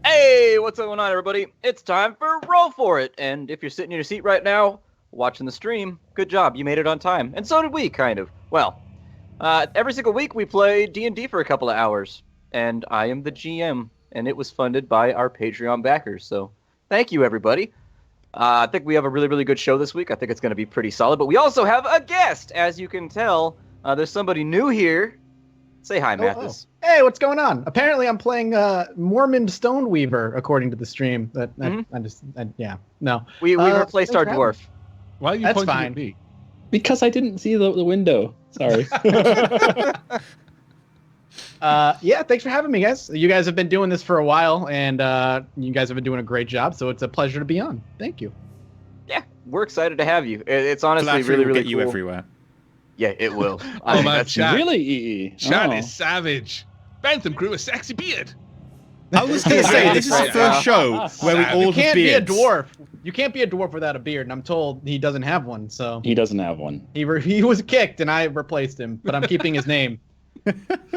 Hey, what's going on, everybody? It's time for Roll4It, and if you're sitting in your seat right now, watching the stream, good job, you made it on time. And so did we, kind of. Well, every single week we play D&D for a couple of hours, and I am the GM, and it was funded by our Patreon backers, so thank you, everybody. I think we have a really, really good show this week. I think it's going to be pretty solid, but we also have a guest, as you can tell. There's somebody new here. Say hi, Mathis. Hey, what's going on? Apparently, I'm playing Mormon Stoneweaver, according to the stream. No. We replaced our dwarf. Why are you pointing at me? Because I didn't see the window. Sorry. Yeah, thanks for having me, guys. You guys have been doing this for a while, and you guys have been doing a great job, so it's a pleasure to be on. Thank you. Yeah, we're excited to have you. It's honestly Flattery really, will really get cool. you everywhere. Yeah, it will. Oh, man, Chat. Really, EE? Chat is savage. Bentham grew a sexy beard. I was going to say, this is the first show where we all You can't have be a beards. dwarf. You can't be a dwarf without a beard, and I'm told he doesn't have one. So He doesn't have one. he was kicked, and I replaced him, but I'm keeping his name.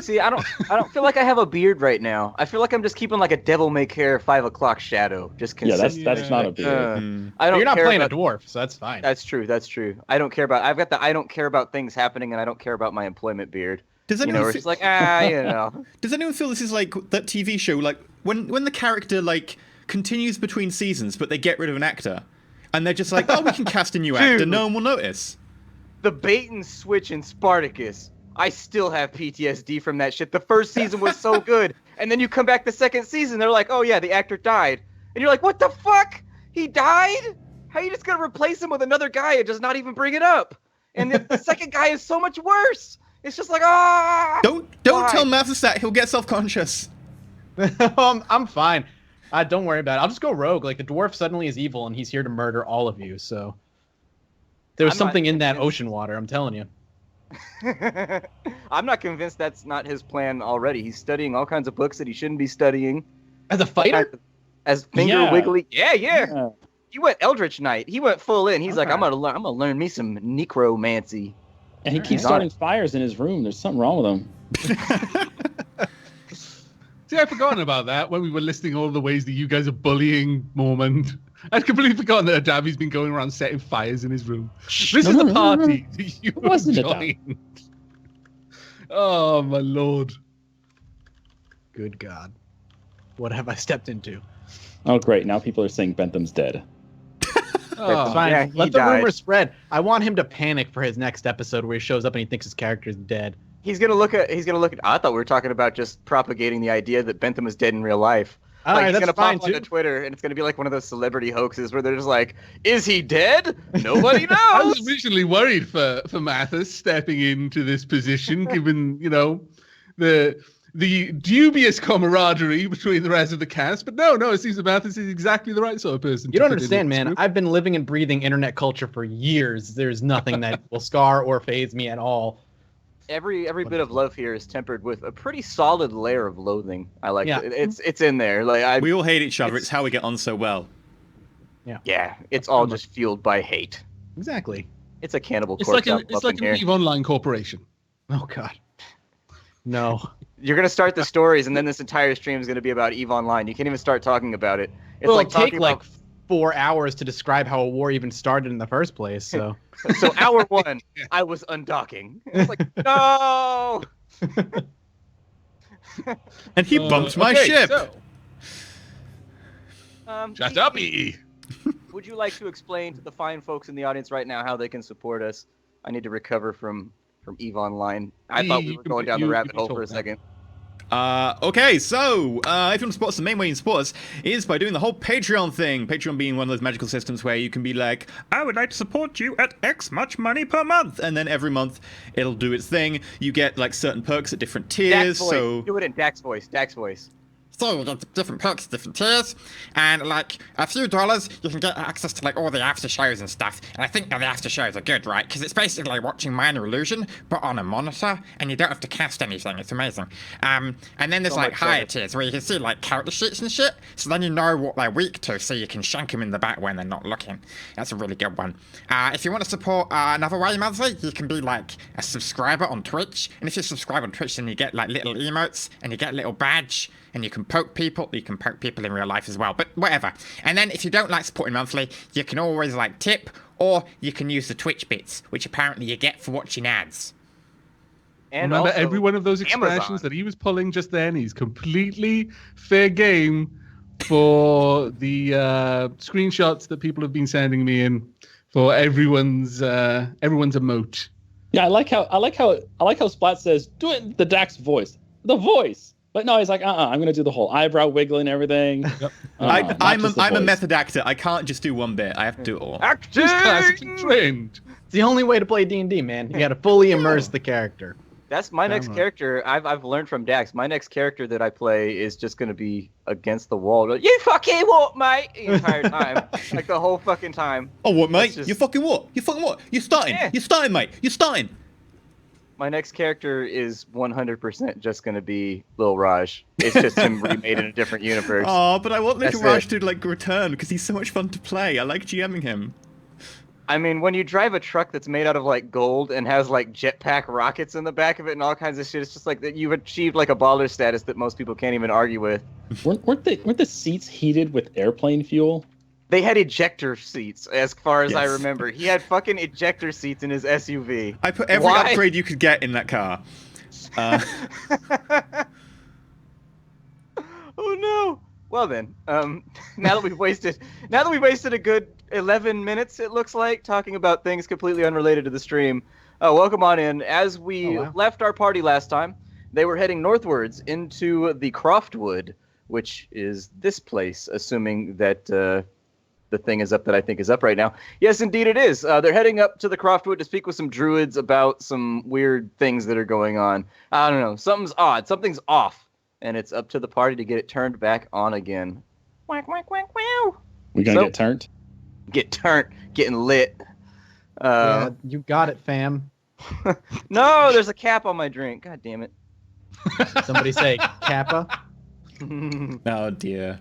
See, I don't feel like I have a beard right now. I feel like I'm just keeping like a devil may care 5 o'clock shadow, just Yeah, consistent. that's not a beard. I don't. You're not care playing about, a dwarf, so that's fine. That's true. That's true. I don't care about. I've got the I don't care about things happening, and I don't care about my employment beard. Does You know, anyone, where it's just like you know. does anyone feel this is like that TV show, like when the character like continues between seasons, but they get rid of an actor, and they're just like, oh, we can cast a new actor, Dude. no one will notice. The bait and switch in Spartacus. I still have PTSD from that shit. The first season was so good, and then you come back the second season, they're like, oh yeah, the actor died, and you're like, what the fuck? He died? How you just gonna replace him with another guy and just not even bring it up? And the second guy is so much worse. It's just like, Don't why? tell Mathis that, he'll get self-conscious. I'm fine. Don't worry about it. I'll just go rogue. Like, the dwarf suddenly is evil, and he's here to murder all of you. So there's I'm not something in that convinced. ocean water. I'm telling you. I'm not convinced that's not his plan already. He's studying all kinds of books that he shouldn't be studying. As a fighter? As finger Yeah. wiggly. Yeah. Yeah. He went Eldritch Knight. He went full in. He's like, Okay. I'm gonna learn me some necromancy. And he keeps He's on starting it. fires in his room. There's something wrong with him. See, I'd forgotten about that when we were listing all the ways that you guys are bullying Mormont. I'd completely forgotten that Adavi's been going around setting fires in his room. This is the party that you wasn't joined. Oh, my lord. Good God. What have I stepped into? Oh, great. Now people are saying Bentham's dead. Oh, Fine. yeah, he Let the died. rumor spread. I want him to panic for his next episode where he shows up and he thinks his character is dead. He's gonna look at. I thought we were talking about just propagating the idea that Bentham is dead in real life. All Like right, he's that's gonna fine, pop onto too. Twitter, and it's gonna be like one of those celebrity hoaxes where they're just like, "Is he dead? Nobody I knows." was originally worried for Mathis stepping into this position, given, you know, the dubious camaraderie between the rest of the cast. But no, it seems that Mathis is exactly the right sort of person. You to don't put in understand, this man. group. I've been living and breathing internet culture for years. There's nothing that will scar or faze me at all. Every bit of love here is tempered with a pretty solid layer of loathing. I like Yeah. it. It's in there. Like We all hate each other, it's how we get on so well. yeah, it's all just fueled by hate. Exactly. It's a Cannibal It's Corpse like up an in here. EVE Online corporation. Oh, God. No. You're gonna start the stories, and then this entire stream is gonna be about EVE Online. You can't even start talking about it. It's It'll like take talking like about 4 hours to describe how a war even started in the first place. So So hour 1, I was undocking. It's like, no. And he bumped my okay, ship! So, shut up, EE. Would you like to explain to the fine folks in the audience right now how they can support us? I need to recover from EVE Online. I thought we were going down the rabbit hole for a second. Okay, so if you want to support us, the main way you can support us is by doing the whole Patreon thing. Patreon being one of those magical systems where you can be like, I would like to support you at X much money per month, and then every month it'll do its thing. You get like certain perks at different tiers. Dax voice. So Do it in Dax voice. Dax voice. So you get different perks, different tiers, and like a few dollars, you can get access to like all the after shows and stuff. And I think that the after shows are good, right? Because it's basically like watching Minor Illusion, but on a monitor, and you don't have to cast anything. It's amazing. And then there's So like much higher better. tiers where you can see like character sheets and shit. So then you know what they're weak to, so you can shank them in the back when they're not looking. That's a really good one. If you want to support another way monthly, you can be like a subscriber on Twitch. And if you subscribe on Twitch, then you get like little emotes and you get a little badge. and you can poke people. You can poke people in real life as well, but whatever. And then if you don't like supporting monthly, you can always like tip, or you can use the Twitch bits, which apparently you get for watching ads. And Remember also every one of those expressions Amazon. that he was pulling just then. He's completely fair game for the screenshots that people have been sending me in for everyone's emote. Yeah, I like how Splat says, do it in the Dax voice. The voice. But no, he's like, I'm gonna do the whole eyebrow wiggling and everything. Yep. I'm a method actor. I can't just do one bit. I have to do it all. Acting! Just classically trained. It's the only way to play D&D, man. You got to fully immerse the character. That's my next Damn right. character. I've learned from Dax. My next character that I play is just gonna be against the wall. You fucking what, mate? The entire time, like the whole fucking time. Oh, what, mate? That's just- You fucking what? You fucking what? You're starting. Yeah. You're starting, mate. You're starting. My next character is 100% just gonna be Lil Raj. It's just him remade in a different universe. Oh, but I want Little That's Raj it. to like return because he's so much fun to play. I like GMing him. I mean, when you drive a truck that's made out of like gold and has like jetpack rockets in the back of it and all kinds of shit, it's just like that you've achieved like a baller status that most people can't even argue with. weren't the seats heated with airplane fuel? They had ejector seats, as far as I Yes. remember. He had fucking ejector seats in his SUV. I put every Why? upgrade you could get in that car. Oh no! Well then, now that we've wasted a good 11 minutes, it looks like, talking about things completely unrelated to the stream. Welcome on in. As we left our party last time, they were heading northwards into the Croftwood, which is this place, assuming that the thing is up that I think is up right now. Yes, indeed it is. They're heading up to the Croftwood to speak with some druids about some weird things that are going on. I don't know. Something's odd. Something's off. And it's up to the party to get it turned back on again. Whack, whack, whack, wow. We gonna So- get turned? Get turned. Getting lit. Yeah, you got it, fam. No, there's a cap on my drink. God damn it. Somebody say Kappa. Oh dear.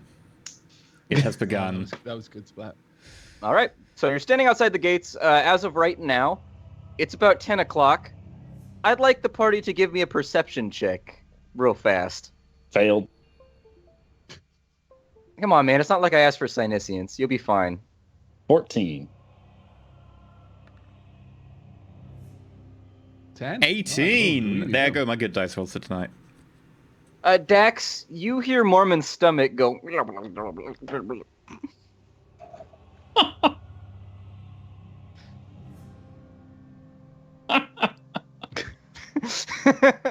It has begun. That was good Splat. All right. So you're standing outside the gates. As of right now, it's about 10 o'clock. I'd like the party to give me a perception check real fast. Failed. Come on, man. It's not like I asked for Synesians. You'll be fine. 14. 10? 18. There go my good dice rolls for tonight. Dax, you hear Mormon's stomach go.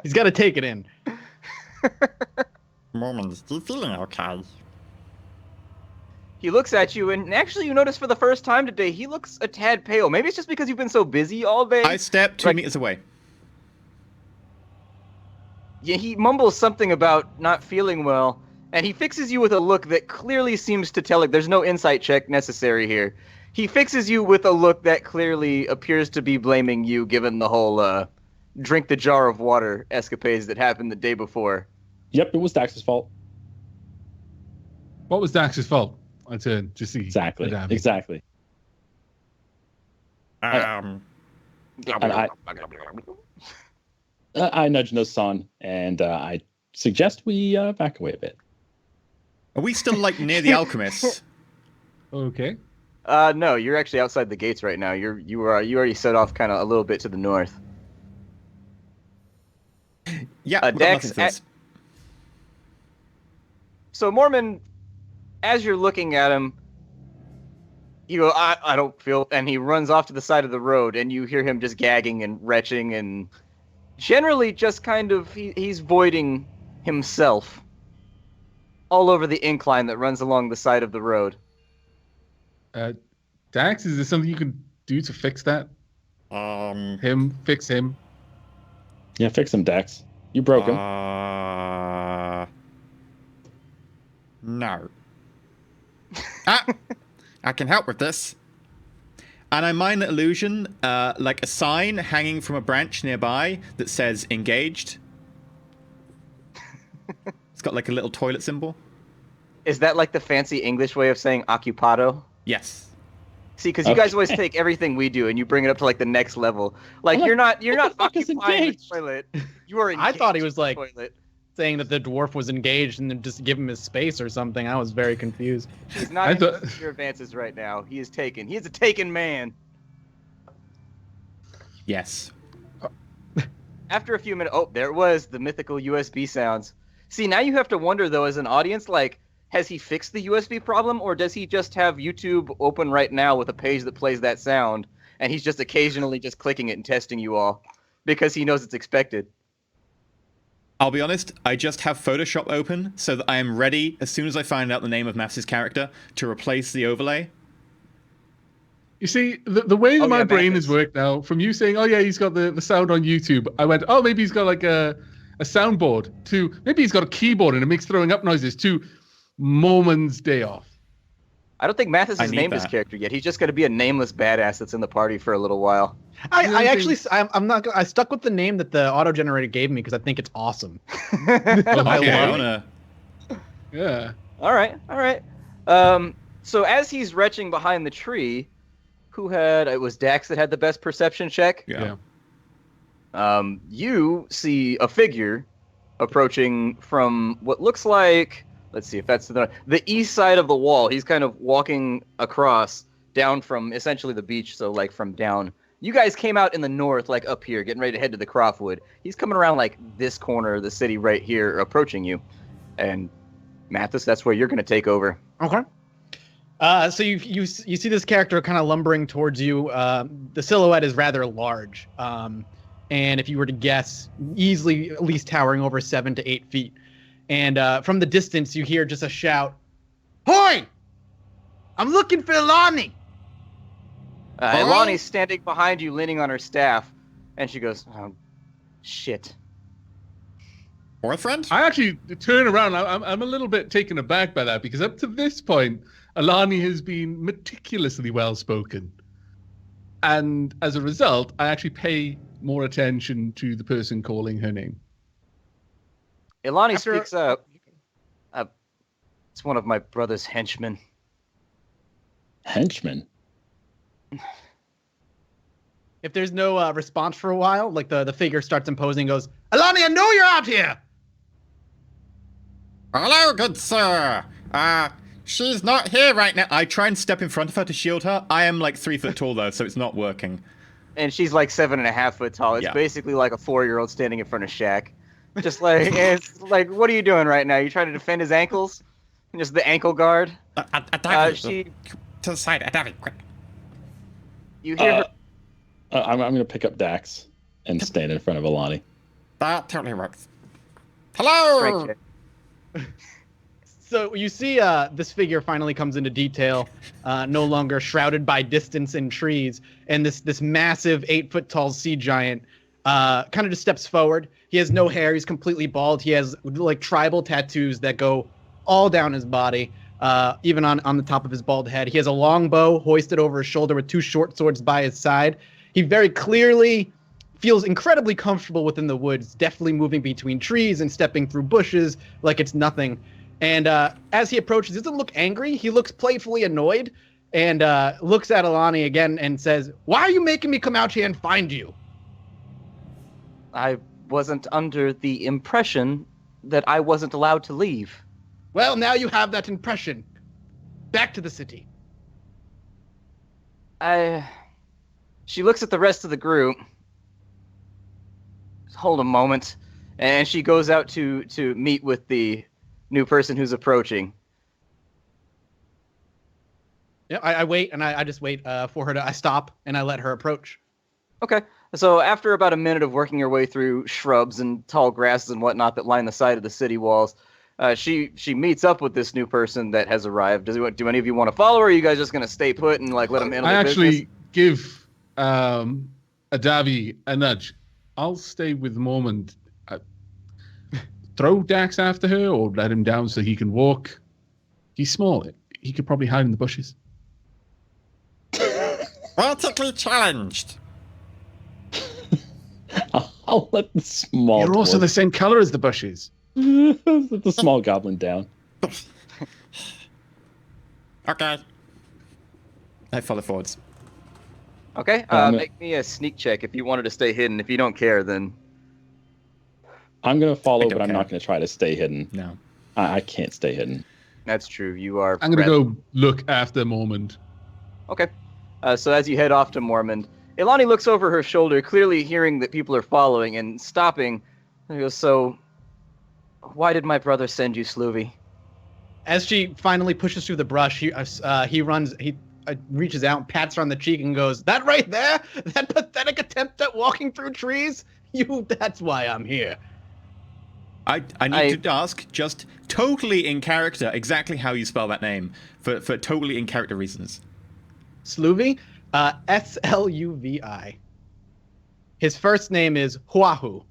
He's got to take it in. Mormons, you feeling okay? He looks at you, and actually, you notice for the first time today, he looks a tad pale. Maybe it's just because you've been so busy all day. I step 2 meters away. Yeah, he mumbles something about not feeling well, and he fixes you with a look that clearly seems to tell it there's no insight check necessary here. He fixes you with a look that clearly appears to be blaming you, given the whole drink the jar of water escapades that happened the day before. Yep, it was Dax's fault. What was Dax's fault? I turned to see. Exactly. Madame. Exactly. Um, And I nudge Nosan, and I suggest we back away a bit. Are we still like near the alchemists? Okay. No, you're actually outside the gates right now. You already set off kind of a little bit to the north. Yeah, we've got Dex, nothing for this. So Mormon, as you're looking at him, you go, I don't feel, and he runs off to the side of the road, and you hear him just gagging and retching, and generally just kind of, he's voiding himself all over the incline that runs along the side of the road. Dax, is there something you can do to fix that? Fix him. Yeah, fix him, Dax. You broke him. No. I can help with this. And I mine the illusion, like a sign hanging from a branch nearby that says engaged. It's got like a little toilet symbol. Is that like the fancy English way of saying occupado? Yes. See, because you guys always take everything we do and you bring it up to like the next level. Like I'm like, you're not what the fuck is occupying the engaged? toilet. You are. I thought he engaged was in the like- toilet. saying that the dwarf was engaged and then just give him his space or something. I was very confused. He's not interested in your advances right now. He is taken. He is a taken man. Yes. After a few minutes, oh, there it was, the mythical USB sounds. See, now you have to wonder, though, as an audience, like, has he fixed the USB problem, or does he just have YouTube open right now with a page that plays that sound, and he's just occasionally just clicking it and testing you all, because he knows it's expected? I'll be honest, I just have Photoshop open so that I am ready, as soon as I find out the name of Maths' character, to replace the overlay. You see, the way that my brain Mathis. has worked now, from you saying, oh yeah, he's got the sound on YouTube, I went, oh, maybe he's got like a soundboard, to maybe he's got a keyboard and it makes throwing up noises, to Mormon's Day Off. I don't think Mathis has need named his that. character yet. He's just going to be a nameless badass that's in the party for a little while. I stuck with the name that the auto generator gave me because I think it's awesome. Okay, I I love wanna... Yeah. All right. So as he's retching behind the tree, it was Dax that had the best perception check. Yeah. You see a figure approaching from what looks like, let's see if that's the east side of the wall. He's kind of walking across down from essentially the beach, so like from down. You guys came out in the north, like up here, getting ready to head to the Croftwood. He's coming around like this corner of the city right here, approaching you. And Mathis, that's where you're going to take over. Okay. So you see this character kind of lumbering towards you. The silhouette is rather large, and if you were to guess, easily at least towering over 7 to 8 feet. And from the distance, you hear just a shout, "Hoy! I'm looking for Lonnie!" Lonnie's standing behind you, leaning on her staff, and she goes, "Oh, shit." Boyfriend? I actually turn around. I'm a little bit taken aback by that because up to this point, Alani has been meticulously well spoken. And as a result, I actually pay more attention to the person calling her name. Ilani speaks up. It's one of my brother's henchmen. Henchman. If there's no response for a while, like the figure starts imposing and goes, "Alani, I know you're out here!" Hello, good sir. She's not here right now. I try and step in front of her to shield her. I am like 3 foot tall though, so it's not working. And she's like 7.5 foot tall. It's Yeah. basically like a 4-year-old standing in front of Shaq. Just like, it's like, what are you doing right now? You trying to defend his ankles? Just the ankle guard? Adavi, to the side, Adavi, quick. You hear her. I'm going to pick up Dax and stand in front of Alani. That totally works. Hello! Strength check. So you see this figure finally comes into detail, no longer shrouded by distance and trees, and this massive 8-foot tall sea giant kind of just steps forward. He has no hair. He's completely bald. He has like tribal tattoos that go all down his body, even on the top of his bald head. He has a long bow hoisted over his shoulder with 2 short swords by his side. He very clearly feels incredibly comfortable within the woods, deftly moving between trees and stepping through bushes like it's nothing. And as he approaches, he doesn't look angry. He looks playfully annoyed and looks at Alani again and says, "Why are you making me come out here and find you?" I wasn't under the impression that I wasn't allowed to leave. Well, now you have that impression. Back to the city. She looks at the rest of the group. Hold a moment. And she goes out to meet with the new person who's approaching. Yeah, I wait, and I just wait for her to. I stop, and I let her approach. Okay. So after about a minute of working your way through shrubs and tall grasses and whatnot that line the side of the city walls, she meets up with this new person that has arrived. Do any of you want to follow her, or are you guys just going to stay put and like let them handle I their actually business? give Adavi a nudge. I'll stay with Mormon. Throw Dax after her or let him down so he can walk. He's small. He could probably hide in the bushes. Vertically challenged. I'll let the small. You're also dwarf- the same color as the bushes. let the small goblin down. Okay. I follow forwards. Okay. I'm gonna- Make me a sneak check if you wanted to stay hidden. If you don't care, then I'm gonna follow, don't but I'm care. not gonna try to stay hidden. No. I can't stay hidden. That's true. You are. I'm gonna go look after Mormond. Okay. So as you head off to Mormond, Ilani looks over her shoulder, clearly hearing that people are following and stopping. And goes, "So, why did my brother send you, Sloovy?" As she finally pushes through the brush, he reaches out, pats her on the cheek, and goes, "That right there? That pathetic attempt at walking through trees? That's why I'm here." I need to ask, just totally in character, exactly how you spell that name for totally in character reasons. Sluvi? Sluvi. His first name is Huahoo.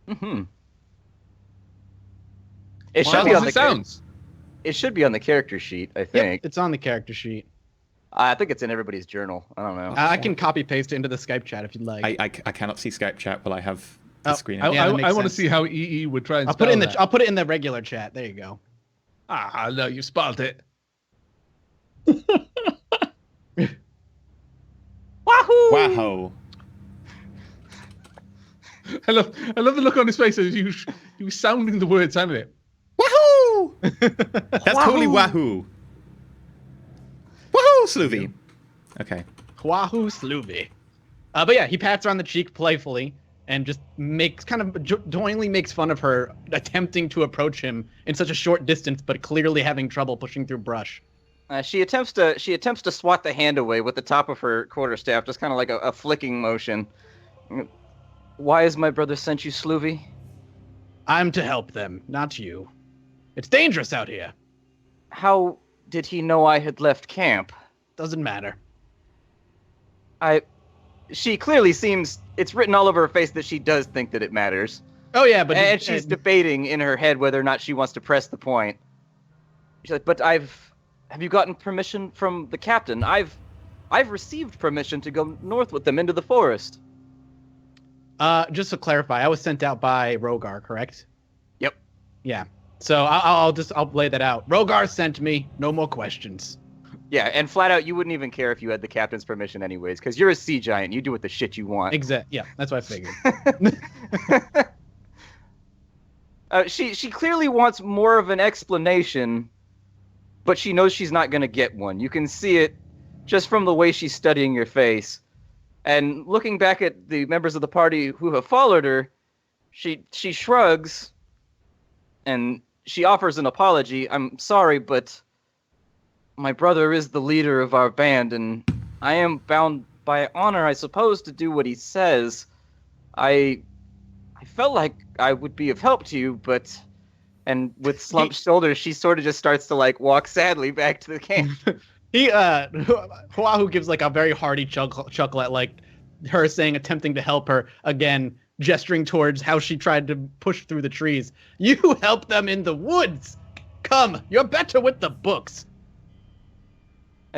Mm-hmm. It Wow, should be on the sounds. It should be on the character sheet, I think. Yep, it's on the character sheet. I think it's in everybody's journal. I don't know. I can copy paste it into the Skype chat if you'd like. I cannot see Skype chat while I have the screen. Yeah, that I makes want to sense. see how EE would try and I'll put it in spell that. I'll put it in the regular chat. There you go. Ah, no, you spelled it. Wahoo! Wow. I love the look on his face as he was sounding the words, sounded it. Wahoo! That's totally wahoo. Wahoo, Sloovy. Okay. Huahoo Sluvi. But yeah, he pats her on the cheek playfully and just jointly makes fun of her attempting to approach him in such a short distance, but clearly having trouble pushing through brush. She attempts to swat the hand away with the top of her quarterstaff, just kind of like a flicking motion. Why has my brother sent you, Sloovy? I'm to help them, not you. It's dangerous out here. How did he know I had left camp? Doesn't matter. She clearly seems, it's written all over her face that she does think that it matters. Oh yeah, but And she's debating in her head whether or not she wants to press the point. She's like, but have you gotten permission from the captain? I've received permission to go north with them into the forest. Just to clarify, I was sent out by Rogar, correct? Yep. Yeah. So I'll lay that out. Rogar sent me. No more questions. Yeah, and flat out, you wouldn't even care if you had the captain's permission anyways, because you're a sea giant. You do what the shit you want. Yeah, that's what I figured. She clearly wants more of an explanation, but she knows she's not going to get one. You can see it just from the way she's studying your face. And looking back at the members of the party who have followed her, she shrugs, and she offers an apology. I'm sorry, but my brother is the leader of our band, and I am bound by honor, I suppose, to do what he says. I felt like I would be of help to you, but... And with slumped shoulders, she sort of just starts to, like, walk sadly back to the camp. Huahoo gives, like, a very hearty chuckle at, like, her attempting to help her, again, gesturing towards how she tried to push through the trees. You help them in the woods! Come, you're better with the books.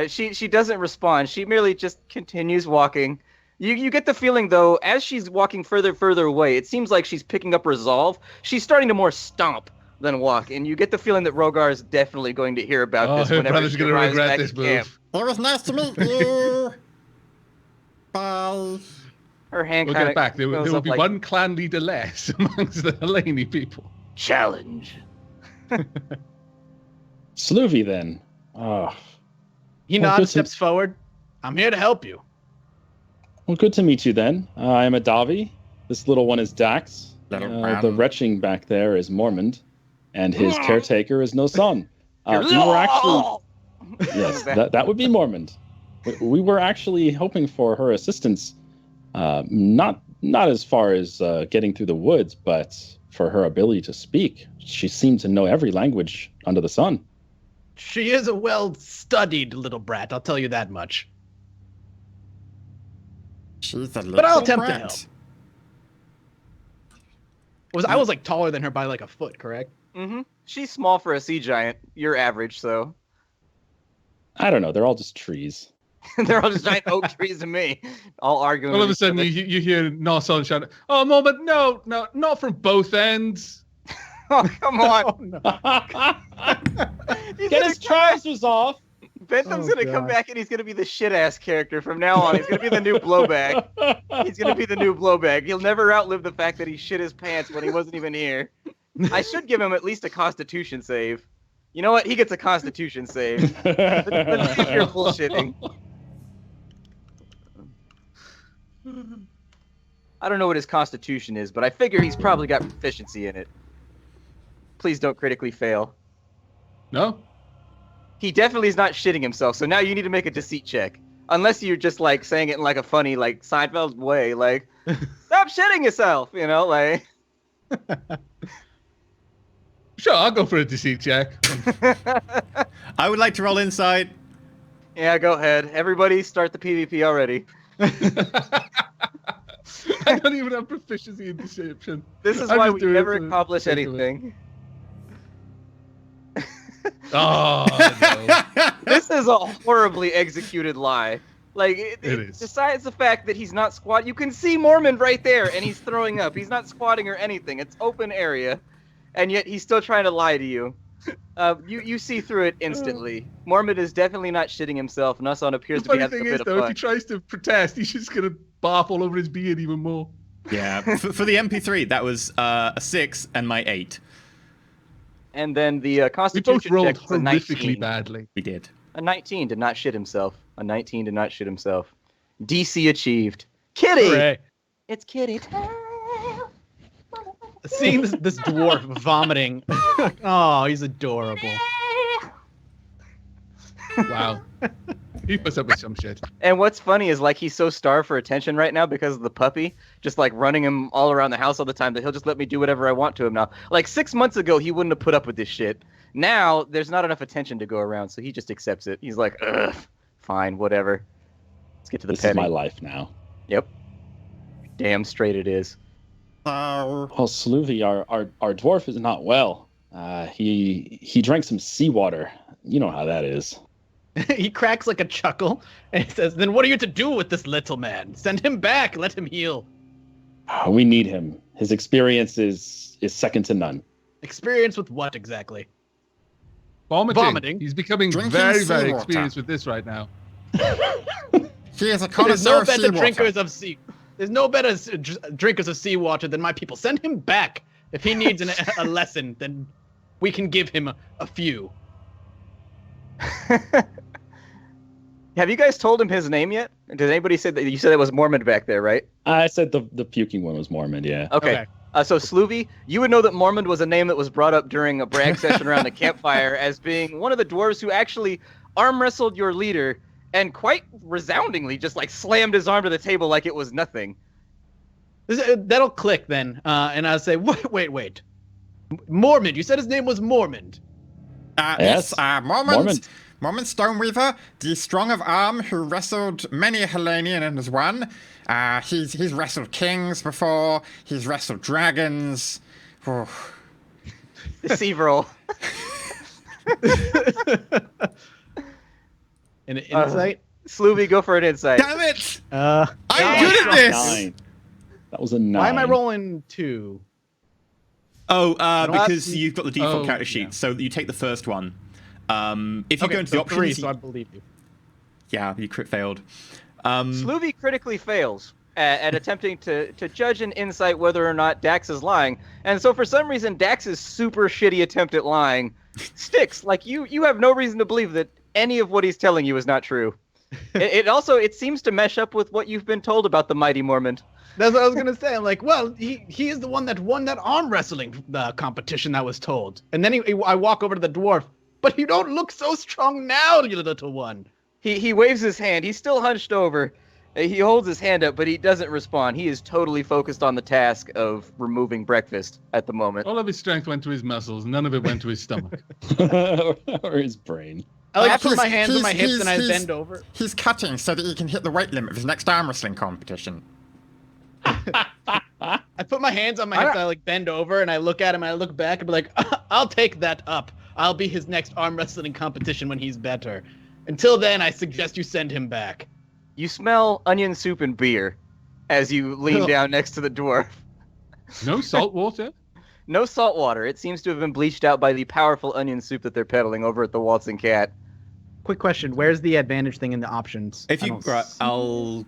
She doesn't respond. She merely just continues walking. You get the feeling, though, as she's walking further away, it seems like she's picking up resolve. She's starting to more stomp than walk, and you get the feeling that Rogar is definitely going to hear about this her whenever brother's she gonna arrives regret back this at move. camp. It was nice to meet you. Bye. Her hand We'll kind get of it back. There goes will up be like, one clan leader less amongst the Helene people. challenge. Sloovy, then. Oh, He Well, nods, good to- steps forward. I'm here to help you. well, good to meet you then. I am Adavi. This little one is Dax. Little The brown. retching back there is Mormond, and his caretaker is no son. We were actually yes, that would be Mormond. We were actually hoping for her assistance, not as far as getting through the woods, but for her ability to speak. She seemed to know every language under the sun. She is a well-studied little brat, I'll tell you that much. She's a little But I'll attempt to brat. help. I was like taller than her by like a foot, correct? Mm-hmm. She's small for a sea giant. You're average, so. I don't know. They're all just trees. They're all just giant oak trees to me. All arguing All of with a each sudden, other. you hear Narson shout, "Oh, Moment, no, not from both ends." Oh, come on. Oh, no. He's Get in his a trousers off. Bentham's Oh, gonna come God. back and he's gonna be the shit ass character from now on. He's gonna be the new blowback. He's gonna be the new blowback. He'll never outlive the fact that he shit his pants when he wasn't even here. I should give him at least a Constitution save. You know what? He gets a Constitution save. Let's see if you're bullshitting. I don't know what his Constitution is, but I figure he's probably got proficiency in it. Please don't critically fail. No? He definitely is not shitting himself, so now you need to make a deceit check. Unless you're just, like, saying it in, like, a funny, like, Seinfeld way, like, stop shitting yourself, you know, like... Sure, I'll go for a deceit check. I would like to roll insight. Yeah, go ahead. Everybody start the PvP already. I don't even have proficiency in deception. This is I'm why just we doing it never for the accomplish sake of it. anything. Oh, no. This is a horribly executed lie. Like, it is. Besides the fact that he's not squat, you can see Mormon right there, and he's throwing up. He's not squatting or anything. It's open area, and yet he's still trying to lie to you. You see through it instantly. Mormon is definitely not shitting himself. Nusson appears The to be funny having a thing bit is, of though, if fun. he tries to protest, he's just going to barf all over his beard even more. Yeah, for the MP3, that was a 6 and my 8. And then the We Constitution both rolled check was a 19. horrifically badly. We did. A 19 did not shit himself. A 19 did not shit himself. DC achieved. Kitty! Hooray. It's kitty time. Seeing this dwarf vomiting. Oh, he's adorable. Wow. He puts up with some shit. And what's funny is, like, he's so starved for attention right now because of the puppy, just, like, running him all around the house all the time, that he'll just let me do whatever I want to him now. Like, 6 months ago, he wouldn't have put up with this shit. Now, there's not enough attention to go around, so he just accepts it. He's like, ugh, fine, whatever. Let's get to the This petting. is my life now. Yep. Damn straight it is. So, Well, Sluvy, our dwarf is not well. He drank some seawater. You know how that is. He cracks like a chuckle and he says, "Then what are you to do with this little man? Send him back. Let him heal." We need him. His experience is second to none. Experience with what exactly? Vomiting. He's becoming Drinking very, very seawater. experienced with this right now. he is a There's connoisseur no of better seawater. drinkers of sea. There's no better drinkers of seawater than my people. Send him back. If he needs a lesson, then we can give him a few. Have you guys told him his name yet? Did anybody say that? You said it was Mormon back there, right? I said the puking one was Mormon, yeah. Okay. So Sluvy, you would know that Mormon was a name that was brought up during a brag session around the campfire as being one of the dwarves who actually arm wrestled your leader and quite resoundingly just like slammed his arm to the table like it was nothing. That'll click then. And I'll say, wait. Mormon. You said his name was Mormon. Yes, Mormon. Mormon Stoneweaver, the strong of arm who wrestled many a Hellenian and has won. He's wrestled kings before. He's wrestled dragons. Oh. Deceive roll. An insight? Sluvy, go for an insight. Damn it! Uh, I'm good at this! 9. That was a 9. why am I rolling 2? Oh, don't because see- you've got the default Oh, character sheet, yeah. so you take the first one. If you go into the so options, 3, so I believe you. yeah, you crit failed. Sluvy critically fails at attempting to judge an insight whether or not Dax is lying. And so for some reason, Dax's super shitty attempt at lying sticks. Like, you have no reason to believe that any of what he's telling you is not true. It seems to mesh up with what you've been told about the mighty Mormon. That's what I was gonna say. I'm like, well, he is the one that won that arm wrestling competition that was told. And then I walk over to the dwarf, but you don't look so strong now, you little one. He waves his hand. He's still hunched over. He holds his hand up, but he doesn't respond. He is totally focused on the task of removing breakfast at the moment. All of his strength went to his muscles. None of it went to his stomach. or his brain. I like Like, put my he's- hands on my he's- hips and I he's- bend over. He's cutting so that he can hit the weight limit of his next arm wrestling competition. I put my hands on my hips, I like bend over and I look at him and I look back and be like, I'll take that up. I'll be his next arm wrestling competition when he's better. Until then, I suggest you send him back. You smell onion soup and beer as you lean down next to the dwarf. No salt water? No salt water. It seems to have been bleached out by the powerful onion soup that they're peddling over at the Waltzing Cat. Quick question: where's the advantage thing in the options? If I you, don't right, see- I'll.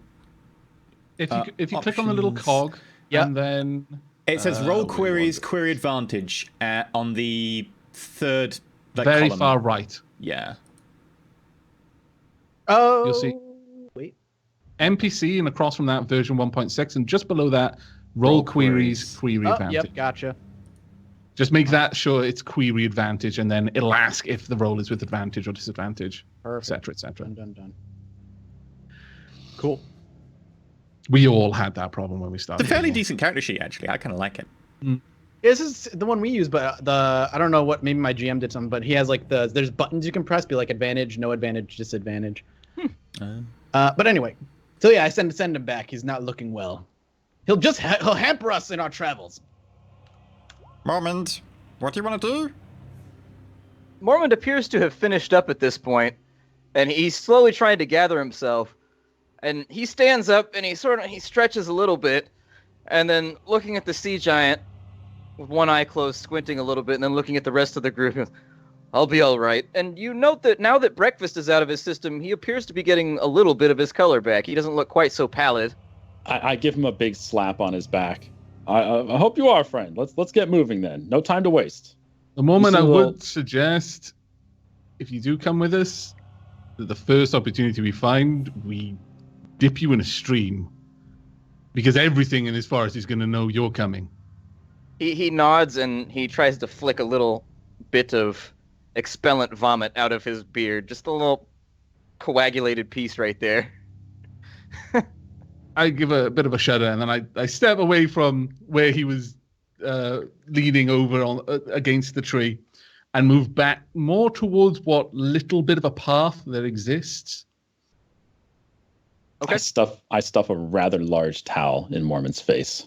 If you click on the little options. cog, Yeah. and then It says roll where do you queries, want it? query advantage on the third Very column. far right. Yeah. Oh, You'll see. Wait. NPC and across from that version 1.6, and just below that, roll Roll queries, queries. query Oh, advantage. yep, gotcha. Just make that sure it's query advantage, and then it'll ask if the roll is with advantage or disadvantage, Perfect. etc. Done. Cool. We all had that problem when we It's started. a fairly decent character sheet, actually. I kind of like it. This is the one we use, but I don't know what, maybe my GM did something, but he has like there's buttons you can press, be like advantage, no advantage, disadvantage. But anyway, so yeah, I send him back. He's not looking well. He'll hamper us in our travels. Mormont, what do you want to do? Mormont appears to have finished up at this point, and he's slowly trying to gather himself. And he stands up and he stretches a little bit, and then looking at the sea giant with one eye closed, squinting a little bit, and then looking at the rest of the group, he goes, "I'll be all right." And you note that now that breakfast is out of his system, he appears to be getting a little bit of his color back. He doesn't look quite so pallid. I give him a big slap on his back. I hope you are, friend. Let's get moving then. No time to waste. The moment I You see, would suggest, if you do come with us, that the first opportunity we find, we dip you in a stream, because everything in this forest is going to know you're coming. He nods and he tries to flick a little bit of expellent vomit out of his beard. Just a little coagulated piece right there. I give a bit of a shudder, and then I step away from where he was leaning over against the tree, and move back more towards what little bit of a path that exists. Okay. I stuff a rather large towel in Mormon's face.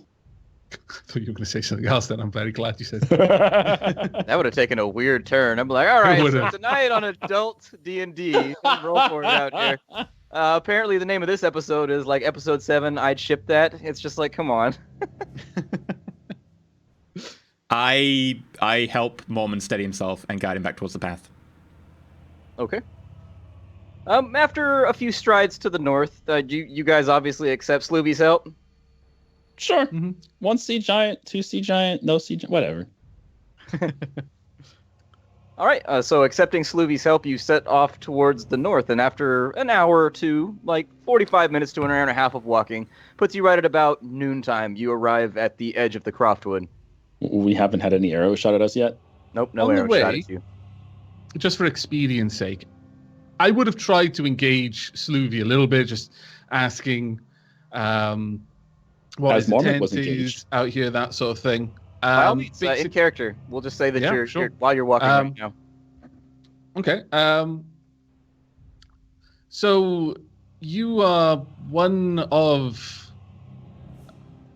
I thought you were going to say something else. Then I'm very glad you said. That would have taken a weird turn. I'm like, all right, so would've. tonight on adult D&D, roll for it out here. Apparently, the name of this episode is like episode 7. I'd ship that. It's just like, come on. I help Mormon steady himself and guide him back towards the path. Okay. After a few strides to the north, you guys obviously accept Sloovy's help. Sure. Mm-hmm. 1 sea giant, 2 sea giant, no sea giant, whatever. All right. So accepting Sloovy's help, you set off towards the north, and after an hour or two, like 45 minutes to an hour and a half of walking, puts you right at about noontime. You arrive at the edge of the Croftwood. We haven't had any arrows shot at us yet. Nope, no On the arrow shot way- at you. Just for expedience sake, I would have tried to engage Sloovy a little bit, just asking what As his Mormon intent was is engaged. out here, that sort of thing. By all means, in basic- character. We'll just say that Yeah, you're sure. while you're walking right now. Okay. So you are one of.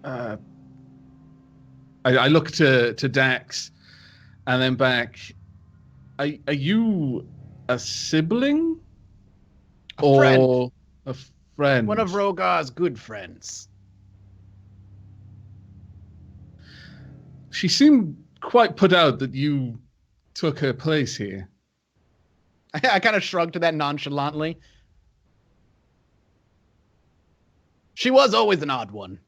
I look to Dax, and then back. Are you a sibling, or friend. a friend? One of Rogar's good friends. She seemed quite put out that you took her place here. I kind of shrugged to that nonchalantly. She was always an odd one.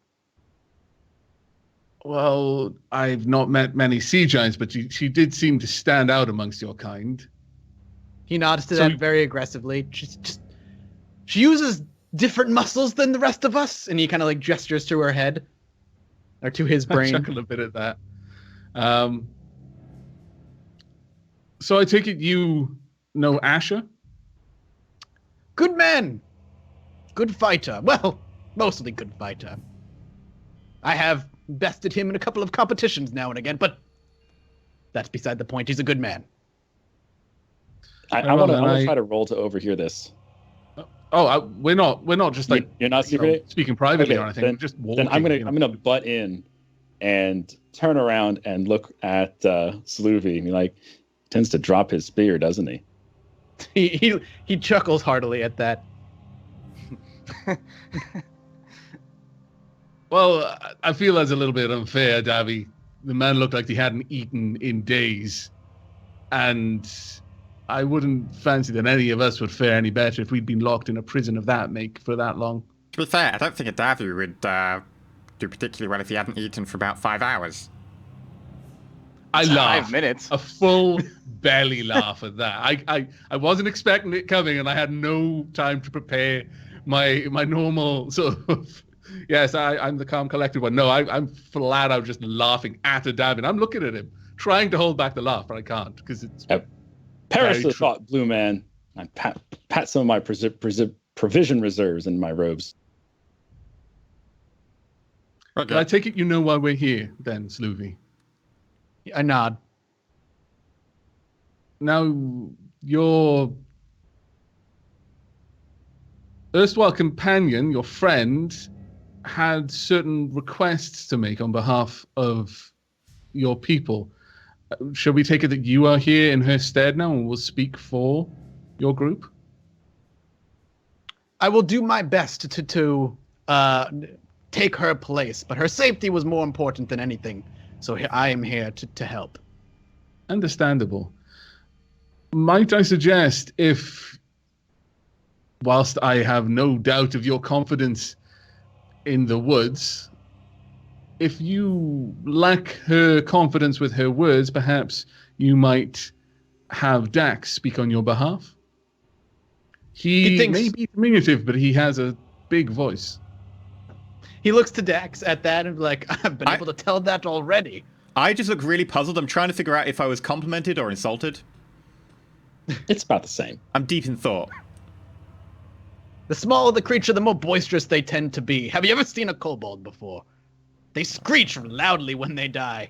Well, I've not met many sea giants, but she did seem to stand out amongst your kind. He nods to So that you- very aggressively. She uses different muscles than the rest of us, and he kind of like gestures to her head or to his I brain. chuckle a bit at that. So I take it you know Asher? Good man, good fighter. Well, mostly good fighter. I have bested him in a couple of competitions now and again, but that's beside the point. He's a good man. I Well, want then to I- try to roll to overhear this. Oh, we're not just like You're not you know, secret. speaking privately Okay, or anything. then- We're just walking. Then I'm you know. gonna butt in and turn around and look at Sloovy and be like, tends to drop his spear, doesn't he? He chuckles heartily at that. Well, I feel that's a little bit unfair, Davy. The man looked like he hadn't eaten in days, and I wouldn't fancy that any of us would fare any better if we'd been locked in a prison of that make for that long. To be fair, I don't think a Davu would do particularly well if he hadn't eaten for about 5 hours. I laughed. 5 minutes. A full belly laugh at that. I wasn't expecting it coming, and I had no time to prepare my normal sort of. Yes, I'm the calm, collected one. No, I'm flat out just laughing at a Davin. I'm looking at him, trying to hold back the laugh, but I can't because it's. Perish the thought, Blue Man. I pat some of my provision reserves in my robes. Okay. I take it you know why we're here, then, Sloovy. I nod. Now, your erstwhile companion, your friend, had certain requests to make on behalf of your people. Shall we take it that you are here in her stead now and will speak for your group? I will do my best to take her place, but her safety was more important than anything. So I am here to help. Understandable. Might I suggest whilst I have no doubt of your confidence in the woods, if you lack her confidence with her words, perhaps you might have Dax speak on your behalf? He may be diminutive, but he has a big voice. He looks to Dax at that and like, I've been able to tell that already. I just look really puzzled. I'm trying to figure out if I was complimented or insulted. It's about the same. I'm deep in thought. The smaller the creature, the more boisterous they tend to be. Have you ever seen a kobold before? They screech loudly when they die.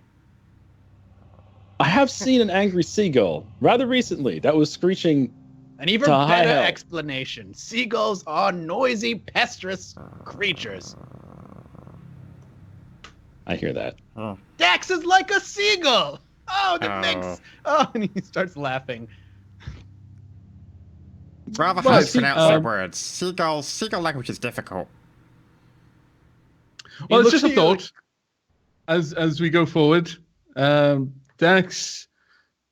I have seen an angry seagull rather recently that was screeching. An even better explanation. Seagulls are noisy, pesteous creatures. I hear that. Oh. Dax is like a seagull. Oh, that makes. Oh, and he starts laughing. Rather hard to pronounce their words. Seagull language is difficult. Well, it's just a thought as we go forward. Dax,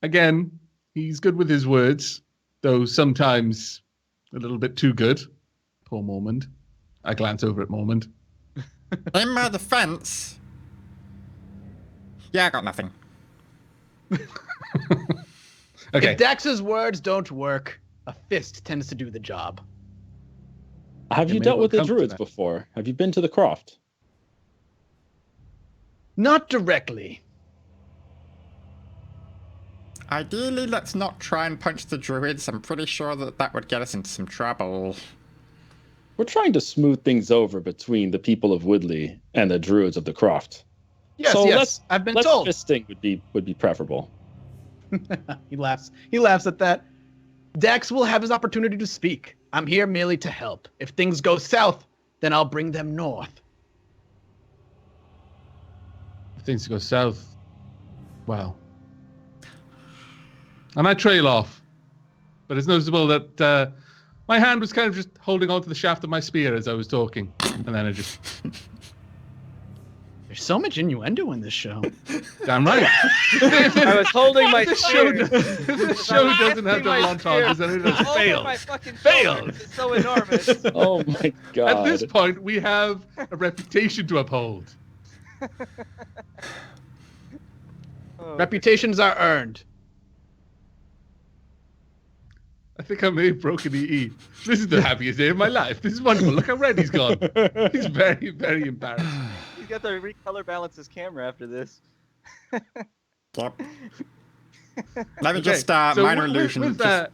again, he's good with his words, though sometimes a little bit too good. Poor Mormond. I glance over at Mormond. In my defense... Yeah, I got nothing. Okay. If Dax's words don't work, a fist tends to do the job. Have you dealt with the Druids before? Have you been to the Croft? Not directly. Ideally, let's not try and punch the Druids. I'm pretty sure that would get us into some trouble. We're trying to smooth things over between the people of Woodley and the Druids of the Croft. Yes, so yes, I've been told. Fisting would be preferable. He laughs. He laughs at that. Dax will have his opportunity to speak. I'm here merely to help. If things go south, then I'll bring them north. If things go south, well. I might trail off, but it's noticeable that my hand was kind of just holding onto the shaft of my spear as I was talking, and then I just... There's so much innuendo in this show. Damn right. I was holding my spear. The show doesn't have the montages, then it just fails. My fucking fails. It's so enormous. Oh my god. At this point, we have a reputation to uphold. Reputations are earned. I think I may have broken EE. This is the happiest day of my life. This is wonderful. Look how red he's gone. He's very, very embarrassed. He's got to recolor balance his camera after this. Yep. Let me just minor illusion. With that,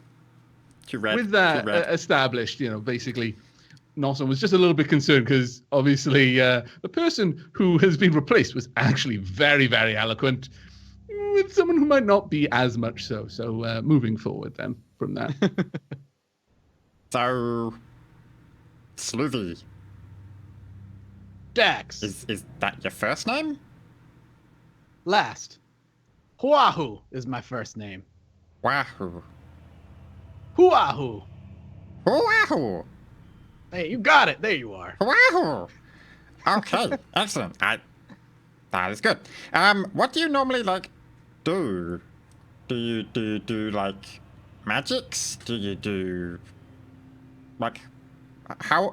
too red. With that established, basically, Nelson was just a little bit concerned because obviously the person who has been replaced was actually very, very eloquent with someone who might not be as much so. So moving forward then from that. So, Sloovy. Dax. Is that your first name? Last. Huahoo is my first name. Wahoo. Huahoo. Huahoo. Hey, you got it. There you are. Wahoo. Okay, excellent. That is good. What do you normally do? Do you like magics? Do you do like how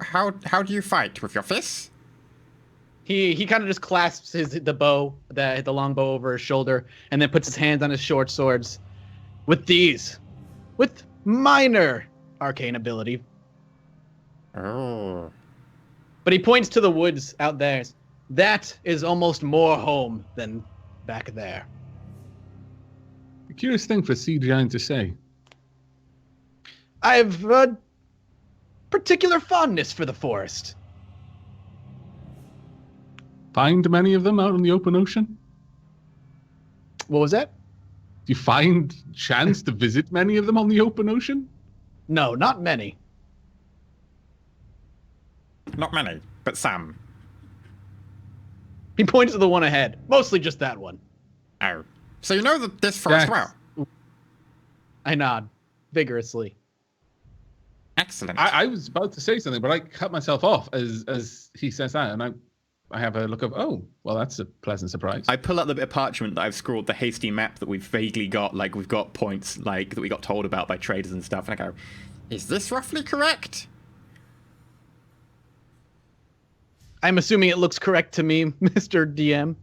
do you fight with your fists? He kind of just clasps the long bow over his shoulder, and then puts his hands on his short swords. With minor arcane ability. Oh. But he points to the woods out there. That is almost more home than back there. A curious thing for a sea giant to say. I have a particular fondness for the forest. Find many of them out in the open ocean? What was that? Do you find chance to visit many of them on the open ocean? No, not many. Not many, but some. He points to the one ahead. Mostly just that one. Oh. So you know this forest well? I nod vigorously. Excellent. I was about to say something, but I cut myself off as he says that, and I have a look of, oh, well, that's a pleasant surprise. I pull out the bit of parchment that I've scrawled the hasty map that we've vaguely got, like we've got points like that we got told about by traders and stuff, and I go, is this roughly correct? I'm assuming it looks correct to me, Mr. DM.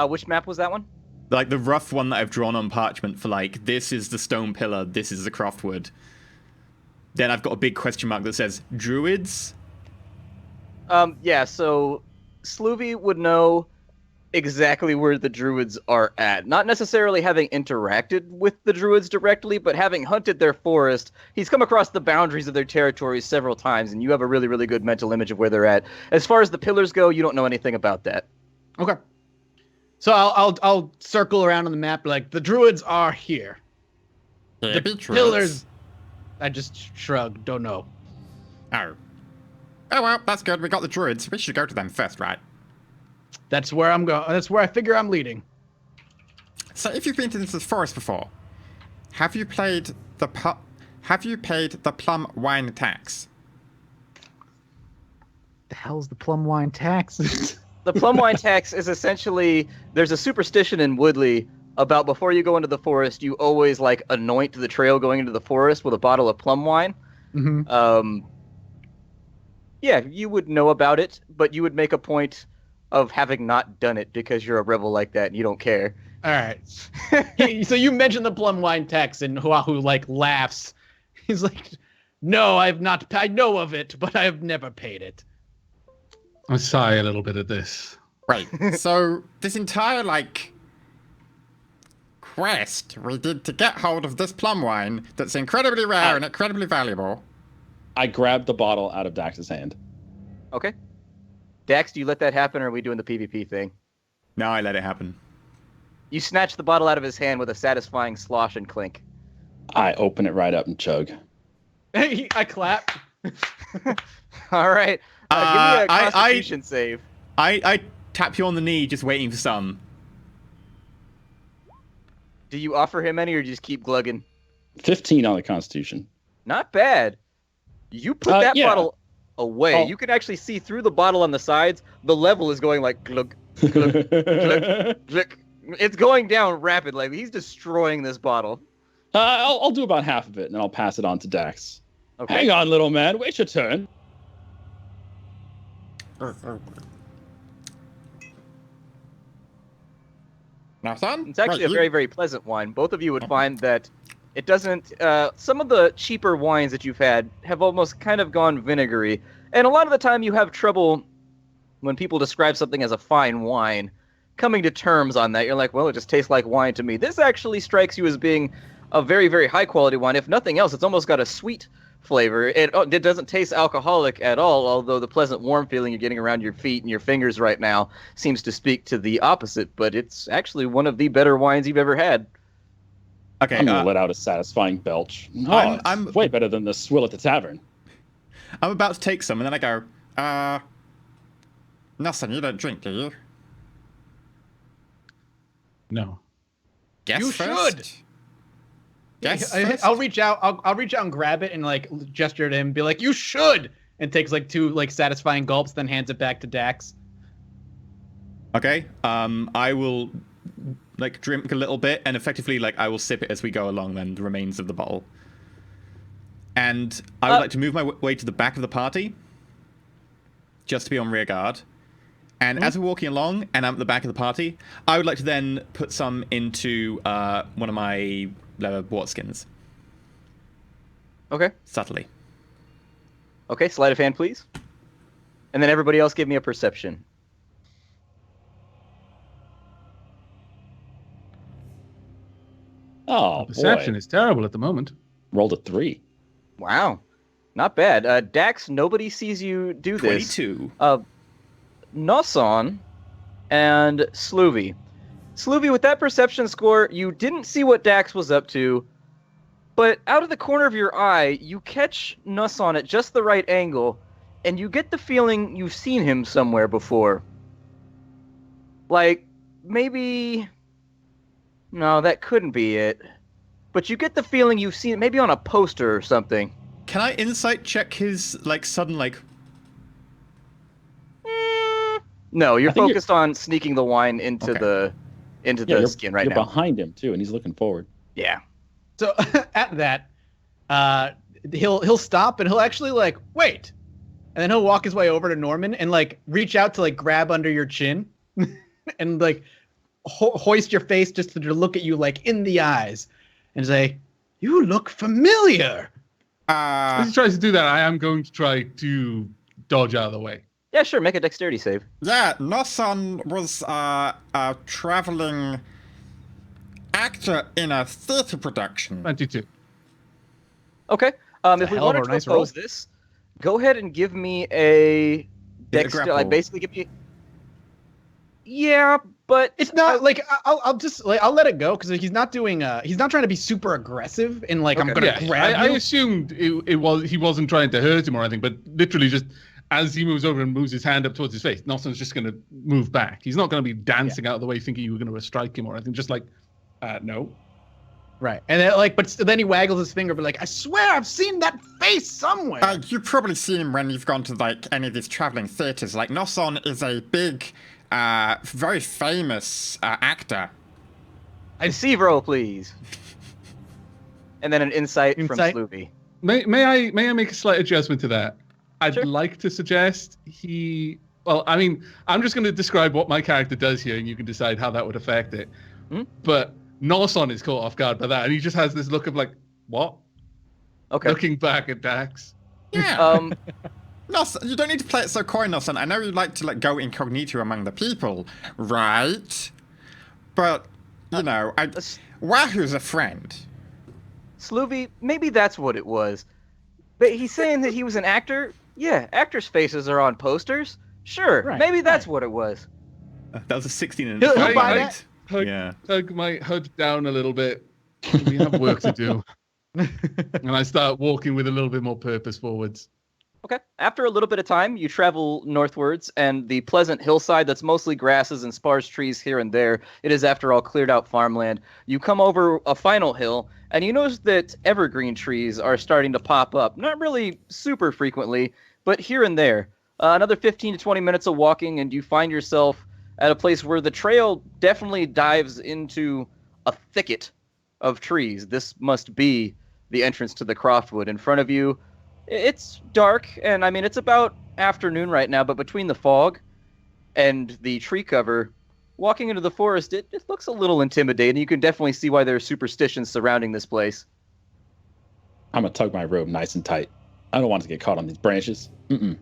Which map was that one? like the rough one that I've drawn on parchment for like, this is the stone pillar, this is the Croftwood. Then I've got a big question mark that says Druids. Yeah, so Sloovy would know exactly where the Druids are at. Not necessarily having interacted with the Druids directly, but having hunted their forest, he's come across the boundaries of their territories several times, and you have a really, really good mental image of where they're at. As far as the pillars go, you don't know anything about that. Okay. So I'll circle around on the map like the Druids are here. The Pillars. I just shrug. Don't know. Oh. Oh well, that's good. We got the Druids. We should go to them first, right? That's where I'm going. That's where I figure I'm leading. So, if you've been to this forest before, have you paid the plum wine tax? The hell's the plum wine tax? The plum wine tax is essentially, there's a superstition in Woodley about before you go into the forest, you always like anoint the trail going into the forest with a bottle of plum wine. Mm-hmm. Yeah, you would know about it, but you would make a point of having not done it because you're a rebel like that and you don't care. All right. So you mentioned the plum wine tax, and Huahoo like laughs. He's like, "No, I've not. I know of it, but I have never paid it." I sigh a little bit at this. Right. So this entire quest we did to get hold of this plum wine that's incredibly rare and incredibly valuable. I grabbed the bottle out of Dax's hand. Okay. Dax, do you let that happen, or are we doing the PvP thing? No, I let it happen. You snatch the bottle out of his hand with a satisfying slosh and clink. I open it right up and chug. I clap. All right. Give me a Constitution save. I tap you on the knee, just waiting for some. Do you offer him any, or do you just keep glugging? 15 on the Constitution. Not bad. You put that yeah. bottle away. Oh. You can actually see through the bottle on the sides. The level is going like glug, glug, glug, glug. It's going down rapidly. Like, he's destroying this bottle. I'll do about half of it, and then I'll pass it on to Dax. Okay. Hang on, little man. Wait your turn. Now, son? It's actually a very, very pleasant wine. Both of you would find that it doesn't... some of the cheaper wines that you've had have almost kind of gone vinegary. And a lot of the time you have trouble when people describe something as a fine wine coming to terms on that. You're like, well, it just tastes like wine to me. This actually strikes you as being a very, very high-quality wine. If nothing else, it's almost got a sweet flavor. It doesn't taste alcoholic at all, although the pleasant warm feeling you're getting around your feet and your fingers right now seems to speak to the opposite, but it's actually one of the better wines you've ever had. Okay, I'm gonna let out a satisfying belch. I'm way better than the swill at the tavern. I'm about to take some, and then I go, Nelson, you don't drink, do you? No. Guess You first. should. Guess I'll reach out. I'll reach out and grab it and like gesture to him, and be like, "You should," and takes like 2 like satisfying gulps, then hands it back to Dax. okay, I will like drink a little bit, and effectively like I will sip it as we go along. Then the remains of the bottle, and I would like to move my way to the back of the party, just to be on rear guard. And as we're walking along, and I'm at the back of the party, I would like to then put some into one of my wart skins. Okay. Subtly. Okay, sleight of hand, please. And then everybody else give me a perception. Oh, Perception boy. is terrible at the moment. Rolled a 3. Wow. Not bad. Dax, nobody sees you do this. 22. Noson and Sloovy. Sloovy, with that perception score, you didn't see what Dax was up to, but out of the corner of your eye, you catch Noson at just the right angle, and you get the feeling you've seen him somewhere before. Like, maybe... No, that couldn't be it. But you get the feeling you've seen it maybe on a poster or something. Can I insight check his like sudden like? No, you're I think focused on sneaking the wine into the You're, skin right you're now. behind him, too, and he's looking forward. Yeah. So at that, he'll stop and he'll actually like wait, and then he'll walk his way over to Norman and like reach out to like grab under your chin, and like hoist your face just to look at you like in the eyes, and say, "You look familiar." As he tries to do that, I am going to try to dodge out of the way. Yeah, sure. Make a dexterity save. Yeah, Noson was a traveling actor in a theater production. 22. Okay. If we hell of wanted a to nice propose roll. this, go ahead and give me a grapple? Like basically give me. Yeah, but It's not like I'll just like I'll let it go because he's not doing he's not trying to be super aggressive and like I'm Okay. gonna grab I you. assumed he wasn't trying to hurt him or anything, but literally just as he moves over and moves his hand up towards his face, Noson's just going to move back. He's not going to be dancing out of the way thinking you were going to strike him or anything. Just like, no. Right, and then, like, but then he waggles his finger, but like I swear I've seen that face somewhere. You've probably seen him when you've gone to like any of these traveling theaters. Like Noson is a big, very famous actor. a deceive roll, please. And then an insight from Insight? Sloopy. May I make a slight adjustment to that? I'd Sure. like to suggest well, I mean, I'm just going to describe what my character does here, and you can decide how that would affect it. But Noson is caught off guard by that, and he just has this look of like, what? Okay. Looking back at Dax. Yeah. Noson, you don't need to play it so coy, Noson. I know you like to like go incognito among the people, right? But you know, Huahoo's a friend. Sloovy, maybe that's what it was. But he's saying that he was an actor? Yeah, actors' faces are on posters. Sure, Right, maybe that's what it was. That was a 16 and He'll a buy right? Hug, Yeah. hug my hood down a little bit. We have work to do. And I start walking with a little bit more purpose forwards. Okay. After a little bit of time, you travel northwards, and the pleasant hillside that's mostly grasses and sparse trees here and there, it is, after all, cleared out farmland. You come over a final hill, and you notice that evergreen trees are starting to pop up. Not really super frequently, but here and there. Another 15 to 20 minutes of walking, and you find yourself at a place where the trail definitely dives into a thicket of trees. This must be the entrance to the Croftwood. In front of you, it's dark, and I mean, it's about afternoon right now, but between the fog and the tree cover, walking into the forest, it looks a little intimidating. You can definitely see why there are superstitions surrounding this place. I'm going to tug my robe nice and tight. I don't want to get caught on these branches. Mm-mm.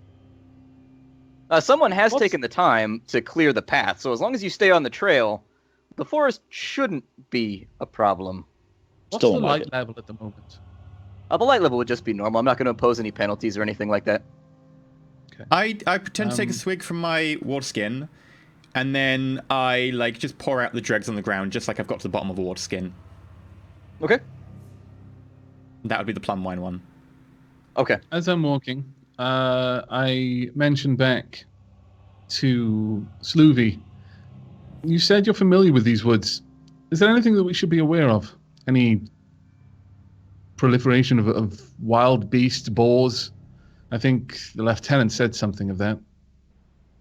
Someone has taken the time to clear the path, so as long as you stay on the trail, the forest shouldn't be a problem. What's Still the don't like light it. level at the moment? The light level would just be normal. I'm not going to impose any penalties or anything like that. I pretend to take a swig from my water skin, and then I like just pour out the dregs on the ground, just like I've got to the bottom of a water skin. Okay. That would be the plum wine one. Okay. As I'm walking, I mentioned back to Sloovy. You said you're familiar with these woods. Is there anything that we should be aware of? Any proliferation of wild beasts, boars? I think the lieutenant said something of that.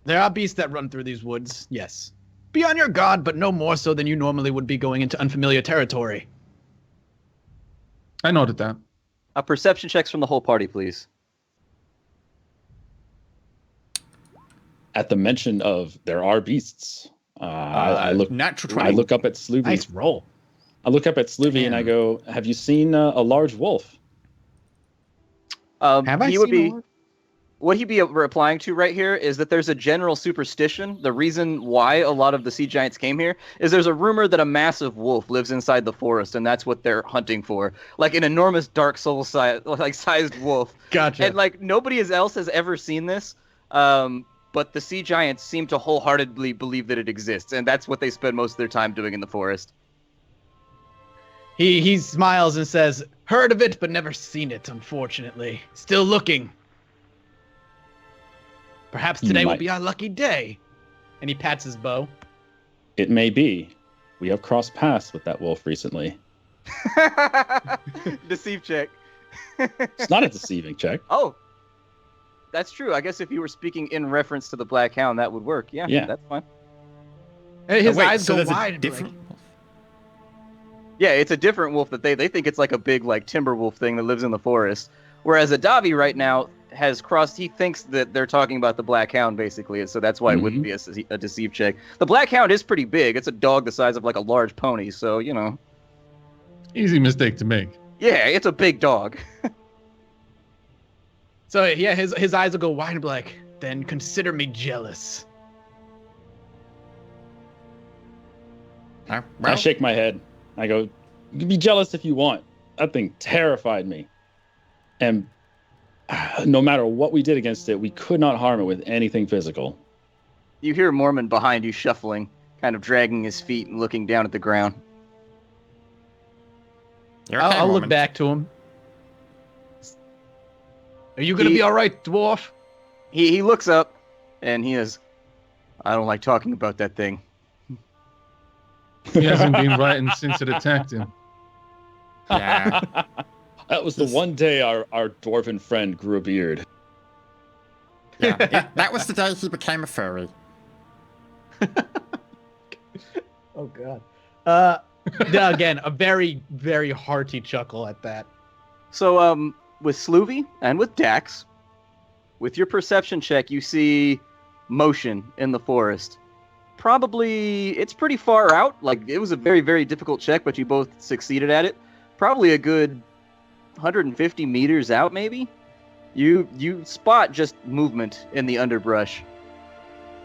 There are beasts that run through these woods. Yes. Be on your guard, but no more so than you normally would be going into unfamiliar territory. I noted that. Perception checks from the whole party, please. At the mention of there are beasts, I look Natural I 20. look up at Sloovy. Nice roll. I look up at Sloovy and I go, "Have you seen a large wolf?" Have I he would seen be more? What he'd be replying to right here is that there's a general superstition. The reason why a lot of the sea giants came here is there's a rumor that a massive wolf lives inside the forest, and that's what they're hunting for, like an enormous Dark Soul sized wolf. Gotcha. And like nobody else has ever seen this, but the sea giants seem to wholeheartedly believe that it exists, and that's what they spend most of their time doing in the forest. He smiles and says, "Heard of it, but never seen it, unfortunately. Still looking. Perhaps today will Might. be our lucky day." And he pats his bow. It may be. We have crossed paths with that wolf recently. Deceive check. It's not a deceiving check. Oh, that's true. I guess if you were speaking in reference to the Black Hound, that would work. Yeah, Yeah. that's fine. His Wait, eyes so go there's a wide. and be different. like, Yeah, it's a different wolf that they think it's like a big like timber wolf thing that lives in the forest. Whereas Adavi right now has crossed. He thinks that they're talking about the Black Hound basically, so that's why it wouldn't be a deceive check. The Black Hound is pretty big. It's a dog the size of like a large pony, so you know. Easy mistake to make. Yeah, it's a big dog. So yeah, his eyes will go wide and be like, "Then consider me jealous." Oh, I well, shake my head. I go, "You can be jealous if you want. That thing terrified me. And no matter what we did against it, we could not harm it with anything physical." You hear Mormon behind you shuffling, kind of dragging his feet and looking down at the ground. you're okay, I'll look woman. back to him. "Are you gonna be all right, dwarf?" He looks up, and he is. I don't like talking about that thing. He hasn't been writing since it attacked him. Yeah. That was the one day our dwarven friend grew a beard. Yeah, that was the day he became a furry. Oh god. Again, a very, very hearty chuckle at that. So, with Sloovy and with Dax, with your perception check, you see motion in the forest. Probably, it's pretty far out. Like, it was a very, very difficult check, but you both succeeded at it. Probably a good 150 meters out, maybe? You spot just movement in the underbrush,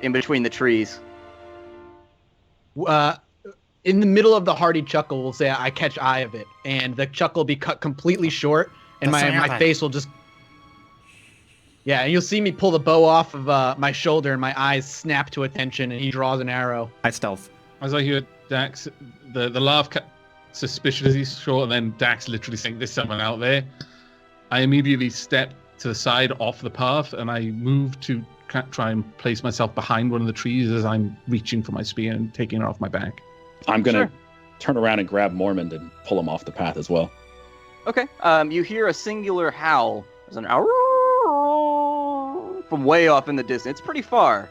in between the trees. In the middle of the hearty chuckle, we'll say I catch eye of it, and the chuckle will be cut completely short, and That's my okay. face will just... Yeah, and you'll see me pull the bow off of my shoulder, and my eyes snap to attention, and he draws an arrow. I stealth. As I hear Dax, the laugh suspiciously short, and then Dax literally saying, "There's someone out there." I immediately step to the side off the path, and I move to try and place myself behind one of the trees as I'm reaching for my spear and taking it off my back. I'm going to turn around and grab Mormond and pull him off the path as well. Okay. You hear a singular howl. There's an ow from way off in the distance. It's pretty far.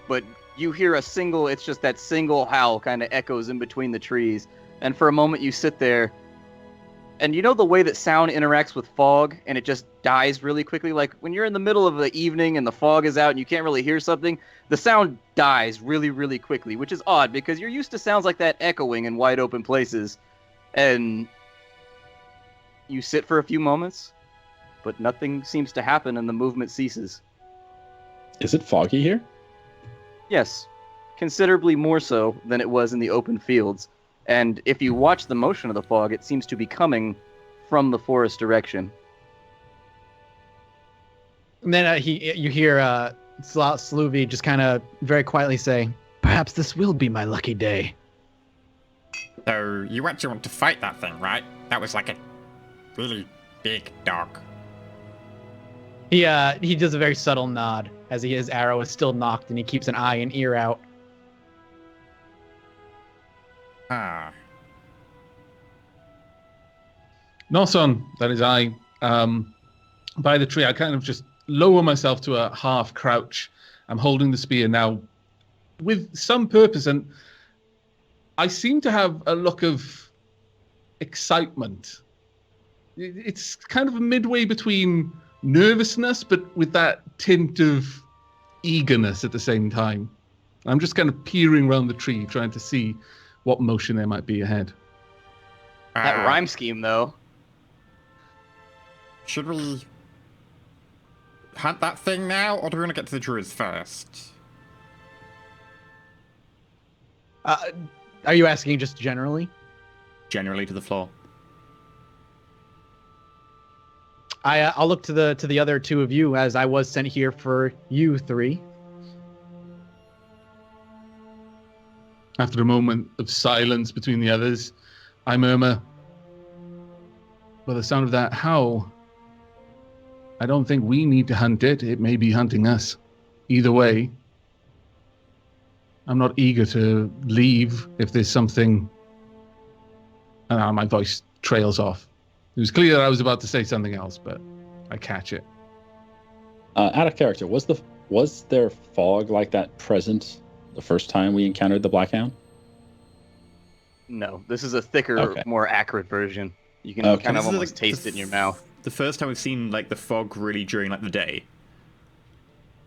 But you hear it's just that single howl kind of echoes in between the trees. And for a moment you sit there, and you know the way that sound interacts with fog, and it just dies really quickly? Like when you're in the middle of the evening and the fog is out and you can't really hear something, the sound dies really, really quickly, which is odd because you're used to sounds like that echoing in wide open places. And you sit for a few moments, but nothing seems to happen and the movement ceases. Is it foggy here? Yes, considerably more so than it was in the open fields. And if you watch the motion of the fog, it seems to be coming from the forest direction. And then you hear Sloovy just kind of very quietly say, "Perhaps this will be my lucky day." So you actually want to fight that thing, right? That was like a really big dog. He does a very subtle nod as his arrow is still knocked, and he keeps an eye and ear out. Ah. No, son, that is I. By the tree, I kind of just lower myself to a half crouch. I'm holding the spear now with some purpose, and I seem to have a look of excitement. It's kind of a midway between nervousness, but with that tint of eagerness at the same time. I'm just kind of peering around the tree, trying to see what motion there might be ahead. That rhyme scheme, though. Should we hunt that thing now, or do we want to get to the Druids first? Are you asking just generally? Generally to the floor. I'll look to the other two of you, as I was sent here for you three. After a moment of silence between the others, I murmur, by the sound of that howl, I don't think we need to hunt it. It may be hunting us. Either way, I'm not eager to leave if there's something... my voice trails off. It was clear that I was about to say something else, but I catch it. Out of character, was there fog like that present the first time we encountered the Black Hound? No, this is a thicker, Okay. more accurate version. You can Okay. kind of This is almost taste it in your mouth. The first time we've seen like the fog really during like the day.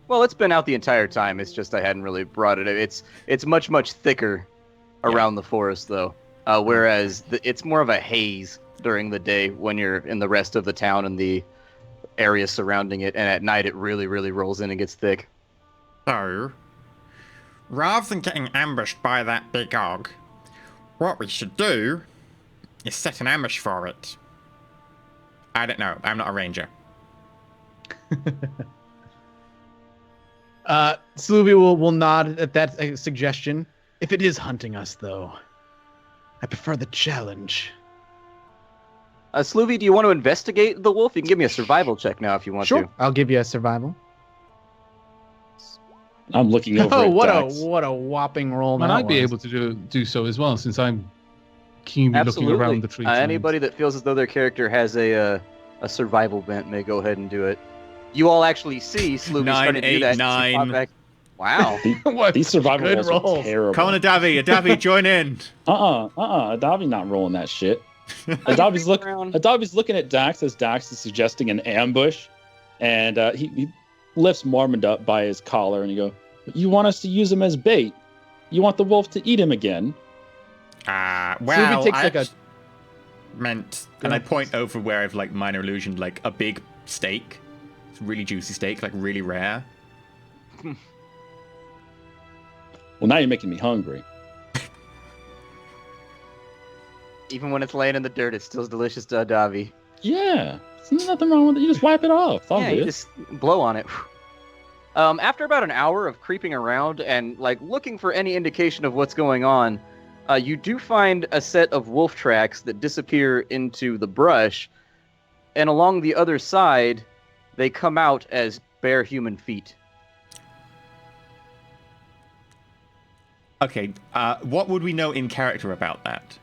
Well, it's been out the entire time. It's just I hadn't really brought it. It's much, much thicker around the forest, though. Whereas it's more of a haze during the day when you're in the rest of the town and the area surrounding it. And at night, it really, really rolls in and gets thick. So, rather than getting ambushed by that big og, what we should do is set an ambush for it. I don't know. I'm not a ranger. Sloovy will nod at that suggestion. If it is hunting us, though, I prefer the challenge. Sloovy, do you want to investigate the wolf? You can give me a survival check now if you want Sure, to. I'll give you a survival. I'm looking over at Dax. what a whopping roll! And that I'd be was. able to do so as well, since I'm keenly Absolutely. looking around the tree. Anybody that feels as though their character has a survival bent may go ahead and do it. You all actually see Sloovy 9, starting to do 8, that. 9. Wow. What These survival good rolls are rolls. terrible. Come on, Adavi, join in. Adavi not rolling that shit. Adavi's looking at Dax as Dax is suggesting an ambush, and he lifts Mormond up by his collar and he goes, "You want us to use him as bait? You want the wolf to eat him again?" Well, takes I like a- act- meant... And I point over where I've like minor illusion, like a big steak. It's a really juicy steak, like really rare. Well, now you're making me hungry. Even when it's laying in the dirt, it's still delicious to Adavi. Yeah, there's nothing wrong with it. You just wipe it off. It's all Yeah, good. you just blow on it. After about an hour of creeping around and like looking for any indication of what's going on, you do find a set of wolf tracks that disappear into the brush, and along the other side, they come out as bare human feet. Okay, what would we know in character about that?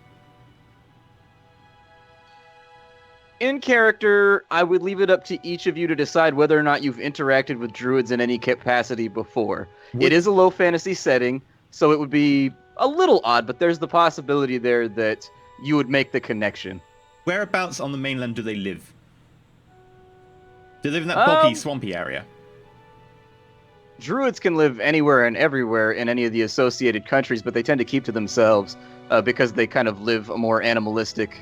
In character, I would leave it up to each of you to decide whether or not you've interacted with druids in any capacity before. It is a low fantasy setting, so it would be a little odd, but there's the possibility there that you would make the connection. Whereabouts on the mainland do they live? Do they live in that boggy, swampy area? Druids can live anywhere and everywhere in any of the associated countries, but they tend to keep to themselves because they kind of live a more animalistic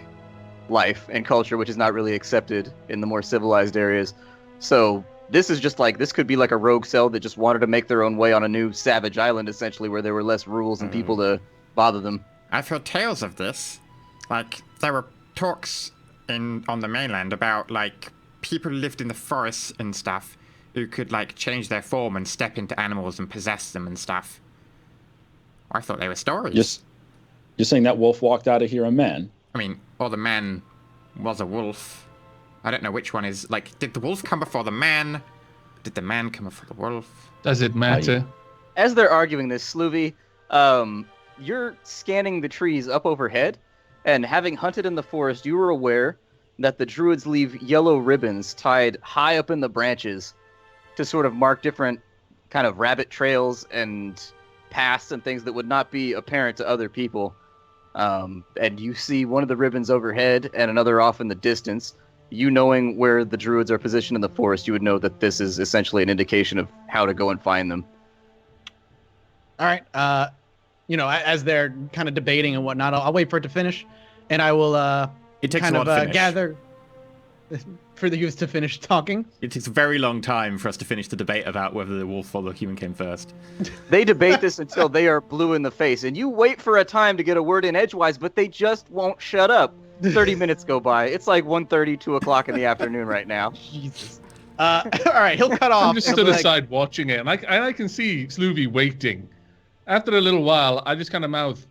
life and culture, which is not really accepted in the more civilized areas. So this is just like, this could be like a rogue cell that just wanted to make their own way on a new savage island, essentially, where there were less rules and people to bother them. I've heard tales of this. Like, there were talks on the mainland about, like, people who lived in the forests and stuff who could, like, change their form and step into animals and possess them and stuff. I thought they were stories. You're saying that wolf walked out of here a man? I mean, or the man was a wolf. I don't know which one is... Like, did the wolf come before the man? Did the man come before the wolf? Does it matter? As they're arguing this, Sloovy, you're scanning the trees up overhead, and having hunted in the forest, you were aware that the druids leave yellow ribbons tied high up in the branches to sort of mark different kind of rabbit trails and paths and things that would not be apparent to other people. And you see one of the ribbons overhead and another off in the distance. You knowing where the Druids are positioned in the forest, you would know that this is essentially an indication of how to go and find them. All right. As they're kind of debating and whatnot, I'll wait for it to finish, and I will It takes kind a of while to finish. gather for the youths to finish talking. It takes a very long time for us to finish the debate about whether the wolf or the human came first. They debate this until they are blue in the face, and you wait for a time to get a word in edgewise, but they just won't shut up. 30 minutes go by. It's like 1:30, 2 o'clock in the afternoon right now. Jesus. All right, he'll cut off. I'm just and stood he'll be aside watching it, and I can see Sloovy waiting. After a little while, I just kind of mouth,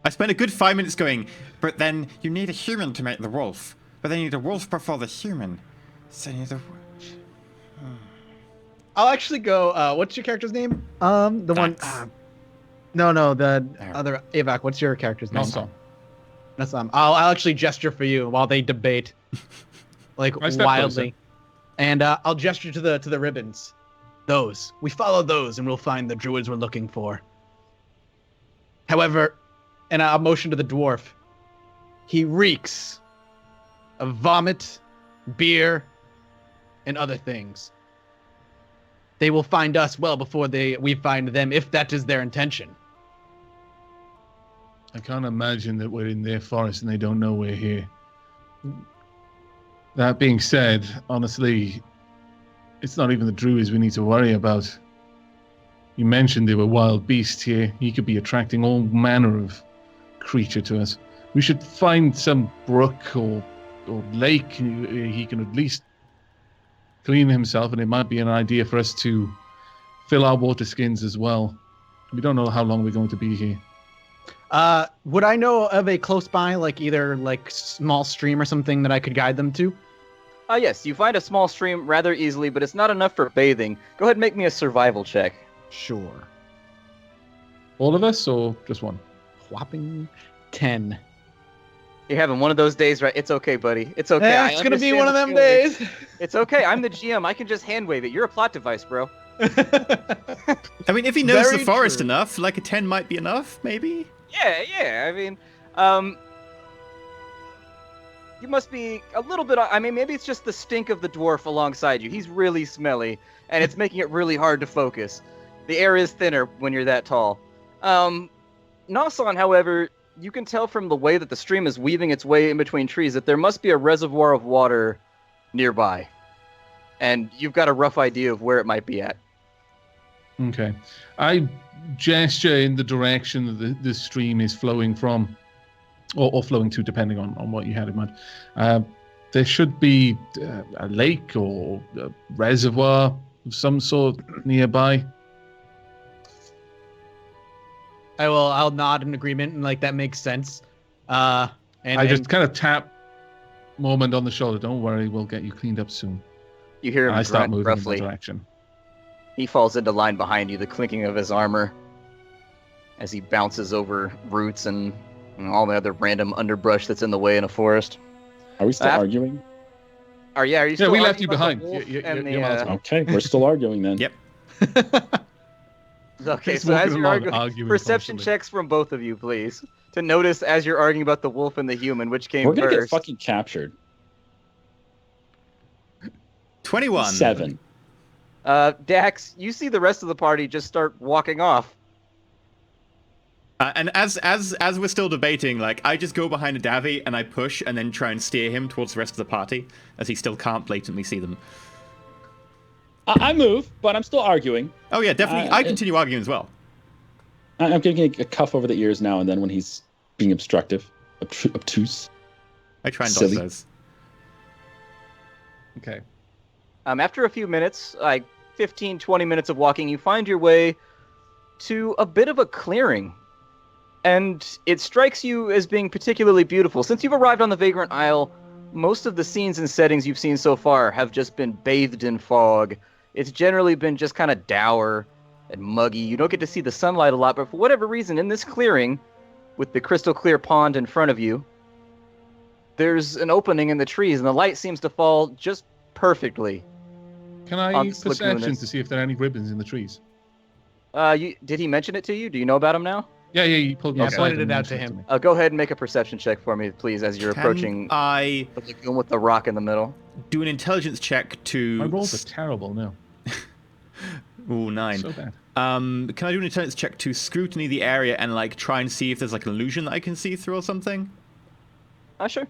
I spent a good 5 minutes going, But then you need a human to make the wolf. But then you need a wolf before the human. So you need the... I'll actually go. What's your character's name? The one. Dax. No, the There. other Avac. What's your character's name? Nossa. That's I'll actually gesture for you while they debate, like I step wildly, and I'll gesture to the ribbons. Those we follow those, and we'll find the Druids we're looking for. However, and I'll motion to the dwarf. He reeks of vomit, beer, and other things. They will find us well before we find them, if that is their intention. I can't imagine that we're in their forest and they don't know we're here. That being said, honestly, it's not even the Druids we need to worry about. You mentioned there were wild beasts here. He could be attracting all manner of creature to us. We should find some brook or lake he can at least clean himself, and it might be an idea for us to fill our water skins as well. We don't know how long we're going to be here. Would I know of a close by, either small stream or something that I could guide them to? Yes, you find a small stream rather easily, but it's not enough for bathing. Go ahead and make me a survival check. Sure. All of us, or just one? Whopping 10. You're having one of those days, right? It's okay, buddy. It's okay. Yeah, I it's gonna be understand one of the them feeling. days. It's okay. I'm the GM. I can just hand wave it. You're a plot device, bro. I mean, if he knows the Very forest true. enough, like a 10 might be enough, maybe? Yeah. I mean, you must be a little bit. I mean, maybe it's just the stink of the dwarf alongside you. He's really smelly, and it's making it really hard to focus. The air is thinner when you're that tall. Nasan, however, you can tell from the way that the stream is weaving its way in between trees that there must be a reservoir of water nearby. And you've got a rough idea of where it might be at. Okay. I gesture in the direction that the stream is flowing from, or flowing to, depending on what you had in mind. There should be a lake or a reservoir of some sort nearby. I'll nod in agreement, and that makes sense. And I just kind of tap Mormont on the shoulder. Don't worry, we'll get you cleaned up soon. You hear him I start grunt moving roughly. in that direction. He falls into line behind you, the clinking of his armor, as he bounces over roots and all the other random underbrush that's in the way in a forest. Are we still arguing? Are you Yeah, still we left arguing you about the behind. wolf You- and you're miles the, away. Okay, we're still arguing then. Yep. Okay, Just so as walking you're along, arguing, perception constantly. checks from both of you, please, to notice as you're arguing about the wolf and the human, which came We're gonna get first. fucking captured. 21. 7. Dax, you see the rest of the party just start walking off. And as we're still debating, I just go behind a Davy and I push and then try and steer him towards the rest of the party, as he still can't blatantly see them. I move, but I'm still arguing. Oh yeah, definitely. I continue arguing as well. I'm giving a cuff over the ears now and then when he's being obstructive, obtuse. I try and Silly. dodge those. Okay. After a few minutes, 15, 20 minutes of walking, you find your way to a bit of a clearing. And it strikes you as being particularly beautiful. Since you've arrived on the Vagrant Isle, most of the scenes and settings you've seen so far have just been bathed in fog. It's generally been just kind of dour and muggy. You don't get to see the sunlight a lot, but for whatever reason, in this clearing, with the crystal clear pond in front of you, there's an opening in the trees, and the light seems to fall just perfectly. Can I On this perception lagoon, to see if there are any ribbons in the trees? Did he mention it to you? Do you know about him now? Yeah, you pulled me Yeah, aside pointed and it out to mentioned him. Go ahead and make a perception check for me, please, as you're Can approaching I the lagoon with the rock in the middle. do an intelligence check to... My rolls are terrible now. Ooh, 9. So bad. Can I do an intelligence check to scrutiny the area and like try and see if there's like an illusion that I can see through or something? Sure.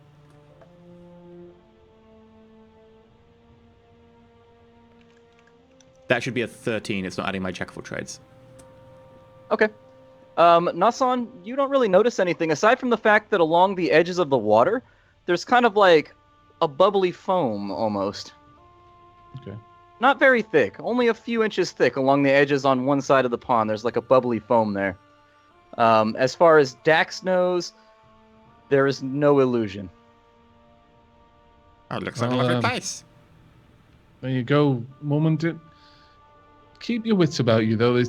That should be a 13. It's not adding my checkable trades. Okay. Nasan, you don't really notice anything aside from the fact that along the edges of the water, there's kind of like a bubbly foam almost. Okay. Not very thick, only a few inches thick along the edges on one side of the pond. There's like a bubbly foam there. As far as Dax knows, there is no illusion. Oh, it looks like a Well, lovely place. There you go, Moment. Keep your wits about you, though.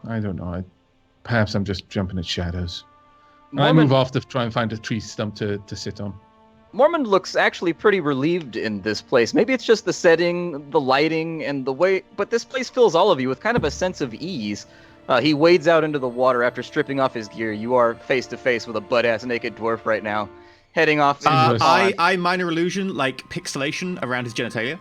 I don't know. Perhaps I'm just jumping at shadows. I move off to try and find a tree stump to sit on. Mormon looks actually pretty relieved in this place. Maybe it's just the setting, the lighting, and the way, but this place fills all of you with kind of a sense of ease. He wades out into the water after stripping off his gear. You are face to face with a butt-ass naked dwarf right now, heading off to the pond. I minor illusion, like pixelation around his genitalia.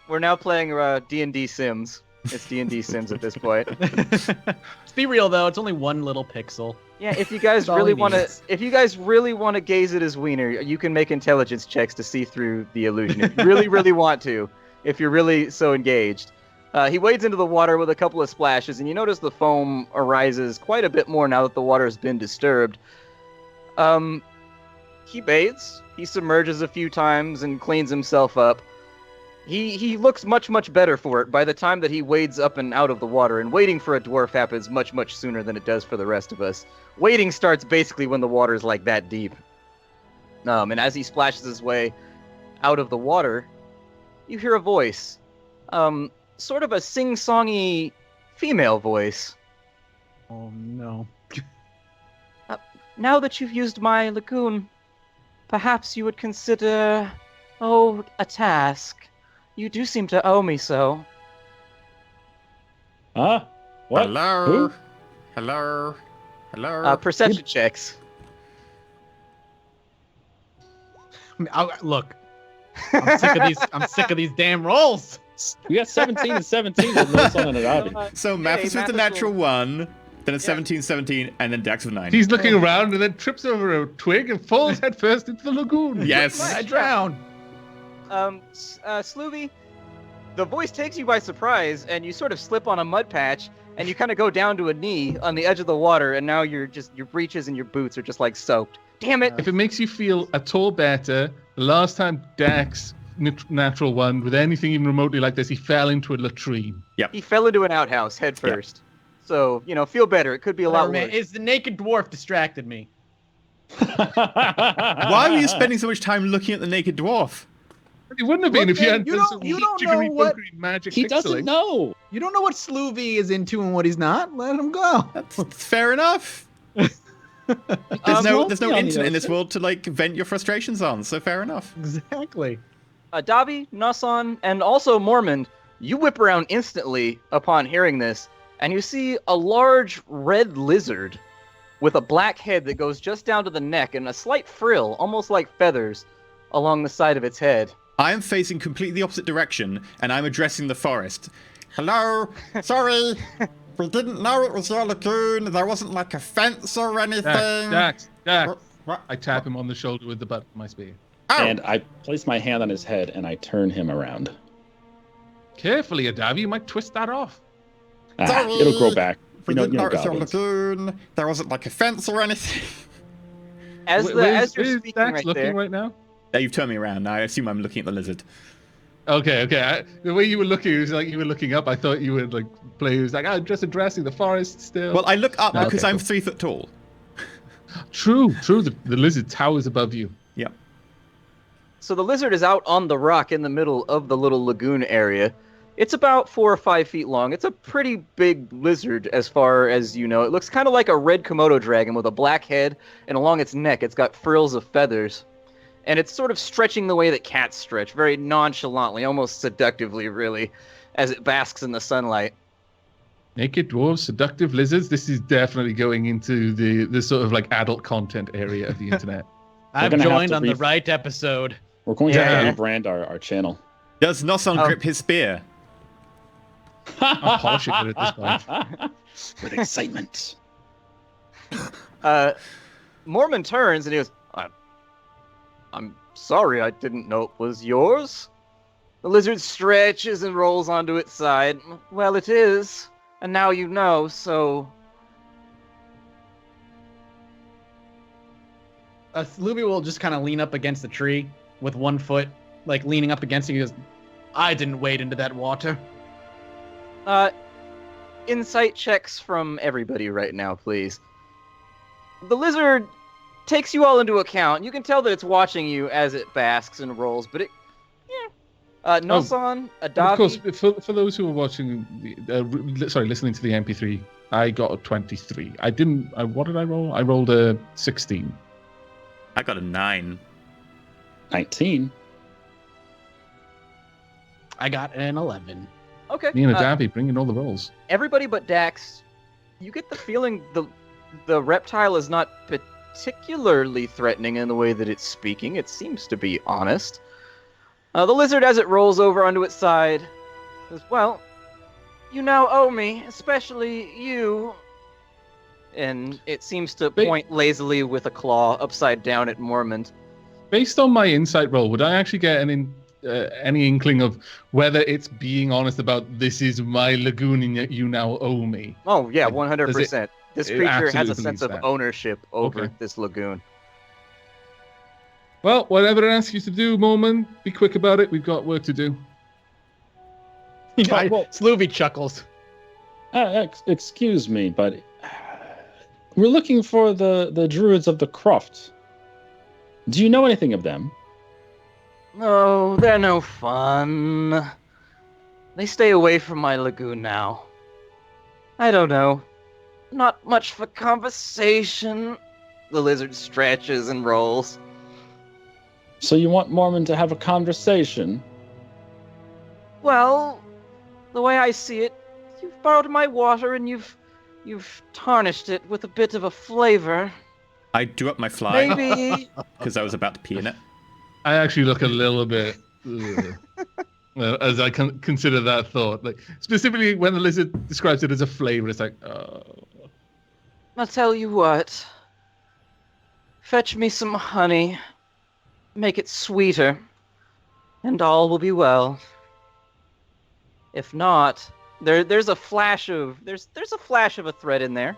We're now playing D&D Sims. It's D&D Sims at this point. Let's be real though, it's only one little pixel. Yeah, if you guys all really he want to, needs. if you guys really want to gaze at his wiener, you can make intelligence checks to see through the illusion. If you really, really want to, if you're really so engaged. He wades into the water with a couple of splashes, and you notice the foam arises quite a bit more now that the water has been disturbed. He bathes, he submerges a few times and cleans himself up. He looks much, much better for it by the time that he wades up and out of the water, and waiting for a dwarf happens much, much sooner than it does for the rest of us. Wading starts basically when the water's like that deep. And as he splashes his way out of the water, you hear a voice. Sort of a sing-songy female voice. Oh no. Now that you've used my lagoon, perhaps you would consider, a task. You do seem to owe me so. Huh? What? Hello? Who? Hello? Hello? Perception checks. Look, I'm sick of these damn rolls. We got 17 and 17 with no sun and a Davi. So Mathis with the natural 1, then a 17, 17, and then Dax with 9. He's looking around and then trips over a twig and falls headfirst into the lagoon. Yes. I drown. Sloovy, the voice takes you by surprise, and you sort of slip on a mud patch, and you kind of go down to a knee on the edge of the water, and now your breeches and your boots are just like soaked. Damn it! If it makes you feel at all better, the last time Dax natural 1 with anything even remotely like this, he fell into a latrine. He fell into an outhouse head first. So, feel better. It could be a lot Man, worse. it's the naked dwarf distracted me. Why were you spending so much time looking at the naked dwarf? It wouldn't have been Look, if you man, had you done don't- some you don't jiggery know what- pokery magic He pixeling. doesn't know. You don't know what Sloovy is into and what he's not. Let him go. That's fair enough. There's no internet in this world to like vent your frustrations on, so fair enough. Exactly. Davi, Nasan, and also Mormon, you whip around instantly upon hearing this, and you see a large red lizard with a black head that goes just down to the neck and a slight frill, almost like feathers, along the side of its head. I am facing completely the opposite direction, and I'm addressing the forest. Hello? Sorry. We didn't know it was your lagoon. There wasn't like a fence or anything. Dax. What? I tap him on the shoulder with the butt of my spear. Oh, And I place my hand on his head and I turn him around. Carefully, Adavi, you might twist that off. Sorry. It'll grow back. we You didn't know know it was your goblins. lagoon. There wasn't like a fence or anything. As Where's you're speaking Dax right looking there, right now? You've turned me around. Now I assume I'm looking at the lizard. Okay. The way you were looking, it was like you were looking up. I thought you were like playing. It was like, I'm just addressing the forest still. Well, I look up Okay, because I'm cool. 3 foot tall. True. The lizard towers above you. Yeah. So the lizard is out on the rock in the middle of the little lagoon area. It's about 4 or 5 feet long. It's a pretty big lizard as far as you know. It looks kind of like a red Komodo dragon with a black head, and along its neck it's got frills of feathers. and it's sort of stretching the way that cats stretch, very nonchalantly, almost seductively, really, as it basks in the sunlight. Naked dwarves, seductive lizards. This is definitely going into the sort of like adult content area of the internet. I've gonna have joined to on the right episode. We're going Yeah. to rebrand our channel. Does Nosson grip his spear? I'm polishing it at this point. With excitement. Mormon turns and he goes, I'm sorry, I didn't know it was yours. The lizard stretches and rolls onto its side. Well, it is, and now you know, so... Luby will just kind of lean up against the tree with one foot, like leaning up against it. He goes, I didn't wade into that water. Insight checks from everybody right now, please. The lizard takes you all into account. You can tell that it's watching you as it basks and rolls, but it... Yeah. Noson, And Adavi... of course, for those who are watching, listening to the MP3, I got a 23. I didn't. What did I roll? I rolled a 16. I got a 9. 19. I got an 11. Okay. Me and Adavi bringing all the rolls. Everybody but Dax, you get the feeling the reptile is not particularly threatening in the way that it's speaking. It seems to be honest. The lizard, as it rolls over onto its side, says, well, you now owe me, especially you. And it seems to point lazily with a claw upside down at Mormont. Based on my insight roll, would I actually get any inkling of whether it's being honest about this is my lagoon and you now owe me? Oh, yeah, Like, 100%. This it creature has a absolutely sense of believes that. ownership over Okay. this lagoon. Well, whatever it asks you to do, Mormon, be quick about it. We've got work to do. Sloovy chuckles. Excuse me, but we're looking for the Druids of the Croft. Do you know anything of them? Oh, they're no fun. They stay away from my lagoon now. I don't know. Not much for conversation. The lizard stretches and rolls. So you want Mormon to have a conversation? Well, the way I see it, you've borrowed my water and you've tarnished it with a bit of a flavor. I drew up my fly Maybe. because I was about to pee in it. I actually look a little bit as I consider that thought. Like specifically when the lizard describes it as a flavor, it's like, oh. I'll tell you what. Fetch me some honey. Make it sweeter, and all will be well. If not, there's a flash of a threat in there.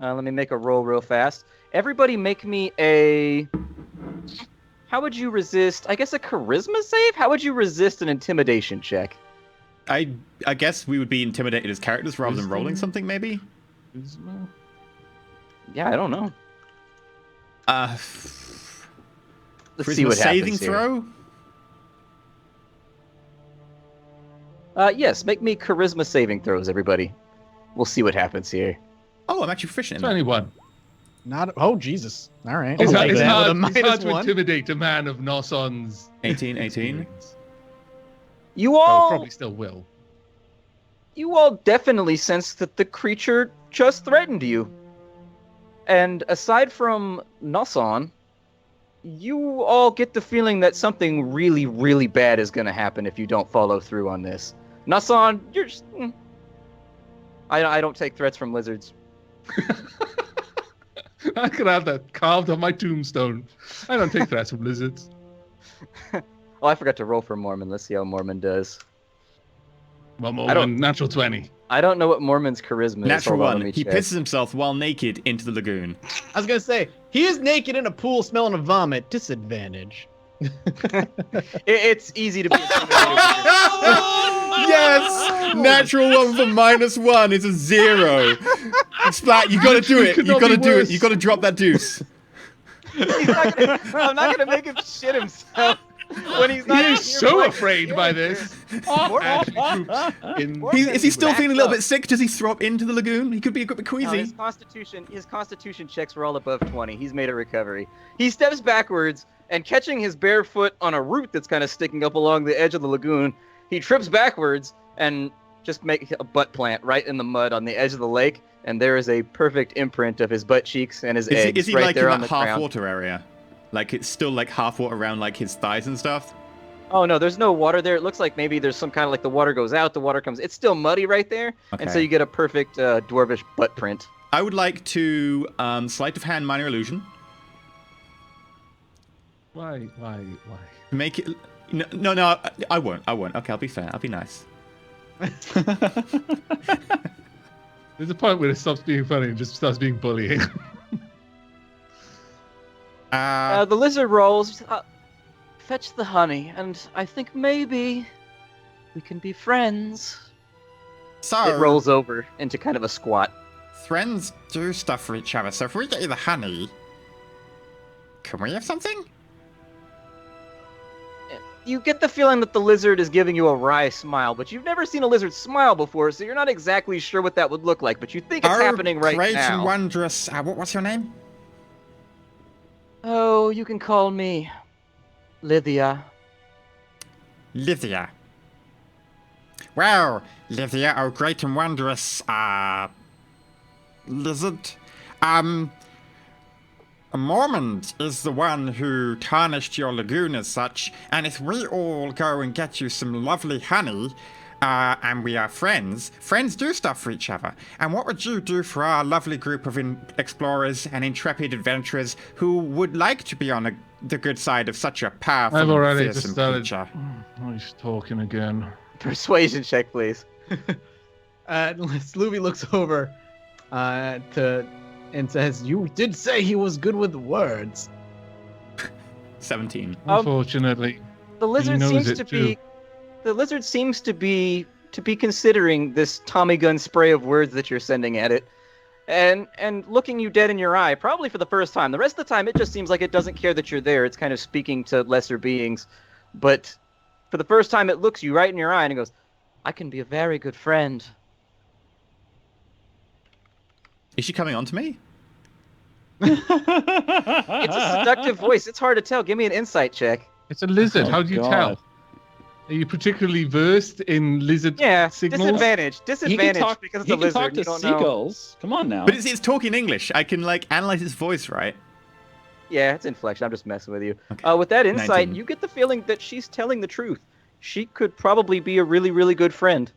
Let me make a roll real fast. Everybody, make me a. How would you resist? I guess a charisma save. How would you resist an intimidation check? I guess we would be intimidated as characters rather than rolling something, maybe. Yeah, I don't know. Let's see Charisma what saving happens here. throw. Yes, make me charisma saving throws, everybody. We'll see what happens here. Oh, I'm actually proficient in that. 21. Oh, Jesus. All right. It's I'll hard, take it's that hard, with a it's hard minus to one. intimidate a man of Nosson's 18. You Oh, all probably still will. You all definitely sense that the creature just threatened you. And aside from Nosson, you all get the feeling that something really, really bad is going to happen if you don't follow through on this. Nosson, you're just... I don't take threats from lizards. I could have that carved on my tombstone. I don't take threats from lizards. Oh, I forgot to roll for Mormon. Let's see how Mormon does. Well, I don't- Mormon, natural 20. I don't know what Mormon's charisma is. Natural Hold on, 1. let me He check. pisses himself while naked into the lagoon. I was going to say, he is naked in a pool smelling of vomit. Disadvantage. It's easy to be intimidated. Yes! Natural 1 for -1 is a 0. Splat, you gotta do it. Could You not gotta be do it. worse. You gotta drop that deuce. I'm not gonna make him shit himself. when he's not He's here so playing afraid by character. this. Mormon- In Is he still backs feeling a little up. bit sick? Does he throw up into the lagoon? He could be a bit No, queasy. his constitution checks were all above 20. He's made a recovery. He steps backwards and catching his bare foot on a root that's kind of sticking up along the edge of the lagoon, he trips backwards and just makes a butt plant right in the mud on the edge of the lake, and there is a perfect imprint of his butt cheeks and his eggs Is he right like there in on that the half ground. water area? Like it's still like half water around like his thighs and stuff? Oh no, there's no water there. It looks like maybe there's some kind of like the water goes out, the water comes. It's still muddy right there, and so Okay. you get a perfect dwarvish butt print. I would like to sleight of hand minor illusion. Why? Make it. No, I won't. Okay, I'll be fair. I'll be nice. There's a point where it stops being funny and just starts being bullying. The lizard rolls. Fetch the honey, and I think maybe we can be friends. So, It rolls over into kind of a squat. friends do stuff for each other, so if we get you the honey, can we have something? You get the feeling that the lizard is giving you a wry smile, but you've never seen a lizard smile before, so you're not exactly sure what that would look like, but you think it's happening right great and now. wondrous. What's your name? Oh, you can call me Lithia. Lithia. Well, Lithia, oh great and wondrous, lizard. Mormont is the one who tarnished your lagoon as such, and if we all go and get you some lovely honey, and we are friends do stuff for each other. And what would you do for our lovely group of explorers and intrepid adventurers who would like to be on the good side of such a powerful I've and already fearsome just started. creature? Oh, he's talking again. Persuasion check, please. Sloovy looks over and says, "You did say he was good with words." 17. Unfortunately, The lizard knows seems it to too. be. The lizard seems to be considering this Tommy gun spray of words that you're sending at it, and looking you dead in your eye, probably for the first time. The rest of the time, it just seems like it doesn't care that you're there. It's kind of speaking to lesser beings, but for the first time, it looks you right in your eye and it goes, "I can be a very good friend." Is she coming on to me? It's a seductive voice. It's hard to tell. Give me an insight check. it's a lizard. Oh, How do you God. tell? Are you particularly versed in lizard Yeah, signals? disadvantage. He can Disadvantage talk. because it's He a can lizard. talk to You don't know. seagulls. Come on now. But it's talking English. I can like analyze its voice, right? Yeah, it's inflection. I'm just messing with you. Okay. With that insight, 19. you get the feeling that she's telling the truth. She could probably be a really, really good friend.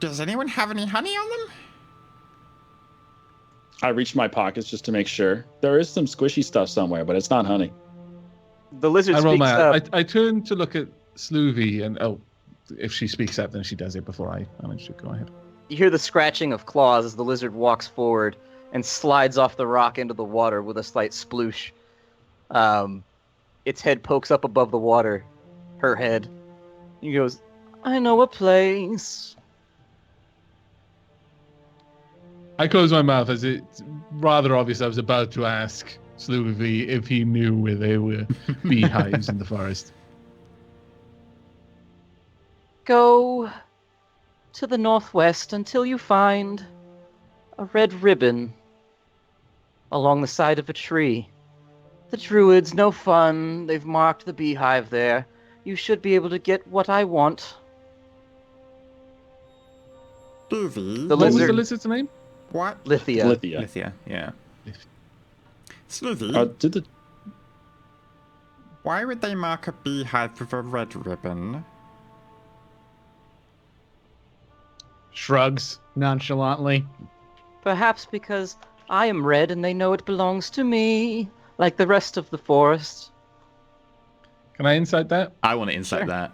Does anyone have any honey on them? I reached my pockets just to make sure. There is some squishy stuff somewhere, but it's not honey. The lizard I roll speaks my. up. I turn to look at Sloovy, and if she speaks up, then she does it before I manage to go ahead. You hear the scratching of claws as the lizard walks forward and slides off the rock into the water with a slight sploosh. Its head pokes up above the water. Her head. He goes, "I know a place." I close my mouth as it's rather obvious I was about to ask Sloovy if he knew where there were beehives in the forest. Go to the northwest until you find a red ribbon along the side of a tree. The Druids, no fun. They've marked the beehive there. You should be able to get what I want. Sloovy. The What was the lizard. lizard's name? What? Lithia. Lithia. Lithia, yeah. Sloovy. Did the Why would they mark a beehive with a red ribbon? Shrugs nonchalantly. Perhaps because I am red and they know it belongs to me, like the rest of the forest. Can I insight that? I want to insight Sure. that.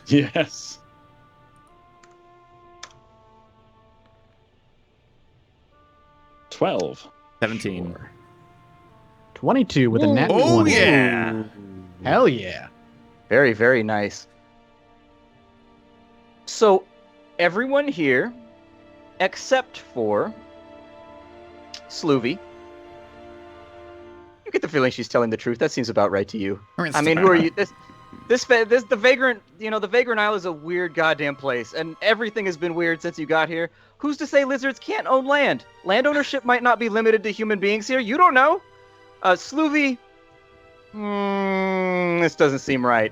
Yes. $12. 17. 22 with a nat Oh 20. yeah! Hell yeah. Very, very nice. So, everyone here, except for Sloovy, You get the feeling she's telling the truth. That seems about right to you. It's I mean, who are you? The Vagrant, the Vagrant Isle is a weird goddamn place, and everything has been weird since you got here. Who's to say lizards can't own land? Land ownership might not be limited to human beings here. You don't know. Sloovy, this doesn't seem right.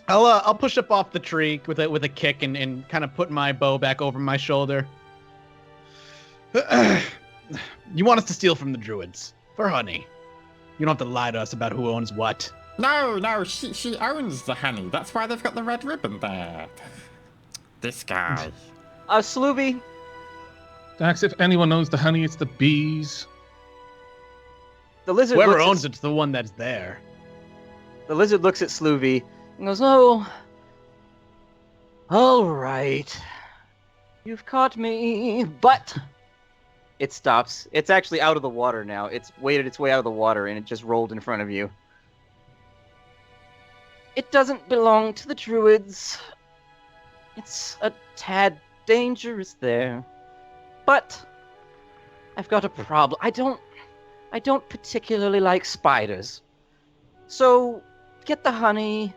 I'll push up off the tree with a kick and kind of put my bow back over my shoulder. You want us to steal from the Druids for honey. You don't have to lie to us about who owns what. No, she owns the honey. That's why they've got the red ribbon there. This guy. Sloovy, Dax, if anyone owns the honey, it's the bees. the lizard. Whoever looks owns at, it's the one that's there. The lizard looks at Sloovy and goes, "Oh, all right. You've caught me, but." It stops. It's actually out of the water now. It's waded its way out of the water, and it just rolled in front of you. It doesn't belong to the Druids. It's a tad dangerous there. But I've got a problem. I don't particularly like spiders. So get the honey.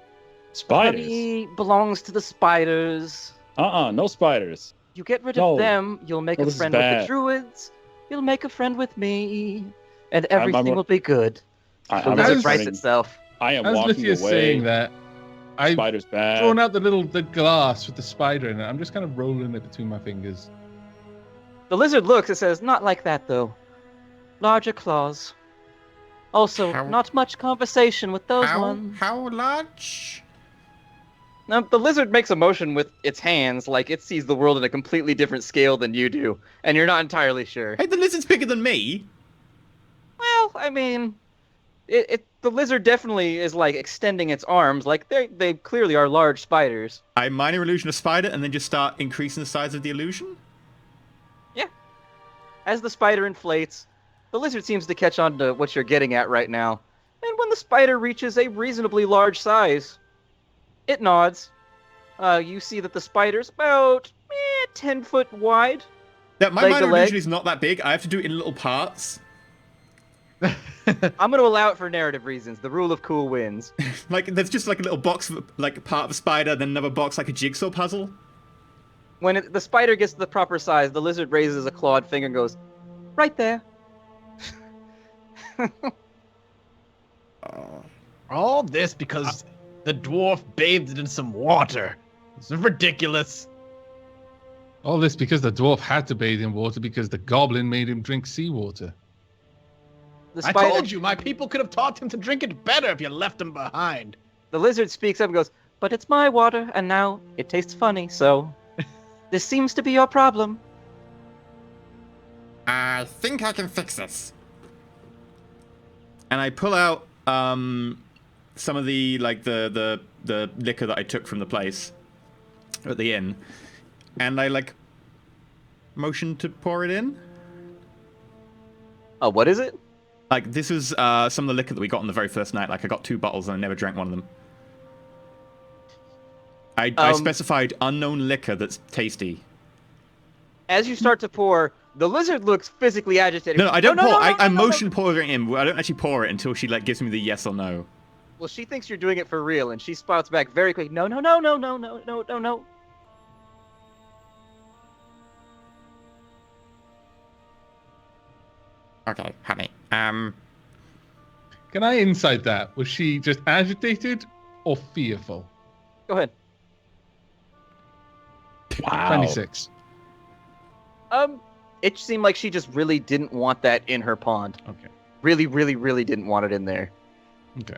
Spiders? Honey belongs to the spiders. No spiders. You get rid No. of them, you'll make No, a this is friend with the bad. Druids. You'll make a friend with me, and everything I'm- will be good. I, The I'm lizard As- writes turning- itself. I am As walking Lithia's away. saying that, I've Spiders bad. thrown out the glass with the spider in it. I'm just kind of rolling it between my fingers. The lizard looks and says, "Not like that, though. Larger claws. Also, How- not much conversation with those ones." How large? Now, the lizard makes a motion with its hands like it sees the world at a completely different scale than you do, and you're not entirely sure. Hey, the lizard's bigger than me. Well, I mean, the lizard definitely is like extending its arms, like they clearly are large spiders. I minor illusion a spider and then just start increasing the size of the illusion. As the spider inflates, the lizard seems to catch on to what you're getting at right now. And when the spider reaches a reasonably large size, it nods. You see that the spider's about 10 foot wide. Yeah, my Leg to minor leg. illusion is not that big. I have to do it in little parts. I'm going to allow it for narrative reasons. The rule of cool wins. Like, there's just like a little box, like part of a spider, then another box like a jigsaw puzzle. When the spider gets to the proper size, the lizard raises a clawed finger and goes, "Right there." All this because the dwarf bathed it in some water. It's ridiculous. All this because the dwarf had to bathe in water because the goblin made him drink seawater. The I spider, told you, my people could have taught him to drink it better if you left him behind. The lizard speaks up and goes, "But it's my water, and now it tastes funny, so this seems to be your problem." I think I can fix this. And I pull out some of the like the liquor that I took from the place at the inn, and I like motion to pour it in. What is it? Like, this is some of the liquor that we got on the very first night. Like, I got 2 bottles and I never drank one of them. I specified unknown liquor that's tasty. As you start to pour, the lizard looks physically agitated. No, I don't pour. I no. motion pouring it in. I don't actually pour it until she like gives me the yes or no. Well, she thinks you're doing it for real, and she spouts back very quick. No. Okay, honey. Can I insight that? Was she just agitated or fearful? Go ahead. Wow. 26. It seemed like she just really didn't want that in her pond. Okay. Really, really, really didn't want it in there. Okay.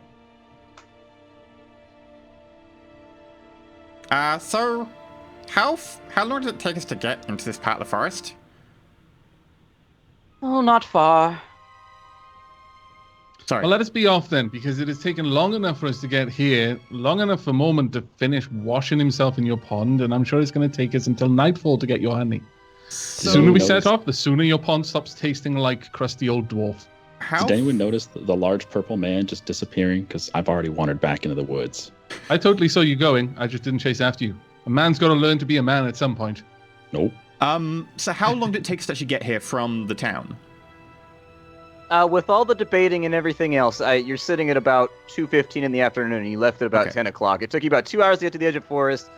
So, how long did it take us to get into this part of the forest? Oh, not far. Sorry. Well, let us be off then, because it has taken long enough for us to get here, long enough for Moment to finish washing himself in your pond, and I'm sure it's going to take us until nightfall to get your honey. The sooner we set off, the sooner your pond stops tasting like crusty old dwarf. Did anyone notice the large purple man just disappearing? Because I've already wandered back into the woods. I totally saw you going. I just didn't chase after you. A man's got to learn to be a man at some point. Nope. So how long did it take us to actually get here from the town? With all the debating and everything else, you're sitting at about 2:15 in the afternoon, and you left at about Okay. 10 o'clock. It took you about 2 hours to get to the edge of forest.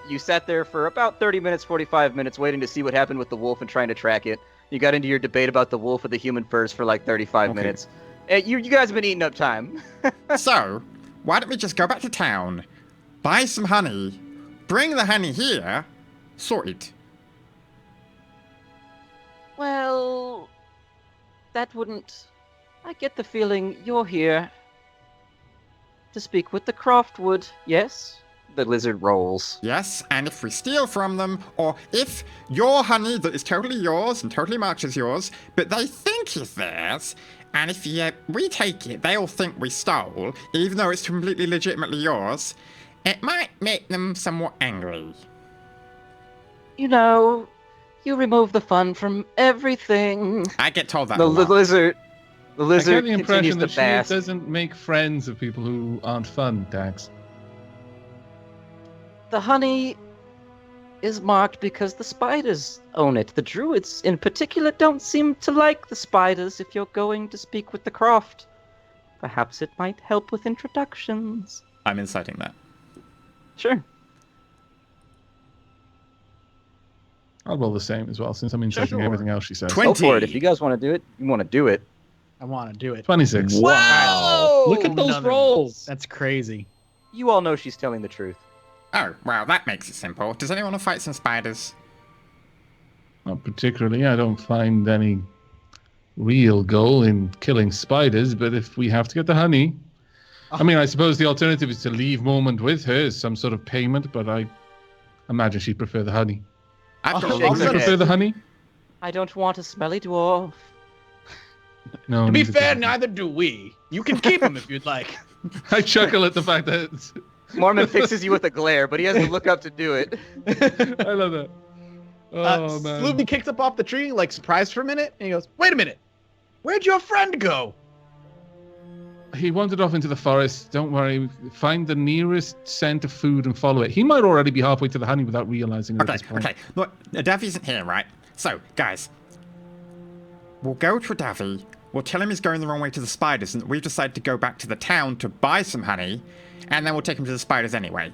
You sat there for about 30 minutes, 45 minutes, waiting to see what happened with the wolf and trying to track it. You got into your debate about the wolf or the human first for like 35 Okay. minutes. You guys have been eating up time. So, why don't we just go back to town, buy some honey, bring the honey here, sorted. Well, that wouldn't... I get the feeling you're here to speak with the Croftwood, yes? The lizard rolls. Yes, and if we steal from them, or if your honey that is totally yours and totally much is yours, but they think is theirs, and if we take it, they'll think we stole, even though it's completely legitimately yours, it might make them somewhat angry. You know, you remove the fun from everything. I get told that The a lot. lizard... The I lizard get the continues impression to that she bask. doesn't make friends with people who aren't fun, Dax. The honey is marked because the spiders own it. The Druids, in particular, don't seem to like the spiders if you're going to speak with the Croft. Perhaps it might help with introductions. I'm inciting that. Sure. I'll roll the same as well, since I'm inciting Sure. everything else she says. 20. Go for it. If you guys want to do it, you want to do it. I want to do it. 26. Wow! Look at those None of rolls. That's crazy. You all know she's telling the truth. Oh, well, that makes it simple. Does anyone want to fight some spiders? Not particularly. I don't find any real goal in killing spiders, but if we have to get the honey... I mean, I suppose the alternative is to leave Moment with her as some sort of payment, but I imagine she'd prefer the honey. I've got shake a her Would you head. prefer the honey? I don't want a smelly dwarf. No. To be neither fair, do I. neither do we. You can keep him if you'd like. I chuckle at the fact that... Mormon fixes you with a glare, but he has to look up to do it. I love that. Oh, man. Sloopy kicks up off the tree, like surprised for a minute, and he goes, "Wait a minute, where'd your friend go?" He wandered off into the forest. Don't worry. Find the nearest scent of food and follow it. He might already be halfway to the honey without realizing it at Okay, this point. okay. Look, Davi isn't here, right? So, guys, we'll go to Davi. We'll tell him he's going the wrong way to the spiders, and that we've decided to go back to the town to buy some honey, and then we'll take him to the spiders anyway.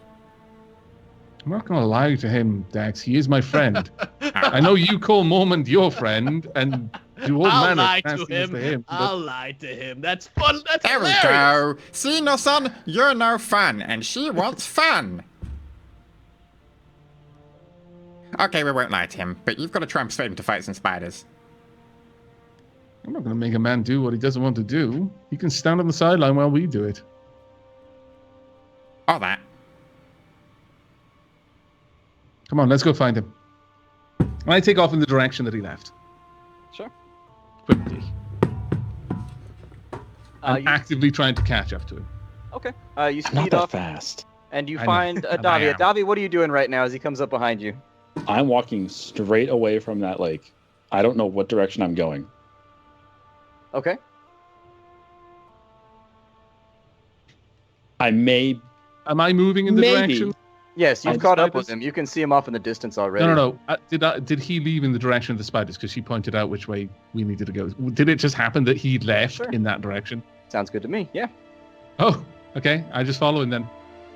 I'm not going to lie to him, Dax. He is my friend. I know you call Mormont your friend and do all I'll manner lie of to nastiness him. to him. but I'll lie to him. That's fun. That's There we hilarious. go. See, no son, you're no fun, and she wants fun. Okay, we won't lie to him, but you've got to try and persuade him to fight some spiders. I'm not going to make a man do what he doesn't want to do. He can stand on the sideline while we do it. All that. Come on, let's go find him. I take off in the direction that he left. Sure. Quickly. I'm You- actively trying to catch up to him. Okay. You I'm not speed that off, fast. and you I know. find I Davi. am. Davi, what are you doing right now as he comes up behind you? I'm walking straight away from that lake. I don't know what direction I'm going. Okay. I may. Am I moving in the Maybe. direction? Yes, you've Of caught up with spiders? him. You can see him off in the distance already. No. Did he leave in the direction of the spiders? Because she pointed out which way we needed to go. Did it just happen that he left Sure. in that direction? Sounds good to me. Yeah. Oh, okay. I just follow him then.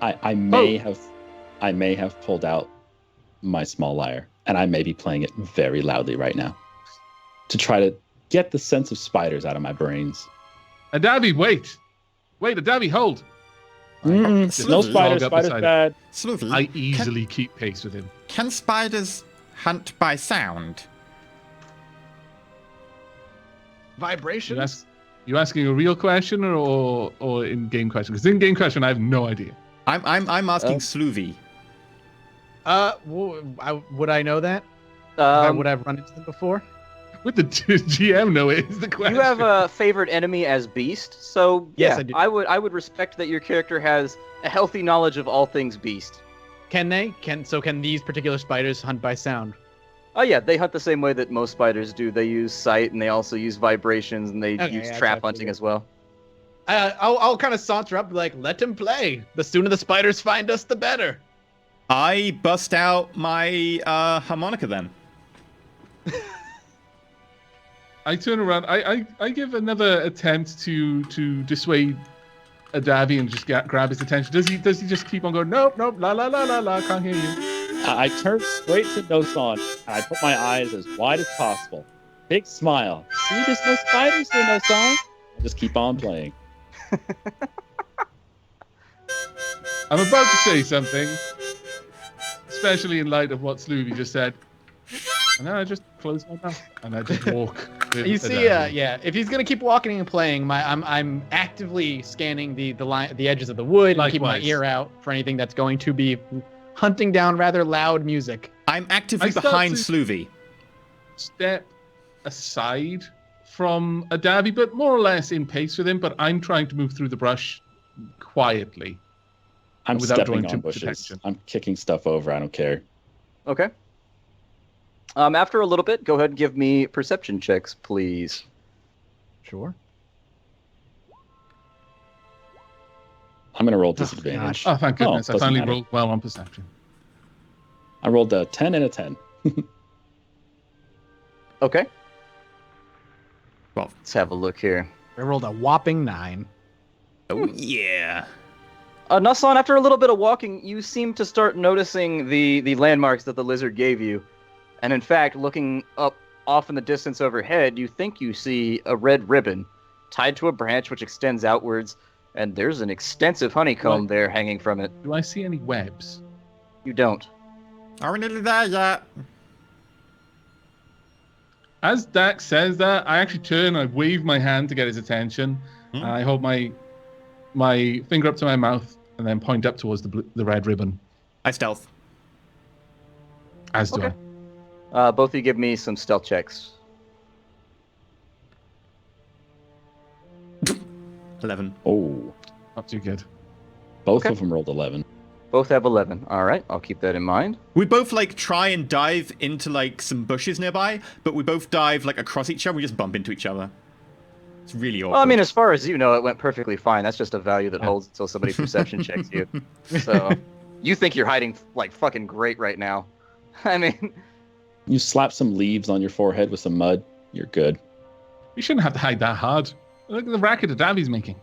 I may have pulled out my small lyre, and I may be playing it very loudly right now to try to get the sense of spiders out of my brains. Adavi, wait. Adavi, hold. No Slithy. spiders. Log up Spiders beside bad. Sloothy, I easily keep pace with him. can spiders hunt by sound? Vibrations. You asking a real question or in-game question? Because in-game question, I have no idea. I'm asking Sloovy. Would I know that? Um, Would I have run into them before? Would the GM know is the question? you have a favorite enemy as Beast, so Yes, yeah, I do. I would respect that your character has a healthy knowledge of all things Beast. Can they? Can these particular spiders hunt by sound? Oh yeah, they hunt the same way that most spiders do. They use sight, and they also use vibrations, and they Okay, use yeah, trap that's hunting what- as well. I'll kind of saunter up, like, let him play. The sooner the spiders find us, the better. I bust out my harmonica then. I turn around. I give another attempt to dissuade Adavi and just grab his attention. Does he just keep on going? Nope, la la la la la. Can't hear you. I turn straight to Noson, and I put my eyes as wide as possible. Big smile. See, there's no spiders here, Noson. I just keep on playing. I'm about to say something, especially in light of what Sloovy just said. And then I just close my mouth and I just walk. You see, if he's gonna keep walking and playing, I'm actively scanning the edges of the wood and keeping my ear out for anything that's going to be hunting down rather loud music. I'm actively behind Sloovy. Step aside from Adavi, but more or less in pace with him. But I'm trying to move through the brush quietly. I'm without stepping drawing on too much bushes. attention. I'm kicking stuff over. I don't care. Okay. After a little bit, go ahead and give me perception checks, please. Sure. I'm going to roll disadvantage. Oh, thank goodness. I doesn't finally matter. rolled well on perception. I rolled a 10 and a 10. Okay. Well, Let's have a look here. I rolled a whopping 9. oh yeah. Nasan, after a little bit of walking, you seem to start noticing the landmarks that the lizard gave you. And in fact, looking up off in the distance overhead, you think you see a red ribbon tied to a branch which extends outwards, and there's an extensive honeycomb there hanging from it. Do I see any webs? You don't. Are we nearly there yet? As Dax says that, I actually turn, I wave my hand to get his attention, and I hold my finger up to my mouth and then point up towards the red ribbon. I stealth. As do Okay. I. Both of you give me some stealth checks. 11. Oh, Not too good. both Okay. of them rolled 11. Both have 11. All right, I'll keep that in mind. We both like try and dive into like some bushes nearby, but we both dive like across each other. We just bump into each other. It's really awkward. Well, I mean, as far as you know, it went perfectly fine. That's just a value that holds until somebody perception checks you. So, you think you're hiding like fucking great right now. I mean, You slap some leaves on your forehead with some mud, you're good. We shouldn't have to hide that hard. Look at the racket that Davi's making.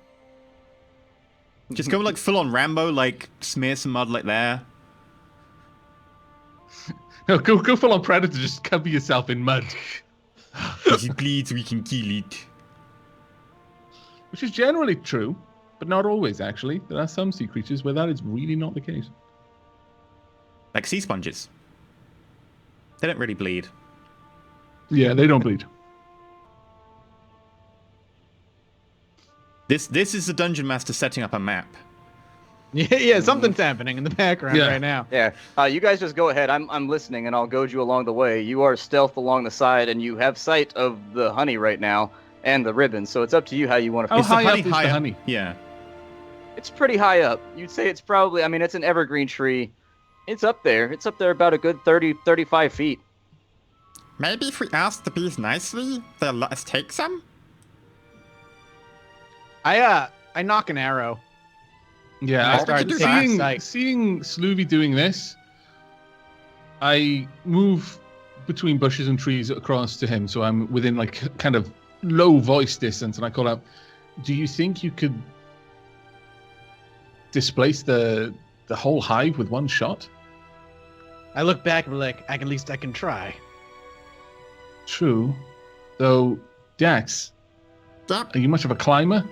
just go like full on Rambo, like smear some mud like there. No, go full on Predator, just cover yourself in mud. If it bleeds, we can kill it. Which is generally true, but not always, actually. There are some sea creatures where that is really not the case. Like sea sponges. They don't really bleed. Yeah, they don't bleed. This is the dungeon master setting up a map. Yeah, something's happening in the background Yeah. right now. yeah. You guys just go ahead. I'm listening, and I'll goad you along the way. You are stealth along the side, and you have sight of the honey right now and the ribbon. So it's up to you how you want to. How Is the high up honey is the high up? honey? Yeah. It's pretty high up. You'd say it's probably. I mean, it's an evergreen tree. It's up there. It's up there about a good 30, 35 feet. Maybe if we ask the bees nicely, they'll let us take some? I knock an arrow. Yeah, I I start started seeing seeing Sloovy doing this. I move between bushes and trees across to him, so I'm within like kind of low voice distance, and I call out, "Do you think you could displace the whole hive with one shot?" I look back and be like, at least I can try. True, though. Dax, Yep. are you much of a climber?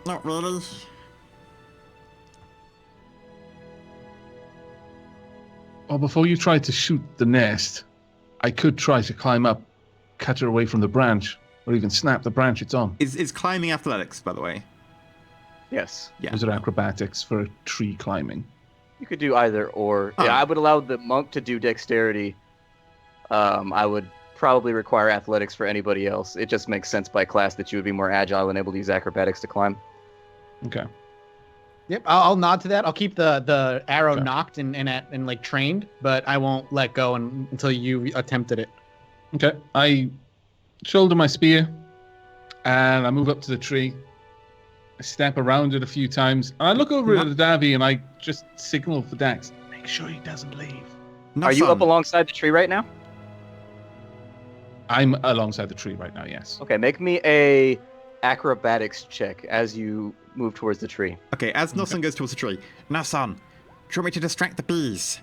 Not really. Well, before you try to shoot the nest, I could try to climb up, cut her away from the branch, or even snap the branch it's on. Is climbing athletics, by the way? Yes. Yeah. Those are acrobatics for tree climbing. You could do either or. Oh. Yeah, I would allow the monk to do dexterity. I would probably require athletics for anybody else. It just makes sense by class that you would be more agile and able to use acrobatics to climb. Okay. Yep, I'll nod to that. I'll keep the arrow Sure. knocked and like trained, but I won't let go until you attempted it. Okay. I shoulder my spear, and I move up to the tree. I step around it a few times, and I look over at the Davy, and I just signal for Dax. Make sure he doesn't leave. Not Are you fun. up alongside the tree right now? I'm alongside the tree right now, yes. Okay, make me a acrobatics check as you move towards the tree. Okay, as Nosan goes towards the tree. Nosan, do you want me to distract the bees?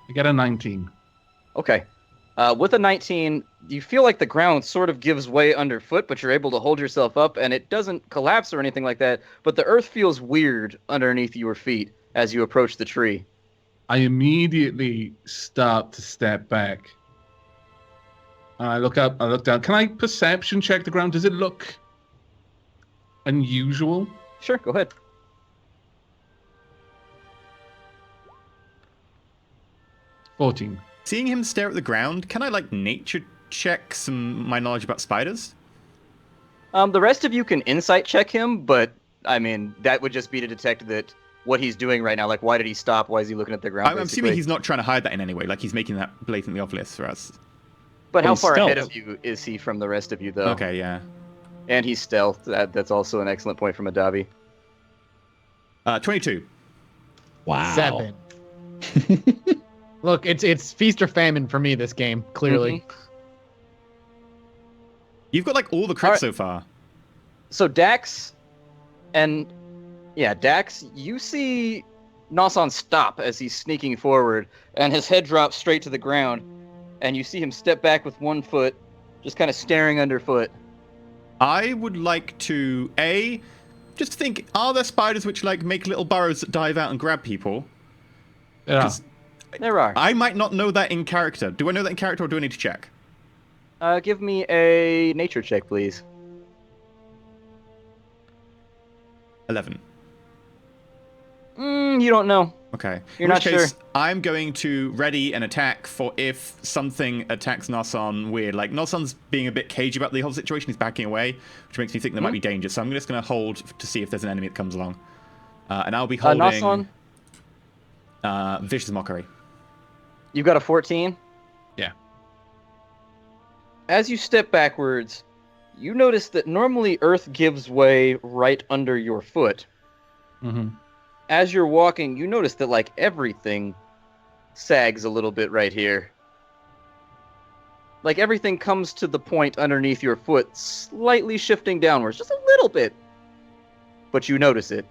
I get a 19. Okay. With a 19, you feel like the ground sort of gives way underfoot, but you're able to hold yourself up, and it doesn't collapse or anything like that, but the earth feels weird underneath your feet as you approach the tree. I immediately start to step back. I look up, I look down. Can I perception check the ground? Does it look unusual? Sure, go ahead. $14. Seeing him stare at the ground, can I, like, nature check my knowledge about spiders? The rest of you can insight check him, but, I mean, that would just be to detect that what he's doing right now. Like, why did he stop? Why is he looking at the ground? I'm assuming he's not trying to hide that in any way. Like, he's making that blatantly obvious for us. But how He's far ahead stealth. of you is he from the rest of you, though? Okay, yeah. And he's stealth. That's also an excellent point from Adabi. 22. Wow. 7. Look, it's feast or famine for me this game, clearly. You've got, like, all the crits Alright. so far. So Dax, Dax, you see Nosan stop as he's sneaking forward, and his head drops straight to the ground, and you see him step back with one foot, just kind of staring underfoot. I would like to, just think, are there spiders which, like, make little burrows that dive out and grab people? Yeah. 'Cause There are. I might not know that in character. Do I know that in character, or do I need to check? Give me a nature check, please. 11. You don't know. Okay. You're In not which case, sure. I'm going to ready an attack for if something attacks Nosan weird. Like, Nosan's being a bit cagey about the whole situation. He's backing away, which makes me think there might be danger. So I'm just going to hold to see if there's an enemy that comes along. And I'll be holding Nosan, Vicious Mockery. you've got a 14. Yeah. As you step backwards, you notice that normally Earth gives way right under your foot. Mm-hmm. As you're walking, you notice that, like, everything sags a little bit right here. Like, everything comes to the point underneath your foot, slightly shifting downwards, just a little bit. But you notice it.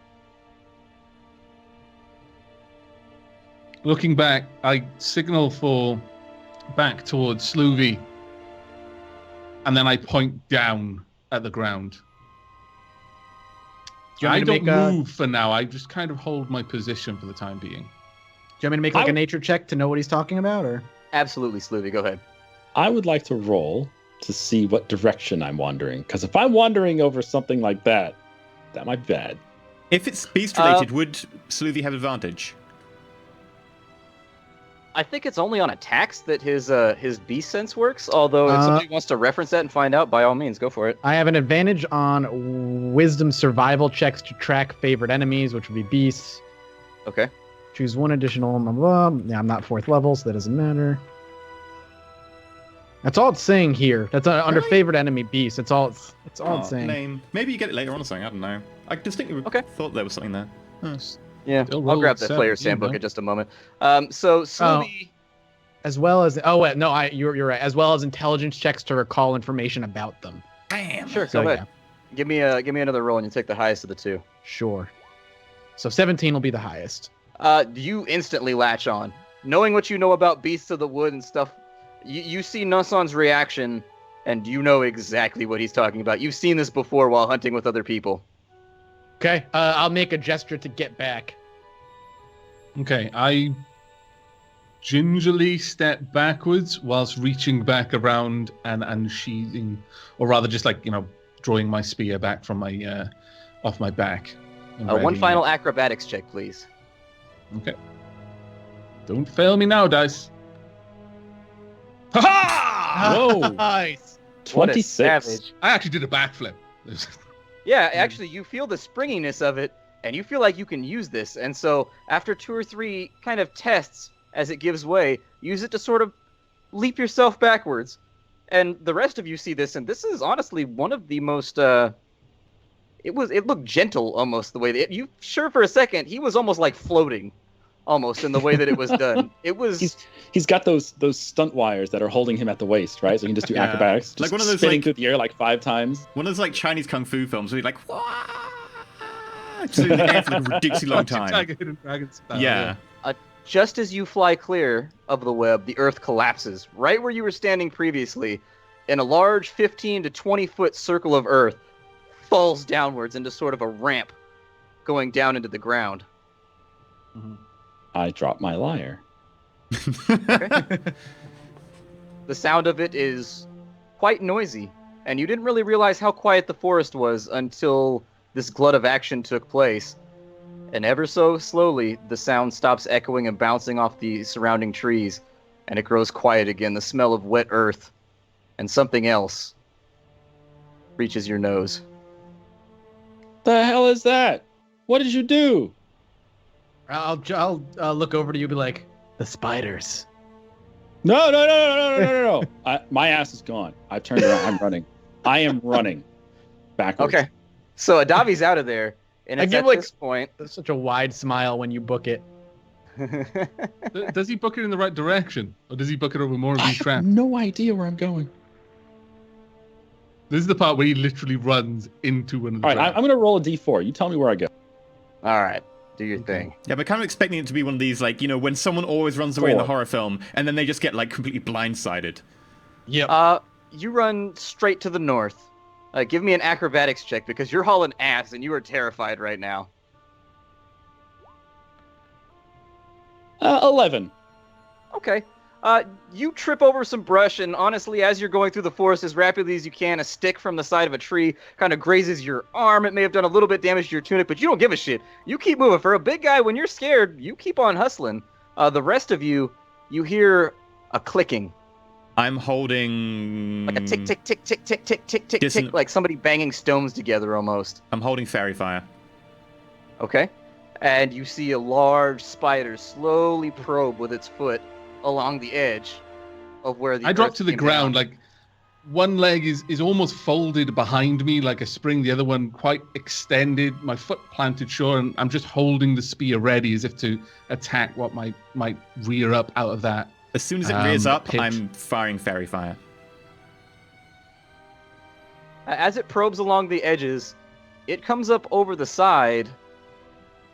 Looking back, I signal for back towards Sloovy, and then I point down at the ground. Do you want I me to don't make a, move for now. I just kind of hold my position for the time being. Do you want me to make like a nature check to know what he's talking about, or? Absolutely, Sloovy, go ahead. I would like to roll to see what direction I'm wandering. Because if I'm wandering over something like that, that might be bad. If it's beast-related, would Sloovy have advantage? I think it's only on attacks that his beast sense works, although if somebody wants to reference that and find out, by all means, go for it. I have an advantage on wisdom survival checks to track favorite enemies, which would be beasts. Okay. Choose one additional. Blah, blah, blah. Yeah, I'm not 4th level, so that doesn't matter. That's all it's saying here. That's under Really? favorite enemy beast. That's all it's saying. Lame. Maybe you get it later on or something, I don't know. I distinctly thought there was something there. Huh. Yeah, Still I'll roll grab the 7, player's you handbook know. in just a moment. So Sloovy, As well as you're right. As well as intelligence checks to recall information about them. Bam! sure, So, go ahead. Give me another roll, and you take the highest of the two. Sure. So 17 will be the highest. You instantly latch on, knowing what you know about beasts of the wood and stuff. You see Nosan's reaction, and you know exactly what he's talking about. You've seen this before while hunting with other people. Okay. I'll make a gesture to get back. Okay, I gingerly step backwards whilst reaching back around and sheathing, or rather just like, drawing my spear back from my off my back. and One readying final it. acrobatics check, please. Okay. Don't fail me now, dice. Ha ha! Whoa. Nice. What a 26. savage. I actually did a backflip. Yeah, actually, you feel the springiness of it, and you feel like you can use this. And so, after 2 or 3 kind of tests as it gives way, use it to sort of leap yourself backwards. And the rest of you see this, and this is honestly one of the most. It looked gentle almost the way that you sure for a second he was almost like floating almost in the way that it was done. It was He's got those stunt wires that are holding him at the waist, right? So he can just do Yeah. acrobatics, just Like one of those, spinning like- through the air like 5 times. One of those like Chinese kung fu films where you're like, "Wah!" Just in the air for like a ridiculously long time. Tiger, Hidden Dragon style, Yeah. just as you fly clear of the web, the earth collapses right where you were standing previously, and a large 15 to 20 foot circle of earth falls downwards into sort of a ramp going down into the ground. I drop my lyre. The sound of it is quite noisy, and you didn't really realize how quiet the forest was until this glut of action took place. And ever so slowly, the sound stops echoing and bouncing off the surrounding trees, and it grows quiet again. The smell of wet earth and something else reaches your nose. The hell is that? What did you do? I'll look over to you and be like, the spiders. No. My ass is gone. I've turned around. I'm running. I am running backwards. Okay, so Adavi's out of there, and I it's give, at like- this point. That's such a wide smile when you book it. Does he book it in the right direction, or does he book it over more of I these have traps? no idea where I'm going. This is the part where he literally runs into one of the All right, traps. I'm going to roll a d4. You tell me where I go. All right, do your thing. Yeah, but kind of expecting it to be one of these, like, you know, when someone always runs away in the 4. horror film, and then they just get, like, completely blindsided. Yep. You run straight to the north. Give me an acrobatics check because you're hauling ass and you are terrified right now. 11. Okay. You trip over some brush, and honestly, as you're going through the forest as rapidly as you can, a stick from the side of a tree kind of grazes your arm. It may have done a little bit damage to your tunic, but you don't give a shit. You keep moving. For a big guy, when you're scared, you keep on hustling. The rest of you, you hear a clicking, I'm holding... like a tick, tick, tick, tick, tick, tick, tick, tick, Distant- tick, like somebody banging stones together almost. I'm holding Fairy Fire. Okay. And you see a large spider slowly probe with its foot along the edge of where the I drop earth to the came ground, down. like one leg is almost folded behind me like a spring, the other one quite extended, my foot planted sure, and I'm just holding the spear ready as if to attack what might rear up out of that. As soon as it rears up, pit. I'm firing Fairy Fire. As it probes along the edges, it comes up over the side,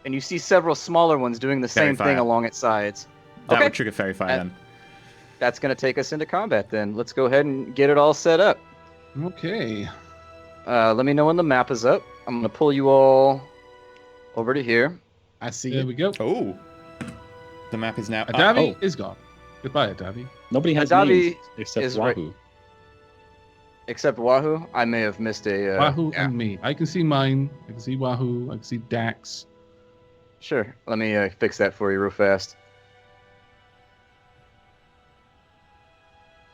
and you see several smaller ones doing the Fairy same thing fire. along its sides. That Okay. would trigger Fairy Fire Uh, then. That's going to take us into combat then. Let's go ahead and get it all set up. Okay. Let me know when the map is up. I'm going to pull you all over to here. I see There it. we go. Oh. The map is now up. Adavi oh. is gone. Goodbye, Adavi. Nobody has Adavi names except is right. Wahoo. Except Wahoo. I may have missed a... Wahoo yeah. and me. I can see mine. I can see Wahoo. I can see Dax. Sure. Let me fix that for you real fast.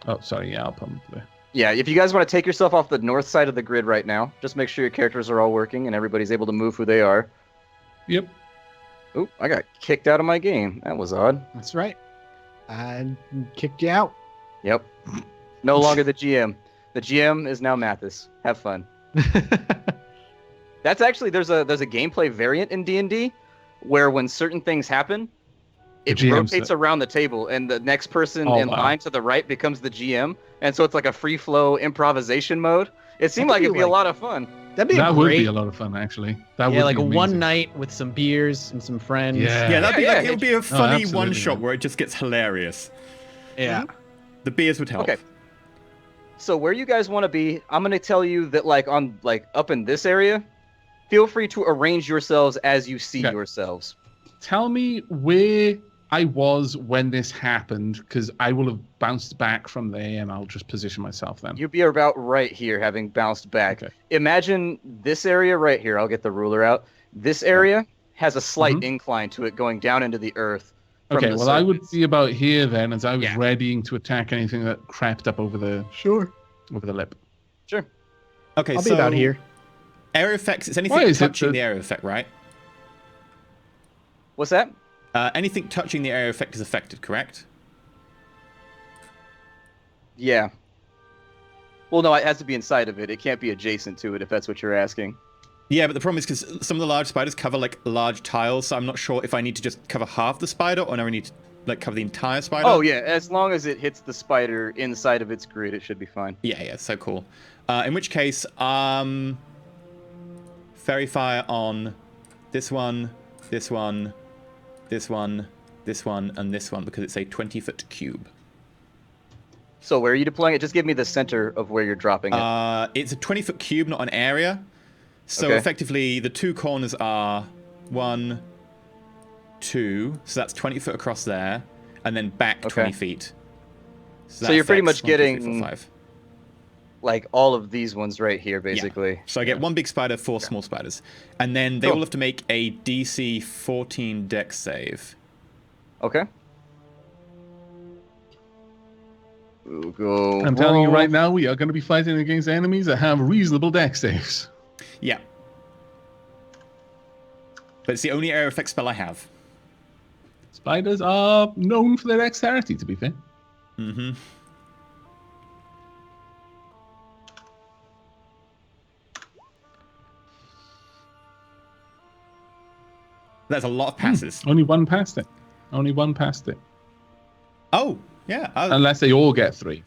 Oh, sorry. Yeah, I'll put him there. Yeah, if you guys want to take yourself off the north side of the grid right now, just make sure your characters are all working and everybody's able to move who they are. Yep. Oop, I got kicked out of my game. That was odd. That's right. I kicked you out. Yep. No longer the GM. The GM is now Mathis. Have fun. That's actually there's a gameplay variant in D&D where when certain things happen, it The GM rotates set. around the table and the next person Oh, in wow. line to the right becomes the GM, and so it's like a free flow improvisation mode. It seemed That like could it'd be be a like- lot of fun. That'd be That a would great. be a lot of fun, actually. That would Yeah, like be a one amazing. night with some beers and some friends. Yeah. Yeah, that'd be Yeah, like, yeah. it would be a funny absolutely, one shot man. where it just gets hilarious. Yeah. The beers would help. Okay. So where you guys want to be, I'm gonna tell you that like on like up in this area, feel free to arrange yourselves as you see Okay. yourselves. Tell me where I was when this happened, because I will have bounced back from there, and I'll just position myself then. You'd be about right here, having bounced back. Okay. Imagine this area right here. I'll get the ruler out. This area has a slight Mhm. incline to it going down into the earth. from Okay, the well, I would surface. be about here then, as I was Yeah. readying to attack anything that crept up over the lip. Sure. Okay, I'll be so about here. area effects, it's Why anything is it touching that- the area effect, right? What's that? Anything touching the area effect is affected, correct? Yeah. Well, no, it has to be inside of it. It can't be adjacent to it if that's what you're asking. Yeah, but the problem is because some of the large spiders cover like large tiles, so I'm not sure if I need to just cover half the spider or I need to like cover the entire spider. Oh yeah, as long as it hits the spider inside of its grid, it should be fine. Yeah, so cool. In which case, fairy fire on this one, this one, this one, this one, and this one because it's a 20-foot cube. So where are you deploying it? Just give me the center of where you're dropping it. It's a 20-foot cube, not an area. So Okay. effectively, the two corners are 1, 2. So that's 20 foot across there, and then back 20 Okay. feet. So you're pretty that's much 1, 2, 3, getting- 4, 5. Like all of these ones right here, basically. So I get one big spider, 4 small spiders, and then they Cool. all have to make a DC 14 Dex save. Okay. We'll go. I'm telling you roll. right now, we are going to be fighting against enemies that have reasonable dex saves. Yeah. But it's the only area effect spell I have. Spiders are known for their dexterity, to be fair. Mm-hmm. That's a lot of passes. Only one past it. Only one past it. Oh, yeah. Unless they all get 3.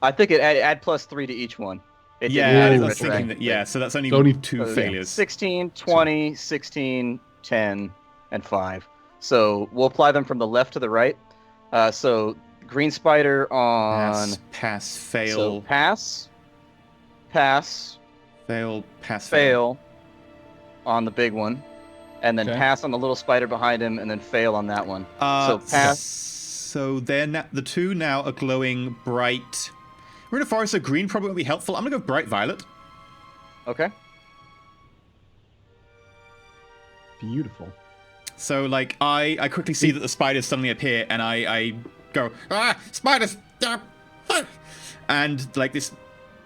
I think it add +3 to each one. It didn't Yeah, add I it was thinking retroactively. that. Yeah, so that's only Only- 2 yeah. failures. 16, 20, 16, 10, and 5. So we'll apply them from the left to the right. So green spider on Pass, fail, so pass, pass, fail, pass, fail on the big one, and then Okay. pass on the little spider behind him, and then fail on that one. So pass. So they're the two now are glowing bright. We're in a forest, so green probably won't be helpful. I'm gonna go bright violet. Okay. Beautiful. So like I quickly see that the spiders suddenly appear, and I go Spiders! and like this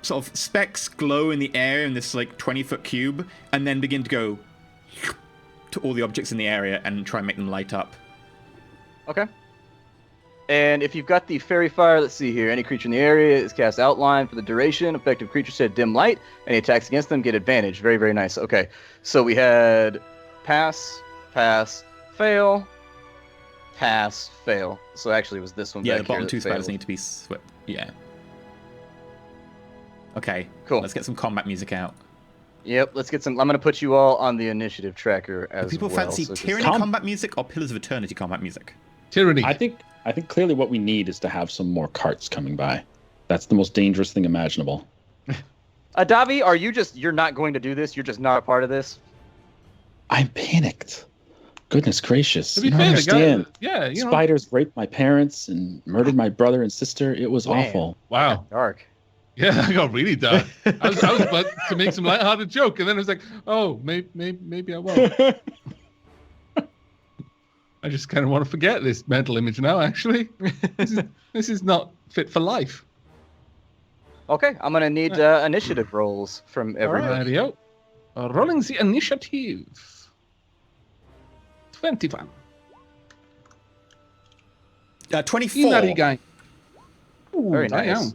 sort of specks glow in the air in this like 20-foot cube, and then begin to go to all the objects in the area and try and make them light up. Okay. And if you've got the fairy fire, let's see here. Any creature in the area is cast outline for the duration. Effective creatures hit dim light. Any attacks against them get advantage. Very, very nice. Okay. So we had pass, pass, fail, pass, fail. So actually it was this one Yeah, back the bottom here two that spiders failed. need to be swept. Yeah. Okay. Cool. Let's get some combat music out. Yep, let's get some. I'm going to put you all on the initiative tracker as Do people well. fancy so just- Tyranny Com- combat music or Pillars of Eternity combat music? Tyranny. I think clearly what we need is to have some more carts coming by. That's the most dangerous thing imaginable. Davi, are you you're not going to do this? You're just not a part of this? I'm panicked. Goodness gracious. To be You don't fair, the guy- understand. yeah, you know. Spiders raped my parents and murdered my brother and sister. It was Man. awful. Wow. Dark. Yeah, I got really dark. I was about to make some lighthearted joke, and then I was like, oh, maybe I won't. I just kind of want to forget this mental image now, actually. This is not fit for life. Okay, I'm going to need initiative rolls from everybody. Rightio. Rolling the initiative. 21. 24. Inari guy. Ooh, Very damn. nice.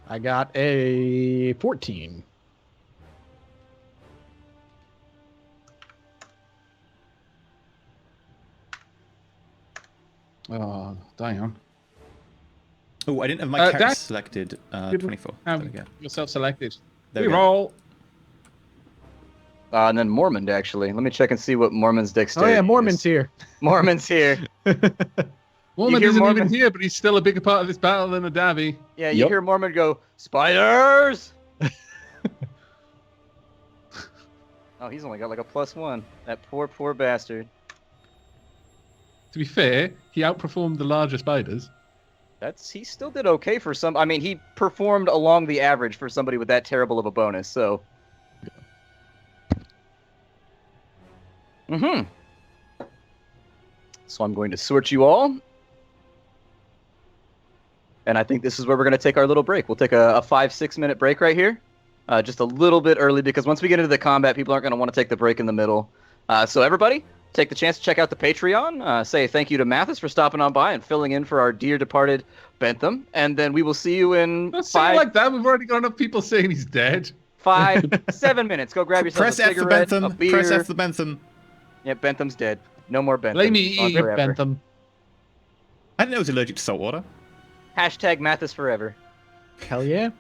I got a 14. Oh, damn. Oh, I didn't have my Dan- character selected. Didn't 24. have There we go. yourself selected. There We we go. roll. And then Mormon, actually. Let me check and see what Mormon's Oh dexterity yeah, Mormon's is. here. Mormon's here. Mormon hear isn't Mormon? even here, but he's still a bigger part of this battle than a Davy. Yeah, you Yep. hear Mormon go, spiders! Oh, he's only got like a +1. That poor bastard. To be fair, he outperformed the larger spiders. He still did okay for some. I mean, he performed along the average for somebody with that terrible of a bonus. So. So I'm going to sort you all. And I think this is where we're going to take our little break. We'll take a 5-6 minute break right here. Just a little bit early because once we get into the combat, people aren't going to want to take the break in the middle. So everybody, take the chance to check out the Patreon. Say thank you to Mathis for stopping on by and filling in for our dear departed Bentham. And then we will see you in Don't say it like that. We've already got enough people saying he's dead. 5, 7 minutes. Go grab yourself Press a F for cigarette, a Bentham. beer. Press F for Bentham. Yeah, Bentham's dead. No more Bentham. Blame me, Gone Rip forever. Bentham. I didn't know it was allergic to salt water. Hashtag Mathis forever. Hell yeah.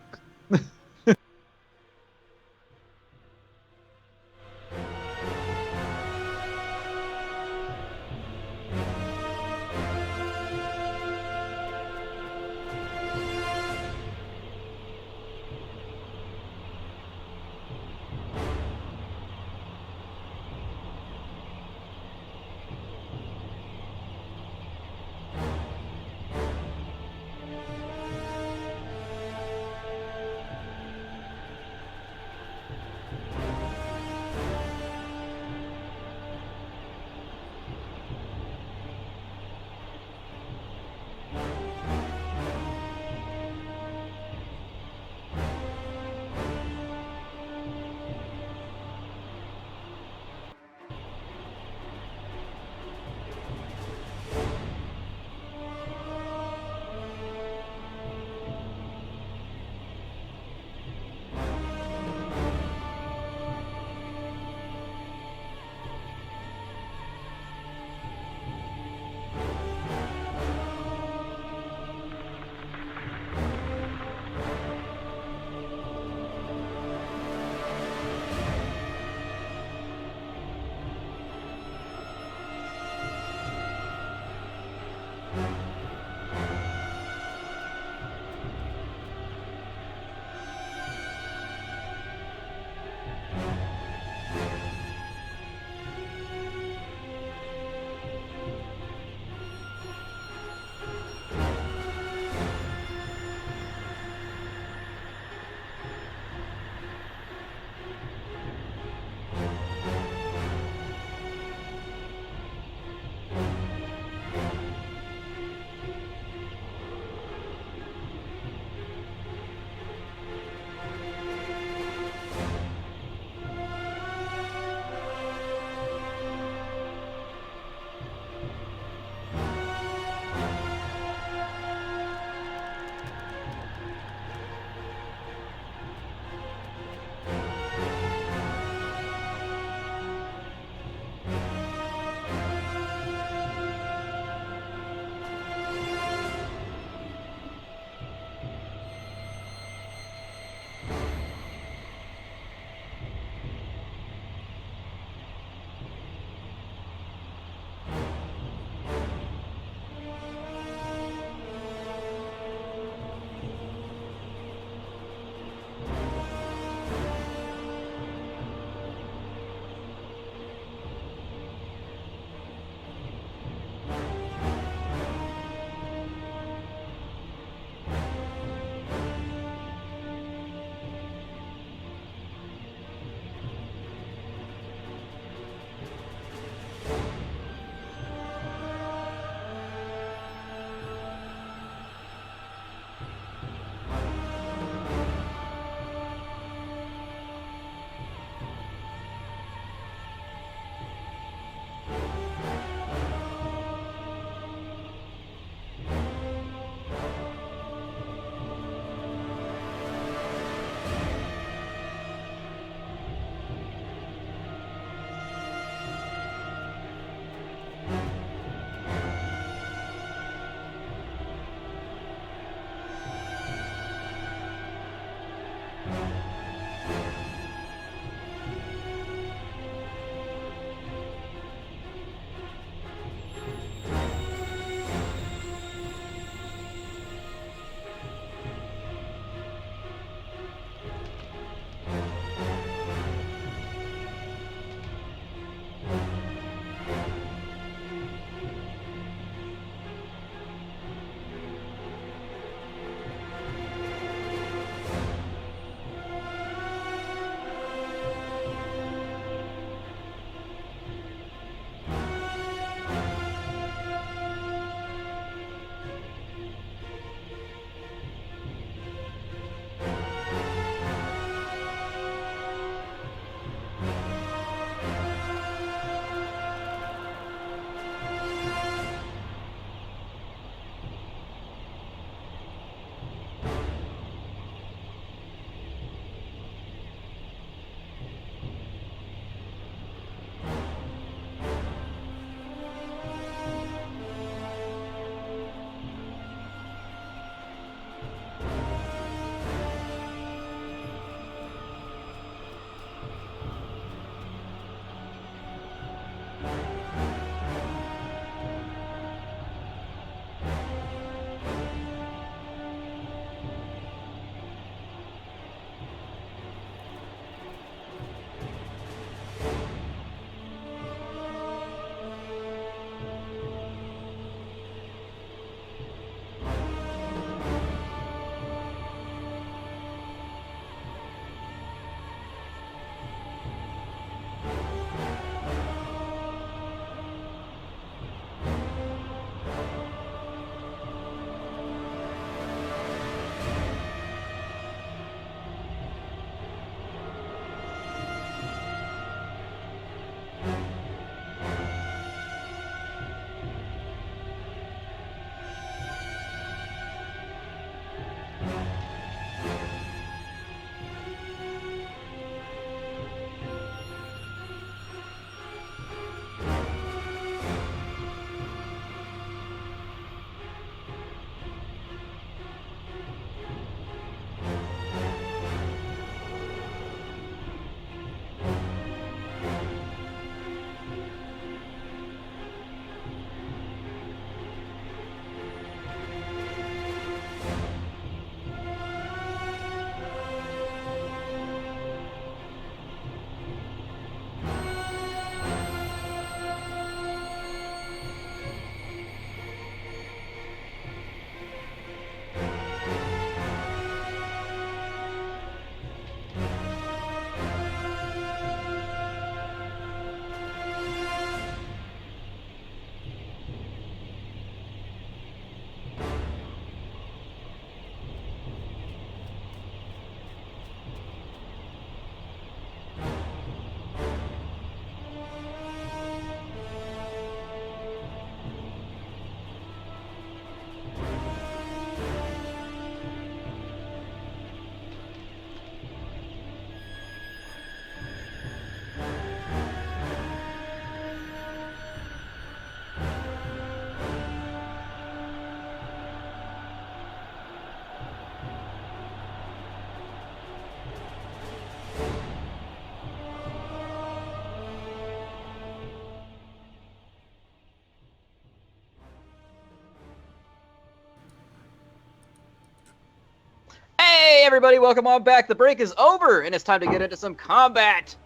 Hey everybody, welcome on back. The break is over, and it's time to get into some combat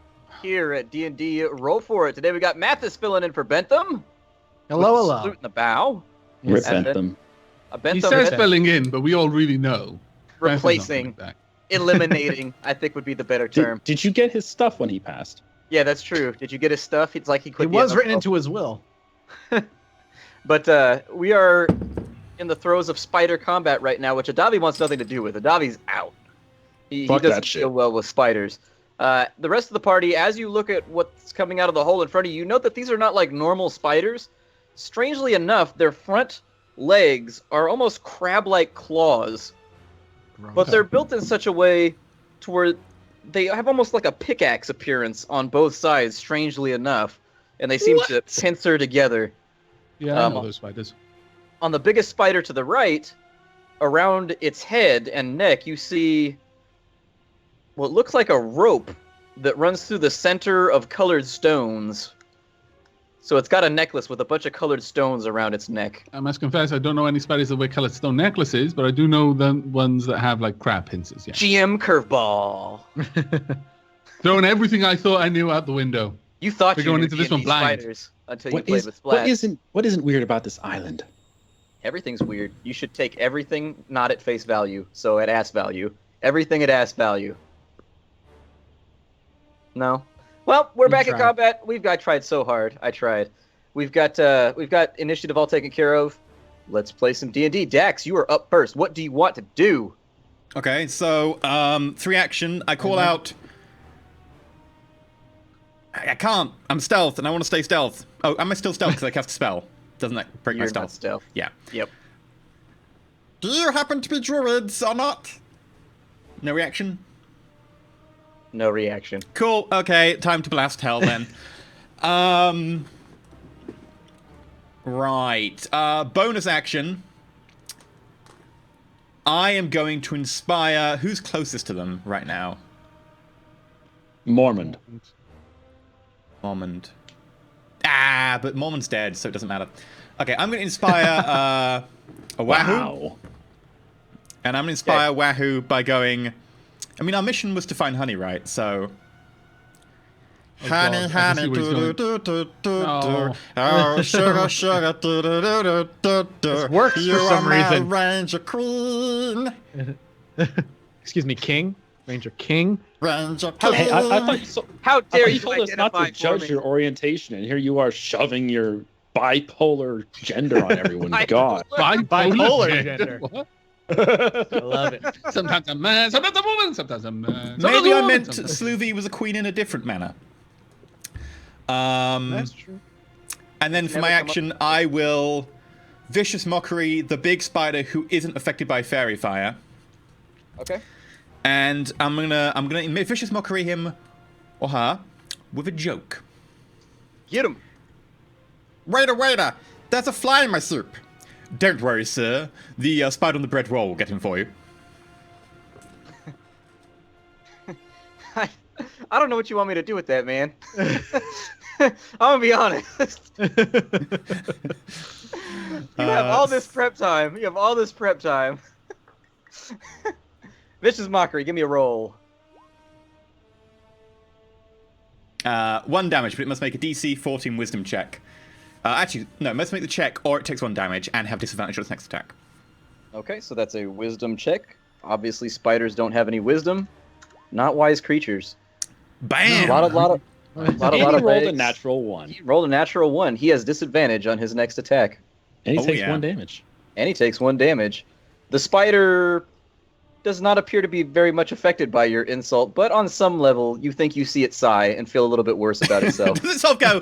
here at D&D Roll4It. Today we got Mathis filling in for Bentham. Hello, with hello. Salute in the bow. Rip And then Bentham. a Bentham He says and filling in, but we all really know. replacing, Ben's not coming back. eliminating, I think would be the better term. Did you get his stuff when he passed? Yeah, that's true. Did you get his stuff? It's like he It quit. was the written NFL. into his will. But we are in the throes of spider combat right now, which Adavi wants nothing to do with. Adavi's out. He Fuck doesn't that shit. deal well with spiders. The rest of the party, as you look at what's coming out of the hole in front of you, you note that these are not like normal spiders. Strangely enough, their front legs are almost crab-like claws, but they're built in such a way to where they have almost like a pickaxe appearance on both sides, strangely enough, and they seem to pincer together. Yeah, I know those spiders. On the biggest spider to the right, around its head and neck, you see what looks like a rope that runs through the center of colored stones. So it's got a necklace with a bunch of colored stones around its neck. I must confess, I don't know any spiders that wear colored stone necklaces, but I do know the ones that have like crab pincers. Yeah, GM curveball. throwing everything I thought I knew out the window. You thought We're you going knew into this D&D one blind. spiders until you What played is with Splat. what isn't weird about this island? Everything's weird. You should take everything not at face value, so at ass value. Everything at ass value. No. Well, we're back tried. at combat. I tried so hard. I tried. We've got initiative all taken care of. Let's play some D&D. Dax, you are up first. What do you want to do? Okay, so 3 action. I call out. I can't. I'm stealth, and I want to stay stealth. Oh, am I still stealth because I cast a spell? Doesn't that break my You're stealth? not stealth. Yeah. Yep. Do you happen to be druids or not? No reaction. No reaction. Cool. Okay, time to blast hell then. Right. Bonus action. I am going to inspire. Who's closest to them right now? Mormon. Mormond. Ah, but Mormon's dead, so it doesn't matter. Okay, I'm going to inspire a Huahoo. Wow. And I'm going to inspire Huahoo by going... I mean, our mission was to find honey, right? So... Honey, God, I can honey, see where he's do going. do do do No. do. Oh, sugar, sugar, do do do do do do. This works You for some are my reason. Ranger Queen. Excuse me, King? Ranger King? Ranger Queen. Hey, I thought so. How I dare thought you told us not identify to judge for me? your orientation, and here you are shoving your bipolar gender on everyone. Bipolar. God. Bipolar gender. What? I love it. Sometimes a man, sometimes a woman, sometimes a man. Maybe I meant sometimes- Sloovy was a queen in a different manner. That's true. And then for Never my come up- action, I will vicious mockery the big spider who isn't affected by fairy fire, Okay. and I'm gonna vicious mockery him or her with a joke. Get him. Waiter, waiter. There's a fly in my soup. Don't worry, sir. The spider on the bread roll will get him for you. I don't know what you want me to do with that, man. I'm gonna be honest. You have all this prep time. You have all this prep time. Vicious mockery. Give me a roll. 1 damage, but it must make a DC 14 wisdom check. Actually, no, it must make the check, or it takes 1 damage and have disadvantage on its next attack. Okay, so that's a wisdom check. Obviously, spiders don't have any wisdom. Not wise creatures. Bam! A lot of And he rolled a eggs. natural 1, He rolled a natural 1. He has disadvantage on his next attack. and he Oh, takes yeah. 1 damage. And he takes 1 damage. The spider does not appear to be very much affected by your insult, but on some level, you think you see it sigh and feel a little bit worse about itself. Does itself go?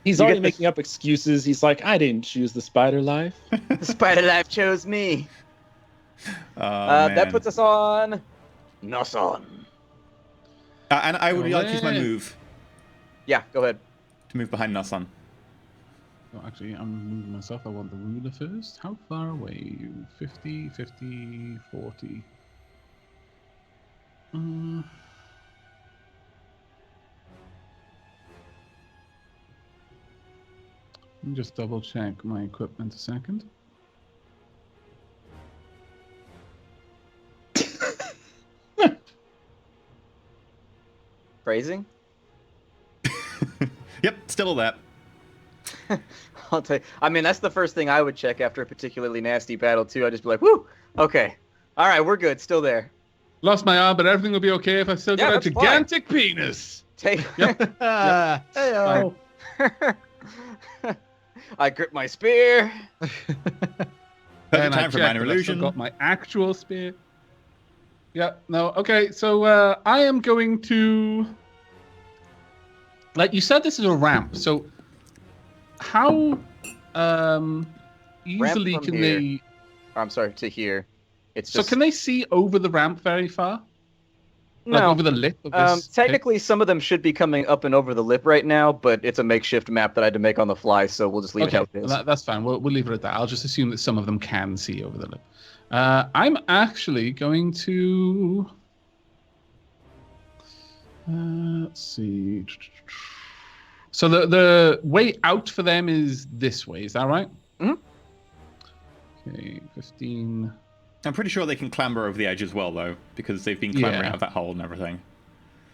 He's You already get making up excuses. He's like, I didn't choose the spider life. The spider life chose me. Oh, That puts us on Noson. And I would like to use my Olé. move Yeah, go ahead. to move behind Nasan. Oh, actually, I'm moving myself. I want the ruler first. How far away are you? 50, 50, 40. Let me just double check my equipment a second. Phrasing? Yep, still that. I'll tell you. I mean, that's the first thing I would check after a particularly nasty battle, too. I'd just be like, whoo, okay. All right, we're good. Still there. Lost my arm, but everything will be okay if I still Yeah, get a that's fine. gigantic penis. Take. Heyo. I grip my spear. Perfect And time for checked minor that I've still illusion. got my actual spear. Yeah, no, okay, so I am going to... Like, you said this is a ramp, so how easily from can here. they... I'm sorry, to here. It's So just... can they see over the ramp very far? Like No. over the lip of this pit? Technically, some of them should be coming up and over the lip right now, but it's a makeshift map that I had to make on the fly, so we'll just leave it how it is. That's fine. We'll leave it at that. I'll just assume that some of them can see over the lip. I'm actually going to... let's see. So the way out for them is this way. Is that right? Mhm. Okay, 15. I'm pretty sure they can clamber over the edge as well, though, because they've been clambering Yeah. out of that hole and everything.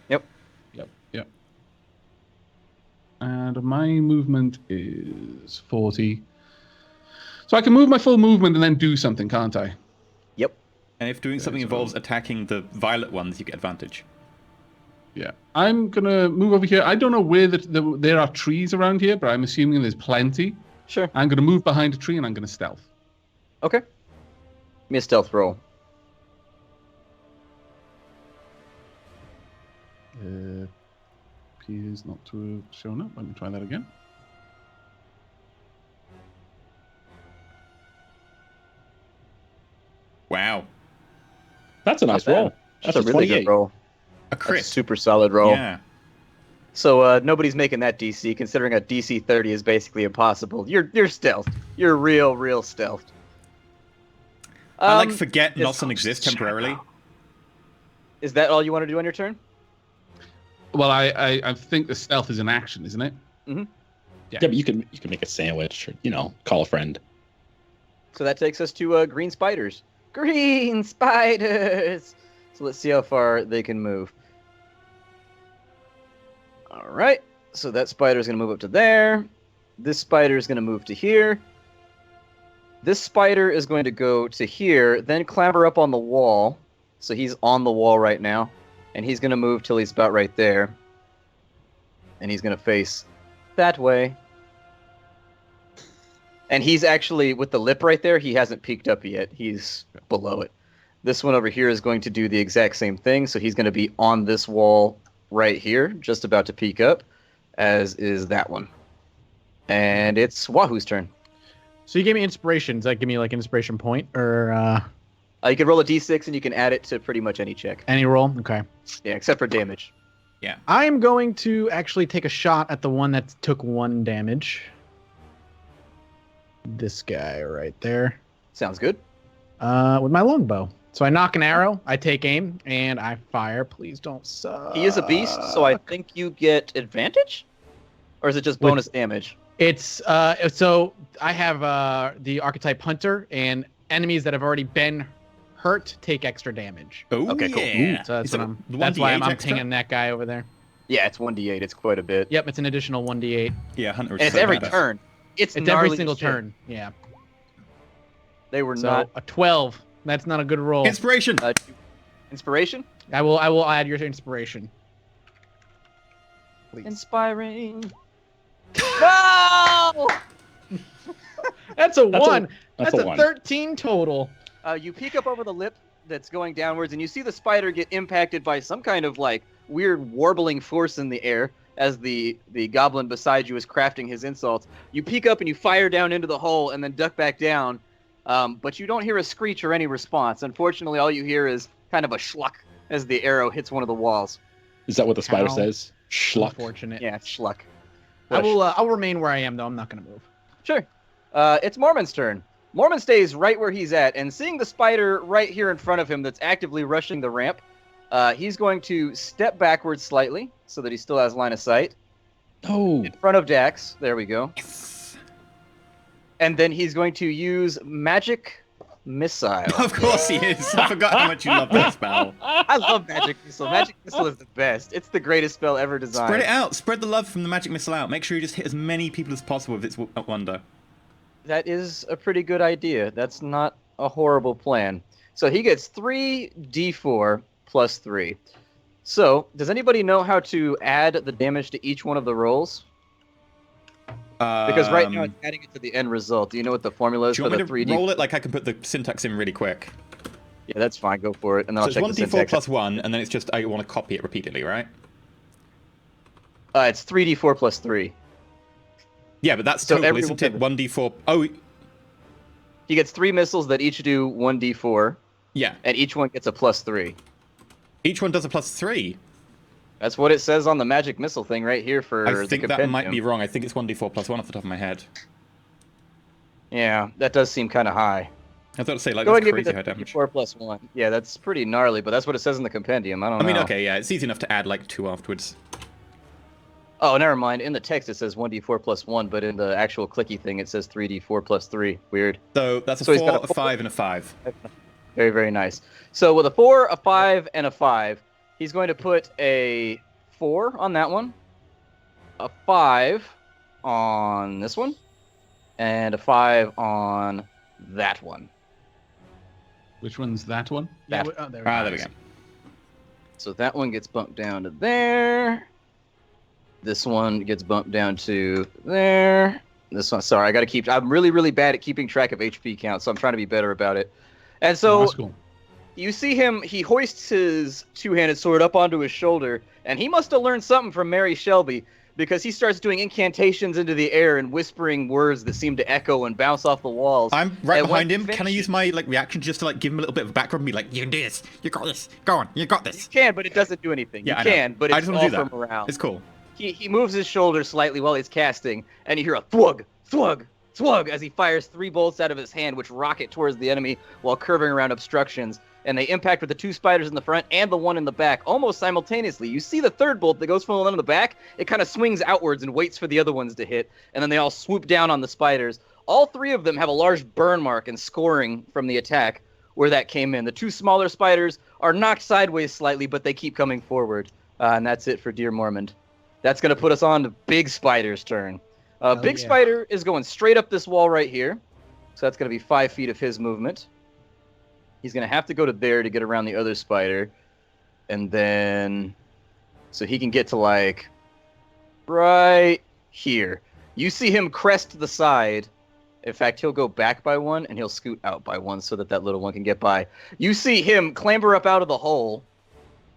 Yep. Yep. And my movement is 40. So I can move my full movement and then do something, can't I? Yep. And if doing something so- involves attacking the violet ones, you get advantage. Yeah. I'm going to move over here. I don't know where there are trees around here, but I'm assuming there's plenty. Sure. I'm going to move behind a tree and I'm going to stealth. Okay. Give me a stealth roll. Appears not to have shown up. Let me try that again. Wow. That's a nice Not bad. roll. That's a really 28. good roll. A That's crit. a super solid roll. Yeah. So nobody's making that DC, considering a DC 30 is basically impossible. You're stealth. You're real stealth. I like forget yes. Noson exists temporarily. Is that all you want to do on your turn? Well, I think the stealth is an action, isn't it? Mm-hmm. Yeah, but you can make a sandwich, or call a friend. So that takes us to green spiders. Green spiders! So let's see how far they can move. All right. So that spider is going to move up to there. This spider is going to move to here. This spider is going to go to here, then clamber up on the wall. So he's on the wall right now. And he's going to move till he's about right there. And he's going to face that way. And he's actually, with the lip right there, he hasn't peeked up yet. He's below it. This one over here is going to do the exact same thing. So he's going to be on this wall right here, just about to peek up, as is that one. And it's Wahoo's turn. So you gave me inspiration. Does that give me like an inspiration point or You can roll a d6 and you can add it to pretty much any check. any roll? Okay. Yeah, except for damage. I am going to actually take a shot at the one that took 1 damage. This guy right there. Sounds good. With my longbow. So I knock an arrow, I take aim, and I fire. Please don't suck. He is a beast, so I think you get advantage? Or is it just bonus damage? It's so I have the archetype hunter, and enemies that have already been hurt take extra damage. Oh, Okay, cool. yeah. So that's Is what it I'm. the That's why 1d8 I'm extra? pinging that guy over there. Yeah, it's 1d8. It's quite a bit. Yep, it's an additional 1d8. Yeah, Hunter. And it's every turn. It's It's gnarly every single as shit. turn. Yeah. They were So not. a 12. That's not a good roll. Inspiration. Inspiration? I will add your inspiration. Please. Inspiring. No! That's a 1. That's That's a a 1. 13 total. You peek up over the lip that's going downwards, and you see the spider get impacted by some kind of like weird warbling force in the air as the goblin beside you is crafting his insults. You peek up and you fire down into the hole and then duck back down, but you don't hear a screech or any response. Unfortunately, all you hear is kind of a schluck as the arrow hits one of the walls. Is that what the spider How says? Schluck. Unfortunate. Yeah, schluck. I'll remain where I am though. I'm not gonna move. Sure. It's Mormon's turn. Mormon stays right where he's at, and seeing the spider right here in front of him that's actively rushing the ramp, he's going to step backwards slightly so that he still has line of sight. Oh, In front of Dax. There we go. And then he's going to use Magic Missile. Of course he is. I forgot how much you love that spell. I love Magic Missile. Magic Missile is the best. It's the greatest spell ever designed. Spread it out. Spread the love from the magic missile out. Make sure you just hit as many people as possible with its wonder. That is a pretty good idea. That's not a horrible plan. So he gets 3d4 plus 3. So, does anybody know how to add the damage to each one of the rolls? Because right now it's adding it to the end result. Do you know what the formula is Do you for want the me to 3d? roll it? Like I can put the syntax in really quick. Yeah, that's fine. Go for it. And then So I'll it's check the 1d4 syntax. plus 1, and then it's just I want to copy it repeatedly, right? It's 3d4 plus 3. Yeah, but that's So total, everyone isn't it? can- 1d4. Oh, He gets 3 missiles that each do 1d4, yeah. and each one gets a plus 3. Each one does a plus 3. That's what it says on the magic missile thing right here for I the think that compendium. might be wrong. I think it's 1d4 plus 1 off the top of my head. Yeah, that does seem kind of high. I thought to say, like, Go that's ahead and give me crazy the high damage. 4 plus 1. Yeah, that's pretty gnarly, but that's what it says in the compendium. I don't know. I mean, okay, yeah, it's easy enough to add, like, 2 afterwards. Oh, never mind. In the text it says 1d4 plus 1, but in the actual clicky thing it says 3d4 plus 3. Weird. So that's a So he's 4, got a 5, and a 5. Very, very nice. So with a 4, a 5, and a 5, he's going to put a 4 on that one, a 5 on this one, and a 5 on that one. Which one's that one? That- There we go. So that one gets bumped down to there. This one gets bumped down to there. This one, sorry, I'm really, really bad at keeping track of HP count, so I'm trying to be better about it. And so That's cool. you see him, he hoists his two-handed sword up onto his shoulder, and he must have learned something from Mary Shelby, because he starts doing incantations into the air and whispering words that seem to echo and bounce off the walls. I'm right And when behind he him. Can I finishes- use my, like, reaction just to, like, give him a little bit of a background and be like, you can do this. You got this. Go on. You got this. You can, but it doesn't do anything. Yeah, I you know. can, but I it's just all want to do from that. around. It's cool. He moves his shoulder slightly while he's casting, and you hear a thwug, thwug, swug, as he fires 3 bolts out of his hand, which rocket towards the enemy while curving around obstructions. And they impact with the 2 spiders in the front and the 1 in the back almost simultaneously. You see the 3rd bolt that goes from the one in the back, it kind of swings outwards and waits for the other ones to hit, and then they all swoop down on the spiders. All 3 of them have a large burn mark and scoring from the attack where that came in. The 2 smaller spiders are knocked sideways slightly, but they keep coming forward. And that's it for Dear Mormond. That's going to put us on to Big Spider's turn. Big Spider is going straight up this wall right here. So that's going to be 5 feet of his movement. He's going to have to go to there to get around the other spider. And then... so he can get to, like... right here. You see him crest to the side. In fact, he'll go back by 1, and he'll scoot out by 1 so that that little one can get by. You see him clamber up out of the hole.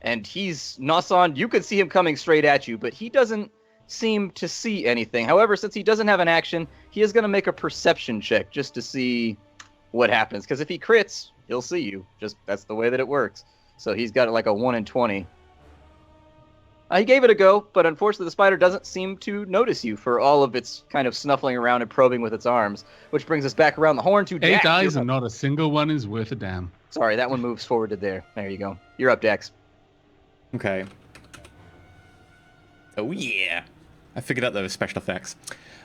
And he's... Nasan, you could see him coming straight at you, but he doesn't seem to see anything. However, since he doesn't have an action, he is going to make a perception check just to see what happens. Because if he crits... he'll see you. Just that's the way that it works. So he's got like a 1 in 20. He gave it a go, but unfortunately the spider doesn't seem to notice you for all of its kind of snuffling around and probing with its arms, which brings us back around the horn to Dax. 8 eyes and not a single one is worth a damn. Sorry, that one moves forward to there. There you go. You're up, Dax. Okay. Oh yeah. I figured out those special effects.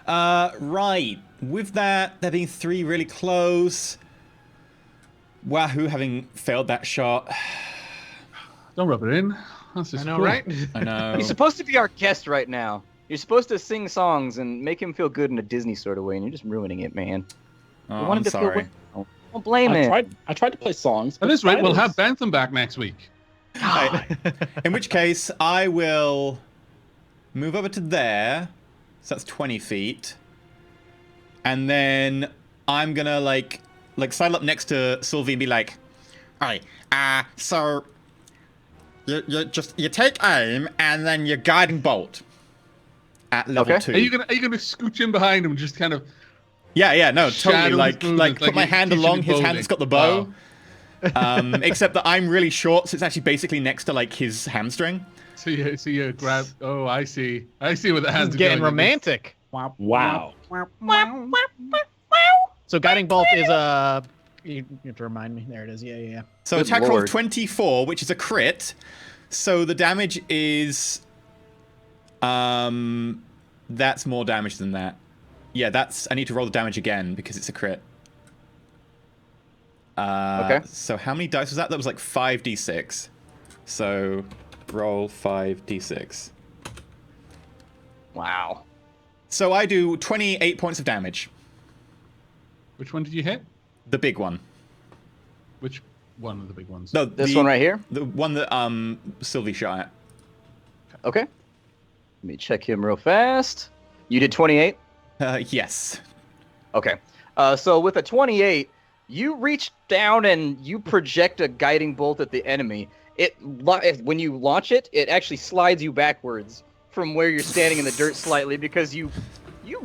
Right. With that, there being 3 really close. Huahoo having failed that shot. Don't rub it in. That's just I know, cool. right? I know. He's supposed to be our guest right now. You're supposed to sing songs and make him feel good in a Disney sort of way, and you're just ruining it, man. Oh, You want him I'm to feel sorry. well. Don't blame him. I tried to play songs. At but this rate, we'll have spiders- Bantham back next week. In which case, I will move over to there. So that's 20 feet. And then I'm gonna like sidle up next to Sylvie and be like, Alright, so you take aim and then you guiding bolt. at level Okay. 2. Are you gonna scooch in behind him and just kind of Yeah, no, totally. shadow Like his movements, put my like hand teaching along him his hand bowling? that's got the bow. Except that I'm really short, so it's actually basically next to like his hamstring. So you grab. Oh, I see. I see what the hands It's are getting going. romantic. Wow. So guiding bolt is you have to remind me. There it is. Yeah. So Good attack roll lord. 24, which is a crit. So the damage is that's more damage than that. Yeah, that's I need to roll the damage again because it's a crit. Okay. So how many dice was that? That was like 5d6. So roll 5d6. Wow. So I do 28 points of damage. Which one did you hit? The big one. Which one of the big ones? No, This one right here? The one that Sylvie shot at. Okay. Let me check him real fast. You did 28? Yes. Okay. So with a 28, you reach down and you project a guiding bolt at the enemy. When you launch it, it actually slides you backwards from where you're standing in the dirt slightly because you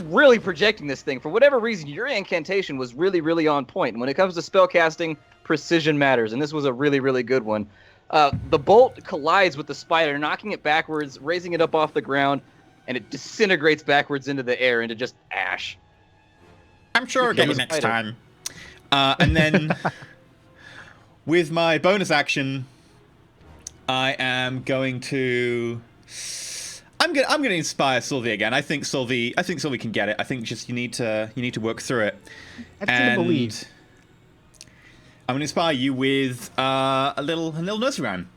really projecting this thing. For whatever reason, your incantation was really, really on point. And when it comes to spellcasting, precision matters, and this was a really, really good one. The bolt collides with the spider, knocking it backwards, raising it up off the ground, and it disintegrates backwards into the air, into just ash. I'm sure we'll get you next spider. time. And then with my bonus action, I am going to. I'm gonna inspire Sylvie again. I think Sylvie can get it. I think just you need to work through it. I do believe. I'm gonna inspire you with a little nursery rhyme.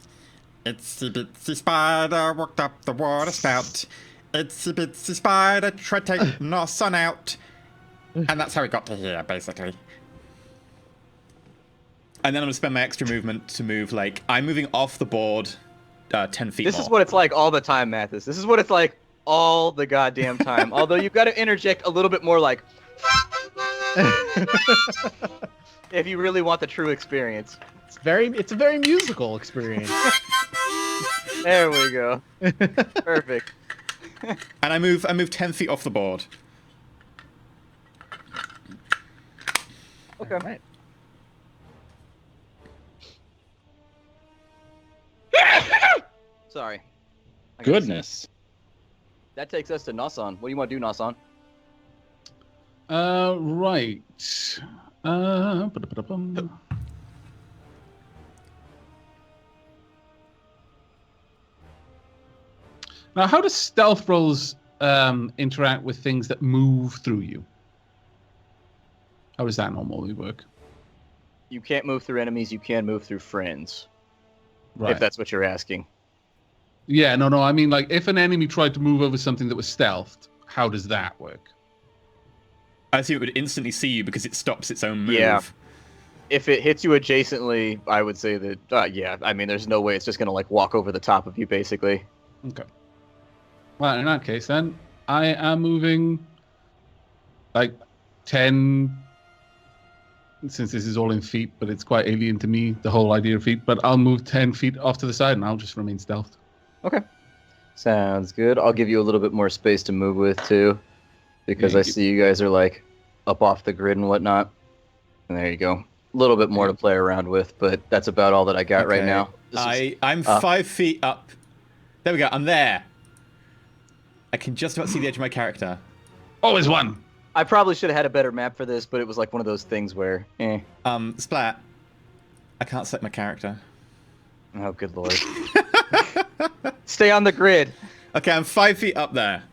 Itsy bitsy spider walked up the water spout. Itsy bitsy spider tried to take no sun out. And that's how we got to here, basically. And then I'm gonna spend my extra movement to move like I'm moving off the board 10 feet This more. is what it's like all the time, Mathis. This is what it's like all the goddamn time. Although you've got to interject a little bit more like... if you really want the true experience. It's a very musical experience. There we go. Perfect. And I move 10 feet off the board. Okay. Alright. Sorry. I gotta Goodness. That takes us to Nasan. What do you want to do, Nasan? Right. Ba-da-ba-da-bum. Now, how does stealth rolls interact with things that move through you? How does that normally work? You can't move through enemies. You can move through friends. Right. If that's what you're asking. Yeah, no. I mean, like, if an enemy tried to move over something that was stealthed, how does that work? I assume it would instantly see you because it stops its own move. Yeah. If it hits you adjacently, I would say that, yeah, I mean, there's no way it's just going to, like, walk over the top of you, basically. Okay. Well, in that case, then, I am moving, like, 10... Since this is all in feet, but it's quite alien to me, the whole idea of feet. But I'll move 10 feet off to the side, and I'll just remain stealthed. Okay. Sounds good. I'll give you a little bit more space to move with, too. Because I see you guys are, like, up off the grid and whatnot. And there you go. A little bit more to play around with, but that's about all that I got right now. I'm 5 feet up. There we go. I'm there. I can just about see the edge of my character. Always one. I probably should have had a better map for this, but it was like one of those things where, Splat. I can't select my character. Oh, good lord. Stay on the grid. Okay, I'm 5 feet up there.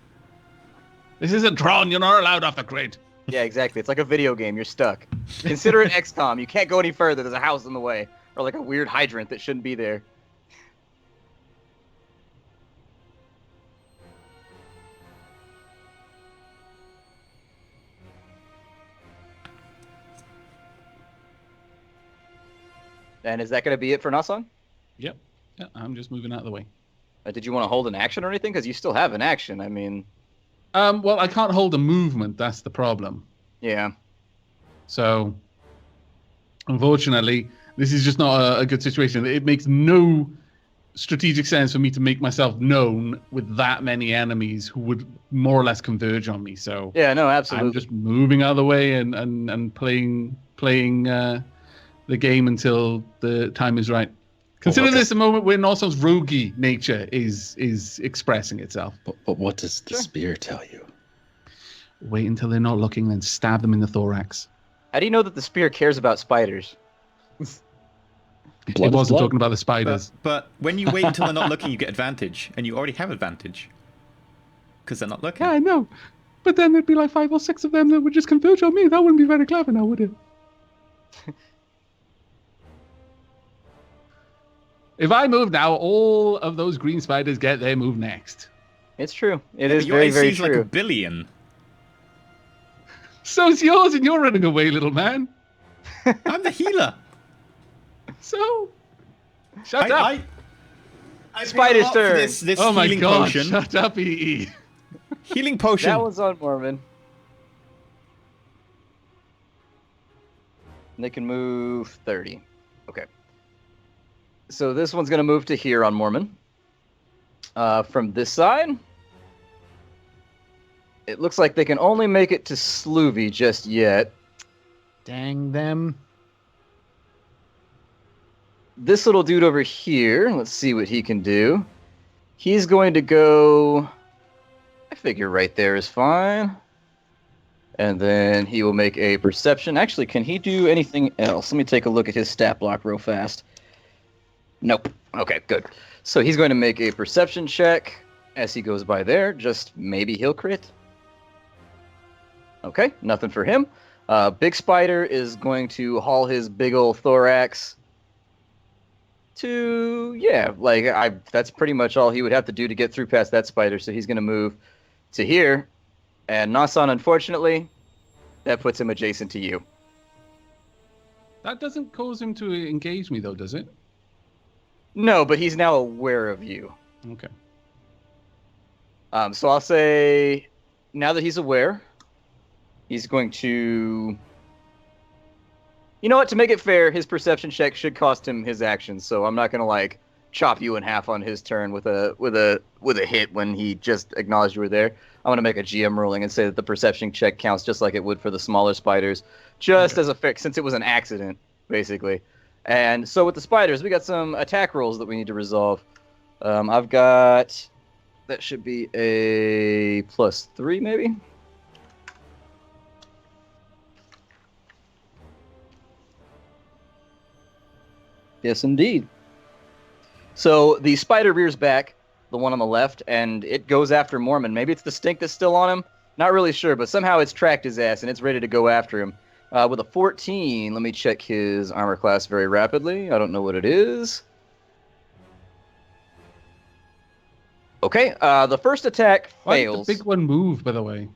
This isn't Tron. You're not allowed off the grid. Yeah, exactly. It's like a video game. You're stuck. Consider it XCOM. You can't go any further. There's a house in the way. Or like a weird hydrant that shouldn't be there. And is that going to be it for Nasan? Yep. Yeah, I'm just moving out of the way. Did you want to hold an action or anything? Because you still have an action. I mean... Well, I can't hold a movement. That's the problem. Yeah. So, unfortunately, this is just not a good situation. It makes no strategic sense for me to make myself known with that many enemies who would more or less converge on me. So, yeah, no, absolutely. I'm just moving out of the way and playing the game until the time is right. Consider this a moment where Northstone's roguey nature is expressing itself. But what does the spear tell you? Wait until they're not looking, then stab them in the thorax. How do you know that the spear cares about spiders? It wasn't talking about the spiders. But when you wait until they're not looking, you get advantage. And you already have advantage. Because they're not looking. Yeah, I know. But then there'd be like 5 or 6 of them that would just converge on me. That wouldn't be very clever now, would it? If I move now, all of those green spiders get their move next. It's true. It is very, very true. Like a billion. So's yours, and you're running away, little man. I'm the healer. So, shut up. I Spider's turn. This oh my healing god, potion. shut up, EE. Healing potion. That was on Mormon. And they can move 30. Okay. So this one's going to move to here on Mormon. From this side, it looks like they can only make it to Sloovy just yet. Dang them. This little dude over here, let's see what he can do. He's going to go... I figure right there is fine. And then he will make a perception. Actually, can he do anything else? Let me take a look at his stat block real fast. Nope. Okay, good. So he's going to make a perception check as he goes by there. Just maybe he'll crit. Okay, nothing for him. Big Spider is going to haul his big old thorax to... Yeah, like, that's pretty much all he would have to do to get through past that spider. So he's going to move to here. And Nasan, unfortunately, that puts him adjacent to you. That doesn't cause him to engage me, though, does it? No, but he's now aware of you. Okay. So I'll say, now that he's aware, he's going to... You know what? To make it fair, his perception check should cost him his actions. So I'm not going to, like, chop you in half on his turn with a hit when he just acknowledged you were there. I'm going to make a GM ruling and say that the perception check counts just like it would for the smaller spiders, just as a fix, since it was an accident, basically. And so with the spiders, we got some attack rolls that we need to resolve. I've got... That should be a +3, maybe? Yes, indeed. So the spider rears back, the one on the left, and it goes after Mormon. Maybe it's the stink that's still on him. Not really sure, but somehow it's tracked his ass, and it's ready to go after him. With a 14, let me check his armor class very rapidly. I don't know what it is. Okay, the first attack Why fails. did the big one move, by the way?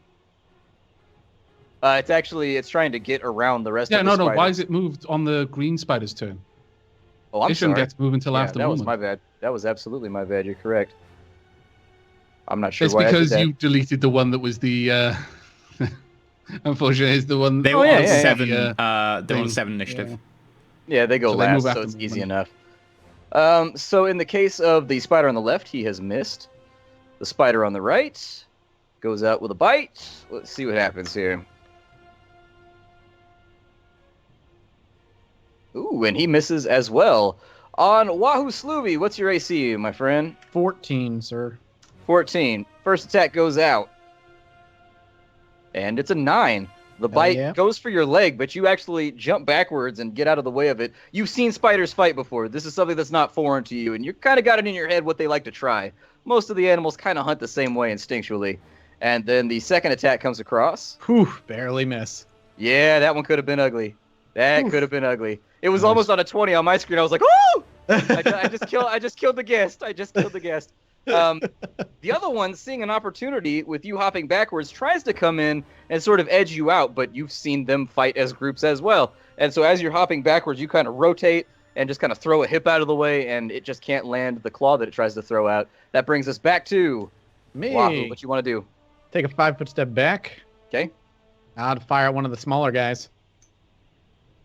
It's trying to get around the rest of the No. spiders. Why is it moved on the green spider's turn? Oh, I'm It shouldn't sorry. get to move until after that was Mormon. my bad. That was absolutely my bad. You're correct. I'm not sure It's why because I did you deleted the one that was the. Unfortunately, it's the one. They Oh, were yeah, on yeah, yeah. 7. The, they were on thing. 7 initiative. Yeah. that. Yeah, they go So they move last, so after it's easy movement. enough. So in the case of the spider on the left, he has missed. The spider on the right goes out with a bite. Let's see what happens here. Ooh, and he misses as well. On Huahoo Sloovy, what's your AC, my friend? 14, sir. 14. First attack goes out. And it's a 9. The Hell bite yeah. goes for your leg, but you actually jump backwards and get out of the way of it. You've seen spiders fight before. This is something that's not foreign to you, and you kind of got it in your head what they like to try. Most of the animals kind of hunt the same way instinctually. And then the second attack comes across. Whew, barely miss. Yeah, that one could have been ugly. That Oof. could have been ugly. It was Nice. almost on a 20 on my screen. I was like, "Ooh!" I just killed the guest. I just killed the guest. The other one, seeing an opportunity with you hopping backwards, tries to come in and sort of edge you out, but you've seen them fight as groups as well. And so as you're hopping backwards, you kind of rotate and just kind of throw a hip out of the way, and it just can't land the claw that it tries to throw out. That brings us back to Me. Wahoo. What you want to do? Take a 5-foot step back. Okay. I'd fire at one of the smaller guys.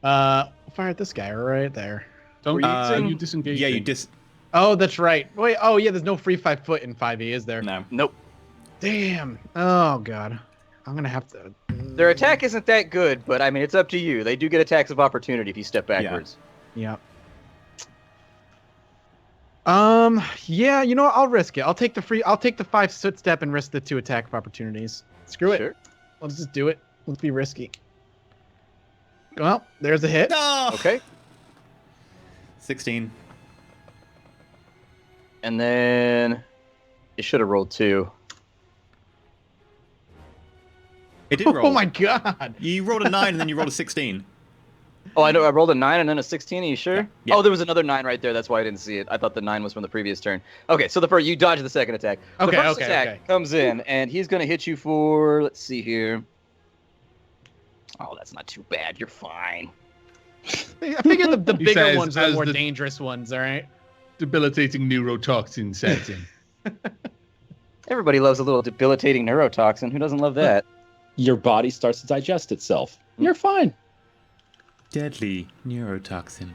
Fire at this guy right there. Don't Were you using- you disengage? Yeah, you him. Oh, that's right. Wait. Oh, yeah. There's no free 5-foot in 5e, is there? No. Nope. Damn. Oh god. I'm gonna have to. Their attack isn't that good, but I mean, it's up to you. They do get attacks of opportunity if you step backwards. Yep. Yeah. You know what? I'll risk it. I'll take the 5-foot step and risk the 2 attack of opportunities. Screw it. Sure. Let's just do it. Let's be risky. Well, there's a hit. No! Okay. 16. And then you should have rolled 2. It did roll. Oh my god. You rolled a 9 and then you rolled a 16. Oh, I know. I rolled a 9 and then a 16. Are you sure? Yeah. Oh, there was another 9 right there. That's why I didn't see it. I thought the 9 was from the previous turn. Okay, so the first you dodge the second attack. The Okay, first okay, attack okay. comes in, and he's going to hit you for. Let's see here. Oh, that's not too bad. You're fine. I figure the He bigger says ones are the as more the- dangerous ones. All right. Debilitating neurotoxin sets in. Everybody loves a little debilitating neurotoxin. Who doesn't love that? Your body starts to digest itself. You're fine. Deadly neurotoxin.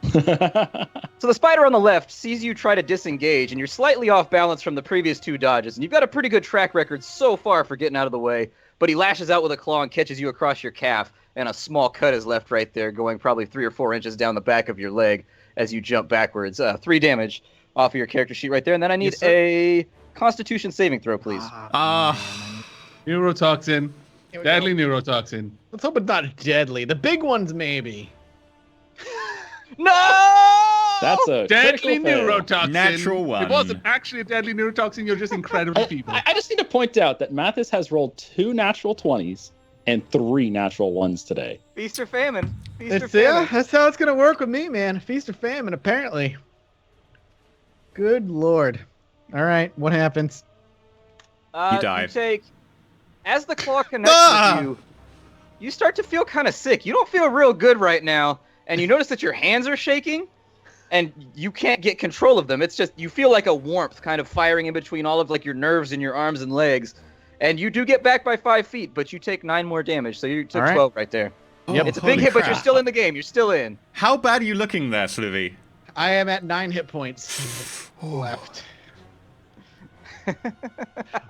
So the spider on the left sees you try to disengage, and you're slightly off balance from the previous 2 dodges, and you've got a pretty good track record so far for getting out of the way, but he lashes out with a claw and catches you across your calf, and a small cut is left right there, going probably 3 or 4 inches down the back of your leg as you jump backwards. 3 damage off of your character sheet right there, and then I need Yes, sir. a Constitution saving throw, please. Neurotoxin. Here we Deadly go. neurotoxin. Let's hope it's not deadly. The big ones, maybe. No! That's a Deadly critical fail. neurotoxin. Natural one. It wasn't actually a deadly neurotoxin. You're just incredibly feeble. I just need to point out that Mathis has rolled 2 natural 20s and 3 natural 1s today. Feast or famine. Feast or It's yeah. famine. That's how it's gonna work with me, man. Feast or famine, apparently. Good lord. All right. What happens? You died. As the claw connects Ah! with you, you start to feel kind of sick. You don't feel real good right now, and you notice that your hands are shaking, and you can't get control of them. It's just, you feel like a warmth kind of firing in between all of like your nerves in your arms and legs, and you do get back by 5 feet, but you take 9 more damage, so you took All right. 12 right there. Yep. It's a big holy hit, but you're crap. still in the game. You're still in. How bad are you looking there, Slivy? I am at 9 hit points left.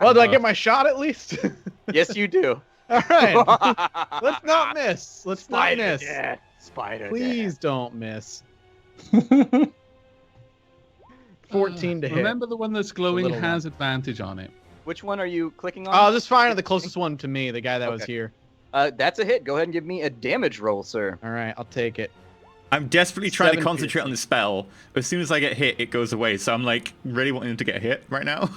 Well, do I get my shot at least? Yes, you do. All right. Let's not miss. Let's not Spider miss. death. Spider Please death. don't miss. 14 to hit. Remember the one that's glowing little has advantage on it. Which one are you clicking Oh, on? just fire the closest one to me, the guy that was Okay. here. That's a hit. Go ahead and give me a damage roll, sir. All right, I'll take it. I'm desperately trying to 7 concentrate on piercing. the spell. As soon as I get hit, it goes away. So I'm like really wanting him to get hit right now.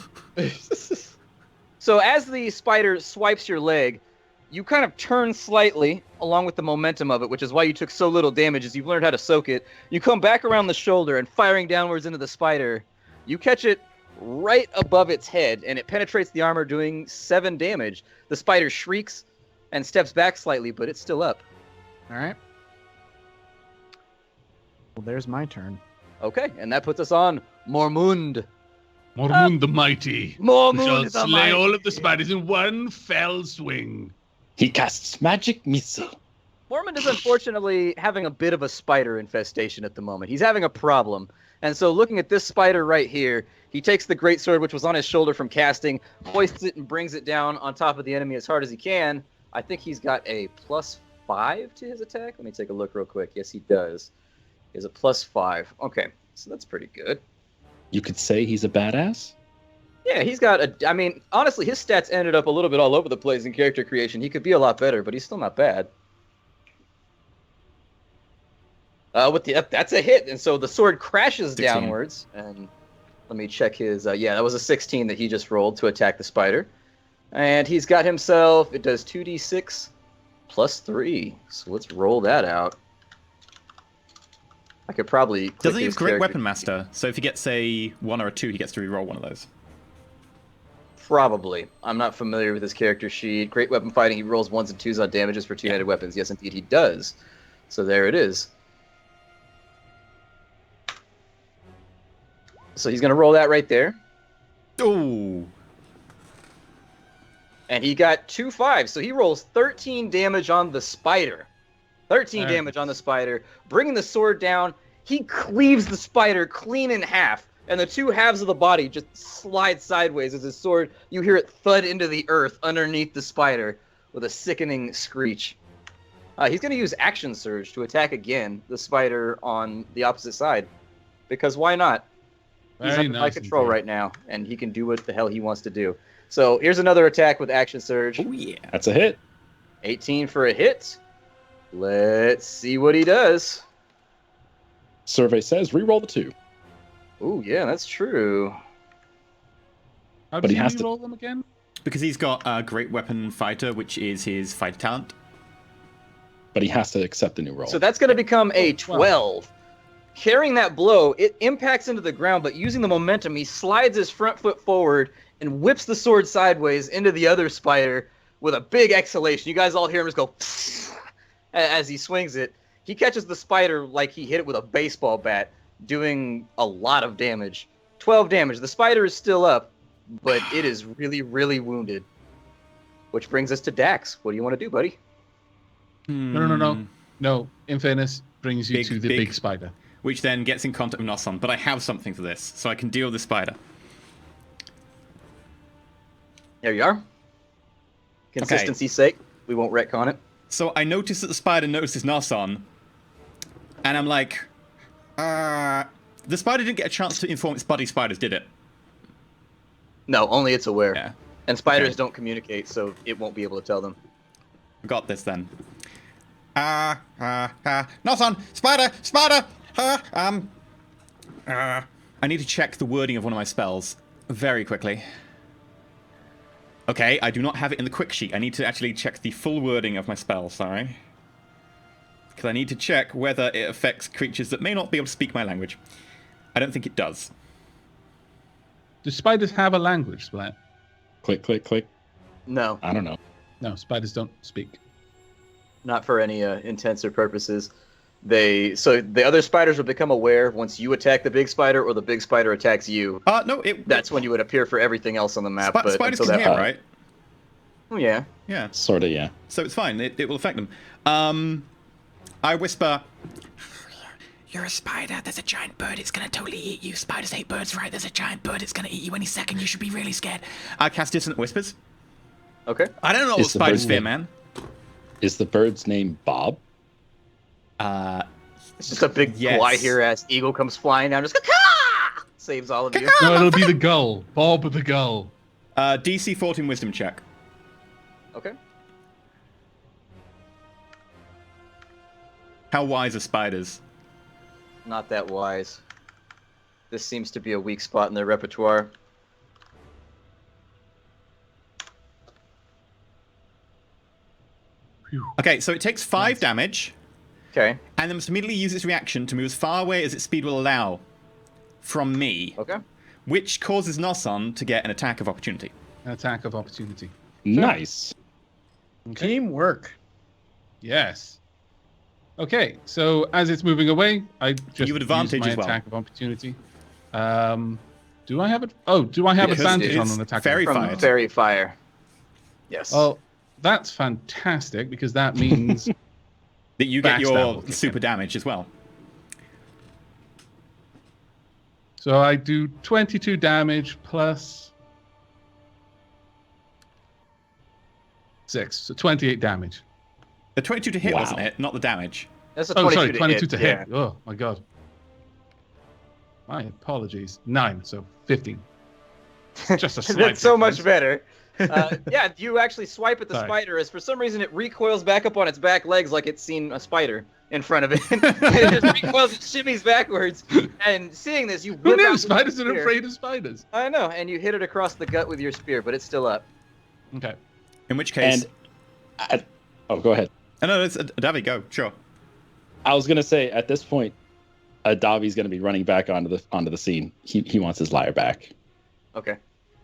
So as the spider swipes your leg, you kind of turn slightly along with the momentum of it, which is why you took so little damage as you've learned how to soak it. You come back around the shoulder and firing downwards into the spider, you catch it right above its head, and it penetrates the armor, doing 7 damage. The spider shrieks and steps back slightly, but it's still up. All right. Well, there's my turn. Okay, and that puts us on Mormund. Mormund the Mighty Mormund shall the slay Mighty. all of the spiders in one fell swing. He casts magic missile. Mormund is unfortunately having a bit of a spider infestation at the moment. He's having a problem. And so looking at this spider right here, he takes the greatsword, which was on his shoulder from casting, hoists it and brings it down on top of the enemy as hard as he can. I think he's got a +5 to his attack. Let me take a look real quick. Yes, he does. He has a +5. Okay, so that's pretty good. You could say he's a badass. Yeah, he's got a... I mean, honestly, his stats ended up a little bit all over the place in character creation. He could be a lot better, but he's still not bad. That's a hit, and so the sword crashes 16. downwards. And let me check his... yeah, that was a 16 that he just rolled to attack the spider. And he's got himself... It does 2d6 +3. So let's roll that out. I could probably... click Doesn't he his have Great character- Weapon Master? So if he gets a 1 or a 2, he gets to reroll one of those. Probably. I'm not familiar with his character sheet. Great weapon fighting, he rolls 1s and 2s on damages for two-handed weapons. Yes, indeed, he does. So there it is. So he's going to roll that right there. Oh, And he got 2 5s, so he rolls 13 damage on the spider. 13 damage on the spider. Bringing the sword down, he cleaves the spider clean in half. And the 2 halves of the body just slide sideways as his sword, you hear it thud into the earth underneath the spider with a sickening screech. He's going to use Action Surge to attack again the spider on the opposite side. Because why not? He's Very under my nice control indeed. right now, and he can do what the hell he wants to do. So here's another attack with Action Surge. oh yeah. That's a hit. 18 for a hit. Let's see what he does. Survey says re-roll the 2. Ooh, yeah, that's true. How But does he he has to- roll them again? Because he's got a Great Weapon Fighter, which is his fighter talent. But he has to accept the new roll. So that's going to become a 12. 12. Carrying that blow, it impacts into the ground, but using the momentum, he slides his front foot forward and whips the sword sideways into the other spider with a big exhalation. You guys all hear him just go as he swings it. He catches the spider like he hit it with a baseball bat, doing a lot of damage. 12 damage. The spider is still up, but it is really, really wounded. Which brings us to Dax. What do you want to do, buddy? No. No, in fairness, brings you Big- to the big- big spider. Which then gets in contact with Noson. But I have something for this, so I can deal with the spider. There you are. Consistency's sake, we won't retcon it. So I notice that the spider notices Noson, and I'm like, the spider didn't get a chance to inform its buddy spiders, did it? No, only it's aware. Yeah. And spiders Okay. don't communicate, so it won't be able to tell them. Got this then. Noson, spider, I need to check the wording of one of my spells very quickly. Okay, I do not have it in the quick sheet. I need to actually check the full wording of my spell, sorry. Because I need to check whether it affects creatures that may not be able to speak my language. I don't think it does. Do spiders have a language, Splat? Click, click, click. No, I don't know. No, spiders don't speak. not for any intents or purposes. So the other spiders would become aware once you attack the big spider or the big spider attacks you. No, it... That's when you would appear for everything else on the map. But spiders until can that hear, right? Oh, yeah. Yeah. Sort of, yeah. So it's fine. It will affect them. I whisper, You're a spider. There's a giant bird. It's gonna totally eat you. Spiders hate birds, right? There's a giant bird. It's gonna eat you any second. You should be really scared. I cast Dissonant Whispers. Okay. I don't know what Is the spiders bird's fear, name- man. Is the bird's name Bob? It's just a big Yes. fly-here-ass eagle comes flying down, just caw saves all of you. No, it'll be the gull. Bob the gull. DC 14 Wisdom check. Okay. How wise are spiders? not that wise. This seems to be a weak spot in their repertoire. Okay, so it takes 5 damage, Okay. and then must immediately use its reaction to move as far away as its speed will allow from me, Okay. which causes Noson to get an attack of opportunity. An attack of opportunity. Nice. Okay. Teamwork. Yes. Okay, so as it's moving away, I just You have advantage use my as well. attack of opportunity. Do I have it? Oh, do I have Because advantage on it's an attack? fairy of From fire. opportunity? Fairy Fire. Yes. Well, that's fantastic because that means That you get Backstab your will kick super in. damage as well. so I do 22 damage plus 6, so 28 damage. The 22 to hit, Wow. wasn't it? Not the damage. That's a Oh, 22 sorry, to 22 hit. to hit. Oh my god. My apologies. 9, so 15. Just a slight That's so much difference. better. Yeah, you actually swipe at the Sorry. spider as for some reason it recoils back up on its back legs like it's seen a spider in front of it. And it just recoils and shimmies backwards. And seeing this, you Who whip out knew with spiders your are spear. afraid of spiders? I know, and you hit it across the gut with your spear, but it's still up. Okay. In which case... Oh, go ahead. Oh, no, it's Davi, go. Sure. I was gonna say at this point, Davi's gonna be running back onto the scene. He wants his lyre back. Okay.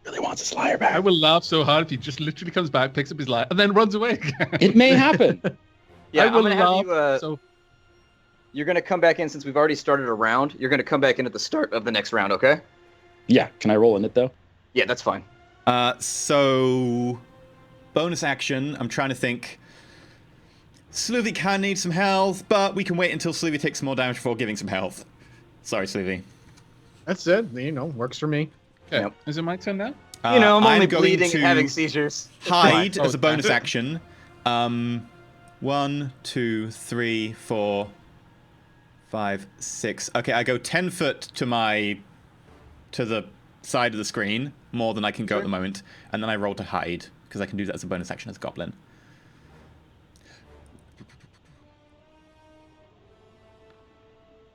Really wants his lyre back. I will laugh so hard if he just literally comes back, picks up his light, and then runs away again. It may happen. Yeah, I I'm will gonna have laugh you. so You're gonna come back in since we've already started a round. You're gonna come back in at the start of the next round, okay? Yeah. Can I roll in it though? Yeah, that's fine. So... Bonus action, I'm trying to think... Sluvy can need some health, but we can wait until Sluvy takes some more damage before giving some health. Sorry, Sluvy. That's it. Works for me. okay. Yep. Is it my turn now? I'm only going bleeding to and having seizures. hide Oh, as a bonus okay. action. 1, 2, 3, 4, 5, 6. Okay, I go 10 foot to the side of the screen, more than I can go at the moment, and then I roll to hide because I can do that as a bonus action as a goblin.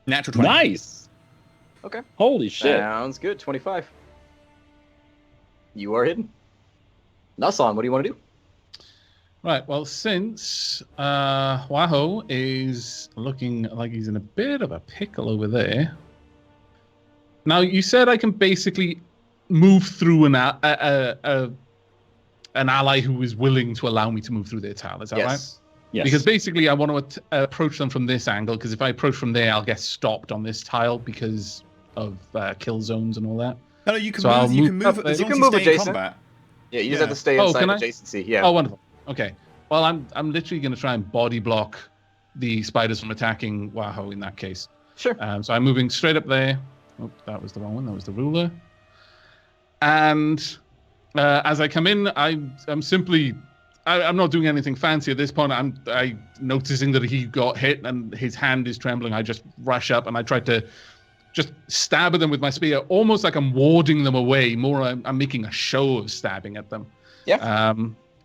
Natural 20. Nice. Okay. Holy shit. Sounds good. 25. You are hidden. Nasan, what do you want to do? Right. Well, since Huahoo is looking like he's in a bit of a pickle over there. Now, you said I can basically move through an ally who is willing to allow me to move through their tile. Is that right? Yes. Yes. Because basically, I want to approach them from this angle. Because if I approach from there, I'll get stopped on this tile because of kill zones and all that. No, you can So I'll move. You move can up move there. as You long can as move you stay in adjacent. combat. Yeah, you just Yeah. have to stay Oh, inside can I? adjacency. Yeah. Oh, wonderful. Okay. Well, I'm literally going to try and body block the spiders from attacking Huahoo in that case. Sure. So I'm moving straight up there. Oh, that was the wrong one. That was the ruler. And as I come in, I'm simply... I'm not doing anything fancy at this point. I'm noticing that he got hit and his hand is trembling. I just rush up and I try to just stab at them with my spear, almost like I'm warding them away. More, I'm making a show of stabbing at them. Yeah.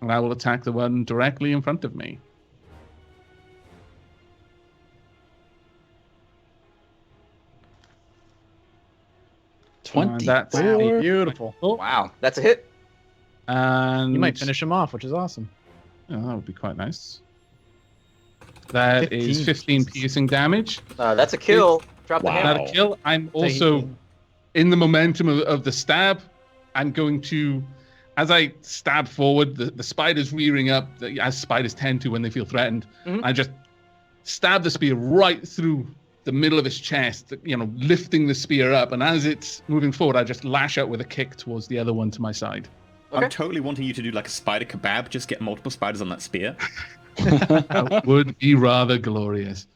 And I will attack the one directly in front of me. That's Four. Beautiful. Wow. That's a hit. And You might finish him off, which is awesome. Oh, that would be quite nice. That is 15. 15 piercing damage. That's a kill. Drop the Wow. hammer. Not a kill. I'm So also he- in the momentum of the stab. I'm going to, as I stab forward, the spider's rearing up, as spiders tend to when they feel threatened. Mhm. I just stab the spear right through the middle of his chest, lifting the spear up. And as it's moving forward, I just lash out with a kick towards the other one to my side. Okay. I'm totally wanting you to do like a spider kebab. Just get multiple spiders on that spear. That would be rather glorious.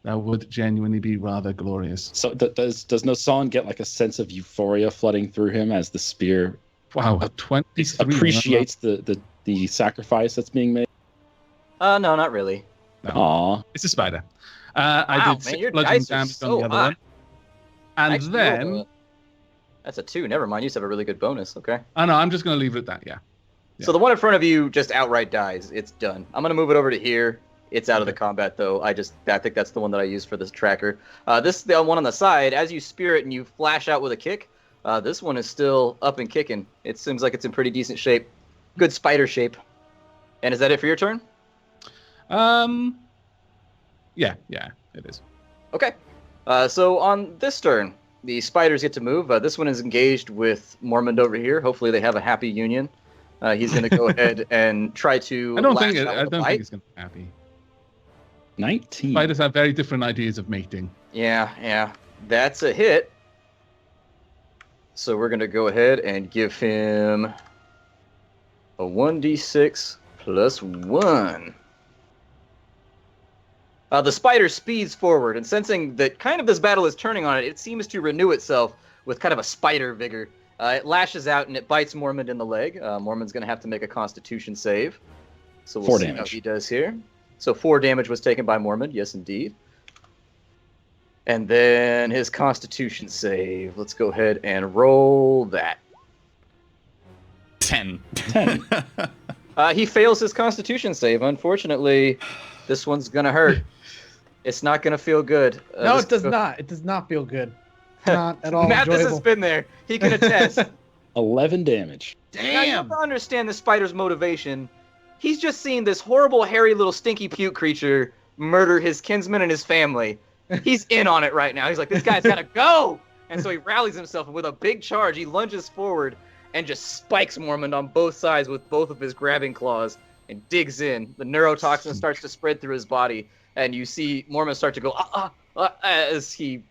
That would genuinely be rather glorious. So does Nosan get like a sense of euphoria flooding through him as the spear Wow, 23. appreciates the sacrifice that's being made? No, not really. No. Aw. It's a spider. Wow, I did man, 6 your bludgeoning dice are damage so on the other high. one. And Actually, then... that's a 2. Never mind. You just have a really good bonus. Okay. Oh, no, I'm just going to leave it at that, yeah. So the one in front of you just outright dies. It's done. I'm gonna move it over to here. It's out of the combat, though. I think that's the one that I use for this tracker. The one on the side, as you spear it and you flash out with a kick, this one is still up and kicking. It seems like it's in pretty decent shape. Good spider shape. And is that it for your turn? Yeah, it is. Okay. So on this turn, the spiders get to move. This one is engaged with Mormond over here. Hopefully they have a happy union. He's going to go ahead and try to. I don't think he's going to be happy. 19. Spiders have very different ideas of mating. Yeah. That's a hit. So we're going to go ahead and give him a 1d6 plus 1. The spider speeds forward, and sensing that kind of this battle is turning on it, it seems to renew itself with kind of a spider vigor. It lashes out and it bites Mormond in the leg. Mormond's going to have to make a Constitution save. So we'll 4 see damage. how he does here. So 4 damage was taken by Mormond, yes indeed. And then his Constitution save. Let's go ahead and roll that. 10. 10. He fails his Constitution save. Unfortunately, this one's going to hurt. It's not going to feel good. No, it does not. It does not feel good. Not at all Mathis enjoyable. has been there. He can attest. 11 damage. Now, you have to understand the spider's motivation. He's just seen this horrible, hairy, little stinky puke creature murder his kinsman and his family. He's in on it right now. He's like, this guy's got to go! And so he rallies himself, and with a big charge, he lunges forward and just spikes Mormond on both sides with both of his grabbing claws and digs in. The neurotoxin starts to spread through his body, and you see Mormond start to go, as he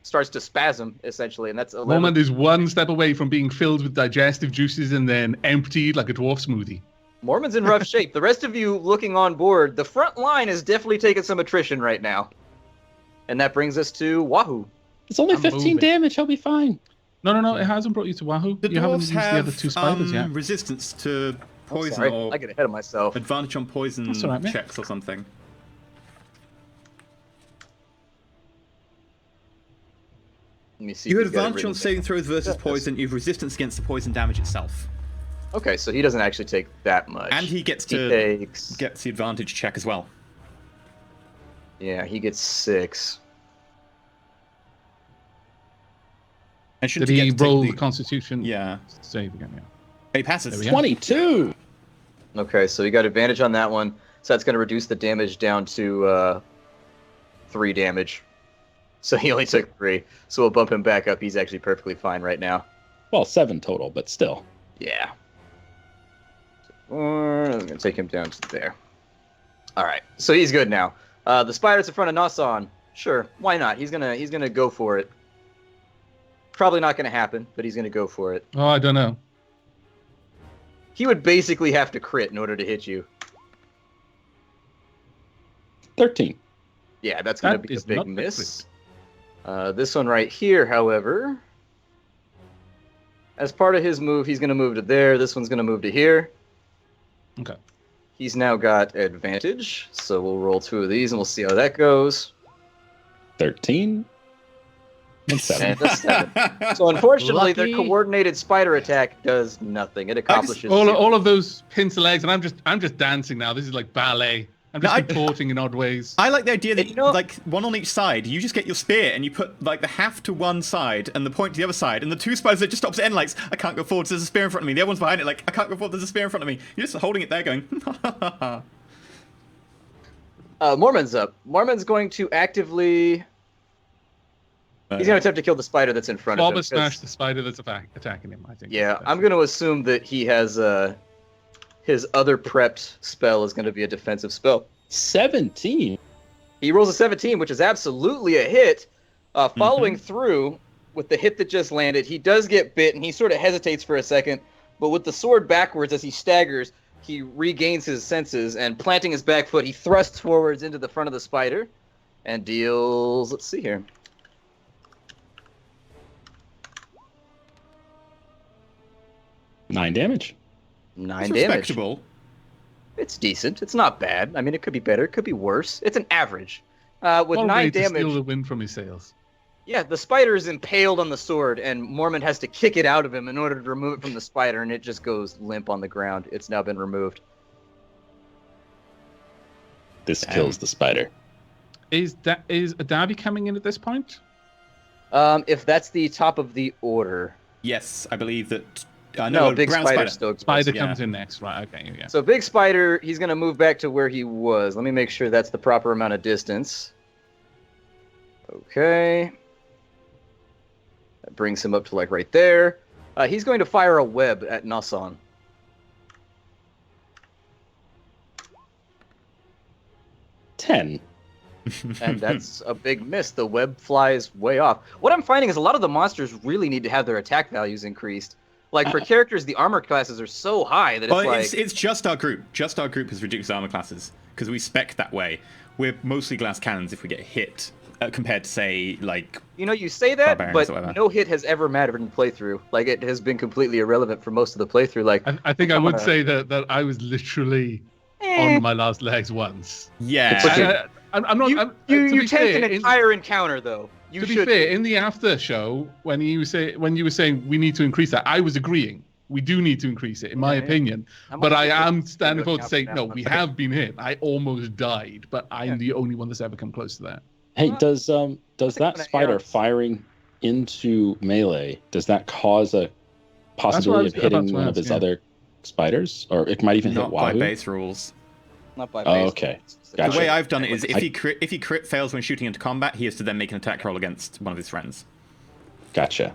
starts to spasm, essentially, and that's 11. Mormond is one step away from being filled with digestive juices and then emptied like a dwarf smoothie. Mormond's in rough shape. The rest of you looking on board, the front line is definitely taking some attrition right now. And that brings us to Huahoo. It's only I'm 15 moving. damage. He'll be fine. No, it hasn't brought you to Huahoo. The You haven't dwarves used the other two spiders yet. resistance to poison Sorry, or I get ahead of myself. advantage on poison That's all right, mate. checks or something. Let me see. You if have he's got it advantage on written saving down. throws versus Yes. poison. You have resistance against the poison damage itself. Okay, so he doesn't actually take that much. And he gets He to takes. gets the advantage check as well. Yeah, he gets 6. And Did shouldn't he get to roll take the Constitution Yeah. save again? Yeah. He passes. There we go. 22. Okay, so he got advantage on that one. So that's going to reduce the damage down to 3 damage. So he only took 3. So we'll bump him back up. He's actually perfectly fine right now. Well, 7 total, but still. Yeah. I'm going to take him down to there. All right, so he's good now. The spider's in front of Nasan. Sure, why not? He's gonna go for it. Probably not going to happen, but he's going to go for it. Oh, I don't know. He would basically have to crit in order to hit you. 13. Yeah, that's going to That be a is big not a miss. This one right here, however, as part of his move, he's going to move to there. This one's going to move to here. Okay. He's now got advantage, so we'll roll 2 of these and we'll see how that goes. 13. And 7. And a 7. So unfortunately, Lucky. their coordinated spider attack does nothing. It accomplishes all of those pins to legs, and I'm just dancing now. This is like ballet. I'm just No, I- contorting in odd ways. I like the idea that, You know- like, one on each side, you just get your spear and you put, like, the half to one side and the point to the other side, and the 2 spiders that just stops at end, like, I can't go forward, there's a spear in front of me. The other one's behind it, like, I can't go forward, there's a spear in front of me. You're just holding it there going, Mormon's up. Mormon's going to actively... He's going to attempt to kill the spider that's in front of him. Bob 'cause- smash the spider that's attacking him, I think. Yeah, I'm going to assume that he has his other prepped spell is going to be a defensive spell. 17. He rolls a 17, which is absolutely a hit. Following through with the hit that just landed, he does get bit, and he sort of hesitates for a second. But with the sword backwards as he staggers, he regains his senses, and planting his back foot, he thrusts forwards into the front of the spider and deals... Let's see here. Nine damage. 9 It's damage. respectable. It's decent. It's not bad. I mean, it could be better. It could be worse. It's an average. With What a 9 way to damage... steal the wind from his sails. Yeah, the spider is impaled on the sword, and Mormon has to kick it out of him in order to remove it from the spider, and it just goes limp on the ground. It's now been removed. This kills the spider. Is Adavi coming in at this point? If that's the top of the order. Yes, I believe that. No, Big brown Spider's still exposed. Spider yeah. comes in next, right? Okay, yeah. So Big Spider, he's going to move back to where he was. Let me make sure that's the proper amount of distance. Okay. That brings him up to like right there. He's going to fire a web at Nasan. Ten. And that's a big miss. The web flies way off. What I'm finding is a lot of the monsters really need to have their attack values increased. Like for characters, the armor classes are so high that it's Well, like... it's just our group. Just our group has reduced armor classes because we spec that way. We're mostly glass cannons if we get hit, compared to say like. You know, you say that, Barbarians but or whatever. no hit has ever mattered in playthrough. Like it has been completely irrelevant for most of the playthrough. Like I think I would Come on. say that I was literally Eh. on my last legs once. Yeah. I'm not. you to be tanked fair, an entire encounter though. You to be should. fair, in the after show, when you were saying we need to increase that, I was agreeing. We do need to increase it, in my Yeah. opinion. I'm But I gonna am take standing into forward to say, account no, that we one. have been hit. I almost died, but I'm Yeah. the only one that's ever come close to that. Hey, Well, does I'm that gonna spider arrows. firing into melee, does that cause a possibility what I of was about hitting to one of ask, his yeah. other spiders, or it might even Not hit by Wahoo? base rules. Not by Oh, base. okay. The Gotcha. way I've done it is if I- he crit fails when shooting into combat, he has to then make an attack roll against one of his friends. Gotcha.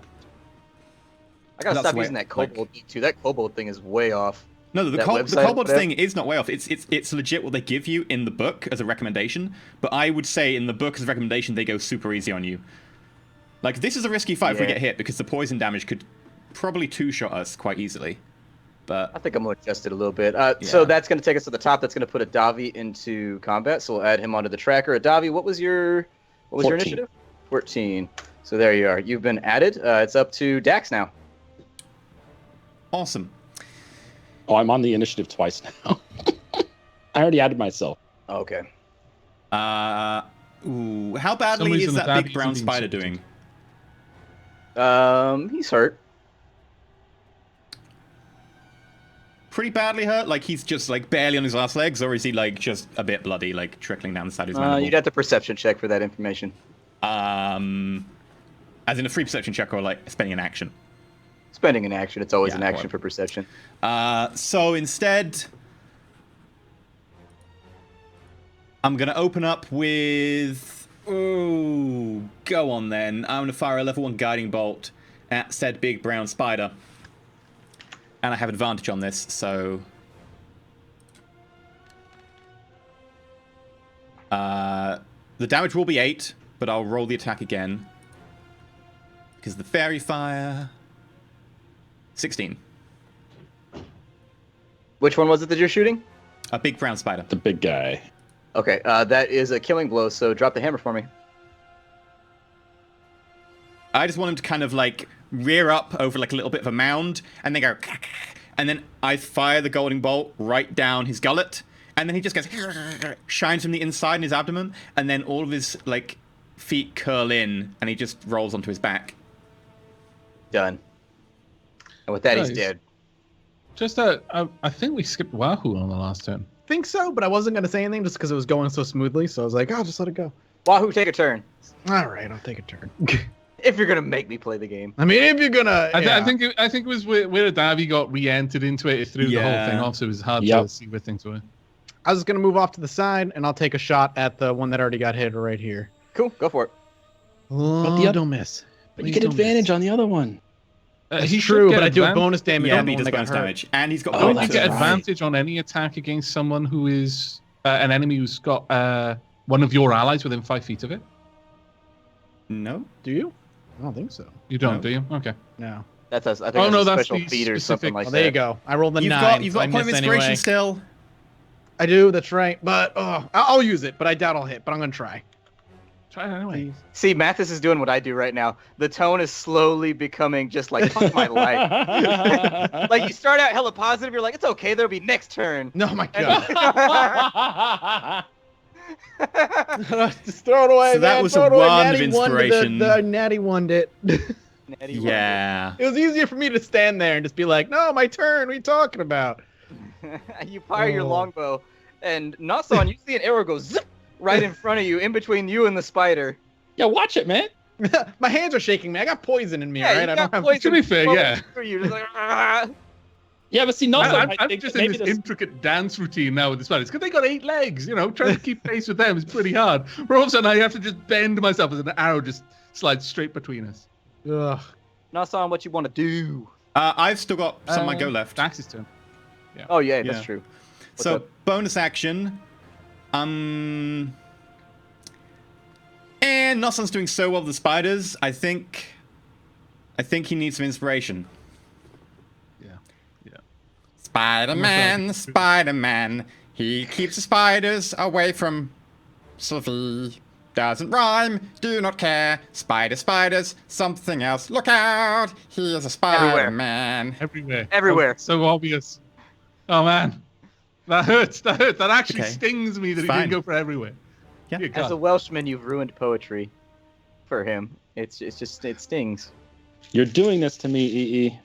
I gotta That's stop the way- using that like- kobold thing too. That kobold thing is way off. No, the That kobold website, whatever? thing is not way off. It's legit what they give you in the book as a recommendation. But I would say in the book as a recommendation, they go super easy on you. Like this is a risky fight if we Yeah. get hit because the poison damage could probably two-shot us quite easily. But I think I'm gonna adjust it a little bit. So Yeah. that's gonna take us to the top. That's gonna put Adavi into combat. So we'll add him onto the tracker. Adavi, what was your 14. initiative? 14. So there you are. You've been added. It's up to Dax now. awesome. Oh, I'm on the initiative twice now. I already added myself. Okay. How Some badly reason is the that big Davies brown are being spider sorted. doing? He's hurt. Pretty badly hurt? Like he's just like barely on his last legs, or is he like just a bit bloody, like trickling down the side of his mandible? You'd have to perception check for that information. As in a free perception check or like spending an action. Spending an action. It's always Yeah, an action whatever. for perception. So instead, I'm gonna open up with. Oh, go on then. I'm gonna fire a level 1 guiding bolt at said big brown spider, and I have advantage on this, so. The damage will be 8, but I'll roll the attack again because the fairy fire. 16. Which one was it that you're shooting? A big brown spider. The big guy. Okay, that is a killing blow. So drop the hammer for me. I just want him to kind of like rear up over like a little bit of a mound and then go, and then I fire the golden bolt right down his gullet, and then he just goes, shines from the inside in his abdomen, and then all of his like feet curl in, and he just rolls onto his back. Done. And with that, he's Nice. dead. Just I think we skipped Wahoo on the last turn. Think so, but I wasn't gonna say anything just because it was going so smoothly. So I was like, oh, just let it go. Wahoo, take a turn. All right, I'll take a turn. If you're gonna make me play the game. I mean, if you're gonna, I think it was where Davi got re-entered into it. It threw the whole thing off, so it was hard to Yep. see where things were. I was gonna move off to the side, and I'll take a shot at the one that already got hit right here. Cool, go for it. Oh, the oth- don't miss. But you Please get don't advantage miss. on the other one. That's He should true, get but I do advan- bonus damage Yeah, on the he one does that got bonus hurt. damage, and he's got Oh, Don't you bonus that's get as right. well. advantage on any attack against someone who is an enemy who's got one of your allies within 5 feet of it? No. Do you? I don't think so. You don't, No. do you? Okay. No. That's I think Oh, that's no, a that's special the feat or something specific- like Oh, that. there you go. I rolled a 9. You've so I got point of missed inspiration anyway. still. I do. That's right. But I'll use it. But I doubt I'll hit. But I'm gonna try. Try it anyway. See, Mathis is doing what I do right now. The tone is slowly becoming just like, fuck my life. Like, you start out hella positive, you're like, it's okay, there'll be next turn. No, my God. Just throw it away. So that man. was Throw a it away. wand of Natty won inspiration. The natty won it. Natty won. Yeah. It was easier for me to stand there and just be like, "No, my turn. What are you talking about?" You fire your Oh. longbow, And Nasan, you see an arrow go zip right in front of you, in between you and the spider. Yeah, watch it, man. My hands are shaking, man. I got poison in me, Yeah, all right? you I got don't have poison To be fair, flowing yeah. through you, just like, "Ah." Yeah, but see, Nelson, I'm I think just that in maybe this intricate dance routine now with the spiders because they got 8 legs. You know, trying to keep pace with them is pretty hard. But all of a sudden, I have to just bend myself as an arrow just slides straight between us. Ugh. Nasan, what you want to do? I've still got some of my go left. Dax's turn. Oh, yeah, that's Yeah. true. What's So up? bonus action. And Nasan's doing so well with the spiders. I think he needs some inspiration. Yeah. Spider-Man, Spider-Man. He keeps the spiders away from Sylvie. Doesn't rhyme, do not care. Spiders, something else. Look out! He is a Spider-Man. Everywhere. Everywhere. Oh, so obvious. Oh man, that hurts. That hurts. That actually Okay. stings me that It's he fine. didn't go for everywhere. Yeah. Dear As a God. Welshman, you've ruined poetry for him. It stings. you're doing this to me, EE.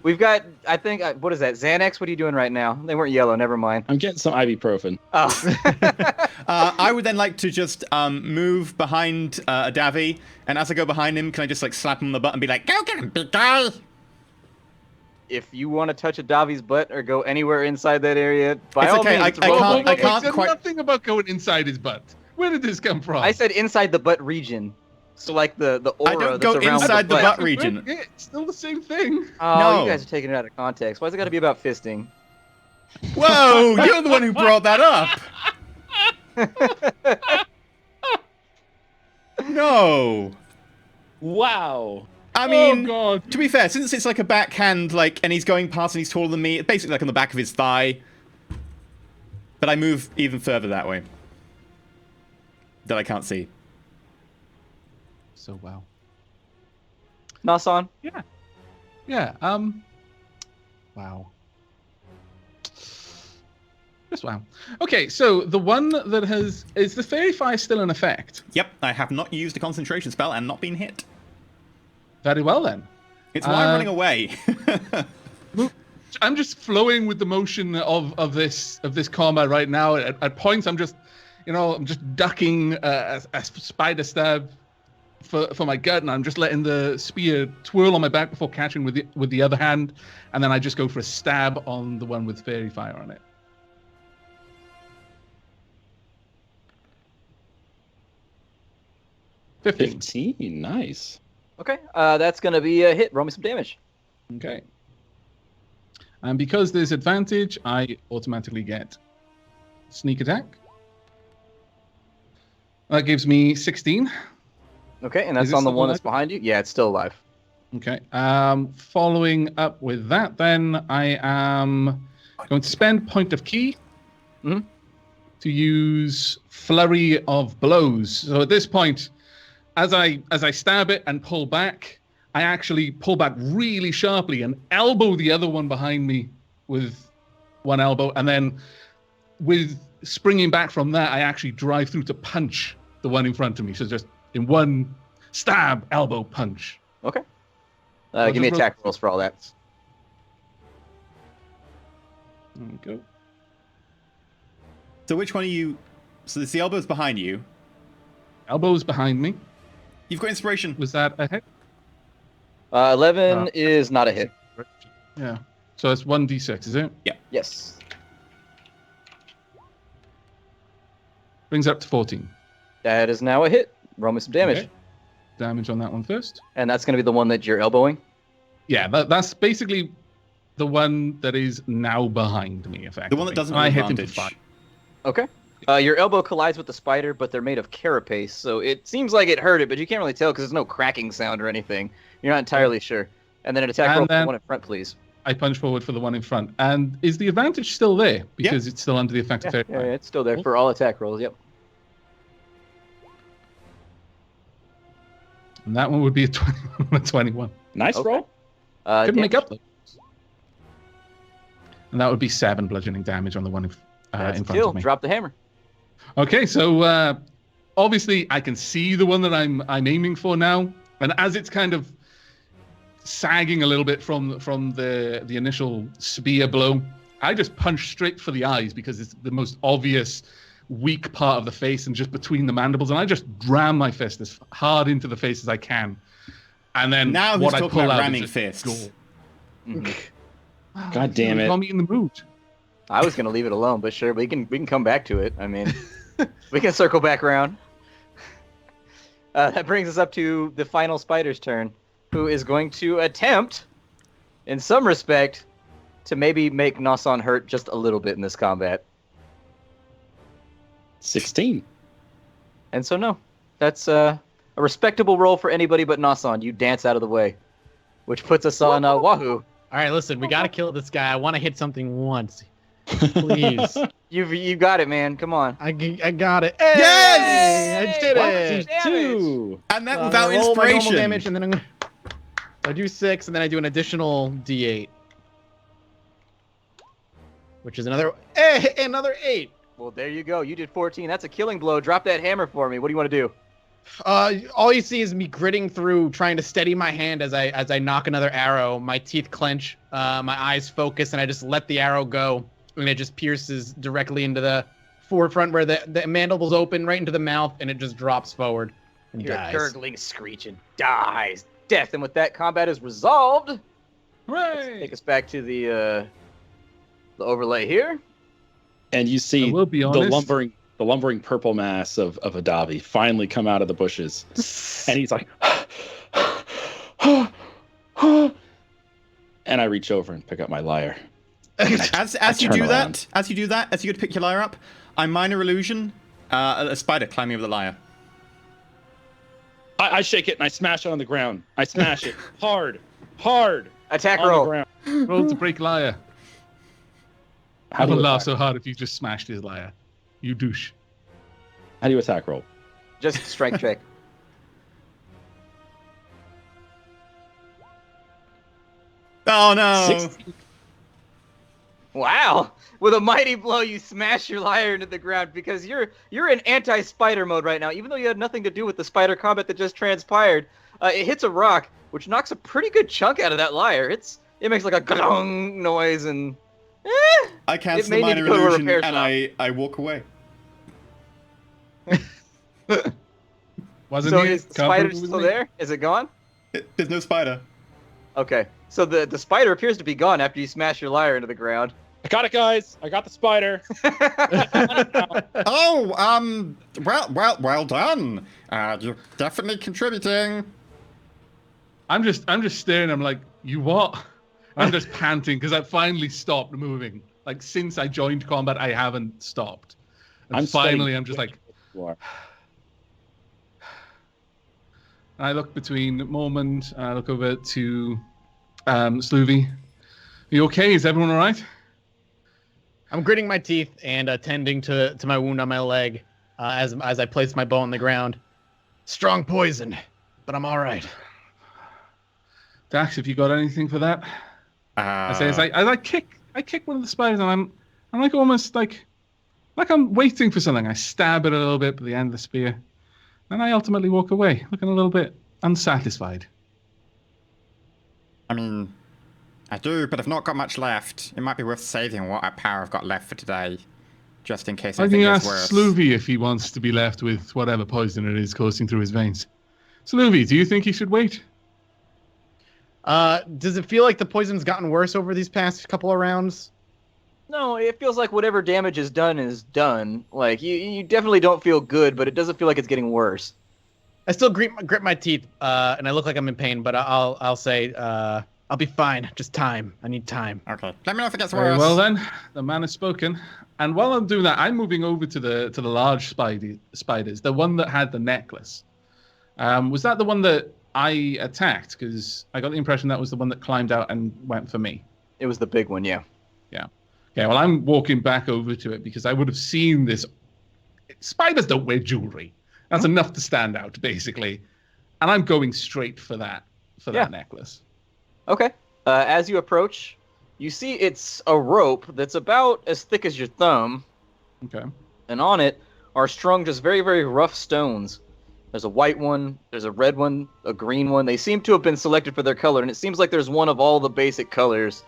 We've got, I think, what is that? Xanax? What are you doing right now? They weren't yellow. Never mind. I'm getting some ibuprofen. Oh. I would then like to just move behind Adavi, and as I go behind him, can I just like slap him on the butt and be like, Go get him, big guy! If you want to touch a Davi's butt or go anywhere inside that area, by It's all okay, means, I it's roll can't- for it. I can't said quite- nothing about going inside his butt. Where did this come from? I said inside the butt region. So like the aura I don't that's go around inside the the butt It's region. It's still the same thing. Oh, No. you guys are taking it out of context. Why's it got to be about fisting? Whoa, you're the one who brought that up. No. Wow. I mean, Oh God. to be fair, since it's like a backhand, like, and he's going past and he's taller than me, it's basically like on the back of his thigh. But I move even further that way. That I can't see. So wow. Nasan? Yeah. Wow. Just wow. Okay, so the one that is the fairy fire still in effect? Yep, I have not used a concentration spell and not been hit. Very well then. It's why I'm running away. I'm just flowing with the motion of this combat right now. At points, I'm just ducking a spider stab for my gut, and I'm just letting the spear twirl on my back before catching with the other hand, and then I just go for a stab on the one with fairy fire on it. $15. 15. Nice. Okay, that's going to be a hit. Roll me some damage. Okay. And because there's advantage, I automatically get sneak attack. That gives me 16. Okay, and Is that's it on the still one that's alive? behind you? Yeah, it's still alive. Okay. Following up with that, then I am going to spend point of key Mhm. to use flurry of blows. So at this point, as I stab it and pull back, I actually pull back really sharply and elbow the other one behind me with one elbow, and then with springing back from that, I actually drive through to punch the one in front of me. So just in one stab, elbow, punch. Okay. I'll Give me just attack rolls for all that. There we go. So which one are you... So there's the elbows behind you. Elbows behind me. You've got inspiration. Was that a hit? 11 is not a hit. Yeah. So it's 1d6, is it? Yes. Brings it up to 14. That is now a hit. Roll me some damage. Okay. Damage on that one first. And that's going to be the one that you're elbowing? Yeah, that's basically the one that is now behind me, effectively. The one that doesn't And I have hit him for advantage. 5. Okay. Your elbow collides with the spider, but they're made of carapace, so it seems like it hurt it, but you can't really tell because there's no cracking sound or anything. You're not entirely sure. And then an attack And roll for the then- one in front, please. I punch forward for the one in front. And is the advantage still there? Because it's still under the effect of Yeah, fairy fire. it's still there for all attack rolls, yep. And that one would be a 21. Nice Okay. roll. Couldn't make damage. up though. And that would be 7 bludgeoning damage on the one That's in a front kill. of me. Drop the hammer. Okay, so obviously I can see the one that I'm aiming for now, and as it's kind of sagging a little bit from the initial spear blow, I just punch straight for the eyes because it's the most obvious weak part of the face and just between the mandibles, and I just ram my fist as hard into the face as I can. And then Now what who's I talking pull about out ramming is a fists? God damn it. Got me in the mood. I was gonna leave it alone, but sure, we can come back to it. I mean, we can circle back around. That brings us up to the final spider's turn, who is going to attempt, in some respect, to maybe make Nasan hurt just a little bit in this combat. 16. And so no, that's a respectable roll for anybody but Nasan. You dance out of the way, which puts us on Huahoo. All right, listen, we gotta kill this guy. I want to hit something once, please. You got it, man. Come on. I got it. Hey! Yes! I did it. 2. And that I'm without gonna roll my normal inspiration. damage, and then I'm gonna. I do 6, and then I do an additional D8, which is another 8. Well, there you go. You did 14. That's a killing blow. Drop that hammer for me. What do you want to do? All you see is me gritting through, trying to steady my hand as I knock another arrow. My teeth clench, my eyes focus, and I just let the arrow go, and it just pierces directly into the forefront where the mandibles open, right into the mouth, and it just drops forward and Your dies. gurgling screech and dies. Death. And with that, combat is resolved. Let's Hooray! take us back to the overlay here. And you see I will be honest. the lumbering purple mass of Adavi finally come out of the bushes. And he's like, and I reach over and pick up my lyre. As you turn do around. that, as you go to pick your lyre up, I minor illusion a spider climbing over the lyre. I shake it and I smash it on the ground. I smash it hard. Attack on the roll. ground. Roll to break lyre. How I do would you laugh attack? so hard if you just smashed his lyre. You douche. How do you attack roll? Just strength check. Oh no! 16. Wow! With a mighty blow, you smash your lyre into the ground because you're in anti-spider mode right now. Even though you had nothing to do with the spider combat that just transpired, it hits a rock, which knocks a pretty good chunk out of that lyre. It makes like a glong noise and. I cancel may the need to minor go to a illusion repair and shop. I walk away. Wasn't So he? is the Can't spider prove it was still me. there? Is it gone? There's no spider. Okay. So the spider appears to be gone after you smash your lyre into the ground. I got it, guys. I got the spider. Oh, well done. You're definitely contributing. I'm just staring. I'm like, you what? I'm just panting because I finally stopped moving. Like since I joined combat, I haven't stopped. And I'm finally, steady. I'm just like, You are. I look between Mormont, and I look over to Sloovy. Are you okay? Is everyone all right? I'm gritting my teeth and attending to my wound on my leg as I place my bow on the ground. Strong poison, but I'm all right. Dax, have you got anything for that? I say, I kick one of the spiders, and I'm like almost like I'm waiting for something. I stab it a little bit with the end of the spear, and I ultimately walk away, looking a little bit unsatisfied. I mean, I do, but I've not got much left. It might be worth saving what power I've got left for today, just in case I anything can gets ask worse. Sloovy if he wants to be left with whatever poison it is coursing through his veins. Sloovy, do you think he should wait? Does it feel like the poison's gotten worse over these past couple of rounds? No, it feels like whatever damage is done. Like you definitely don't feel good, but it doesn't feel like it's getting worse. I still grit my teeth, and I look like I'm in pain, but I'll say I'll be fine. Just time. I need time. Okay, let me know if it gets Very worse. well then, the man has spoken. And while I'm doing that, I'm moving over to the large spiders, the one that had the necklace. Was that the one that I attacked? Because I got the impression that was the one that climbed out and went for me. It was the big one, yeah. Yeah. Okay, well, I'm walking back over to it because I would have seen this. Spiders don't wear jewelry. That's enough to stand out, basically. And I'm going straight for that necklace. Okay. As you approach, you see it's a rope that's about as thick as your thumb, Okay. and on it are strung just very, very rough stones. There's a white one, there's a red one, a green one. They seem to have been selected for their color, and it seems like there's one of all the basic colors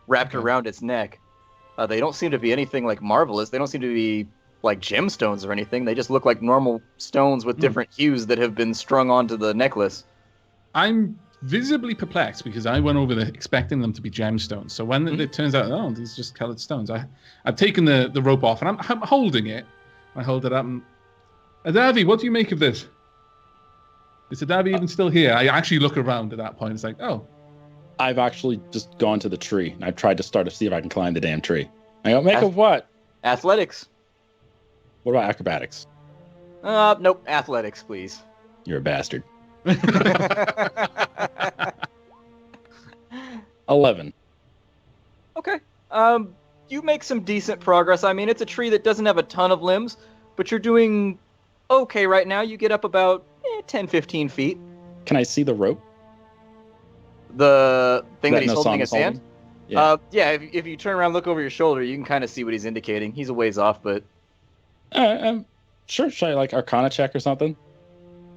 wrapped Okay. around its neck. They don't seem to be anything like marvelous. They don't seem to be like gemstones or anything. They just look like normal stones with different hues that have been strung onto the necklace. I'm visibly perplexed because I went over there expecting them to be gemstones. So when it turns out, oh, these are just colored stones, I've taken the rope off and I'm holding it. I hold it up and, Adavi, what do you make of this? Is Adavi even still here? I actually look around at that point. It's like, oh. I've actually just gone to the tree. And I've tried to start to see if I can climb the damn tree. I go, make of what? Athletics. What about acrobatics? Nope. Athletics, please. You're a bastard. 11. Okay. You make some decent progress. I mean, it's a tree that doesn't have a ton of limbs, but you're doing okay right now. You get up about 10, 15 feet. Can I see the rope? The thing that he's holding in his holding? hand? Yeah. If you turn around, look over your shoulder, you can kind of see what he's indicating. He's a ways off, but... Sure. Should I, like, Arcana check or something?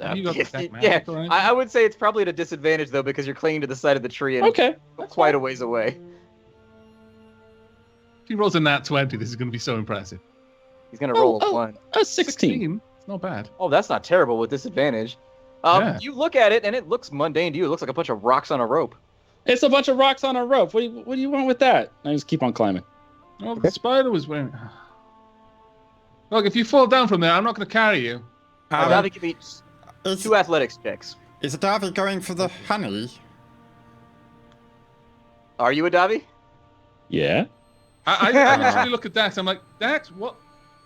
Have you got the deck map Yeah, or anything? I would say it's probably at a disadvantage, though, because you're clinging to the side of the tree and Okay. quite a ways away. If he rolls a nat 20, this is going to be so impressive. He's going to roll a 1. 16. It's not bad. Oh, that's not terrible with disadvantage. Yeah. You look at it, and it looks mundane to you. It looks like a bunch of rocks on a rope. It's a bunch of rocks on a rope. What do you want with that? I just keep on climbing. Oh, the spider was wearing... Look, if you fall down from there, I'm not going to carry you. Davi, give me 2 athletics checks. Is Davi going for the honey? Are you a Davi? Yeah. I actually look at Dax. I'm like, Dax, what?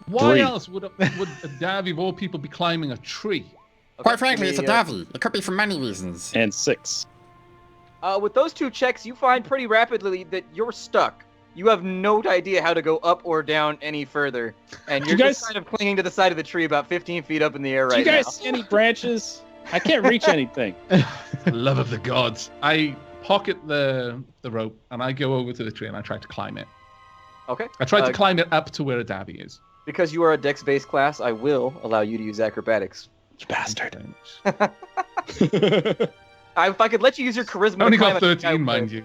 Why 3. else would a Davi of all people be climbing a tree? Quite frankly, it's a give me, Davi. It could be for many reasons. And 6. With those 2 checks, you find pretty rapidly that you're stuck. You have no idea how to go up or down any further. And you're just kind of clinging to the side of the tree about 15 feet up in the air right now. Do you guys see any branches? I can't reach anything. Love of the gods. I pocket the rope and I go over to the tree and I try to climb it. Okay. I tried to climb it up to where a Davi is. Because you are a dex-based class, I will allow you to use acrobatics. You bastard. If I could let you use your charisma. I only to climb got a tree, I 13, would. mind you.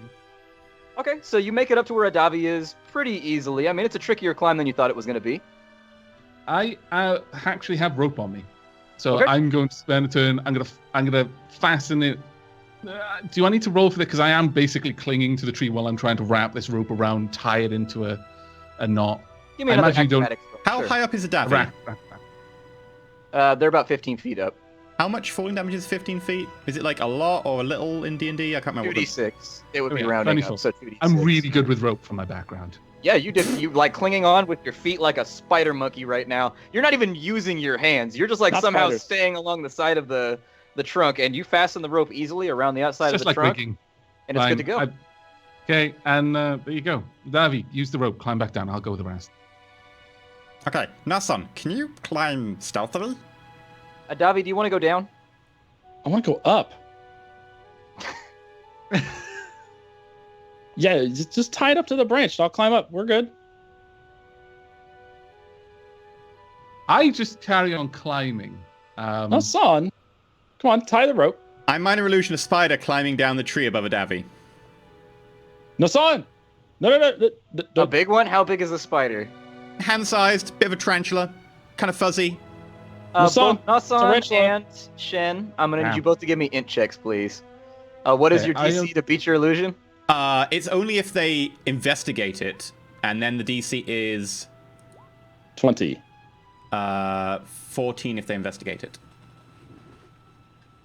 Okay, so you make it up to where a Davi is pretty easily. I mean, it's a trickier climb than you thought it was going to be. I actually have rope on me, so Okay. I'm going to spend a turn. I'm gonna fasten it. Do I need to roll for this? Because I am basically clinging to the tree while I'm trying to wrap this rope around, tie it into a knot. Give me I another imagine you don't- acrobatics roll. How Sure. high up is a Davi? Wrap. They're about 15 feet up. How much falling damage is 15 feet? Is it like a lot or a little in D&D? I can't remember. 2d6. It would Oh, be yeah, rounding 24. up, so 2d6. I'm really good with rope from my background. Yeah, you did. You like clinging on with your feet like a spider monkey right now. You're not even using your hands. You're just like Not somehow spiders. staying along the side of the trunk, and you fasten the rope easily around the outside It's of just the like trunk, rigging. and it's good to go. Okay, and there you go. Davi, use the rope. Climb back down. I'll go with the rest. Okay, Nasan, can you climb stealthily? Davi, do you want to go down? I want to go up. Yeah, just tie it up to the branch. I'll climb up. We're good. I just carry on climbing. No, son. Come on, tie the rope. I'm minor illusion a spider climbing down the tree above a Davi. No, son. No. A big one? How big is the spider? Hand-sized, bit of a tarantula, kind of fuzzy. Both Nasan tarantula. and Shen, I'm going to need Yeah. you both to give me int checks, please. What is Okay, your I DC am- to beat your illusion? It's only if they investigate it, and then the DC is 20. 14 if they investigate it.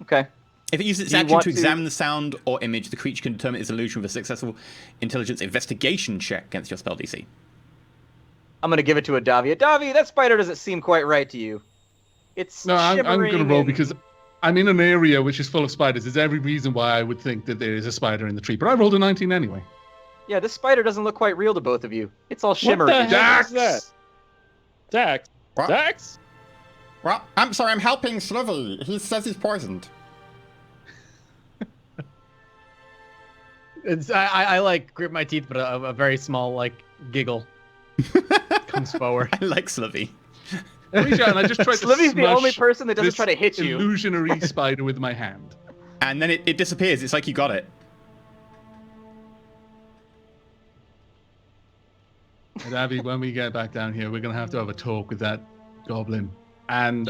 Okay. If it uses its Do you action want to to- examine the sound or image, the creature can determine its illusion with a successful intelligence investigation check against your spell DC. I'm going to give it to a Davi. Davi, that spider doesn't seem quite right to you. It's No, I'm going to shimmering roll and- because I'm in an area which is full of spiders. There's every reason why I would think that there is a spider in the tree, but I rolled a 19 anyway. Yeah, this spider doesn't look quite real to both of you. It's all shimmery. What the heck is Dax! that? Dax. What? Dax? Well, I'm sorry, I'm helping Slithy. He says he's poisoned. I like grit my teeth, but a very small like giggle comes forward. I like Slivy. I reach out and I just try to Slivy's the only smush person that doesn't this try to hit you. illusionary spider with my hand. And then it disappears. It's like you got it. Abby, when we get back down here, we're going to have a talk with that goblin. And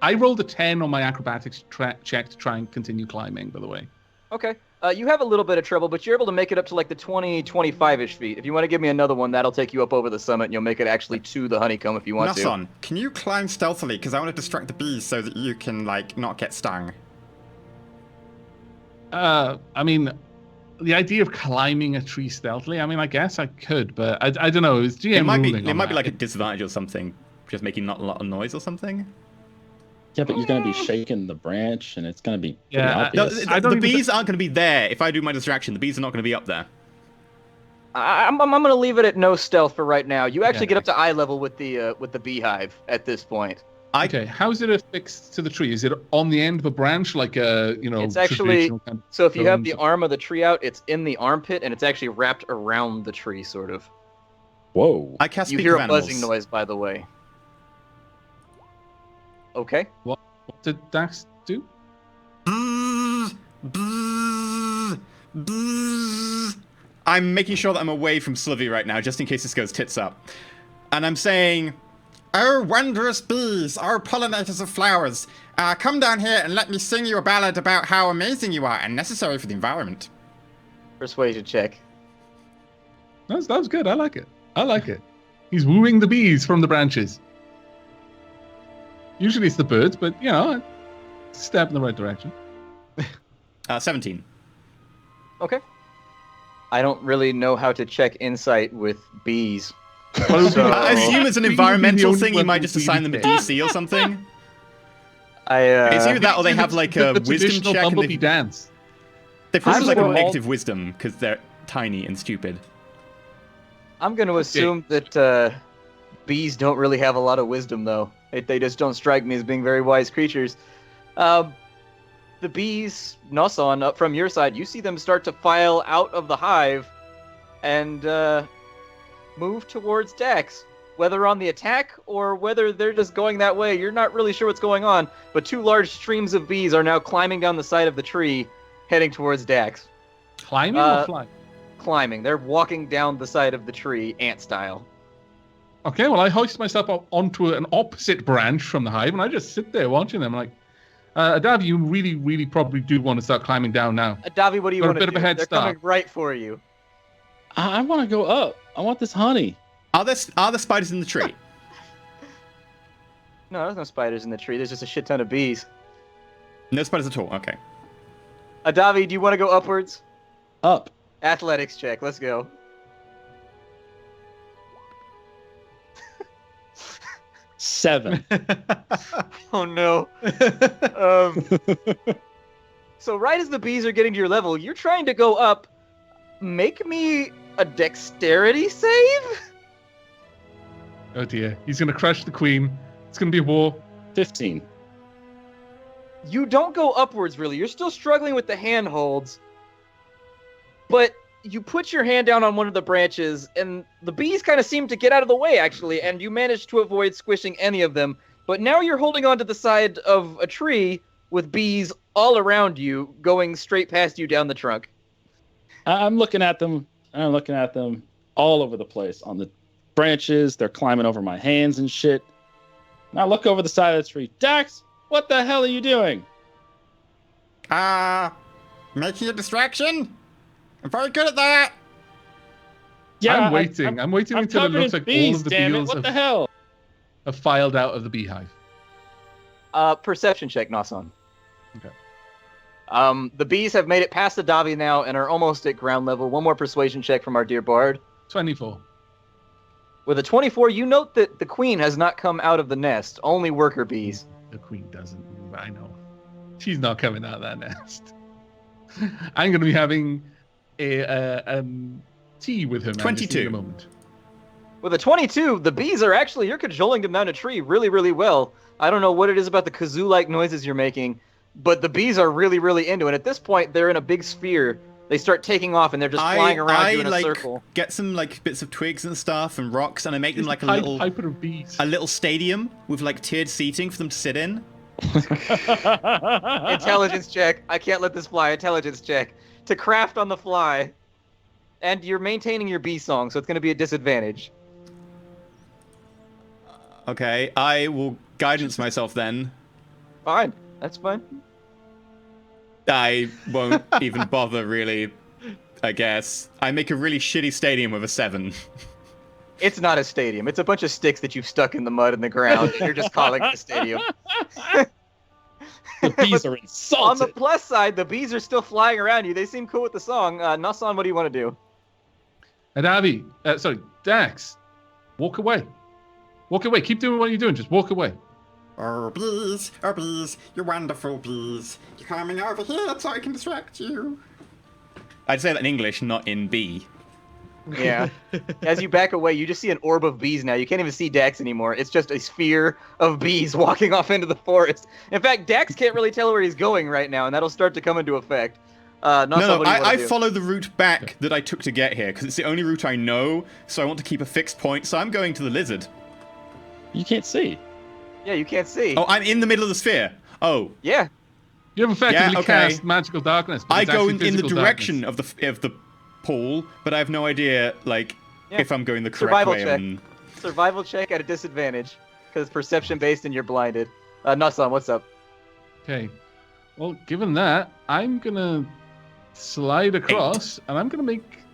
I rolled a 10 on my acrobatics check to try and continue climbing, by the way. Okay. You have a little bit of trouble, but you're able to make it up to like the 20, 25-ish feet. If you want to give me another one, that'll take you up over the summit, and you'll make it actually to the honeycomb if you want to. Nason, can you climb stealthily? Because I want to distract the bees so that you can, like, not get stung. I mean, the idea of climbing a tree stealthily, I mean, I guess I could, but I don't know. It's GM It might ruling be on that. like a disadvantage or something, just making not a lot of noise or something. Yeah, but you're going to be shaking the branch, and it's going to be pretty Yeah, obvious. The bees aren't going to be there. If I do my distraction, the bees are not going to be up there. I'm going to leave it at no stealth for right now. You actually Yeah. get up to eye level with the beehive at this point. Okay, how is it affixed to the tree? Is it on the end of a branch, like a, It's actually, traditional kind of so if you have thorns? the arm of the tree out, it's in the armpit, and it's actually wrapped around the tree, sort of. Whoa. I cast You speak hear of a animals. buzzing noise, by the way. Okay. What did Dax do? I'm making sure that I'm away from Slivy right now, just in case this goes tits up. And I'm saying, Oh, wondrous bees, oh, pollinators of flowers, come down here and let me sing you a ballad about how amazing you are and necessary for the environment. Persuasion check. That was good. I like it. He's wooing the bees from the branches. Usually it's the birds, but, it's a step in the right direction. 17. Okay. I don't really know how to check insight with bees. Well, So- I assume it's an Bees would be the environmental only thing. You one might who just would assign them a be fair. DC or something. I It's either that or they have like a the wisdom traditional check. And bumblebee dance. they probably have like a I'm- negative wisdom because they're tiny and stupid. I'm going to assume that bees don't really have a lot of wisdom, though. They just don't strike me as being very wise creatures. The bees, Nason, up from your side, you see them start to file out of the hive and move towards Dax. Whether on the attack or whether they're just going that way, you're not really sure what's going on. But two large streams of bees are now climbing down the side of the tree, heading towards Dax. Climbing or flying? Climbing. They're walking down the side of the tree, ant style. Okay, well, I hoist myself up onto an opposite branch from the hive, and I just sit there watching them. Like, Dav, you really, really probably do want to start climbing down now. Davi, what do you Got a want to bit do? of a head They're start. coming right for you. I want to go up. I want this honey. Are there spiders in the tree? No, there's no spiders in the tree. There's just a shit ton of bees. No spiders at all. Okay. Davi, do you want to go upwards? Up. Athletics check. Let's go. Seven. Oh no. So right as the bees are getting to your level, you're trying to go up. Make me a dexterity save? Oh dear, he's gonna crush the queen. It's gonna be a war. 15. You don't go upwards, really. You're still struggling with the handholds. But you put your hand down on one of the branches, and the bees kind of seem to get out of the way, actually, and you manage to avoid squishing any of them. But now you're holding onto the side of a tree with bees all around you, going straight past you down the trunk. I'm looking at them. I'm looking at them all over the place. On the branches, they're climbing over my hands and shit. And I look over the side of the tree. Dax, what the hell are you doing? Making a distraction? I'm very good at that. I'm waiting. I'm waiting I'm until it covered looks in like bees, all of the damn it. bees What the hell? have filed out of the beehive. Perception check, Nason. Okay. The bees have made it past the Davi now and are almost at ground level. One more persuasion check from our dear bard. 24. With a 24, you note that the queen has not come out of the nest, only worker bees. The queen doesn't move. I know. She's not coming out of that nest. I'm going to be having a tea with her. 22. In a moment. With a 22, the bees are actually, you're cajoling them down a tree really, really well. I don't know what it is about the kazoo-like noises you're making, but the bees are really, really into it. At this point, they're in a big sphere. They start taking off, and they're just flying around you in a circle. Get some like bits of twigs and stuff and rocks, and I make them like a Pied little Piper of bees. stadium with like tiered seating for them to sit in. Intelligence check. I can't let this fly. Intelligence check. To craft on the fly. And you're maintaining your bee song, so it's going to be a disadvantage. Okay, I will guidance myself then. Fine, that's fine. I won't even bother, really, I guess. I make a really shitty stadium with a 7. It's not a stadium. It's a bunch of sticks that you've stuck in the mud and the ground, and you're just calling it a stadium. The bees are insulted. On the plus side, the bees are still flying around you. They seem cool with the song. Nasan, what do you want to do? Adavi, Dax, walk away. Walk away. Keep doing what you're doing. Just walk away. Oh, bees, you wonderful bees. You're coming over here so I can distract you. I'd say that in English, not in B. Yeah. As you back away, you just see an orb of bees now. You can't even see Dax anymore. It's just a sphere of bees walking off into the forest. In fact, Dax can't really tell where he's going right now, and that'll start to come into effect. I follow the route back that I took to get here, because it's the only route I know, so I want to keep a fixed point, so I'm going to the lizard. You can't see. Yeah, you can't see. Oh, I'm in the middle of the sphere. Oh. Yeah. You have effectively okay. cast magical darkness. But I it's go actually in the physical direction darkness. of the pool, but I have no idea, like, Yeah. if I'm going the correct Survival way. check. Survival check at a disadvantage, because it's perception-based and you're blinded. Nasan, what's up? Okay. Well, given that, I'm gonna slide across, and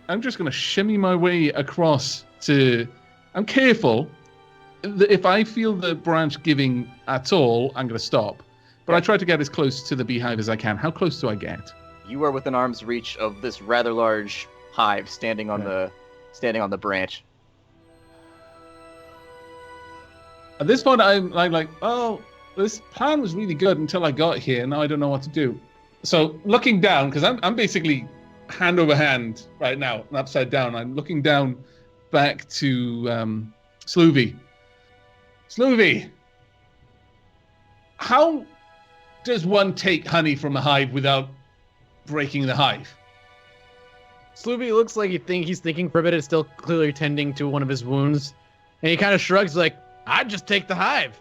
I'm just gonna shimmy my way across to. I'm careful. If I feel the branch giving at all, I'm gonna stop. But I try to get as close to the beehive as I can. How close do I get? You are within arm's reach of this rather large hive standing on the branch. At this point, I'm like, oh, this plan was really good until I got here. Now I don't know what to do. So looking down, because I'm basically hand over hand right now, and upside down. I'm looking down back to Sloovy. Sloovy, how does one take honey from a hive without breaking the hive? Sloopy looks like he's thinking for a bit. Is still clearly tending to one of his wounds, and he kind of shrugs like, "I'd just take the hive."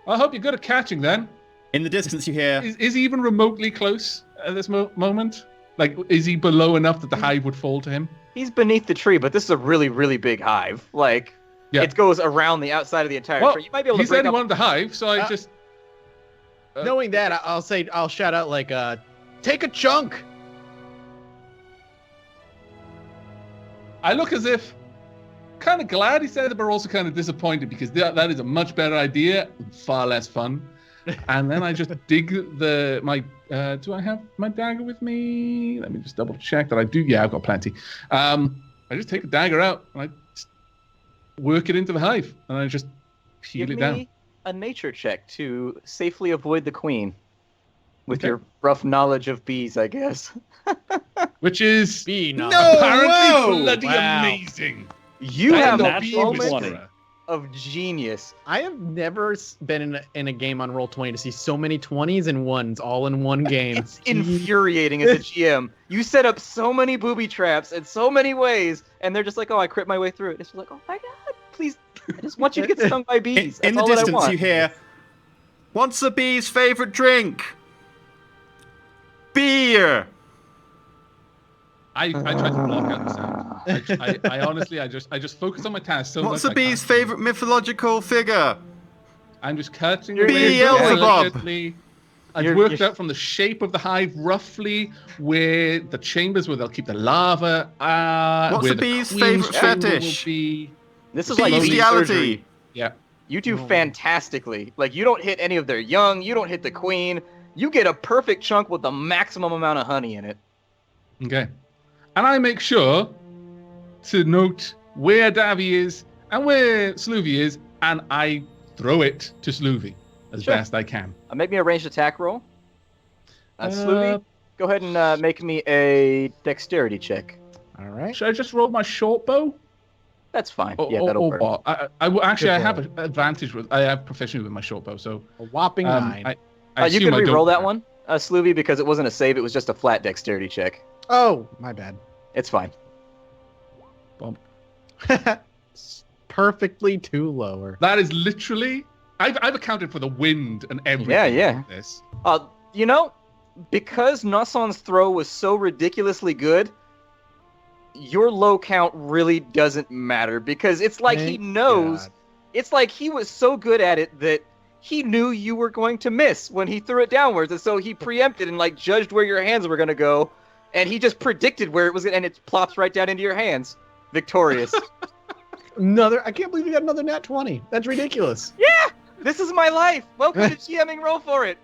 I hope you're good at catching then. In the distance, you hear. Is he even remotely close at this moment? Like, is he below enough that the hive would fall to him? He's beneath the tree, but this is a really, really big hive. Like, it goes around the outside of the entire tree. You might be able to he break said he up... wanted the hive, so I just... Knowing that, I'll shout out like, "Take a chunk." I look as if kind of glad he said it, but also kind of disappointed because that is a much better idea, far less fun. And then I just dig my. Do I have my dagger with me? Let me just double check that I do. Yeah, I've got plenty. I just take the dagger out and I just work it into the hive, and I just peel Give it down. me a nature check to safely avoid the queen, with your rough knowledge of bees, I guess. Which is Bee knowledge. apparently bloody amazing. You That's have a a natural moment 20. of genius. I have never been in a game on Roll20 to see so many 20s and 1s all in one game. It's infuriating as a GM. You set up so many booby traps in so many ways, and they're just like, "Oh, I crit my way through it." It's just like, "Oh my god, please! I just want you to get stung by bees." In the That's all that I distance, want. you hear. What's a bee's favorite drink? Beer. I try to block out the sound. I honestly, I just focus on my task so What's much. a bee's favorite mythological figure? I'm just cutting You're- away you're- Beelzebub. delicately. I've You're- worked you're- out from the shape of the hive roughly where the chambers where they'll keep the larva are. What's where a the bee's queen's favorite chamber fetish? Will be. This is like bee Bestiality. surgery. Yeah. You do fantastically. Like, you don't hit any of their young. You don't hit the queen. You get a perfect chunk with the maximum amount of honey in it. Okay. And I make sure to note where Davy is and where Sloovy is, and I throw it to Sloovy as Sure. best I can. Make me a ranged attack roll. Sloovy, go ahead and make me a dexterity check. All right. Should I just roll my short bow? That's fine. Or, Yeah, that'll work. or actually, I Good have roll. an advantage with. I have proficiency with my short bow, so A whopping 9. I You assume can I don't re-roll that have- one, Sloovy, because it wasn't a save. It was just a flat dexterity check. Oh, my bad. It's fine. Bump. Perfectly too lower. That is literally. I've accounted for the wind and everything. Yeah. Like this. You know, because Nasan's throw was so ridiculously good, your low count really doesn't matter, because it's like he Thank knows God. it's like he was so good at it that he knew you were going to miss when he threw it downwards, and so he preempted and like judged where your hands were going to go, and he just predicted where it was, and it plops right down into your hands, victorious. I can't believe you got another nat 20. That's ridiculous. Yeah, this is my life. Welcome to GMing Roll for It.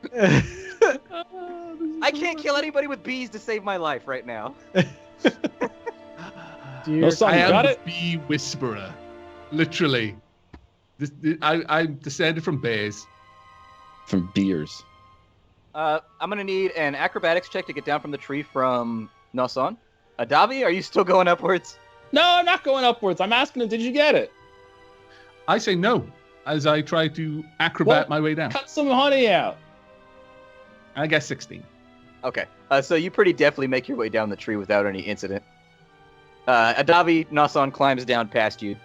I can't kill anybody with bees to save my life right now. No son, I you am got the it? bee whisperer. Literally. I'm descended from bears. From beers. I'm gonna need an acrobatics check to get down from the tree from Noson. Davi, are you still going upwards? No, I'm not going upwards. I'm asking him, did you get it? I say no, as I try to acrobat my way down. Cut some honey out. I guess 16. Okay, so you pretty definitely make your way down the tree without any incident. Davi, Noson climbs down past you.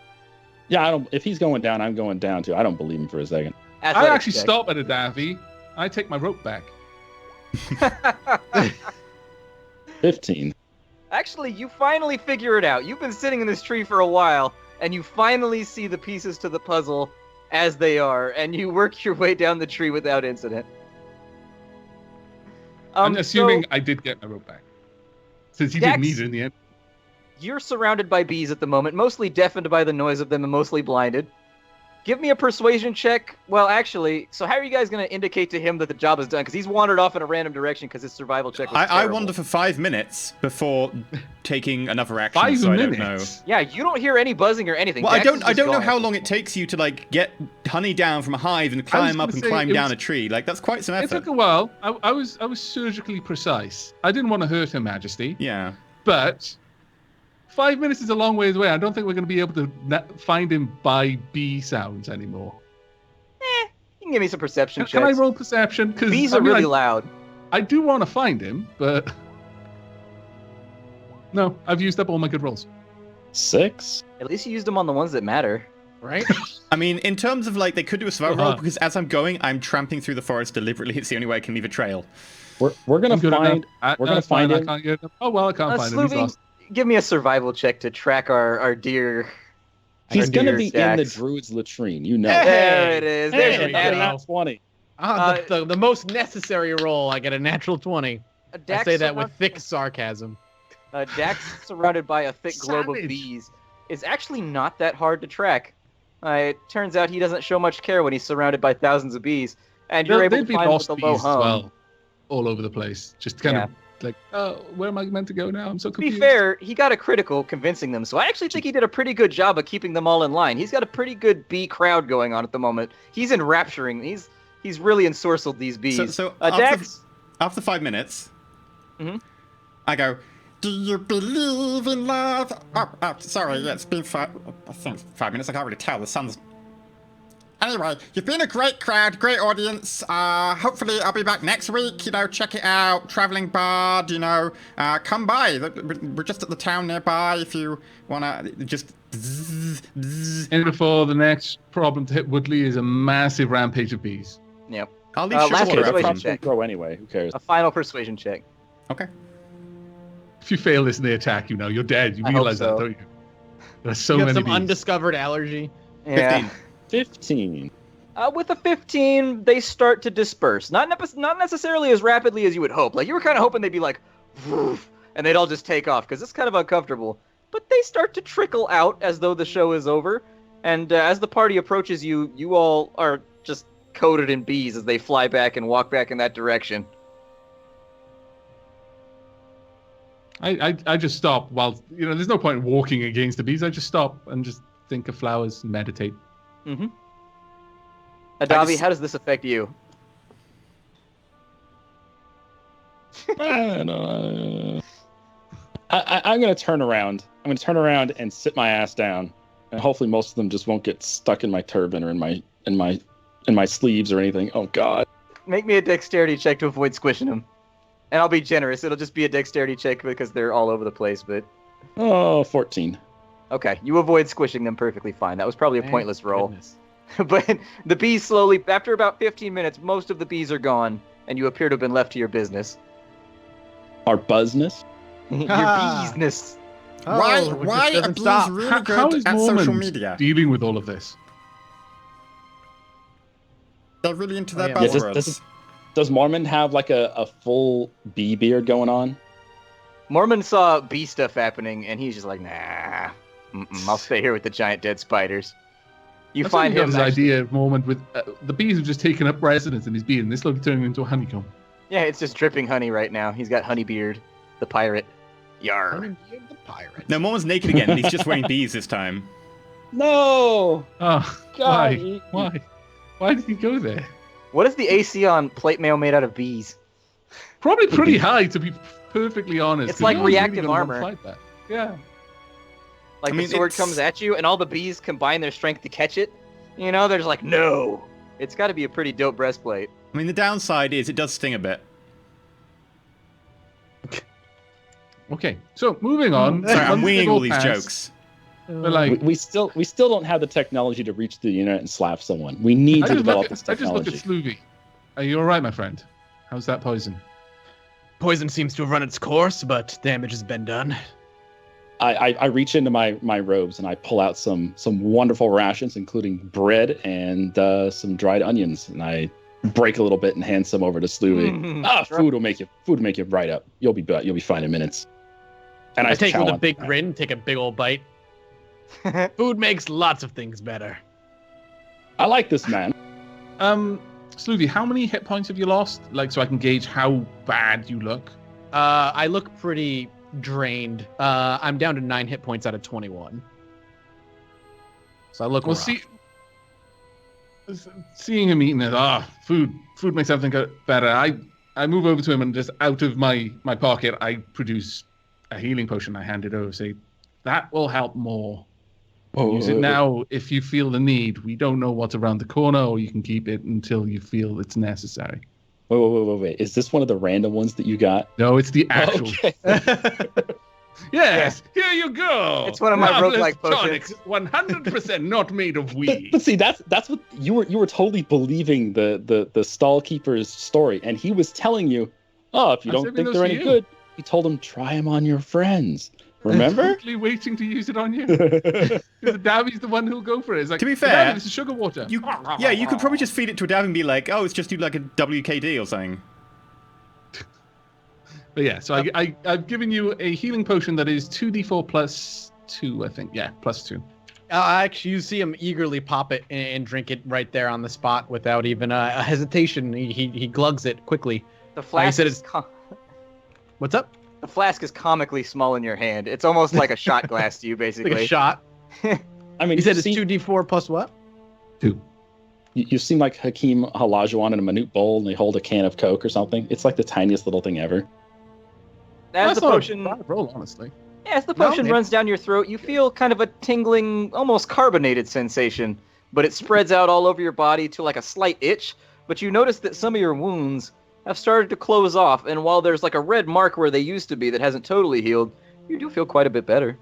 Yeah, if he's going down, I'm going down too. I don't believe him for a second. I Athletics actually check. stop at a Daffy. I take my rope back. 15. Actually, you finally figure it out. You've been sitting in this tree for a while, and you finally see the pieces to the puzzle as they are, and you work your way down the tree without incident. I'm assuming So I did get my rope back. Since he Dax- didn't need it in the end. you're surrounded by bees at the moment, mostly deafened by the noise of them and mostly blinded. Give me a persuasion check. Well, actually, so how are you guys going to indicate to him that the job is done? Because he's wandered off in a random direction because his survival check was I terrible. wander for 5 minutes before taking another action, 5 so minutes. I don't know. Yeah, you don't hear any buzzing or anything. Well, I Dax is don't just know gone. how long it takes you to like get honey down from a hive and climb up gonna and say, climb it down was- a tree. Like that's quite some It effort. took a while. I was surgically precise. I didn't want to hurt Her Majesty, Yeah. but 5 minutes is a long ways away. I don't think we're going to be able to find him by bee sounds anymore. You can give me some perception Can I checks. roll perception? Because Bees are really loud. I do want to find him, but no, I've used up all my good rolls. 6? At least you used them on the ones that matter. Right? I mean, in terms of like, they could do a survival Uh-huh. roll because as I'm going, I'm tramping through the forest deliberately. It's the only way I can leave a trail. We're gonna I'm good find. enough. we're gonna That's fine, find him. I can't get him. Oh well, I can't find him. He's Sloopy, lost. give me a survival check to track our deer. He's our gonna deer be in the stacks. Druid's latrine. You know. Hey! There it is. There's There your we natty. go. 20. The most necessary roll, I get a natural 20. I Dax say that with surround- thick sarcasm. Dax, surrounded by a thick globe of Savage. bees, is actually not that hard to track. It turns out he doesn't show much care when he's surrounded by thousands of bees, and you're able They'd to be find with lost the bees low as hum. well, all over the place. Just kind Yeah. of like, oh, where am I meant to go now? I'm so To be confused. fair, he got a critical convincing them, so I actually think he did a pretty good job of keeping them all in line. He's got a pretty good bee crowd going on at the moment. He's enrapturing. He's really ensorcelled these bees. So Dax, after 5 minutes, Mhm. I go, Do you believe in love? Oh, sorry, yeah, it's been I think 5 minutes. I can't really tell. The sun's. Anyway, you've been a great crowd, great audience. Hopefully, I'll be back next week. You know, check it out. Traveling Bard. You know, come by. We're just at the town nearby. If you wanna just. And before the next problem to hit Woodley is a massive rampage of bees. yep. I'll leave last short persuasion order. persuasion check. Throw anyway. Who cares? A final persuasion check. Okay. If you fail this and they attack you now, you're dead. You I hope realize so. that, don't you? There's so You have many some bees. undiscovered allergy. Yeah. 15. 15. With a 15, they start to disperse. Not necessarily as rapidly as you would hope. Like, you were kind of hoping they'd be like, "Woof," and they'd all just take off, because it's kind of uncomfortable. But they start to trickle out as though the show is over. And as the party approaches you, you all are just coated in bees as they fly back and walk back in that direction. I just stop while, there's no point in walking against the bees. I just stop and just think of flowers and meditate. Mm-hmm. Adavi, just- how does this affect you? I don't know. I'm gonna turn around. I'm gonna turn around and sit my ass down, and hopefully most of them just won't get stuck in my turban or in my sleeves or anything. Oh God. Make me a dexterity check to avoid squishing them. And I'll be generous. It'll just be a dexterity check because they're all over the place, but... Oh, 14. Okay, you avoid squishing them perfectly fine. That was probably a Thank pointless roll. goodness. But the bees slowly, after about 15 minutes, most of the bees are gone, and you appear to have been left to your business. Our buzzness. Your Ah. beesness. Oh, why it just are doesn't bees stop. really How good is at social Mormon media? dealing with all of this? They're really into their yeah. buzzwords. Does Mormon have like a full bee beard going on? Mormon saw bee stuff happening, and he's just like, nah, I'll stay here with the giant dead spiders. You find him. His idea of Mormon with the bees have just taken up residence in his beard, and they're slowly turning into a honeycomb. Yeah, it's just dripping honey right now. He's got Honeybeard, the pirate. Yar. Honeybeard the pirate. No, Mormon's naked again, and he's just wearing bees this time. No. Oh, God, why? Why did he go there? What is the AC on plate mail made out of bees? Probably pretty high, to be perfectly honest. It's 'cause like no one's reactive gonna want to armor. fight that. Yeah. Like I mean, the sword it's- comes at you, and all the bees combine their strength to catch it. You know, they're just like, no. It's got to be a pretty dope breastplate. I mean, the downside is it does sting a bit. Okay, so moving on. Sorry, I'm Once winging they've all these passed, jokes. We're like, We still don't have the technology to reach the internet and slap someone. We need to develop this I just look technology. at Sloovy. Are you all right, my friend? How's that poison? Poison seems to have run its course, but damage has been done. I reach into my robes and I pull out some wonderful rations, including bread and some dried onions, and I break a little bit and hand some over to Sloovy. Food will make you right up. You'll be fine in minutes. And I take it with chow a on big that. grin, take a big old bite. Food makes lots of things better. I like this man. Sloovy, how many hit points have you lost? Like, so I can gauge how bad you look. I look pretty drained. I'm down to 9 hit points out of 21. So I look Well, rough. seeing him eating it, food makes everything go better. I move over to him and just out of my pocket, I produce a healing potion. I hand it over, say, that will help more. Use it now if you feel the need. We don't know what's around the corner, or you can keep it until you feel it's necessary. Wait. Is this one of the random ones that you got? No, it's the actual. Okay. Yes, here you go. It's one of my Marvelous roguelike tonics, 100% not made of weed. But see, that's what you were totally believing the stall keeper's story, and he was telling you, oh, if you I don't said think those they're for any you. good, you told him try them on your friends. Remember? Totally waiting to use it on you. Because Davvy's the one who'll go for it. It's like, To be "Davy, fair, this is sugar water. You could probably just feed it to a dab and be like, oh, it's just do like a WKD or something. But yeah, so I've given you a healing potion that is 2d4 plus 2, I think. Yeah, plus 2. Actually, you see him eagerly pop it and drink it right there on the spot without even a hesitation. He glugs it quickly. The flask said is it's- What's up? the flask is comically small in your hand. It's almost like a shot glass to you, basically. Like a shot. I mean, He said it's see, 2d4 plus what? 2. you seem like Hakeem Olajuwon in a minute bowl, and they hold a can of Coke or something. It's like the tiniest little thing ever. As the not potion, a bad roll, honestly. as the No, potion maybe- runs down your throat, you feel kind of a tingling, almost carbonated sensation, but it spreads out all over your body to like a slight itch. But you notice that some of your wounds have started to close off, and while there's like a red mark where they used to be that hasn't totally healed, you do feel quite a bit better.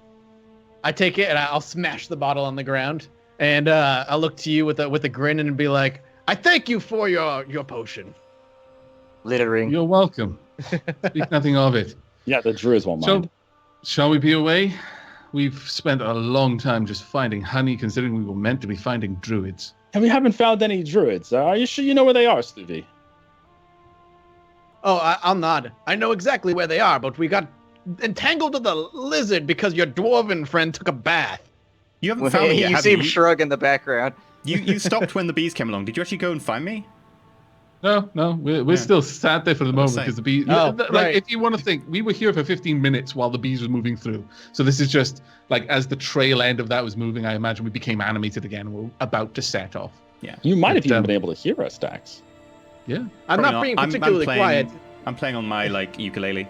I take it and I'll smash the bottle on the ground, and I'll look to you with a grin and be like, "I thank you for your potion." Littering. You're welcome. Speak nothing of it. Yeah, the Druids won't So, mind. shall we be away? We've spent a long time just finding honey, considering we were meant to be finding druids. And we haven't found any Druids. Are you sure you know where they are, Sloovy? Oh, I'll nod. I know exactly where they are, but we got entangled with the lizard because your dwarven friend took a bath. You haven't found me yet, You have see him you? shrug in the background. You stopped when the bees came along. Did you actually go and find me? No, we're still sat there for the moment saying. because the bees. Oh, like, right. if you want to think, we were here for 15 minutes while the bees were moving through. So this is just like as the trail end of that was moving, I imagine we became animated again and we're about to set off. You might have But, even been able to hear us, Dax. Yeah. I'm Probably not being I'm particularly playing, quiet. I'm playing on my like ukulele.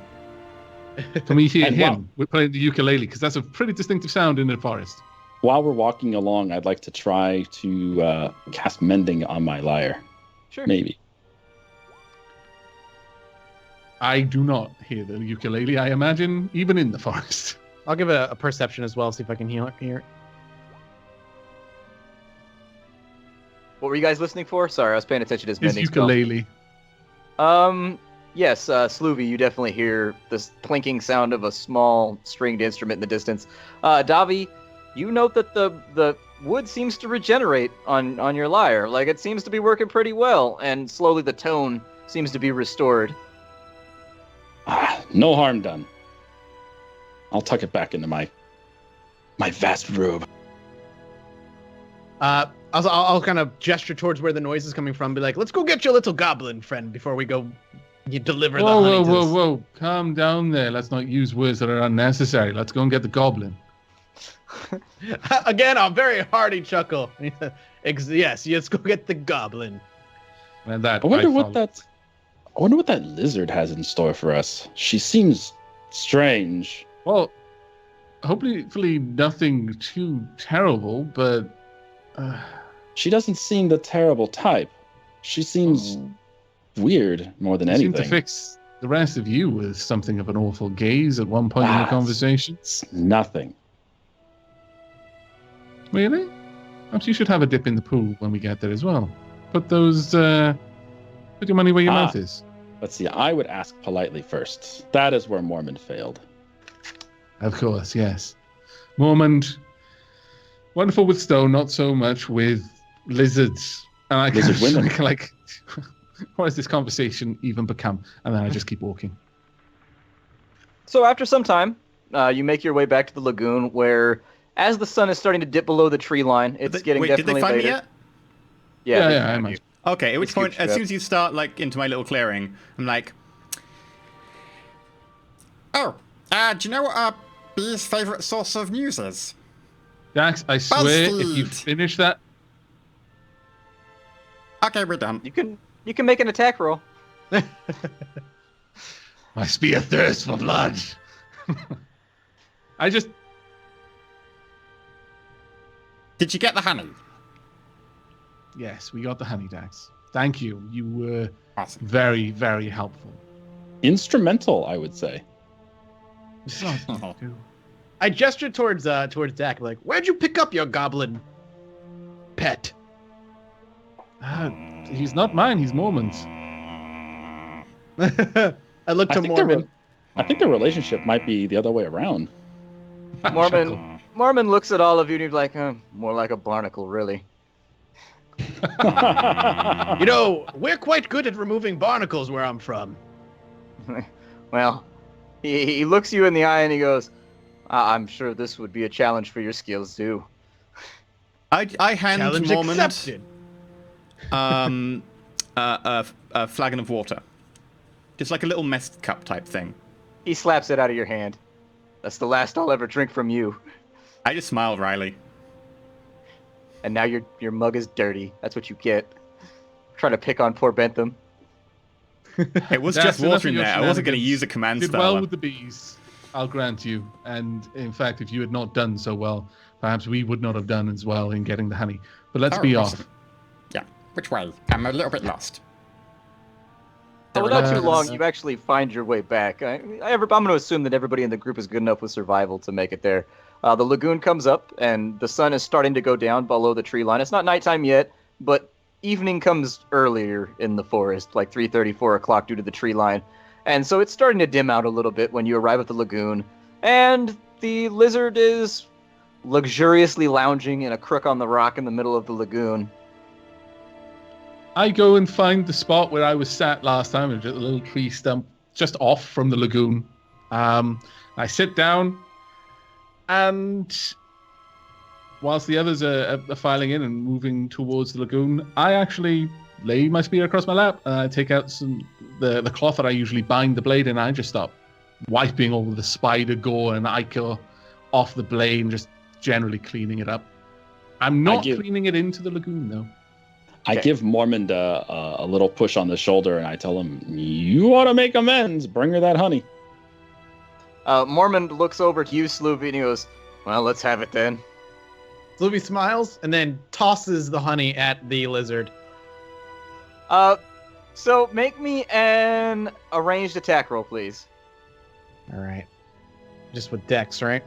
Can we hear And him? wow. We're playing the ukulele because that's a pretty distinctive sound in the forest. While we're walking along, I'd like to try to cast Mending on my lyre. Sure. Maybe. I do not hear the ukulele, I imagine, even in the forest. I'll give it a perception as well, see if I can hear it. What were you guys listening for? Sorry, I was paying attention to his His mending spell. ukulele. Yes, Sloovy, you definitely hear this plinking sound of a small stringed instrument in the distance. Davi, you note that the wood seems to regenerate on your lyre. Like, it seems to be working pretty well, and slowly the tone seems to be restored. No harm done. I'll tuck it back into my vast robe. I'll kind of gesture towards where the noise is coming from. Be like, let's go get your little goblin friend before we go. You deliver the honey. Whoa! Calm down there. Let's not use words that are unnecessary. Let's go and get the goblin. Again, a very hearty chuckle. Yes, let's go get the goblin. And that I wonder what that lizard has in store for us. She seems strange. Well, hopefully nothing too terrible, but She doesn't seem the terrible type. She seems weird more than anything. Seemed to fix the rest of you with something of an awful gaze at one point in the conversation. It's nothing. Really? Perhaps you should have a dip in the pool when we get there as well. Put your money where your mouth is. Let's see, I would ask politely first. That is where Mormon failed. Of course, yes. Mormont, wonderful with stone, not so much with lizards. And I Lizard women. like, what has this conversation even become? And then I just keep walking. So after some time, you make your way back to the lagoon, where as the sun is starting to dip below the tree line, it's getting definitely did they find later. me yet? Yeah, I imagine. Okay, at which point, scooped as you soon up. as you start, like, into my little clearing, I'm like, Oh, do you know what B's favourite source of news is? Dax, I swear, if you BuzzFeed. finish that, Okay, we're done. You can make an attack roll. my spear thirsts for blood. Did you get the honey? Yes, we got the honey, Dax. Thank you. You were Awesome. very, very helpful. Instrumental, I would say. It's not you do. I gesture towards Dak, like, where'd you pick up your goblin pet? He's not mine. He's Mormon's. I look to Mormon. I think the relationship might be the other way around. Mormon looks at all of you and he's like, more like a barnacle, really. You know, we're quite good at removing barnacles where I'm from. Well, he looks you in the eye and he goes, I'm sure this would be a challenge for your skills, too. I hand Challenge Mormont accepted. a flagon of water. Just like a little mess cup type thing. He slaps it out of your hand. That's the last I'll ever drink from you. I just smiled, Riley. And now your mug is dirty. That's what you get. Trying to pick on poor Bentham. It was That's just enough water in of your there. I wasn't going to shenanigans. use a command Did spell. well with the bees, I'll grant you. And in fact, if you had not done so well, perhaps we would not have done as well in getting the honey. But let's Oh, be awesome. off. Yeah. Which way? I'm a little bit lost. Oh, not too Uh, long. You actually find your way back. I'm going to assume that everybody in the group is good enough with survival to make it there. The lagoon comes up, and the sun is starting to go down below the tree line. It's not nighttime yet, but evening comes earlier in the forest, like 3:30, 4 o'clock due to the tree line. And so it's starting to dim out a little bit when you arrive at the lagoon. And the lizard is luxuriously lounging in a crook on the rock in the middle of the lagoon. I go and find the spot where I was sat last time, just a little tree stump just off from the lagoon. I sit down, and whilst the others are filing in and moving towards the lagoon, I actually lay my spear across my lap, and I take out the cloth that I usually bind the blade in, and I just start wiping all the spider gore and ichor off the blade and just generally cleaning it up. I'm not cleaning it into the lagoon, though. I give Mormond a little push on the shoulder, and I tell him, you ought to make amends. Bring her that honey. Mormon looks over to you, Sloopy, and he goes, well, let's have it then. Sloopy smiles and then tosses the honey at the lizard. So make me an ranged attack roll, please. All right. Just with Dex, right?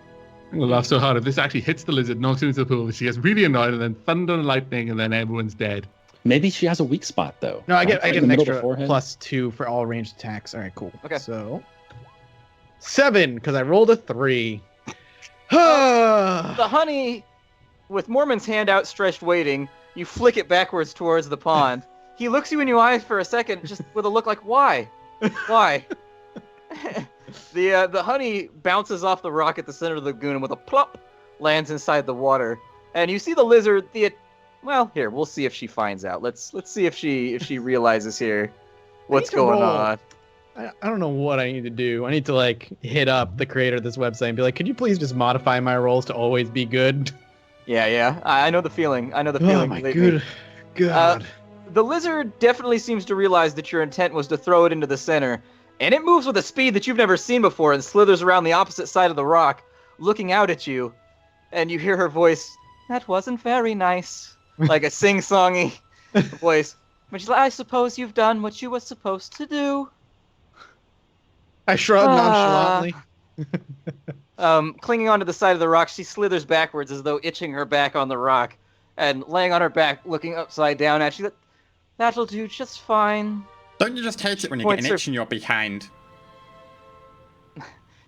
I'm gonna laugh so hard if this actually hits the lizard, knocks it into the pool, she gets really annoyed, and then thunder and lightning, and then everyone's dead. Maybe she has a weak spot, though. No, I get Right in an the middle of the extra forehead. +2 for all ranged attacks. All right, cool. Okay. So 7, because I rolled a 3. The honey with Mormon's hand outstretched waiting, you flick it backwards towards the pond. He looks you in your eyes for a second, just with a look like, why? Why? The honey bounces off the rock at the center of the lagoon and with a plop lands inside the water. And you see the lizard, well, here, we'll see if she finds out. Let's see if she realizes here what's going on. I don't know what I need to do. I need to like hit up the creator of this website and be like, could you please just modify my rolls to always be good? Yeah. I know the feeling. Oh my God. The lizard definitely seems to realize that your intent was to throw it into the center, and it moves with a speed that you've never seen before and slithers around the opposite side of the rock, looking out at you. And you hear her voice, "That wasn't very nice," like a sing-songy voice. But she's like, "I suppose you've done what you were supposed to do." I shrug nonchalantly. Clinging onto the side of the rock, she slithers backwards as though itching her back on the rock, and laying on her back, looking upside down at you. "That'll do just fine." Don't you just hate it when you get an itch in your behind?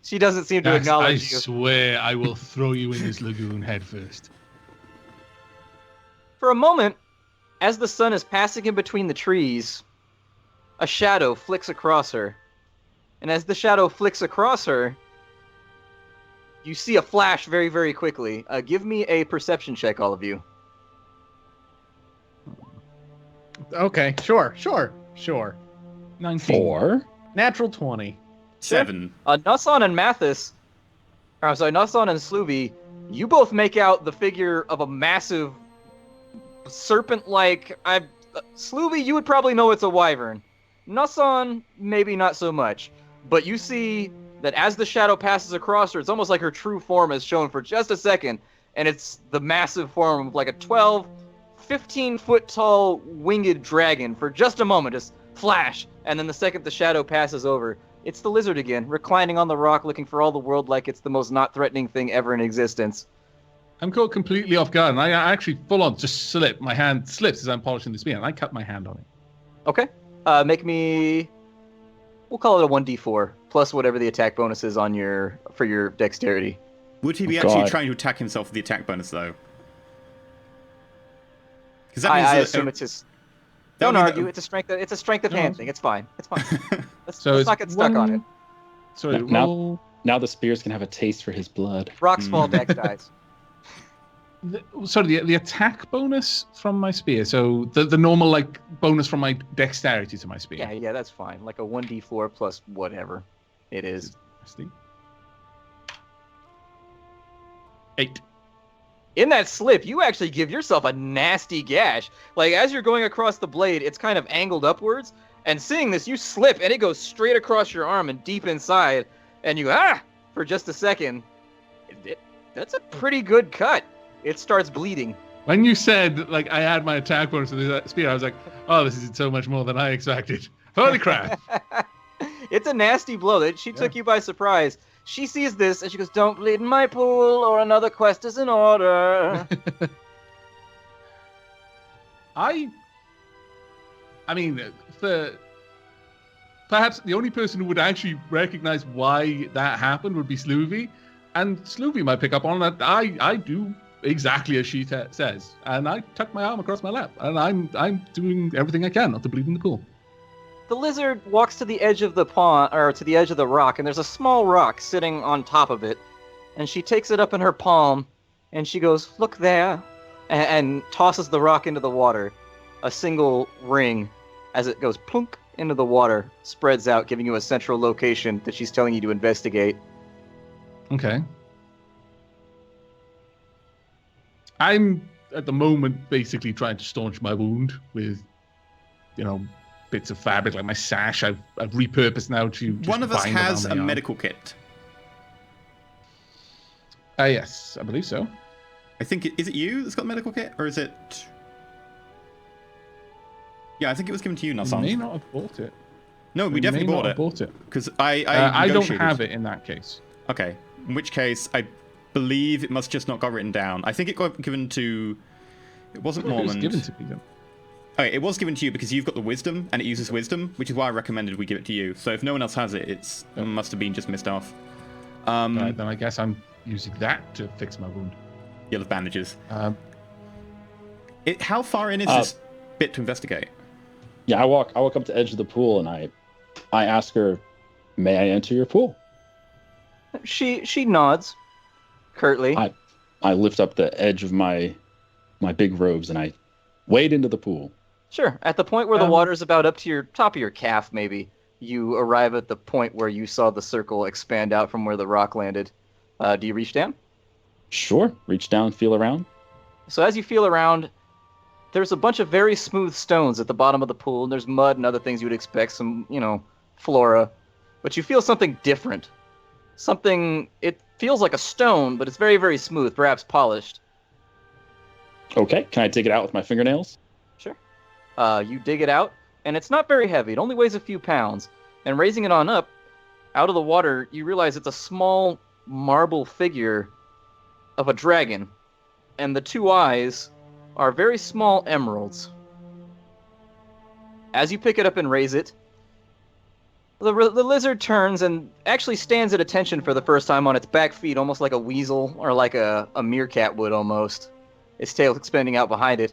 She doesn't seem to acknowledge you. I swear I will throw you in this lagoon head first. For a moment, as the sun is passing in between the trees, a shadow flicks across her. And as the shadow flicks across her, you see a flash very, very quickly. Give me a perception check, all of you. Okay, sure. 19. 4. Natural 20. 7. Nusson and Mathis, or I'm sorry, Nusson and Sluby, you both make out the figure of a massive serpent-like... Sluby, you would probably know it's a wyvern. Nusson, maybe not so much. But you see that as the shadow passes across her, it's almost like her true form is shown for just a second, and it's the massive form of like a 12, 15-foot tall winged dragon for just a moment, just flash, and then the second the shadow passes over, it's the lizard again, reclining on the rock, looking for all the world like it's the most not threatening thing ever in existence. I'm caught completely off guard, and I actually full on just slip. My hand slips as I'm polishing the spear, and I cut my hand on it. Okay. Make me... We'll call it a 1d4, plus whatever the attack bonus is on for your dexterity. Would he be Oh, actually God. trying to attack himself with the attack bonus, though? Because I assume it's his... that Don't would mean argue, that- it's a strength of hand No. thing, it's fine. Let's So not it's get stuck on it. Sorry, Now- roll... Now the spears can have a taste for his blood. Rocks fall, dex dies. Sorry, the attack bonus from my spear. So the normal like bonus from my dexterity to my spear. Yeah, that's fine. Like a 1d4 plus whatever it is. 8. In that slip, you actually give yourself a nasty gash. Like, as you're going across the blade, it's kind of angled upwards. And seeing this, you slip, and it goes straight across your arm and deep inside. And you go, for just a second. That's a pretty good cut. It starts bleeding. When you said like I had my attack bonus to the spear, I was like, oh, this is so much more than I expected. Holy crap! It's a nasty blow. She took you by surprise. She sees this, and she goes, "Don't bleed in my pool, or another quest is in order." I mean, perhaps the only person who would actually recognize why that happened would be Sloovy, and Sloovy might pick up on that. I do exactly as she says, and I tuck my arm across my lap, and I'm doing everything I can not to bleed in the pool. The lizard walks to the edge of the pond, or to the edge of the rock, and there's a small rock sitting on top of it, and she takes it up in her palm, and she goes, "Look there," and tosses the rock into the water. A single ring, as it goes plunk into the water, spreads out, giving you a central location that she's telling you to investigate. Okay. I'm at the moment basically trying to staunch my wound with, bits of fabric like my sash. I've repurposed now to. Just One of us bind has around a my arm. medical kit. Yes, I believe so. I think is it you that's got the medical kit, or is it? Yeah, I think it was given to you, I may Nassan. not have bought it. No, we I definitely may not bought have it Bought it. because I I don't negotiated. have it in that case. Okay, in which case I believe it must just not got written down. I think it got given to. It wasn't It was Mormon. given to me then. Okay, it was given to you because you've got the wisdom and it uses wisdom, which is why I recommended we give it to you. So if no one else has it, it must have been just missed off. Right, then I guess I'm using that to fix my wound. You'll have bandages. Um, How far in is this bit to investigate? Yeah, I walk up to the edge of the pool and I ask her, "May I enter your pool?" She nods curtly. I lift up the edge of my big robes and I wade into the pool. Sure. At the point where the water's about up to your top of your calf, maybe, you arrive at the point where you saw the circle expand out from where the rock landed. Do you reach down? Sure. Reach down, feel around. So as you feel around, there's a bunch of very smooth stones at the bottom of the pool, and there's mud and other things you would expect, some, flora. But you feel something different. It feels like a stone, but it's very, very smooth, perhaps polished. Okay, can I dig it out with my fingernails? Sure. You dig it out, and it's not very heavy. It only weighs a few pounds. And raising it on up, out of the water, you realize it's a small marble figure of a dragon. And the two eyes are very small emeralds. As you pick it up and raise it, the lizard turns and actually stands at attention for the first time on its back feet, almost like a weasel or like a meerkat would almost. Its tail extending out behind it.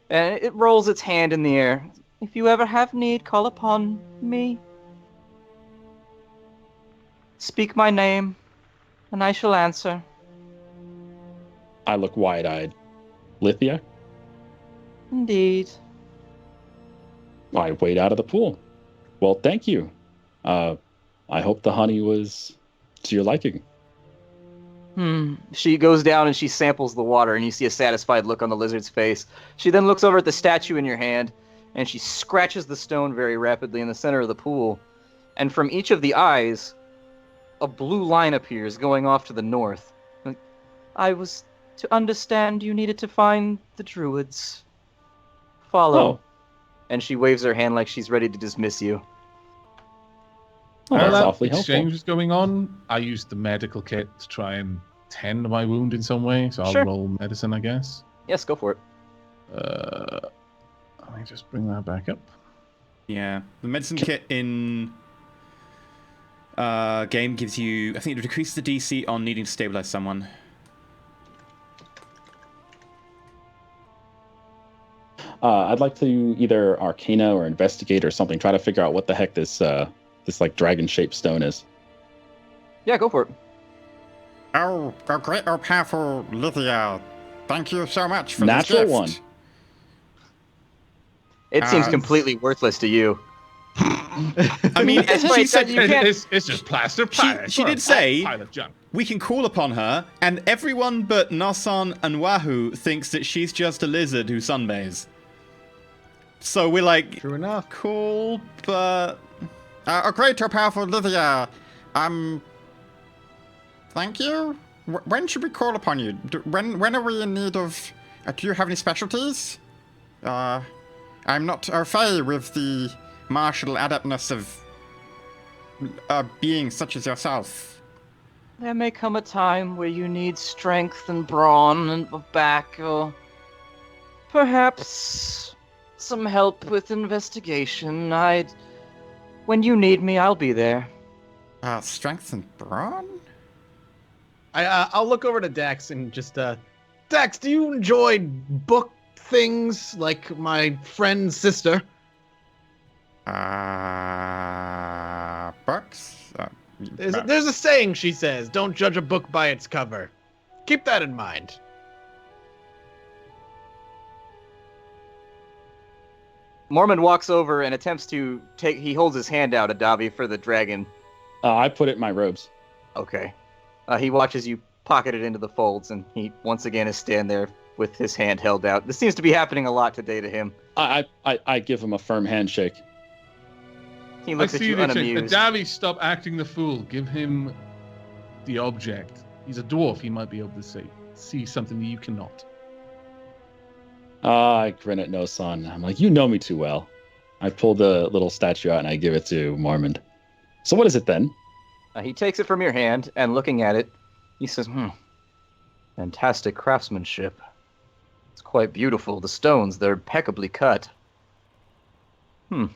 And it rolls its hand in the air. If you ever have need, call upon me. Speak my name, and I shall answer. I look wide-eyed. Lithia? Indeed. I wade out of the pool. Well, thank you. I hope the honey was to your liking. She goes down and she samples the water, and you see a satisfied look on the lizard's face. She then looks over at the statue in your hand, and she scratches the stone very rapidly in the center of the pool. And from each of the eyes, a blue line appears going off to the north. I was to understand you needed to find the Druids. Follow. Oh. And she waves her hand like she's ready to dismiss you. Oh, While that's that awfully exchange helpful. was going on, I used the medical kit to try and tend my wound in some way, so I'll Sure. roll medicine, I guess. Yes, go for it. Let me just bring that back up. Yeah. The medicine kit in game gives you, I think it decreases the DC on needing to stabilize someone. I'd like to either Arcana or Investigate or something, try to figure out what the heck this like dragon-shaped stone is. Yeah, go for it. Oh, great, powerful Lithia. Thank you so much for Natural this gift. one. It seems completely worthless to you. I mean, That's she right, said you can't- It's just plaster pile. she did say- pile of junk. we can call upon her, and everyone but Nasan and Huahoo thinks that she's just a lizard who sunbathes. So we're like, True enough. cool, but Great, powerful Lithia. Thank you. When should we call upon you? When are we in need of? Do you have any specialties? I'm not au fait with the martial adeptness of beings such as yourself. There may come a time where you need strength and brawn and a back, or perhaps some help with investigation. When you need me, I'll be there. Strength and brawn? I'll look over to Dax and just, Dax, do you enjoy book things like my friend's sister? Books? There's a saying, she says, don't judge a book by its cover. Keep that in mind. Mormon walks over and attempts to he holds his hand out at Davi for the dragon. I put it in my robes. Okay. He watches you pocket it into the folds, and he once again is stand there with his hand held out. This seems to be happening a lot today to him. I give him a firm handshake. He looks at you unamused. Davi, stop acting the fool. Give him the object. He's a dwarf. He might be able to see something that you cannot. I grin at No Son. I'm like, you know me too well. I pull the little statue out and I give it to Mormond. So what is it then? He takes it from your hand, and looking at it, he says, fantastic craftsmanship. It's quite beautiful. The stones, they're impeccably cut. And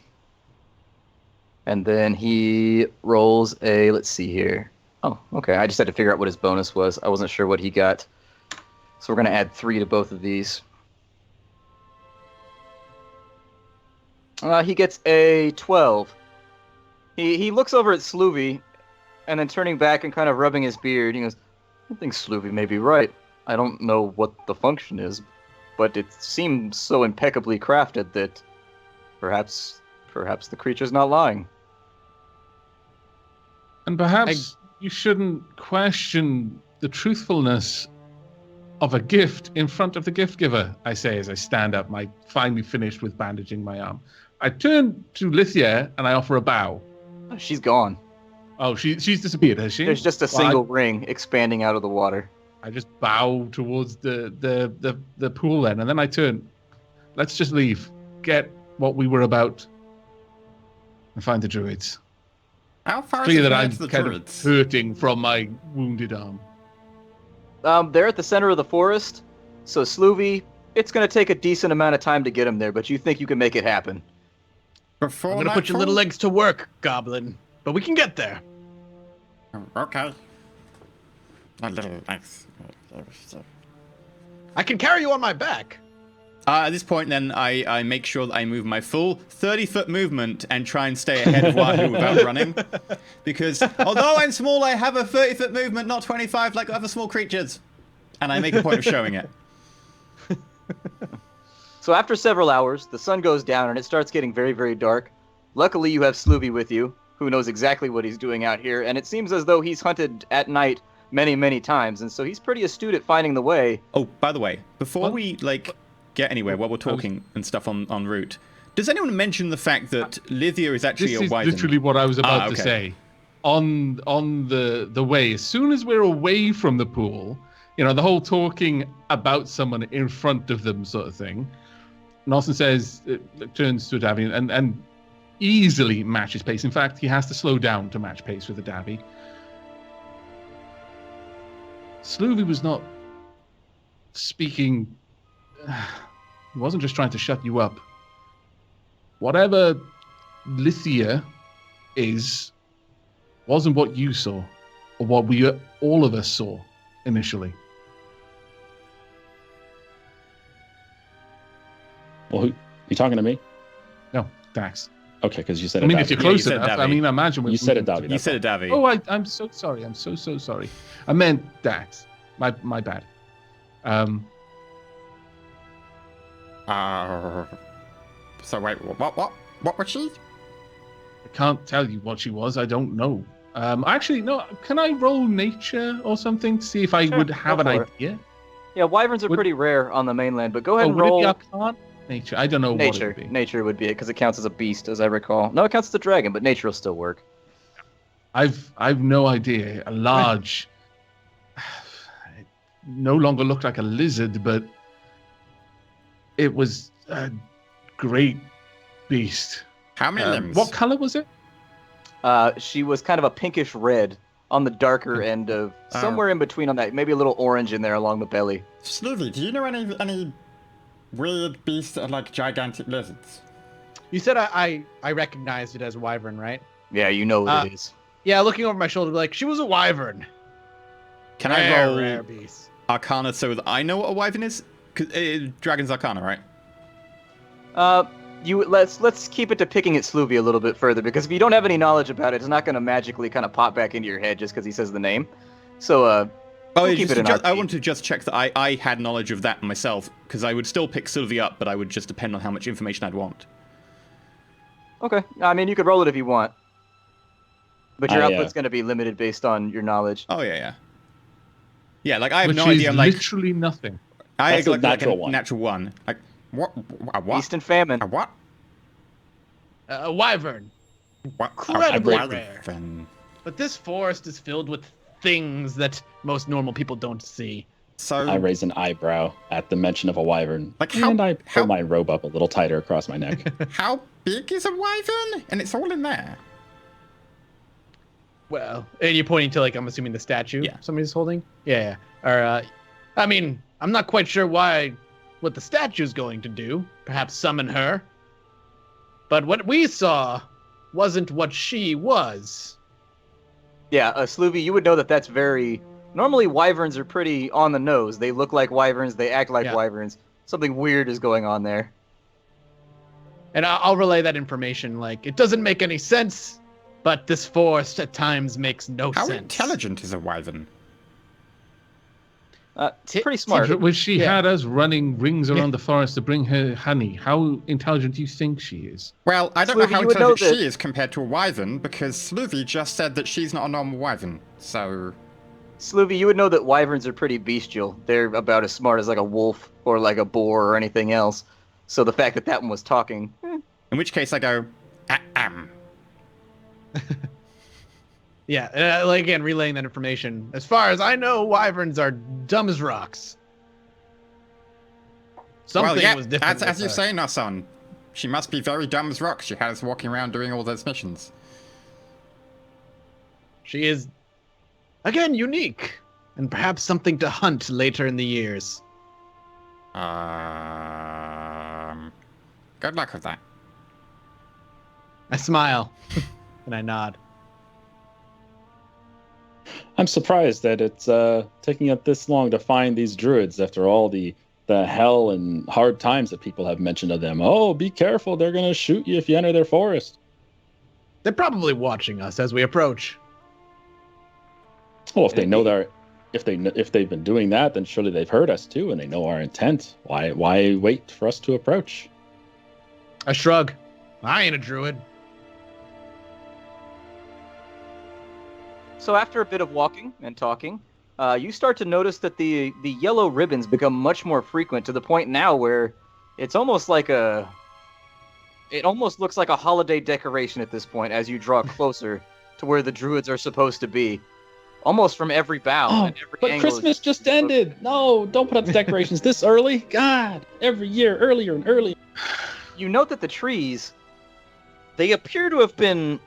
then he rolls let's see here. Oh, okay. I just had to figure out what his bonus was. I wasn't sure what he got. So we're going to add 3 to both of these. He gets a 12. He looks over at Sloovy, and then turning back and kind of rubbing his beard, he goes, I think Sloovy may be right. I don't know what the function is, but it seems so impeccably crafted that perhaps the creature's not lying. And perhaps you shouldn't question the truthfulness of a gift in front of the gift giver, I say as I stand up, finally finished with bandaging my arm. I turn to Lithia and I offer a bow. She's gone. Oh, she's disappeared, has she? There's just a single ring expanding out of the water. I just bow towards the pool then, and then I turn. Let's just leave. Get what we were about, and find the druids. How far Clear is it that I'm to the kind druids? of hurting from my wounded arm. They're at the center of the forest, so Sloovy, it's going to take a decent amount of time to get them there, but you think you can make it happen. Before I'm gonna put your little legs to work, Goblin. But we can get there. Okay. A little legs. I can carry you on my back. At this point, then, I make sure that I move my full 30-foot movement and try and stay ahead of Huahoo without running. Because although I'm small, I have a 30-foot movement, not 25 like other small creatures. And I make a point of showing it. So after several hours, the sun goes down and it starts getting very, very dark. Luckily, you have Sloovy with you, who knows exactly what he's doing out here, and it seems as though he's hunted at night many, many times, and so he's pretty astute at finding the way. Oh, by the way, before we, get anywhere while we're talking and stuff en route, does anyone mention the fact that Lithia is actually This a is wyvern? literally what I was about to okay. say. On the way, as soon as we're away from the pool, the whole talking about someone in front of them sort of thing, Nelson says, turns to a Davy and easily matches pace. In fact, he has to slow down to match pace with the Davy. Sloovy was not speaking. He wasn't just trying to shut you up. Whatever Lithia is, wasn't what you saw, or what all of us saw initially. Well, you talking to me? No, Dax. Okay, because you said I it. mean, Davy. if you're close you said enough, Davy. I mean, imagine You said it, Davy. You said it, Davy. Oh, I'm so sorry. I'm so sorry. I meant Dax. My bad. So wait, what was she? I can't tell you what she was. I don't know. Actually, no. Can I roll nature or something to see if I Sure, would have go an for it. idea? Yeah, wyverns are Would- pretty rare on the mainland, but go ahead and would roll it be Arcana? Nature. I don't know what it nature. would be. Nature would be it, because it counts as a beast, as I recall. No, it counts as a dragon, but nature will still work. I've no idea. A large. It no longer looked like a lizard, but it was a great beast. How many limbs? What color was it? She was kind of a pinkish red on the darker end of somewhere in between on that, maybe a little orange in there along the belly. Sloovy, do you know any weird beasts that are like gigantic lizards? You said I recognized it as wyvern, right? Yeah, you know what it is. Yeah, looking over my shoulder, like, she was a wyvern. Can I roll Rare beast. Arcana so that I know what a wyvern is? 'Cause, Dragon's Arcana, right? Let's keep it to picking at Sloovy a little bit further, because if you don't have any knowledge about it, it's not going to magically kind of pop back into your head just because he says the name. So, we'll keep it in I RP. want to just check that I had knowledge of that myself, because I would still pick Sylvie up, but I would just depend on how much information I'd want. Okay, I mean, you could roll it if you want. But your I, output's going to be limited based on your knowledge. Oh, yeah. Yeah, like, I have Which no is idea. I'm like, literally nothing. I That's a like natural a one. natural one. Like, What? A what? Feast and famine. A what? A wyvern. What? Incredibly I rare. Then But this forest is filled with things that most normal people don't see. so I raise an eyebrow at the mention of a wyvern, Like how- and I pull how- my robe up a little tighter across my neck. how big is a wyvern? And it's all in there. Well, and you're pointing to, like, I'm assuming the statue Yeah. somebody's holding? Yeah. Or, I mean, I'm not quite sure what the statue's going to do. Perhaps summon her. But what we saw wasn't what she was. Yeah, Sloovy, you would know that that's very Normally, wyverns are pretty on the nose. They look like wyverns. They act like wyverns. Something weird is going on there. And I'll relay that information. Like, it doesn't make any sense, but this forest at times makes no How sense. intelligent is a wyvern? Pretty smart. When she had us running rings around the forest to bring her honey, how intelligent do you think she is? Well, I don't know Sloothy, how you would know intelligent that- she is compared to a wyvern, because Sloothy just said that she's not a normal wyvern, so... Sloovy, you would know that wyverns are pretty bestial. They're about as smart as like a wolf or like a boar or anything else. So the fact that that one was talking... In which case I go, am. Yeah, like again, relaying that information. As far as I know, wyverns are dumb as rocks. Something Well, yeah, was different. as you say, Nason. She must be very dumb as rocks. She had us walking around doing all those missions. She is, again, unique. And perhaps something to hunt later in the years. Good luck with that. I smile. And I nod. I'm surprised that it's taking up this long to find these druids after all the hell and hard times that people have mentioned of them. Oh, be careful, they're going to shoot you if you enter their forest. They're probably watching us as we approach. Well, if they know if they've been doing that, then surely they've heard us too, and they know our intent. Why wait for us to approach? I shrug. I ain't a druid. So after a bit of walking and talking, you start to notice that the yellow ribbons become much more frequent to the point now where it's almost like it almost looks like a holiday decoration at this point as you draw closer to where the druids are supposed to be. Almost from every bough and every but angle. Christmas just ended. No, don't put up the decorations this early. God, every year, earlier and earlier. You note that the trees, they appear to have been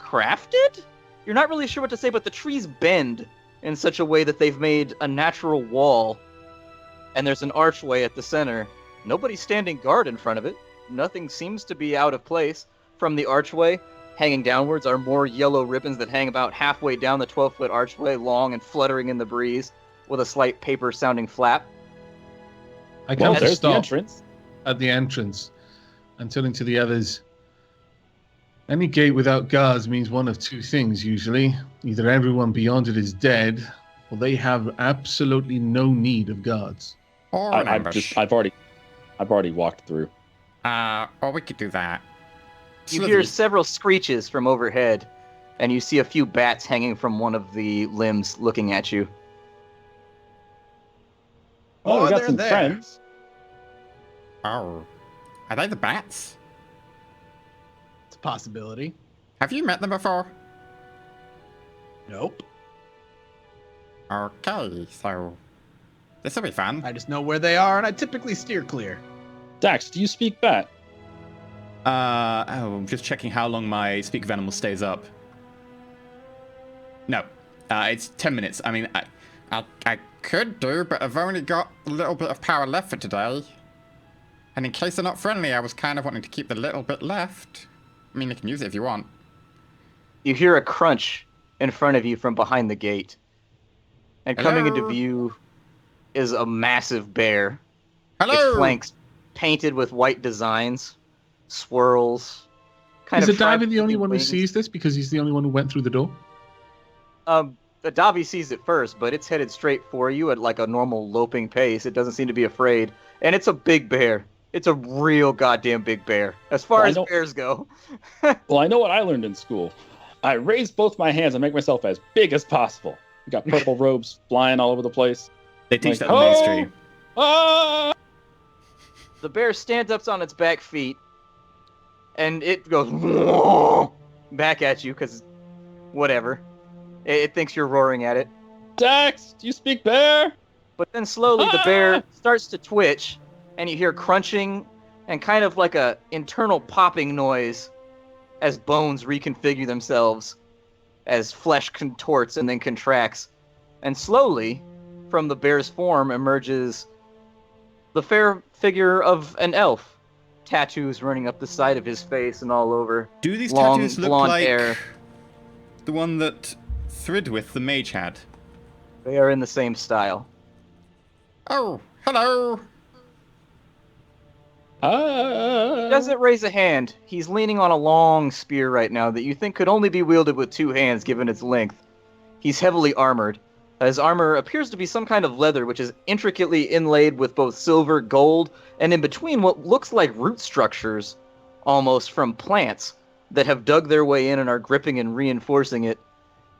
crafted? You're not really sure what to say, but the trees bend in such a way that they've made a natural wall, and there's an archway at the center. Nobody's standing guard in front of it. Nothing seems to be out of place. From the archway, hanging downwards, are more yellow ribbons that hang about halfway down the 12-foot archway, long and fluttering in the breeze, with a slight paper-sounding flap. I Well, can't there's the stop entrance. at the entrance and turning to the others. Any gate without guards means one of two things usually. Either everyone beyond it is dead, or they have absolutely no need of guards. Or an ambush. I've already walked through. Or we could do that. You Slithy. hear several screeches from overhead, and you see a few bats hanging from one of the limbs looking at you. Oh, we got they're some there. friends. Oh. Are they the bats? It's a possibility. Have you met them before? Nope. Okay, so... This'll be fun. I just know where they are, and I typically steer clear. Dax, do you speak bat? I'm just checking how long my speak of animal stays up. No, it's 10 minutes. I mean, I could do, but I've only got a little bit of power left for today. And in case they're not friendly, I was kind of wanting to keep the little bit left. I mean, you can use it if you want. You hear a crunch in front of you from behind the gate. And coming into Hello? view is a massive bear. Hello! Its flanks painted with white designs, swirls. Is of Davi the only fried-looking one who wings. sees this because he's the only one who went through the door? The Davi sees it first, but it's headed straight for you at like a normal loping pace. It doesn't seem to be afraid. And it's a big bear. It's a real goddamn big bear. As far Well, I as don't- bears go. Well, I know what I learned in school. I raise both my hands and make myself as big as possible. We got purple robes flying all over the place. they teach Like, that in the ministry. Ah! The bear stands up on its back feet, and it goes "Whoa!" back at you, because whatever. It thinks you're roaring at it. Dax, do you speak bear? But then slowly the bear starts to twitch, and you hear crunching and kind of like a internal popping noise as bones reconfigure themselves, as flesh contorts and then contracts. And slowly, from the bear's form emerges the fair figure of an elf. Tattoos running up the side of his face and all over. Do these Long, tattoos look blonde like hair. the one that Thridwith the mage had? They are in the same style. Oh, hello. He doesn't raise a hand. He's leaning on a long spear right now that you think could only be wielded with 2 hands given its length. He's heavily armored. His armor appears to be some kind of leather, which is intricately inlaid with both silver, gold, and in between what looks like root structures, almost from plants, that have dug their way in and are gripping and reinforcing it.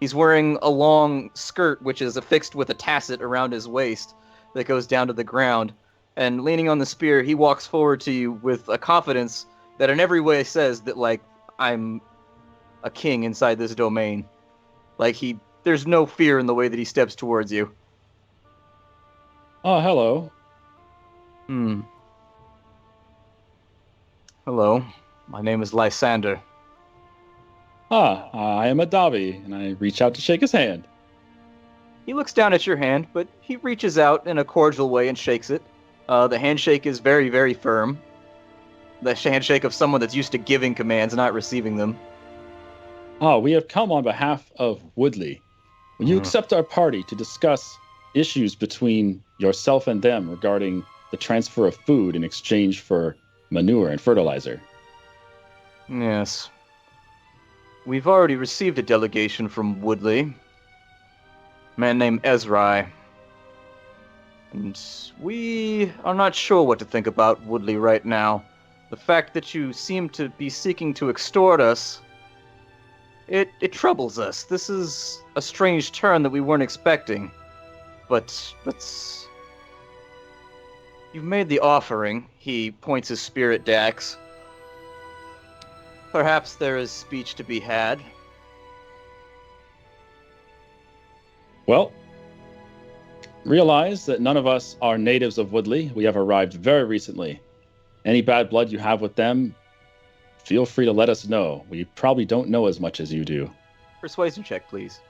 He's wearing a long skirt, which is affixed with a tassel around his waist that goes down to the ground. And leaning on the spear, he walks forward to you with a confidence that in every way says that, like, I'm a king inside this domain. Like, there's no fear in the way that he steps towards you. Oh, hello. Hello. My name is Lysander. I am Adavi, and I reach out to shake his hand. He looks down at your hand, but he reaches out in a cordial way and shakes it. The handshake is very, very firm. The handshake of someone that's used to giving commands, not receiving them. We have come on behalf of Woodley. Will you accept our party to discuss issues between yourself and them regarding the transfer of food in exchange for manure and fertilizer? Yes. We've already received a delegation from Woodley. A man named Ezrai. And we are not sure what to think about Woodley right now. The fact that you seem to be seeking to extort us, it troubles us. This is a strange turn that we weren't expecting. But you've made the offering. He points his spear at Dax. Perhaps there is speech to be had. Well, realize that none of us are natives of Woodley. We have arrived very recently. Any bad blood you have with them, feel free to let us know. We probably don't know as much as you do. Persuasion check, please.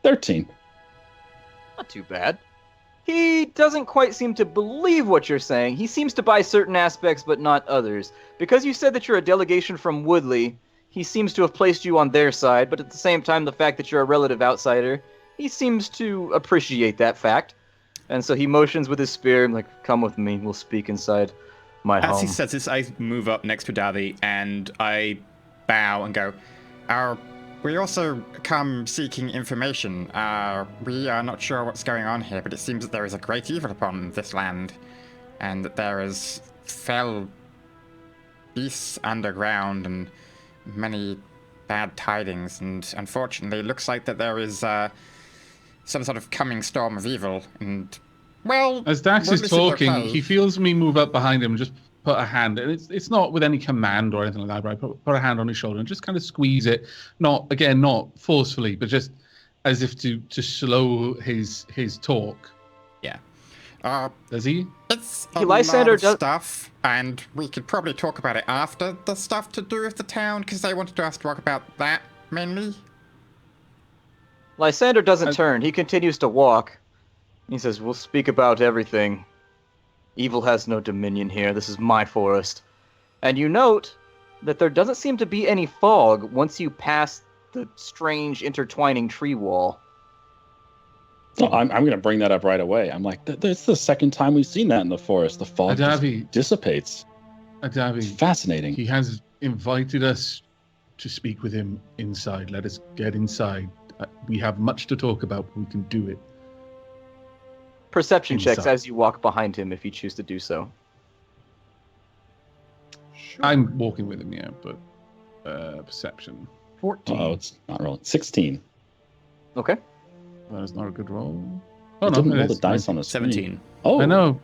13. Not too bad. He doesn't quite seem to believe what you're saying. He seems to buy certain aspects, but not others. Because you said that you're a delegation from Woodley, he seems to have placed you on their side, but at the same time, the fact that you're a relative outsider, he seems to appreciate that fact. And so he motions with his spear, like, come with me, we'll speak inside my home. As he says this, I move up next to Davi, and I bow and go, We also come seeking information. We are not sure what's going on here, but it seems that there is a great evil upon this land, and that there is fell beasts underground and many bad tidings, and unfortunately it looks like that there is some sort of coming storm of evil, and, well... As Dax is talking, okay. he feels me move up behind him and just put a hand, and it's not with any command or anything like that, right? Put a hand on his shoulder and just kind of squeeze it, not forcefully, but just as if to slow his talk. yeah. Does he? It's a Lysander lot of stuff, and we could probably talk about it after the stuff to do with the town, because they wanted us to talk about that, mainly. Lysander doesn't turn. He continues to walk. He says, we'll speak about everything. Evil has no dominion here. This is my forest. And you note that there doesn't seem to be any fog once you pass the strange intertwining tree wall. Oh, I'm going to bring that up right away. I'm like, it's the second time we've seen that in the forest. The fog just dissipates. Adavi, Fascinating. he has invited us to speak with him inside. Let us get inside. We have much to talk about, but we can do it. Perception checks Inside. as you walk behind him if you choose to do so. Sure. I'm walking with him, yeah, but perception. 14. Oh, it's not rolling. 16. Okay. That is not a good roll. Oh, Oh, no, no, roll it the is. dice on the screen. 17. Oh, I know.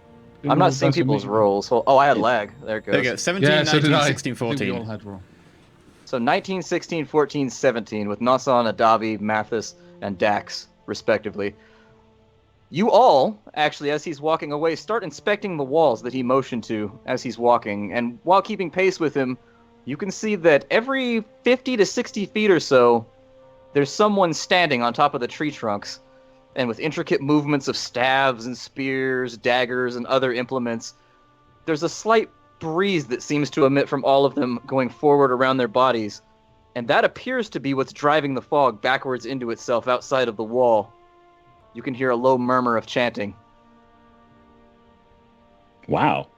I'm not seeing people's rolls. Oh, I had lag. There it goes. There you go. 17, Yeah, so 19, did I. 16, I think we 14. all had roll. So 19, 16, 14, 17 with Nasan, Adavi, Mathis, and Dax, respectively. You all, actually, as he's walking away, start inspecting the walls that he motioned to as he's walking. And while keeping pace with him, you can see that every 50 to 60 feet or so, there's someone standing on top of the tree trunks. And with intricate movements of staves and spears, daggers, and other implements, there's a slight breeze that seems to emit from all of them going forward around their bodies. And that appears to be what's driving the fog backwards into itself outside of the wall. You can hear a low murmur of chanting. Wow.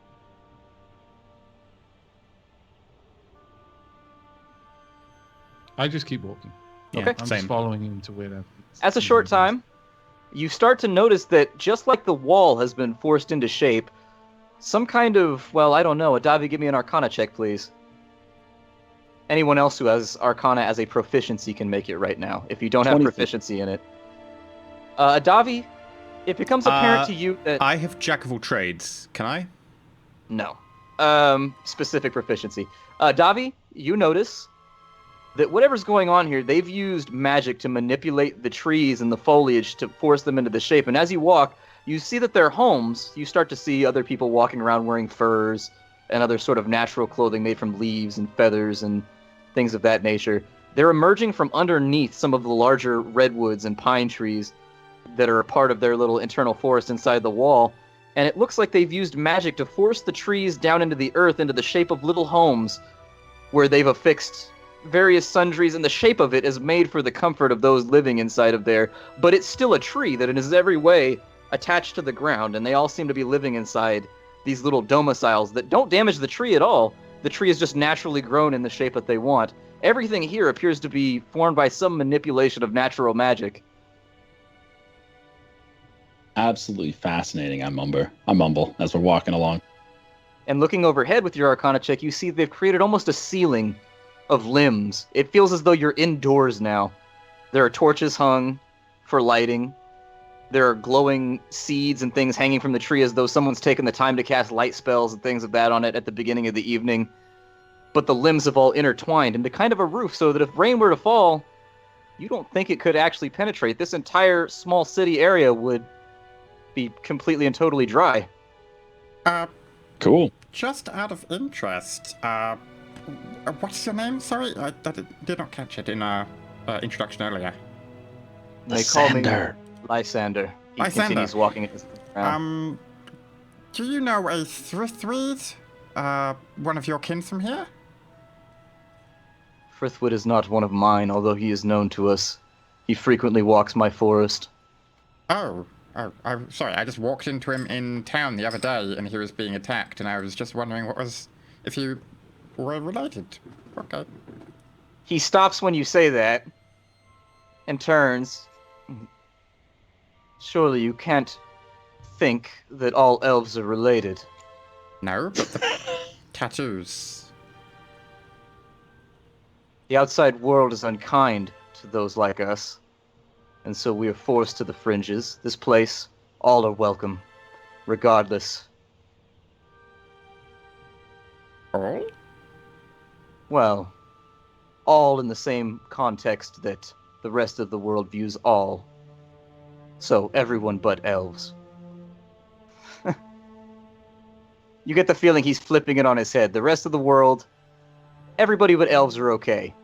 I just keep walking. Yeah, Okay. I'm same. just following him to where that. As a short time, you start to notice that just like the wall has been forced into shape, some kind of, well, I don't know, Adavi, give me an Arcana check, please. Anyone else who has Arcana as a proficiency can make it right now, if you don't have 23. proficiency in it. Adavi, it becomes apparent to you that... I have Jack of all trades. Can I? No. Specific proficiency. Davi, you notice that whatever's going on here, they've used magic to manipulate the trees and the foliage to force them into the shape. And as you walk, you see that their homes, you start to see other people walking around wearing furs and other sort of natural clothing made from leaves and feathers and things of that nature. They're emerging from underneath some of the larger redwoods and pine trees that are a part of their little internal forest inside the wall. And it looks like they've used magic to force the trees down into the earth into the shape of little homes where they've affixed various sundries, and the shape of it is made for the comfort of those living inside of there. But it's still a tree that is every way attached to the ground, and they all seem to be living inside these little domiciles that don't damage the tree at all. The tree is just naturally grown in the shape that they want. Everything here appears to be formed by some manipulation of natural magic. Absolutely fascinating. I mumble as we're walking along. And looking overhead with your Arcana check, you see they've created almost a ceiling of limbs. It feels as though you're indoors now. There are torches hung for lighting. There are glowing seeds and things hanging from the tree as though someone's taken the time to cast light spells and things of that on it at the beginning of the evening. But the limbs have all intertwined into kind of a roof so that if rain were to fall, you don't think it could actually penetrate. This entire small city area would be completely and totally dry. Cool. Just out of interest, what's your name? Sorry, I did not catch it in our introduction earlier. They call me Lysander. Lysander. He Lysander. continues walking at this ground. Do you know a Thruthweed? One of your kin from here? Frithwood is not one of mine, although he is known to us. He frequently walks my forest. Oh, I'm sorry. I just walked into him in town the other day, and he was being attacked, and I was just wondering if you were related. Okay. He stops when you say that, and turns. Surely you can't think that all elves are related. No, but the tattoos. The outside world is unkind to those like us, and so we are forced to the fringes. This place, all are welcome, regardless. All? Well, all in the same context that the rest of the world views all. So, everyone but elves. You get the feeling he's flipping it on his head. The rest of the world, everybody but elves are okay.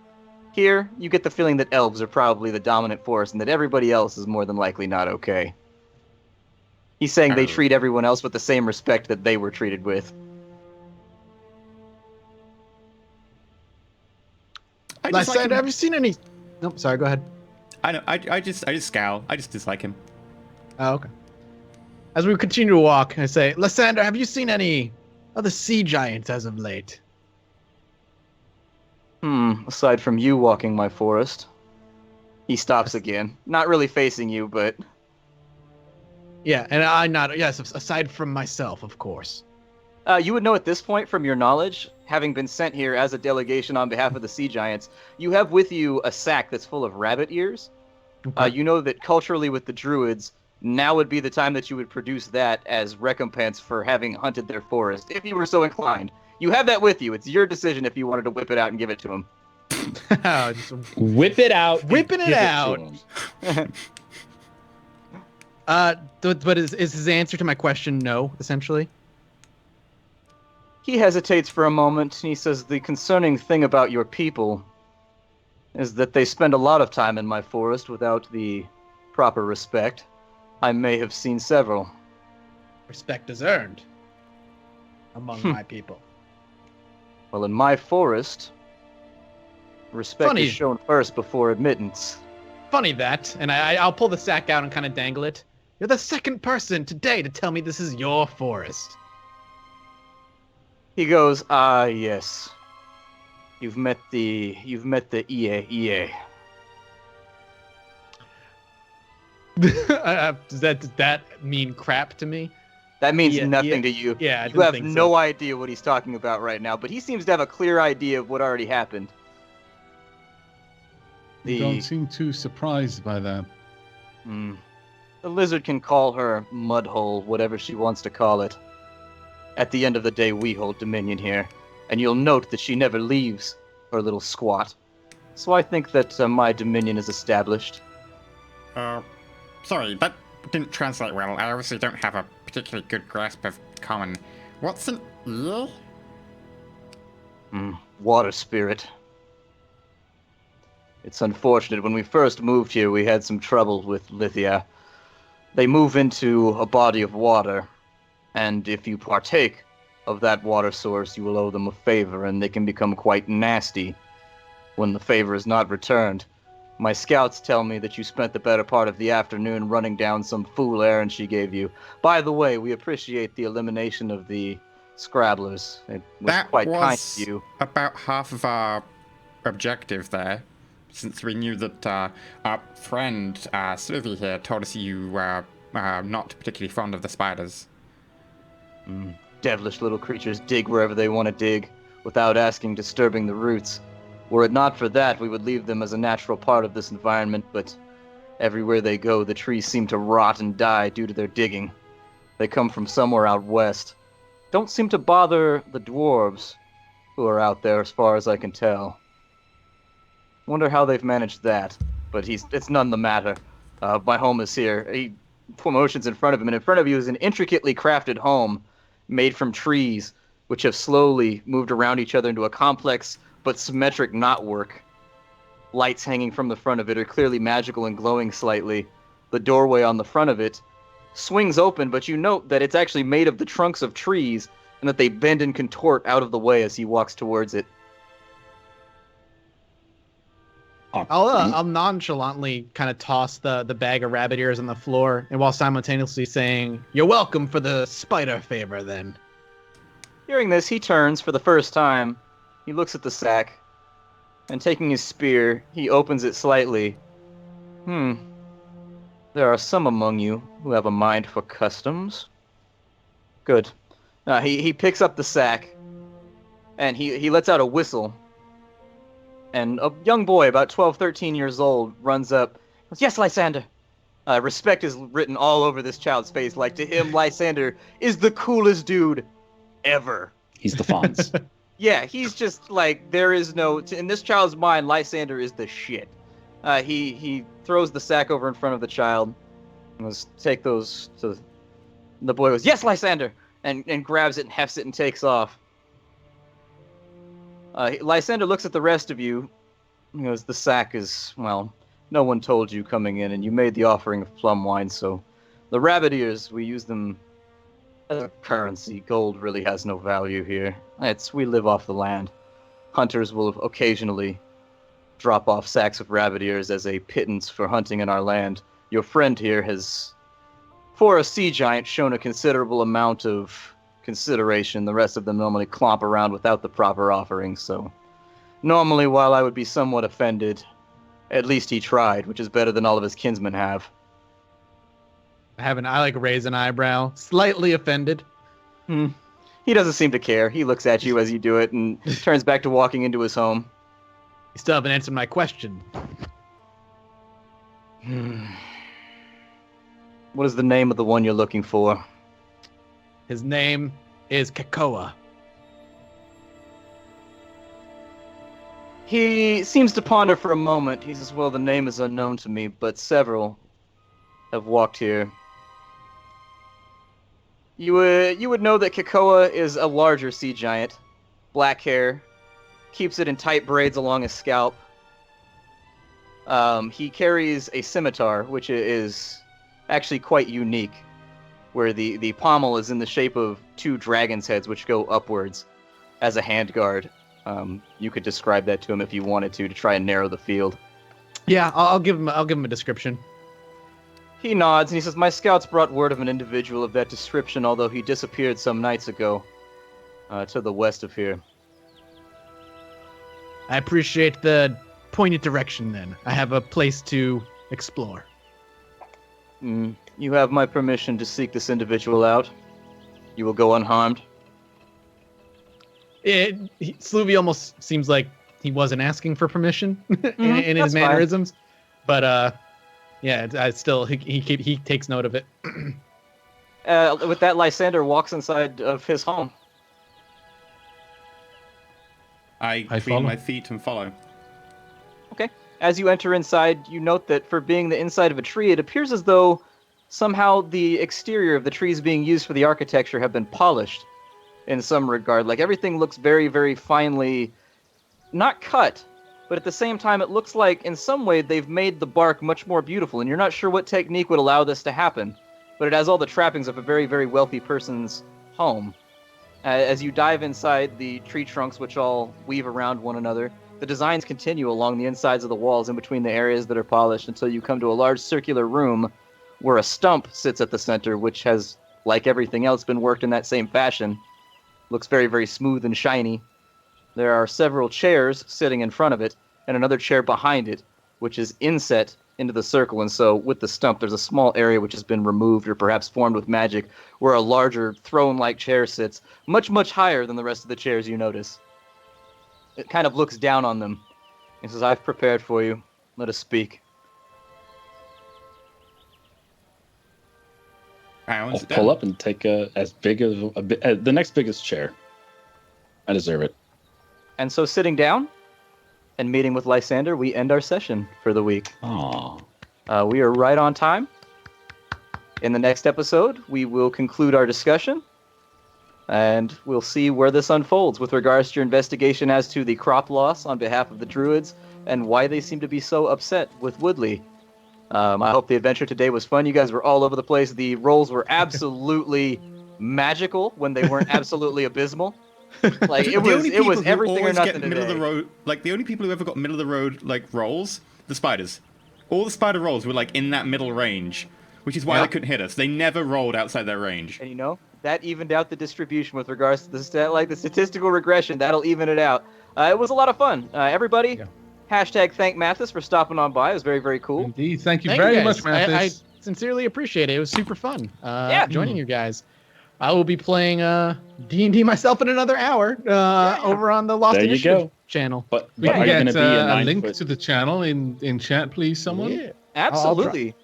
Here, you get the feeling that elves are probably the dominant force and that everybody else is more than likely not okay. He's saying they treat everyone else with the same respect that they were treated with. Lysander, have you seen any... Nope, sorry, go ahead. I know. I just scowl. I just dislike him. Oh, okay. As we continue to walk, I say, Lysander, have you seen any other sea giants as of late? Aside from you walking my forest. He stops again. Not really facing you, but... Yeah, and I nod. Yes, aside from myself, of course. You would know at this point, from your knowledge, having been sent here as a delegation on behalf of the sea giants, you have with you a sack that's full of rabbit ears. Okay. You know that culturally with the Druids, now would be the time that you would produce that as recompense for having hunted their forest, if you were so inclined. You have that with you. It's your decision if you wanted to whip it out and give it to him. Just Whip it out. and Whipping it give to out. him. but is his answer to my question no, essentially? He hesitates for a moment, and he says, the concerning thing about your people is that they spend a lot of time in my forest without the proper respect. I may have seen several. Respect is earned among my people. Well, in my forest, Respect Funny. is shown first before admittance. Funny that, and I'll pull the sack out and kind of dangle it. You're the second person today to tell me this is your forest. He goes, yes. You've met the EA. Does that mean crap to me? That means Yeah, nothing to you. Yeah, I You didn't have think no so. idea what he's talking about right now, but he seems to have a clear idea of what already happened. You don't seem too surprised by that. The lizard can call her Mudhole, whatever she wants to call it. At the end of the day, we hold dominion here, and you'll note that she never leaves her little squat. So I think that my dominion is established. Sorry, that didn't translate well. I obviously don't have a particularly good grasp of common. What's an ear? Water spirit. It's unfortunate. When we first moved here, we had some trouble with Lithia. They move into a body of water, and if you partake of that water source, you will owe them a favor, and they can become quite nasty when the favor is not returned. My scouts tell me that you spent the better part of the afternoon running down some fool errand she gave you. By the way, we appreciate the elimination of the Scrabblers. It was That quite was kind of you. about half of our objective there, since we knew that our friend Smithy here told us you were not particularly fond of the spiders. Devilish little creatures dig wherever they want to dig, without asking, disturbing the roots. Were it not for that, we would leave them as a natural part of this environment, but everywhere they go, the trees seem to rot and die due to their digging. They come from somewhere out west. Don't seem to bother the dwarves who are out there, as far as I can tell. Wonder how they've managed that, but it's none the matter. My home is here. He motions in front of him, and in front of you is an intricately crafted home made from trees, which have slowly moved around each other into a complex but symmetric knotwork. Lights hanging from the front of it are clearly magical and glowing slightly. The doorway on the front of it swings open, but you note that it's actually made of the trunks of trees, and that they bend and contort out of the way as he walks towards it. I'll nonchalantly kind of toss the bag of rabbit ears on the floor, and while simultaneously saying, "You're welcome for the spider favor, then." Hearing this, he turns for the first time. He looks at the sack, and taking his spear, he opens it slightly. There are some among you who have a mind for customs. Good. He picks up the sack, and he lets out a whistle. And a young boy, about 12, 13 years old, runs up. Goes, "Yes, Lysander." Respect is written all over this child's face. Like, to him, Lysander is the coolest dude ever. He's the Fonz. Yeah, he's just like, there is no... In this child's mind, Lysander is the shit. He throws the sack over in front of the child. And goes, "Take those to..." The boy goes, "Yes, Lysander!" And grabs it and hefts it and takes off. Lysander looks at the rest of you. He goes, "The sack is, well, no one told you coming in, and you made the offering of plum wine, so... The rabbit ears, we use them as a currency. Gold really has no value here. We live off the land. Hunters will occasionally drop off sacks of rabbit ears as a pittance for hunting in our land. Your friend here has, for a sea giant, shown a considerable amount of consideration. The rest of them normally clomp around without the proper offering, so... Normally, while I would be somewhat offended, at least he tried, which is better than all of his kinsmen have." I like raise an eyebrow, slightly offended. He doesn't seem to care. He looks at you as you do it and turns back to walking into his home. You still haven't answered my question. What is the name of the one you're looking for? His name is Kakoa. He seems to ponder for a moment. He says, "Well, the name is unknown to me, but several have walked here." You would know that Kakoa is a larger sea giant. Black hair. Keeps it in tight braids along his scalp. He carries a scimitar, which is actually quite unique, where the pommel is in the shape of two dragon's heads which go upwards as a handguard. You could describe that to him if you wanted to try and narrow the field. Yeah, I'll give him a description. He nods and he says, "My scouts brought word of an individual of that description, although he disappeared some nights ago, to the west of here." I appreciate the pointed direction. Then I have a place to explore. You have my permission to seek this individual out. You will go unharmed. Sluvy almost seems like he wasn't asking for permission in his that's mannerisms, but yeah, I still he takes note of it. With that, Lysander walks inside of his home. I clean follow. my feet and follow. Okay. As you enter inside, you note that for being the inside of a tree, it appears as though somehow the exterior of the trees being used for the architecture have been polished in some regard. Like everything looks very, very finely, not cut, but at the same time it looks like in some way they've made the bark much more beautiful, and you're not sure what technique would allow this to happen, but it has all the trappings of a very, very wealthy person's home. As you dive inside the tree trunks, which all weave around one another, the designs continue along the insides of the walls in between the areas that are polished until you come to a large circular room where a stump sits at the center, which has, like everything else, been worked in that same fashion. Looks very, very smooth and shiny. There are several chairs sitting in front of it, and another chair behind it, which is inset into the circle. And so with the stump, there's a small area which has been removed or perhaps formed with magic, where a larger throne-like chair sits, much, much higher than the rest of the chairs you notice. It kind of looks down on them. He says, "I've prepared for you. Let us speak." I'll pull up and take as big as the next biggest chair. I deserve it. And so sitting down and meeting with Lysander, we end our session for the week. Aww. We are right on time. In the next episode, we will conclude our discussion, and we'll see where this unfolds with regards to your investigation as to the crop loss on behalf of the Druids and why they seem to be so upset with Woodley. I hope the adventure today was fun. You guys were all over the place. The rolls were absolutely magical when they weren't absolutely abysmal. Like it was everything or nothing today. Middle of the road, like the only people who ever got middle of the road like rolls, the spiders. All the spider rolls were like in that middle range, which is why they couldn't hit us. They never rolled outside their range. And you know, that evened out the distribution with regards to the statistical regression. That'll even it out. It was a lot of fun. Everybody, hashtag thank Mathis for stopping on by. It was very, very cool. Indeed. Thank you very much, Mathis. I sincerely appreciate it. It was super fun Yeah. joining you guys. I will be playing D&D myself in another hour over on the Lost There you Initiative go. channel. But We are can you going get to be a a link 9-foot? to the channel in chat, please, someone. Yeah. Absolutely.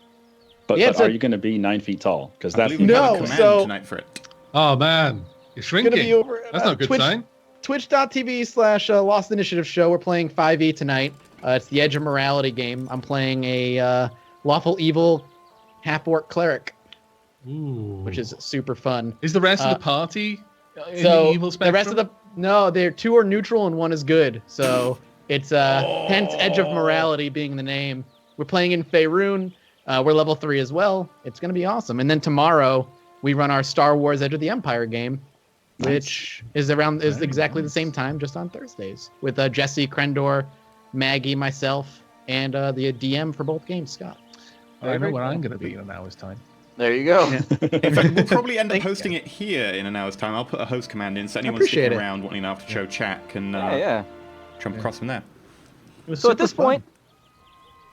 But so- are you going to be 9 feet tall? Because I that's believe we have a No, command so- tonight for it. Oh man, you're It's shrinking. gonna be over. That's not a good sign. Twitch.tv/Lost Initiative Show. We're playing 5e tonight. It's the Edge of Morality game. I'm playing a lawful evil half-orc cleric, Ooh. which is super fun. Is the rest of the party in So the evil spectrum? the rest of the they're 2 are neutral and 1 is good. So it's hence Edge of Morality being the name. We're playing in Faerun. We're level 3 as well. It's gonna be awesome. And then tomorrow we run our Star Wars Edge of the Empire game, which is exactly the same time, just on Thursdays, with Jesse, Krendor, Maggie, myself, and the DM for both games, Scott. I know where I'm going to be in an hour's time. There you go. In fact, we'll probably end up hosting it here in an hour's time. I'll put a host command in so anyone appreciate sticking it. around wanting an after show chat can Yeah. jump across from there. It was So at super this fun. point,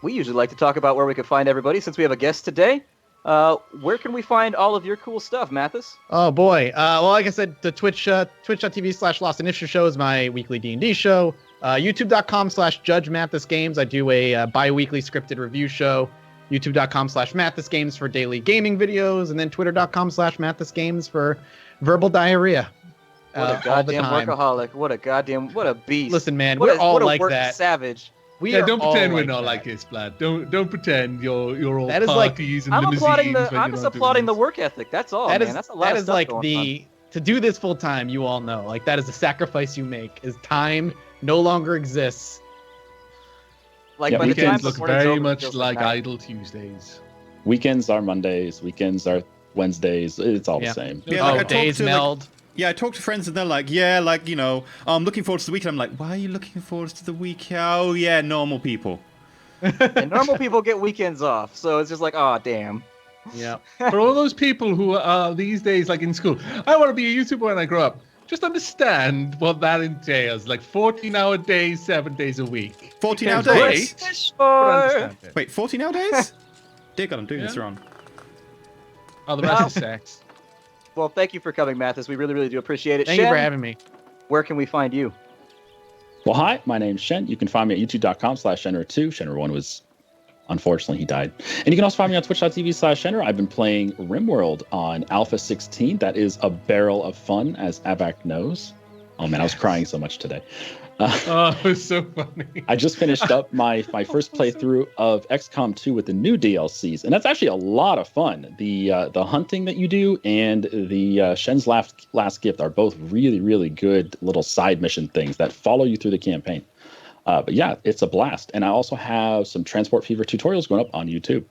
we usually like to talk about where we can find everybody. Since we have a guest today, where can we find all of your cool stuff, Mathis? Oh boy. Well, like I said, the twitch.tv/Lost Initiative Show is my weekly D&D show. YouTube.com/Judge Mathis Games. I do a bi-weekly scripted review show. YouTube.com/Mathis Games for daily gaming videos, and then Twitter.com/Mathis Games for verbal diarrhea. What a all the goddamn time. workaholic. What a beast. Listen, man, What we're a- all what a like work that. savage. We Yeah, are don't all pretend we're like not that. like this, Vlad. Don't pretend you're all That is like- parties and I'm limousines. applauding when I'm you're just not doing applauding the this. work ethic. That's all, That man. is That's a lot that of is stuff like going the to do this full time. You all know, like that is the sacrifice you make. Is time no longer exists. on. Like Yeah, by the time Weekends the look morning's very over, it much feels like night. idle Tuesdays. Weekends are Mondays. Weekends are Wednesdays. It's all Yeah. the same. Yeah, like I Oh, talked days to, like, meld. I talk to friends and they're like, yeah, like, you know, I'm looking forward to the weekend. I'm like, why are you looking forward to the weekend? Oh, yeah, normal people. And normal people get weekends off, so it's just like, oh, damn. Yeah. For all those people who are these days, like in school, I want to be a YouTuber when I grow up. Just understand what that entails. Like 14-hour days, 7 days a week. 14-hour Great, days? but understand it. Wait, 14-hour days? Dear God, I'm doing this wrong. Oh, the rest is sex. Well, thank you for coming, Mathis. We really, really do appreciate it. Thank you Shen, for having me. where can we find you? Well, hi, my name's Shen. You can find me at youtube.com/Shenner2. Shenner1 was, unfortunately, he died. And you can also find me on twitch.tv/Shenner. I've been playing RimWorld on Alpha 16. That is a barrel of fun, as Abak knows. Oh, man, I was crying so much today. Oh, it's so funny. I just finished up my first playthrough of XCOM 2 with the new DLCs, and that's actually a lot of fun. The hunting that you do and the Shen's Last Gift are both really, really good little side mission things that follow you through the campaign. But yeah, it's a blast. And I also have some Transport Fever tutorials going up on YouTube.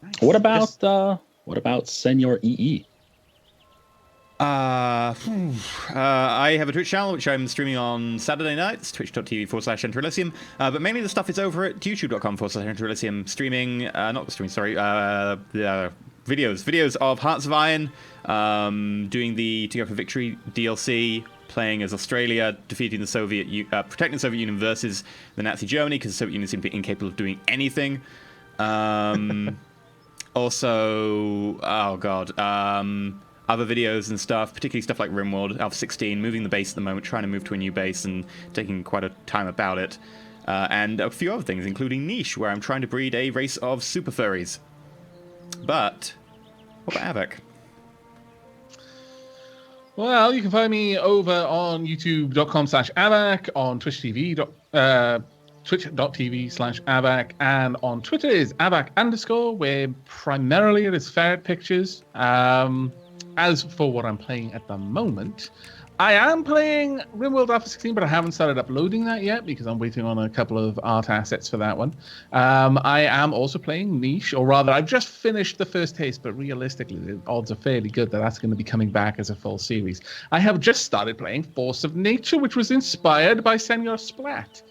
Nice. What about Senor EE? I have a Twitch channel which I'm streaming on Saturday nights, twitch.tv/EnterElysium. But mainly the stuff is over at youtube.com/EnterElysium, videos of Hearts of Iron, doing the Together for Victory DLC, playing as Australia, defeating the protecting the Soviet Union versus the Nazi Germany, because the Soviet Union seemed to be incapable of doing anything. Also, other videos and stuff, particularly stuff like RimWorld, Alpha 16, moving the base at the moment, trying to move to a new base and taking quite a time about it. And a few other things, including Niche, where I'm trying to breed a race of super furries. But, what about Avak? Well, you can find me over on youtube.com/Avak, on twitch.tv/Avak, and on Twitter is Avak_, where primarily it is ferret pictures. As for what I'm playing at the moment, I am playing RimWorld Alpha 16, but I haven't started uploading that yet because I'm waiting on a couple of art assets for that one. I am also playing Niche, or rather, I've just finished the first taste, but realistically, the odds are fairly good that that's going to be coming back as a full series. I have just started playing Force of Nature, which was inspired by Senor Splat.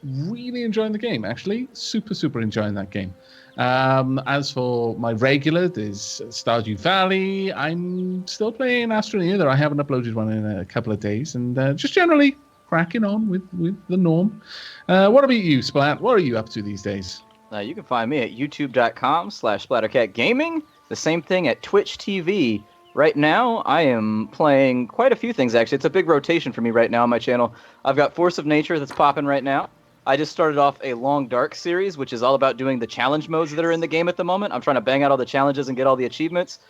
Really enjoying the game, actually. Super enjoying that game. As for my regular, there's Stardew Valley. I'm still playing Astroneer, though I haven't uploaded one in a couple of days, and just generally cracking on with the norm. What about you, Splat? What are you up to these days? You can find me at youtube.com/SplatterCatGaming. The same thing at Twitch TV. Right now, I am playing quite a few things, actually. It's a big rotation for me right now on my channel. I've got Force of Nature that's popping right now. I just started off a Long Dark series, which is all about doing the challenge modes that are in the game at the moment. I'm trying to bang out all the challenges and get all the achievements.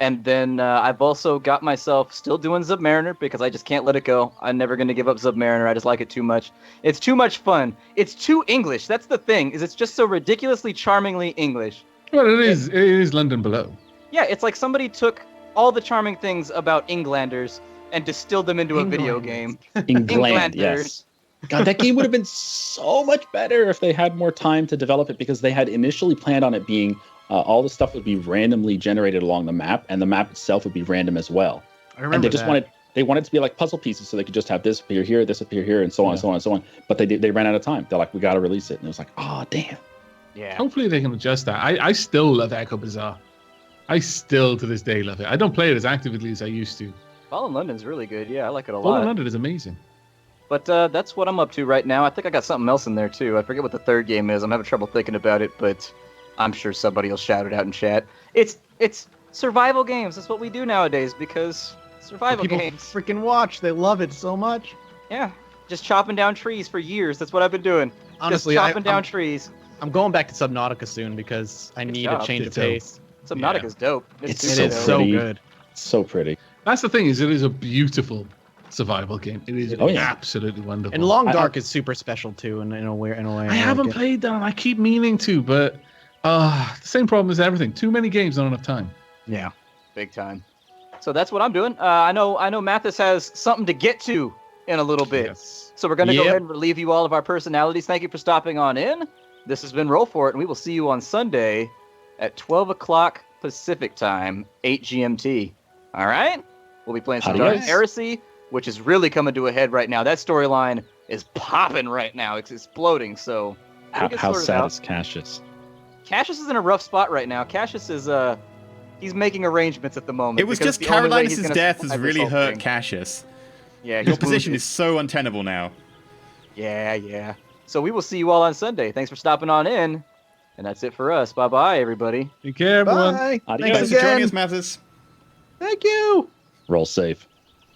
And then I've also got myself still doing Submariner because I just can't let it go. I'm never going to give up Submariner. I just like it too much. It's too much fun. It's too English. That's the thing, is it's just so ridiculously, charmingly English. Well, it is London Below. Yeah, it's like somebody took all the charming things about Englanders and distilled them into a video game. England, yes. God, that game would have been so much better if they had more time to develop it, because they had initially planned on it being all the stuff would be randomly generated along the map, and the map itself would be random as well. I remember and they just that. wanted it to be like puzzle pieces, so they could just have this appear here, this appear here, and so on and so on and so on. But they ran out of time. They're like, we got to release it, and it was like, oh damn. Yeah. Hopefully they can adjust that. I still love Echo Bazaar. I still to this day love it. I don't play it as actively as I used to. Fallen London's really good. Yeah, I like it a lot. Fallen London is amazing. But that's what I'm up to right now. I think I got something else in there, too. I forget what the third game is. I'm having trouble thinking about it, but I'm sure somebody will shout it out in chat. It's survival games. That's what we do nowadays, because survival People games. freaking watch. They love it so much. Yeah, just chopping down trees for years. That's what I've been doing. Honestly, just chopping down trees. I'm going back to Subnautica soon because I need a change of pace. Subnautica's dope. It's It so is so pretty. good. It's so pretty. That's the thing, is it is a beautiful survival game. It is absolutely wonderful. And Long Dark is super special too, in a way. I haven't played that, and I keep meaning to, but the same problem as everything. Too many games, not enough time. Yeah, big time. So that's what I'm doing. I know Mathis has something to get to in a little bit. Yes. So we're going to go ahead and relieve you all of our personalities. Thank you for stopping on in. This has been Roll4It, and we will see you on Sunday at 12 o'clock Pacific time, 8 GMT. All right? We'll be playing some Dark Adios. Heresy, which is really coming to a head right now. That storyline is popping right now. It's exploding. So we'll get How sorted sad out. is Cassius? Cassius is in a rough spot right now. Cassius is he's making arrangements at the moment. It was because just it's the only way he's Carolinus' gonna death has survive this really whole hurt thing. Cassius. Yeah, Your he's position wounded. is so untenable now. Yeah. So we will see you all on Sunday. Thanks for stopping on in. And that's it for us. Bye-bye, everybody. Take care, everyone. Bye. Adios. Thanks Thanks for joining again. us, Mathis. Thank you. Roll safe.